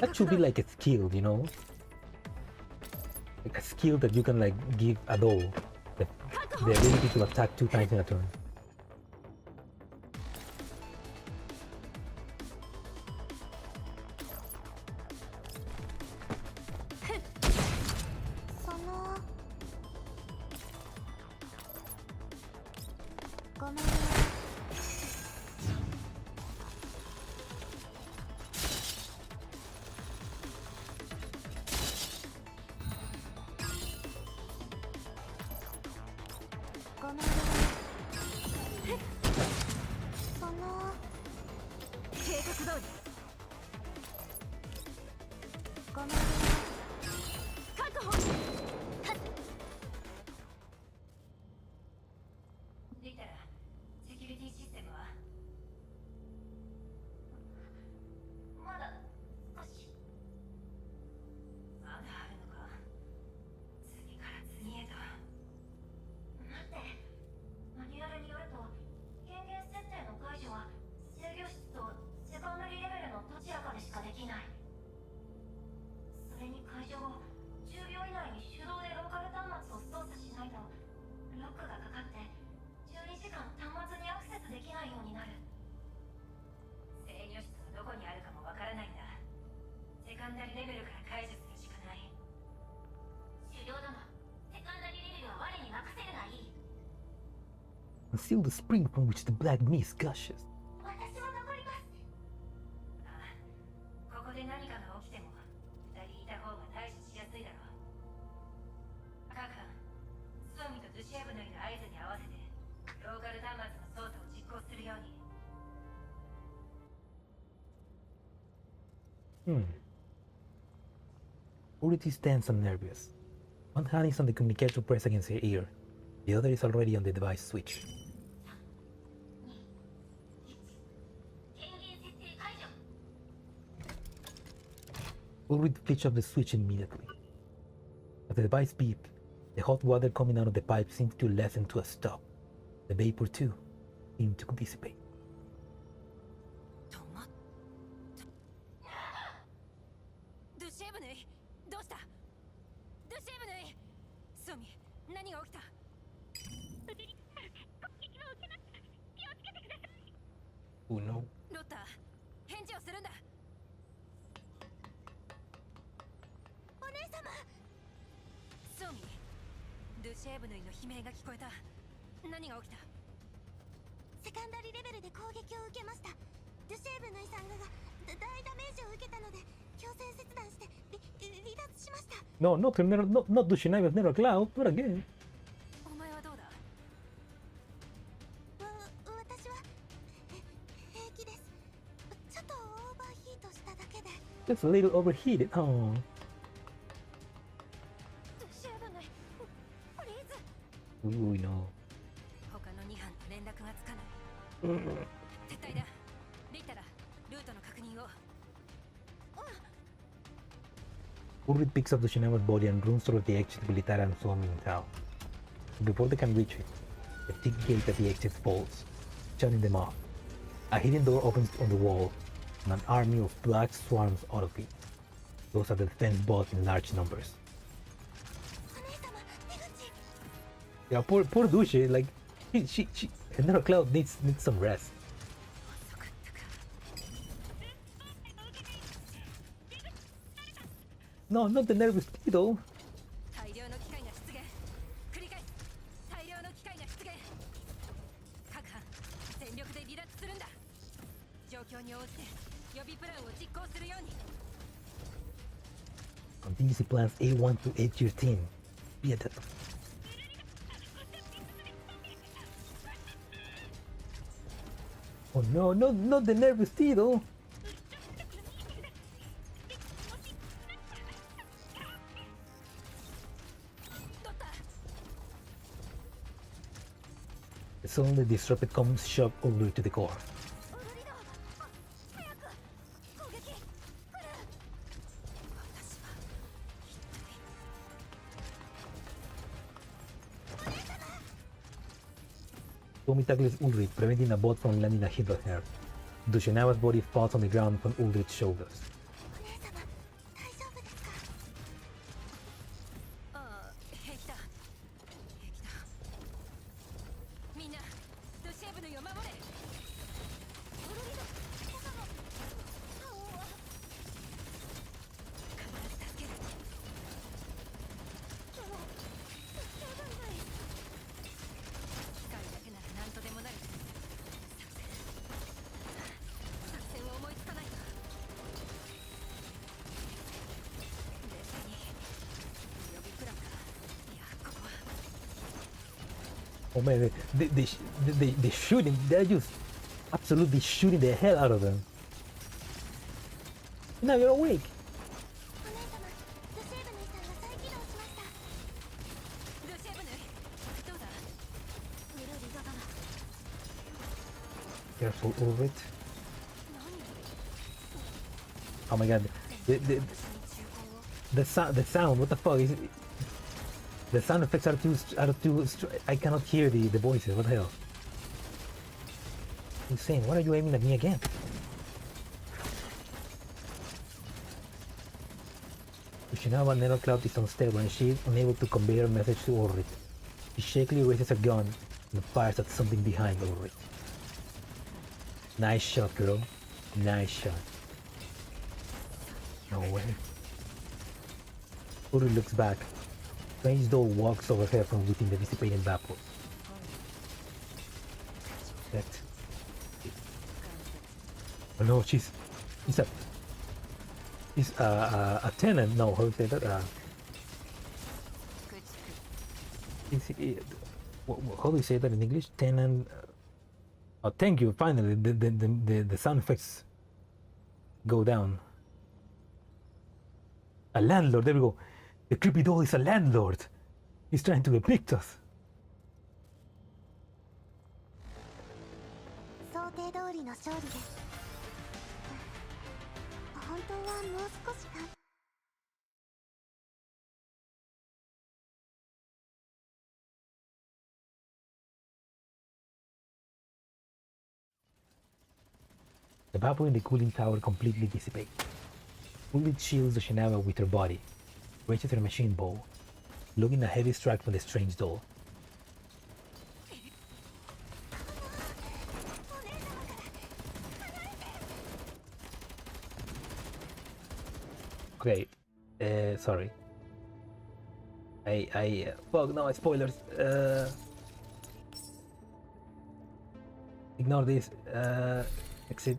That should be like a skill, you know? Like a skill that you can like give a doll the ability to attack 2 times in a turn. Conceal the spring from which the black mist gushes. Purity stands unnervous. One hand is on the communicator pressed against her ear. The other is already on the device switch. Ulrich flicked off the switch immediately. As the device beeped, the hot water coming out of the pipe seemed to lessen to a stop. The vapor, too, seemed to dissipate. Oh no. 強制切断して離脱しました。 No, not to Shinaba's Never Cloud, not again. お前はどうだ？私は平気です。ちょっとオーバーヒートしただけで。 Just a little overheated. Oh. シェブン、プリーズ。 Ooh, no. 他の2班と連絡がつかない。撤退だ。リッタラ、ルートの確認を。Ulrich picks up the Shinama's body and runs towards the exit to Litara and swarming town. Before they can reach it, a thick gate at the exit falls, shutting them off. A hidden door opens on the wall, and an army of black swarms out of it. Those are the defense bots in large numbers. お姉様、出口。 Yeah, poor Dushe, like, Another Cloud needs some rest. 遅かったか。 No, not the nervous Tito. 大量の機械が出現。繰り返す。大量の機械が出現。各班全力で離脱するんだ。状況に応じて予備プランを実行するように。 Contingency plans A1 to A13. Yeah, that. Oh no, not the nervous Tito. The suddenly disrupted comms shock Ulrich to the core. オルリド、早く攻撃来る。私は一体。 Tommy tackles Ulrich, preventing a bot from landing a hit on her. Dushinama's body falls on the ground on Ulrich's shoulders. お姉様、大丈夫ですか？ ああ、平気だ。平気だ。みんな、ドシエブヌイを守れ。オルリド、今朝の顔は。必ず助ける。でも、シェブンない。機械だけなら何とでもなる。作戦を思いつかないか。冷静に。予備プランか。いや、ここは。 Oh man, they shooting, they're just absolutely shooting the hell out of them. Now you're awake. お姉様、ドシェーブネイさんが再起動しました。ドシエブヌイ、どうだ？ウルリドだな。 Careful, Ulrich. 何？ Oh my god, the 私に忠告を。 the sound, what the fuck is it? The sound effects are too I cannot hear the voices, what the hell? Insane, why are you aiming at me again? Ushinawa Nero Cloud is unstable and she is unable to convey her message to Ulrich. She shakily raises her gun and fires at something behind Ulrich. Nice shot, girl. Nice shot. No way. Ulrich looks back. Strange doll walks over her from within the dissipating vapor. That. Oh no, she's a tenant. No, how do you say that? How do you say that in English? Tenant. Oh, thank you. Finally, the sound effects go down. A landlord. There we go. The creepy doll is a landlord. He's trying to evict us. 想定通りの勝利です。本当はもう少しか。 The vapor in the cooling tower completely dissipates. Ulrich shields the Shinaba with her body, raises her machine bow, looking a heavy strike from the strange doll. Okay, sorry. Fuck, no, spoilers. Ignore this. Exit.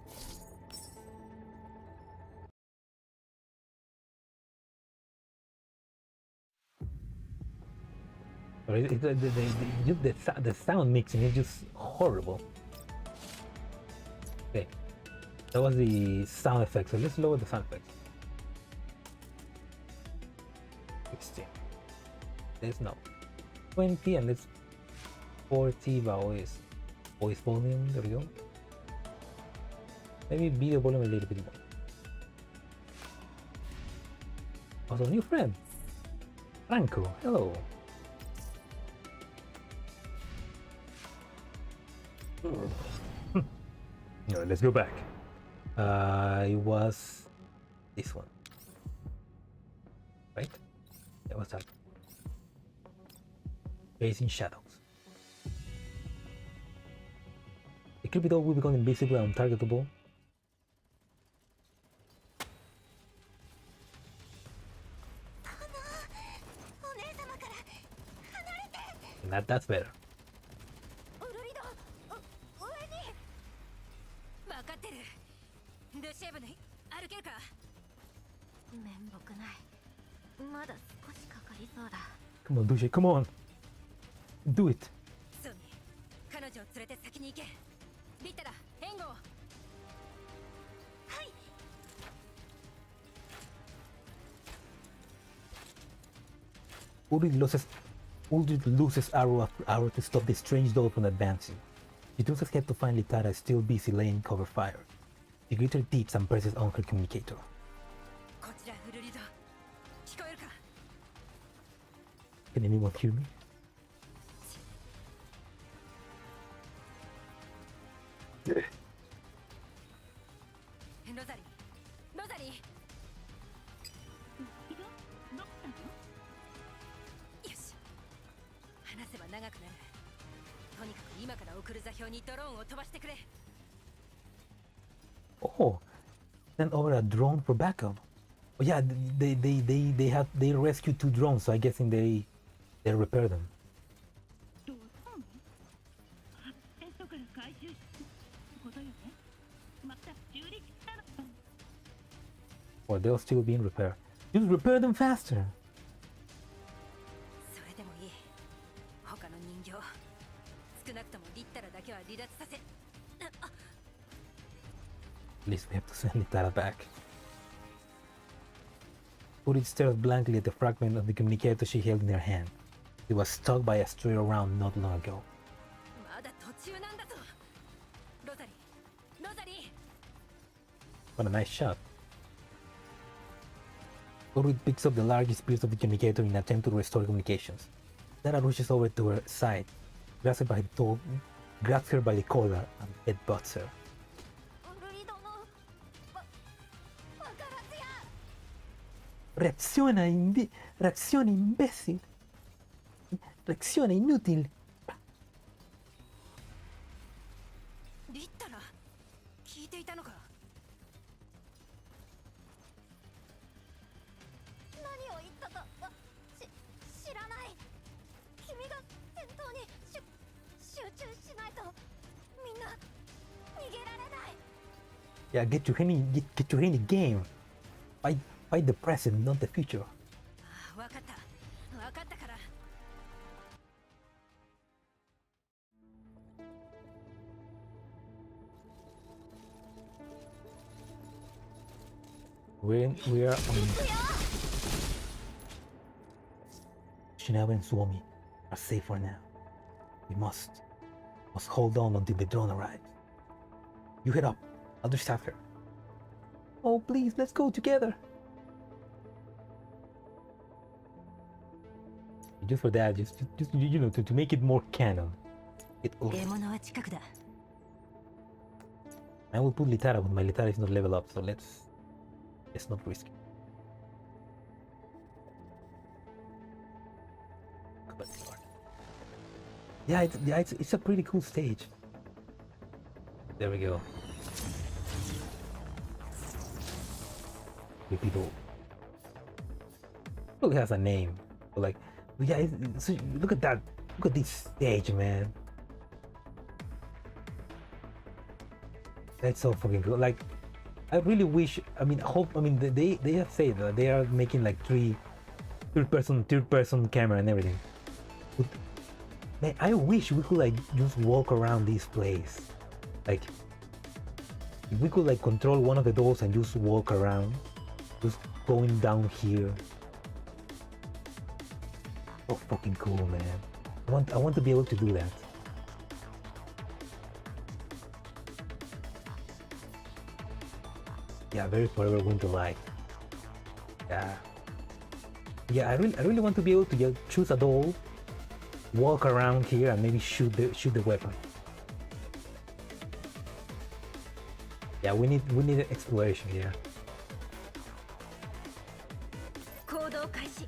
Or the sound mixing is just horrible. Okay, that was the sound effects. So let's lower the sound effects. 16. Let's no 20 and let's 40 voice volume. There we go. Maybe video volume a little bit more. Also, new friend, Franco. Hello. No, let's go back. It was this one, right? That was that. Facing shadows. The creepy dog will become invisible and untargetable. And that's better. ウルリド上に分かってるルシエブに歩けるか面目ないまだ少しかかりそうだ Come on, Duche, come on. Do it. ソニー彼女を連れて先に行けリッタラ援護はい Ulrich loses arrow after arrow to stop the strange doll from advancing. She does escape to find Litara still busy laying cover fire. She grits her teeth and presses on her communicator. こちらウルリド聞こえるか Can anyone hear me? ロザリーロザリーよし話せば長くなるとにかく今から送る座標にドローンを飛ばしてくれ Oh, send over a drone for backup. Oh yeah, they rescued 2 drones, so I guessing they repair them. どうしたの？テストから回収しことよね。また修理したの。 Or they'll still be in repair. Just repair them faster. それでもいい他の人形少なくともリッタラだけは離脱させ At least we have to send Litara back. Ulrich stares blankly at the fragment of the communicator she held in her hand. It was struck by a stray round not long ago. まだ途中なんだぞロザリーロザリー What a nice shot. Ulrich picks up the largest piece of the communicator in an attempt to restore communications. Litara rushes over to her side, grabs her by the collar, and headbutts her. ウルリドのわからずや Reacciona imbécil. Reacciona inútil. リッタラ聞いていたのか何を言ったか知らない君が戦闘に集中しないとみんな逃げられない Yeah, get your head in the game. Fight the present, not the future. 分かった分かったから We are on Shinawa and Suomi are safe for now. We must hold on until the drone arrives. You head up. I'll distract her. Oh, please, let's go together. Just for that, just you know, to make it more canon.獲物は近くだ I will put Litara, but my Litara is not level up, so let's not risk it. Yeah, it's a pretty cool stage. There we go. People. Look, it has a name. But like, yeah, look at that. Look at this stage, man. That's so fucking cool. Like, I really wish. I mean, they have said that they are making like third person camera and everything. Man, I wish we could like just walk around this place. Like, if we could like control one of the doors and just walk around, just going down here. So fucking cool, man. I want to be able to do that. Yeah, very forever winter light. Yeah, I really want to be able to just choose a doll, walk around here, and maybe shoot the weapon. Yeah, we need exploration. Yeah. 行動開始。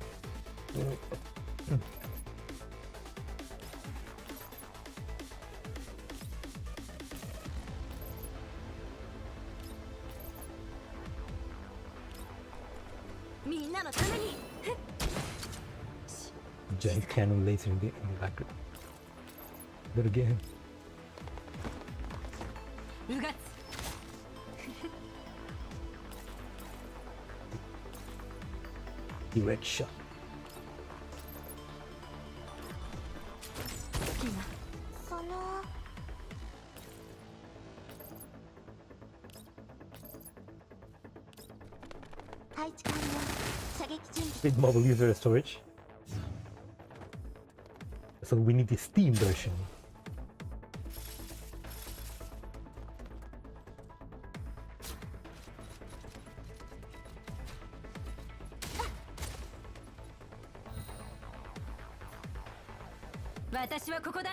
みんなのために。 Giant cannon laser in the background. Better get him. うがつ。 Direct shot. その配置完了。射撃準備。 Big mobile user storage. So we need the Steam version. "私はここだ."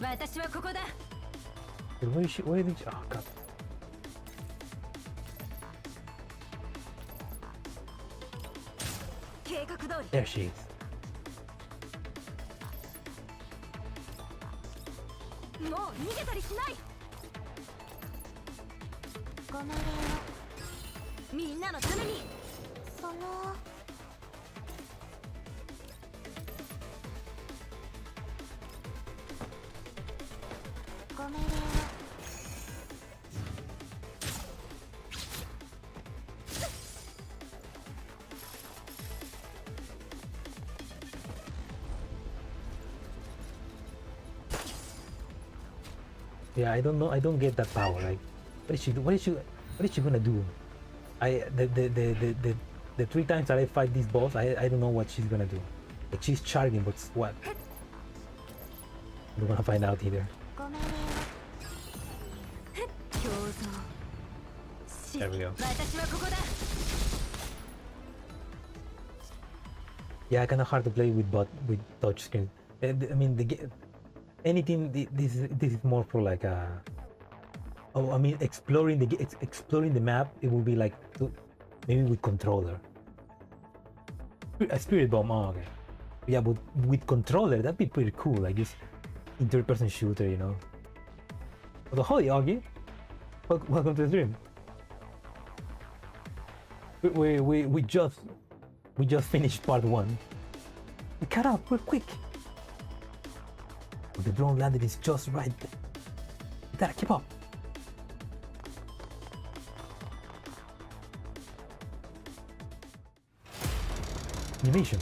私はここだ。 Where did you? Oh god. 計画通り。 There she is. もう逃げたりしない。ご命令を。みんなのために。そのご命令を。 Yeah, I don't know. I don't get that power. Like, what is she gonna do? The 3 times that I fight this boss, I don't know what she's gonna do. Like, she's charging, but what? I don't wanna find out either. ご命令を。共存。 There we go. 私はここだ。 Yeah, kind of hard to play with touch screen. I mean, anything. This is more for like I mean, exploring the map. It will be like maybe with controller. A spirit bomb. Oh, okay. Yeah, but with controller, that'd be pretty cool. Like this third-person shooter, you know. So, hi, Augie. Welcome to the stream. We just finished part 1. We cut up real quick. The drone landed is just right. You gotta keep up. Animation.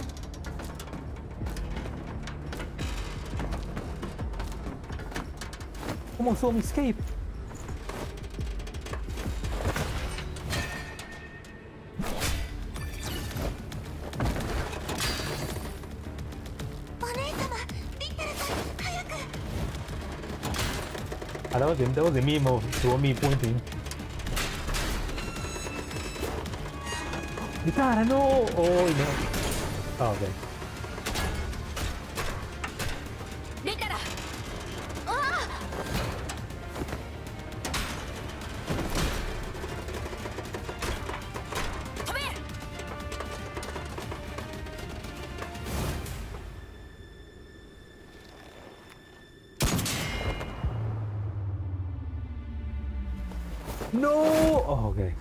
Come on, Storm, escape. That was a meme of me pointing. Guitar, no! Oh, no. Oh, okay. リタラ。飛べ。 No! Oh, okay.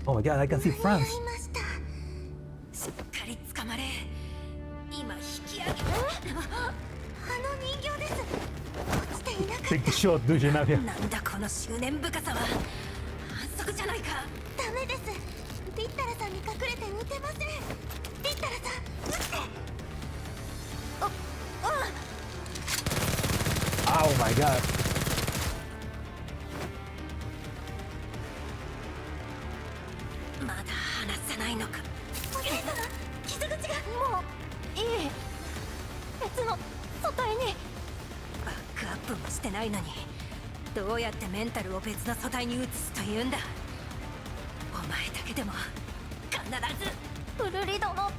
Oh my god, I can see France. しっかり捕まれ。今引き上げ。あの人形です。落ちていなかった。 Take the shot, dude, Janavia. なんだこの執念深さは。反則じゃないか。ダメです。リッタラさんに隠れて撃てません。リッタラさん撃って。Oh my god. まだ離さないのか。お姉様、傷口が。もういい。別の素体に。バックアップもしてないのに、どうやってメンタルを別の素体に移すというんだ。お前だけでも必ず。ウルリ殿、バ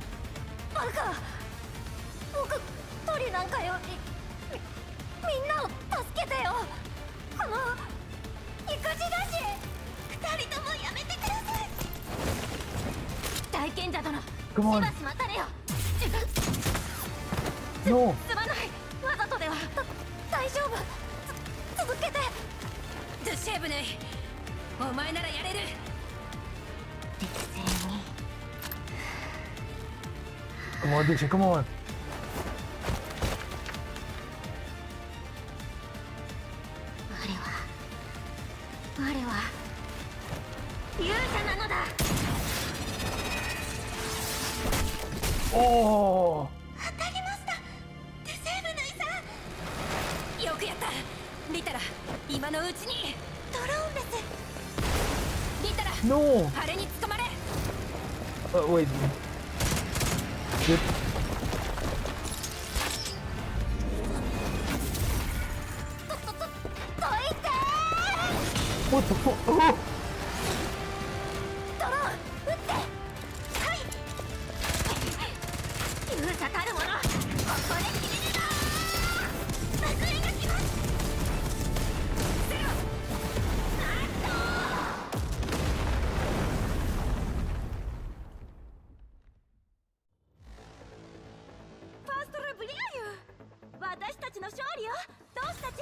カ。僕鳥なんかよりみんなを助けてよ。この育児だし。二人ともやめてください。大賢者殿、し Come on. ばし待たれよ。 No. すまない。わざとでは。大丈夫。続けて。ドゥシェーブネイ、お前ならやれる。適正に。 Come on, Dusha, come on. 我は勇者なのだ。 Oh. 当たりました。デセーブヌイさん。よくやった。リタラ、今のうちに。ドローンです。リタラ、 No. あれに捕まれ。 Wait. Shit. どいて。 What the fuck? Oh. ドローン撃って。はい。勇者たるもの、ここで決めるぞ。爆炎が来ます。ゼロ。ファーストラブリアユ。私たちの勝利よ。同志たち。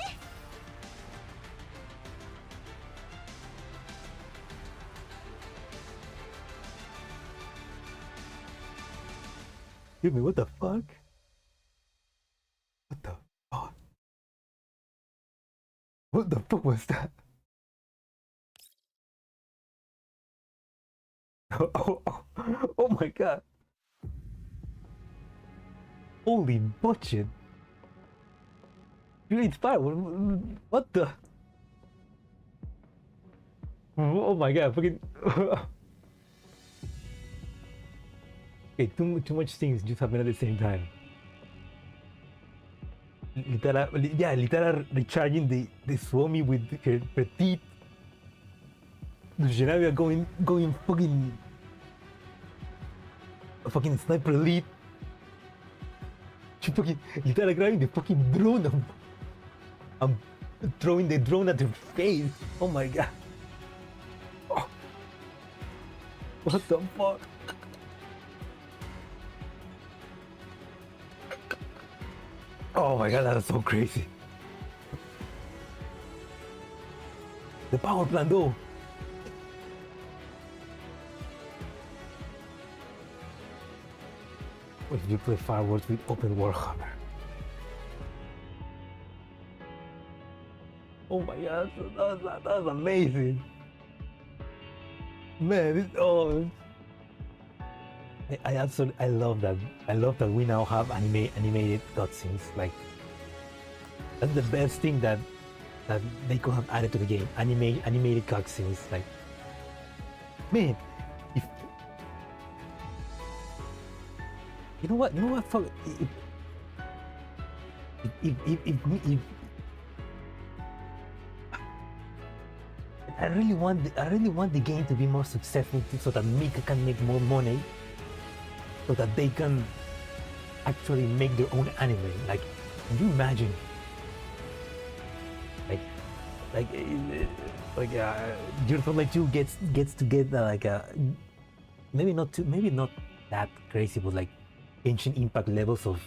Excuse me, what the fuck? What the fuck? What the fuck was that? Oh my god. Holy bullshit. You inspired. What the? Oh my god, fucking. Okay, too much things just happen at the same time. Literal recharging the Swami with her teeth. The Genavia going fucking sniper elite. She fucking literal grabbing the fucking drone. I'm throwing the drone at her face. Oh my god. Oh. What the fuck? Oh my god, that is so crazy. The power plant though. What if you play fireworks with open Warhammer? Oh my god, that was amazing. Man, this, oh. I love that. I love that we now have animated cutscenes. Like that's the best thing that they could have added to the game. Animated cutscenes. Like, man, if you know what, fuck, if I really want the game to be more successful so that Mika can make more money, so that they can actually make their own anime. Like, can you imagine? Like Your Twilight 2 gets to get like a maybe not that crazy, but like Genshin Impact levels of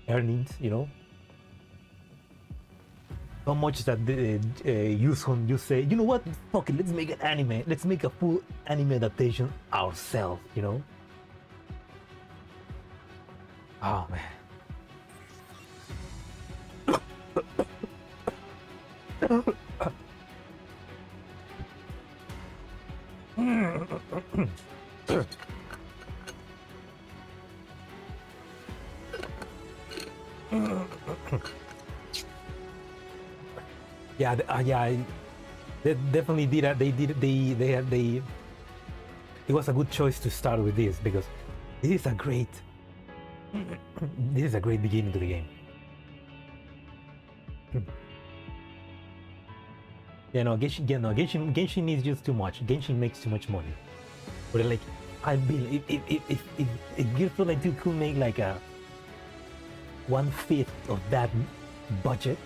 earnings, you know? So much that the Yuson just say, you know what, fuck it, let's make an anime. Let's make a full anime adaptation ourselves, you know? Oh man. Yeah, they definitely did that. They it was a good choice to start with this because this is a great this is a great beginning to the game. Yeah, no, Genshin is just too much. Genshin makes too much money. But like, I believe if Gears of War 2 could make like a 1/5 of that budget,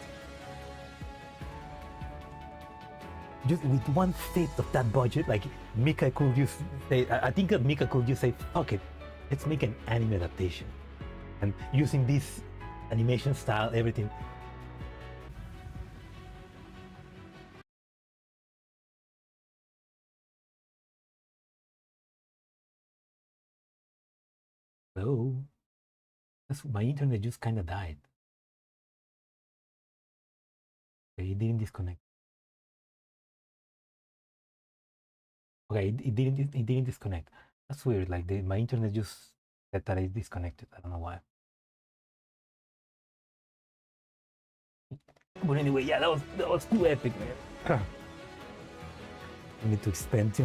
just with 1/5 of that budget, like Mika could just say, I think that Mika could just say, fuck it, let's make an anime adaptation, and using this animation style, everything. Hello, that's my internet just kind of died. Okay, it didn't disconnect. Okay, it didn't disconnect. That's weird. Like my internet just said that it's disconnected. I don't know why. But anyway, yeah, that was too epic, man. I need to spend a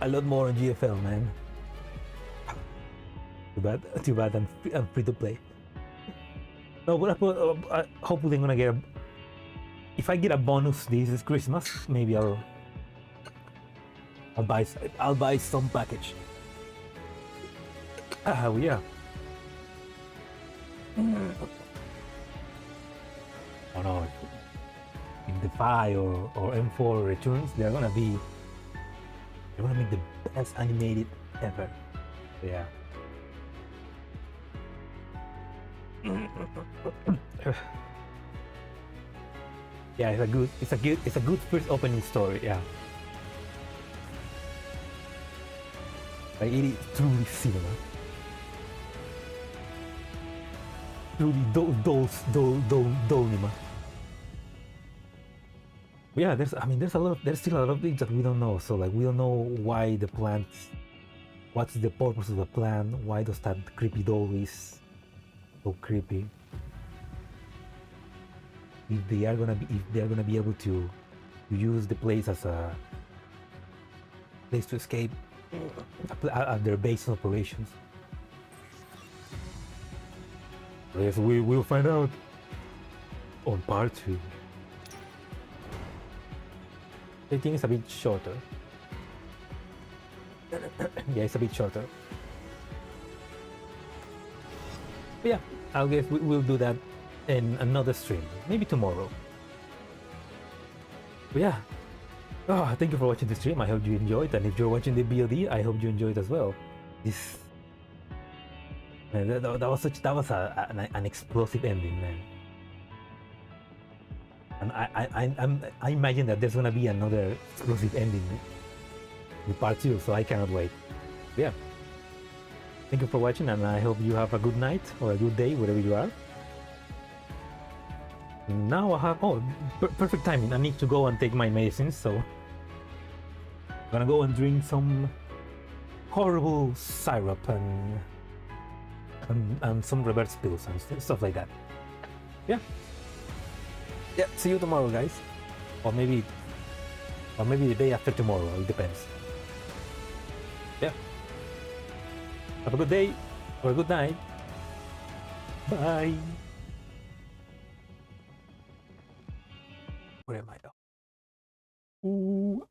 lot more on GFL, man. Too bad. I'm free to play. No, but hopefully I'm gonna get if I get a bonus this Christmas, maybe I'll buy some package. Yeah. Oh no, in the 5 or M4 returns, they're gonna make the best animated ever. Yeah. Yeah, it's a good first opening story. Yeah, like it is truly cinema. Truly dolnima. Yeah, there's still a lot of things that we don't know. So like we don't know why the plant, what's the purpose of the plant, why does that creepy doll is so creepy. If they are gonna be able to use the place as a place to escape at their base of operations. Yes, we will find out on part 2. I think it's a bit shorter. Yeah, it's a bit shorter. But yeah, I guess we'll do that in another stream, maybe tomorrow. But yeah, thank you for watching the stream. I hope you enjoyed, and if you're watching the BLD, I hope you enjoyed as well. This, man, that was an explosive ending, man. And I imagine that there's gonna be another explosive ending with part 2, so I cannot wait. But yeah, thank you for watching, and I hope you have a good night or a good day wherever you are. Now I have perfect timing. I need to go and take my medicines, so I'm gonna go and drink some horrible syrup and some reverse pills and stuff like that. Yeah. See you tomorrow, guys, or maybe the day after tomorrow. It depends. Yeah. Have a good day or a good night. Bye. Where am I now? Ooh.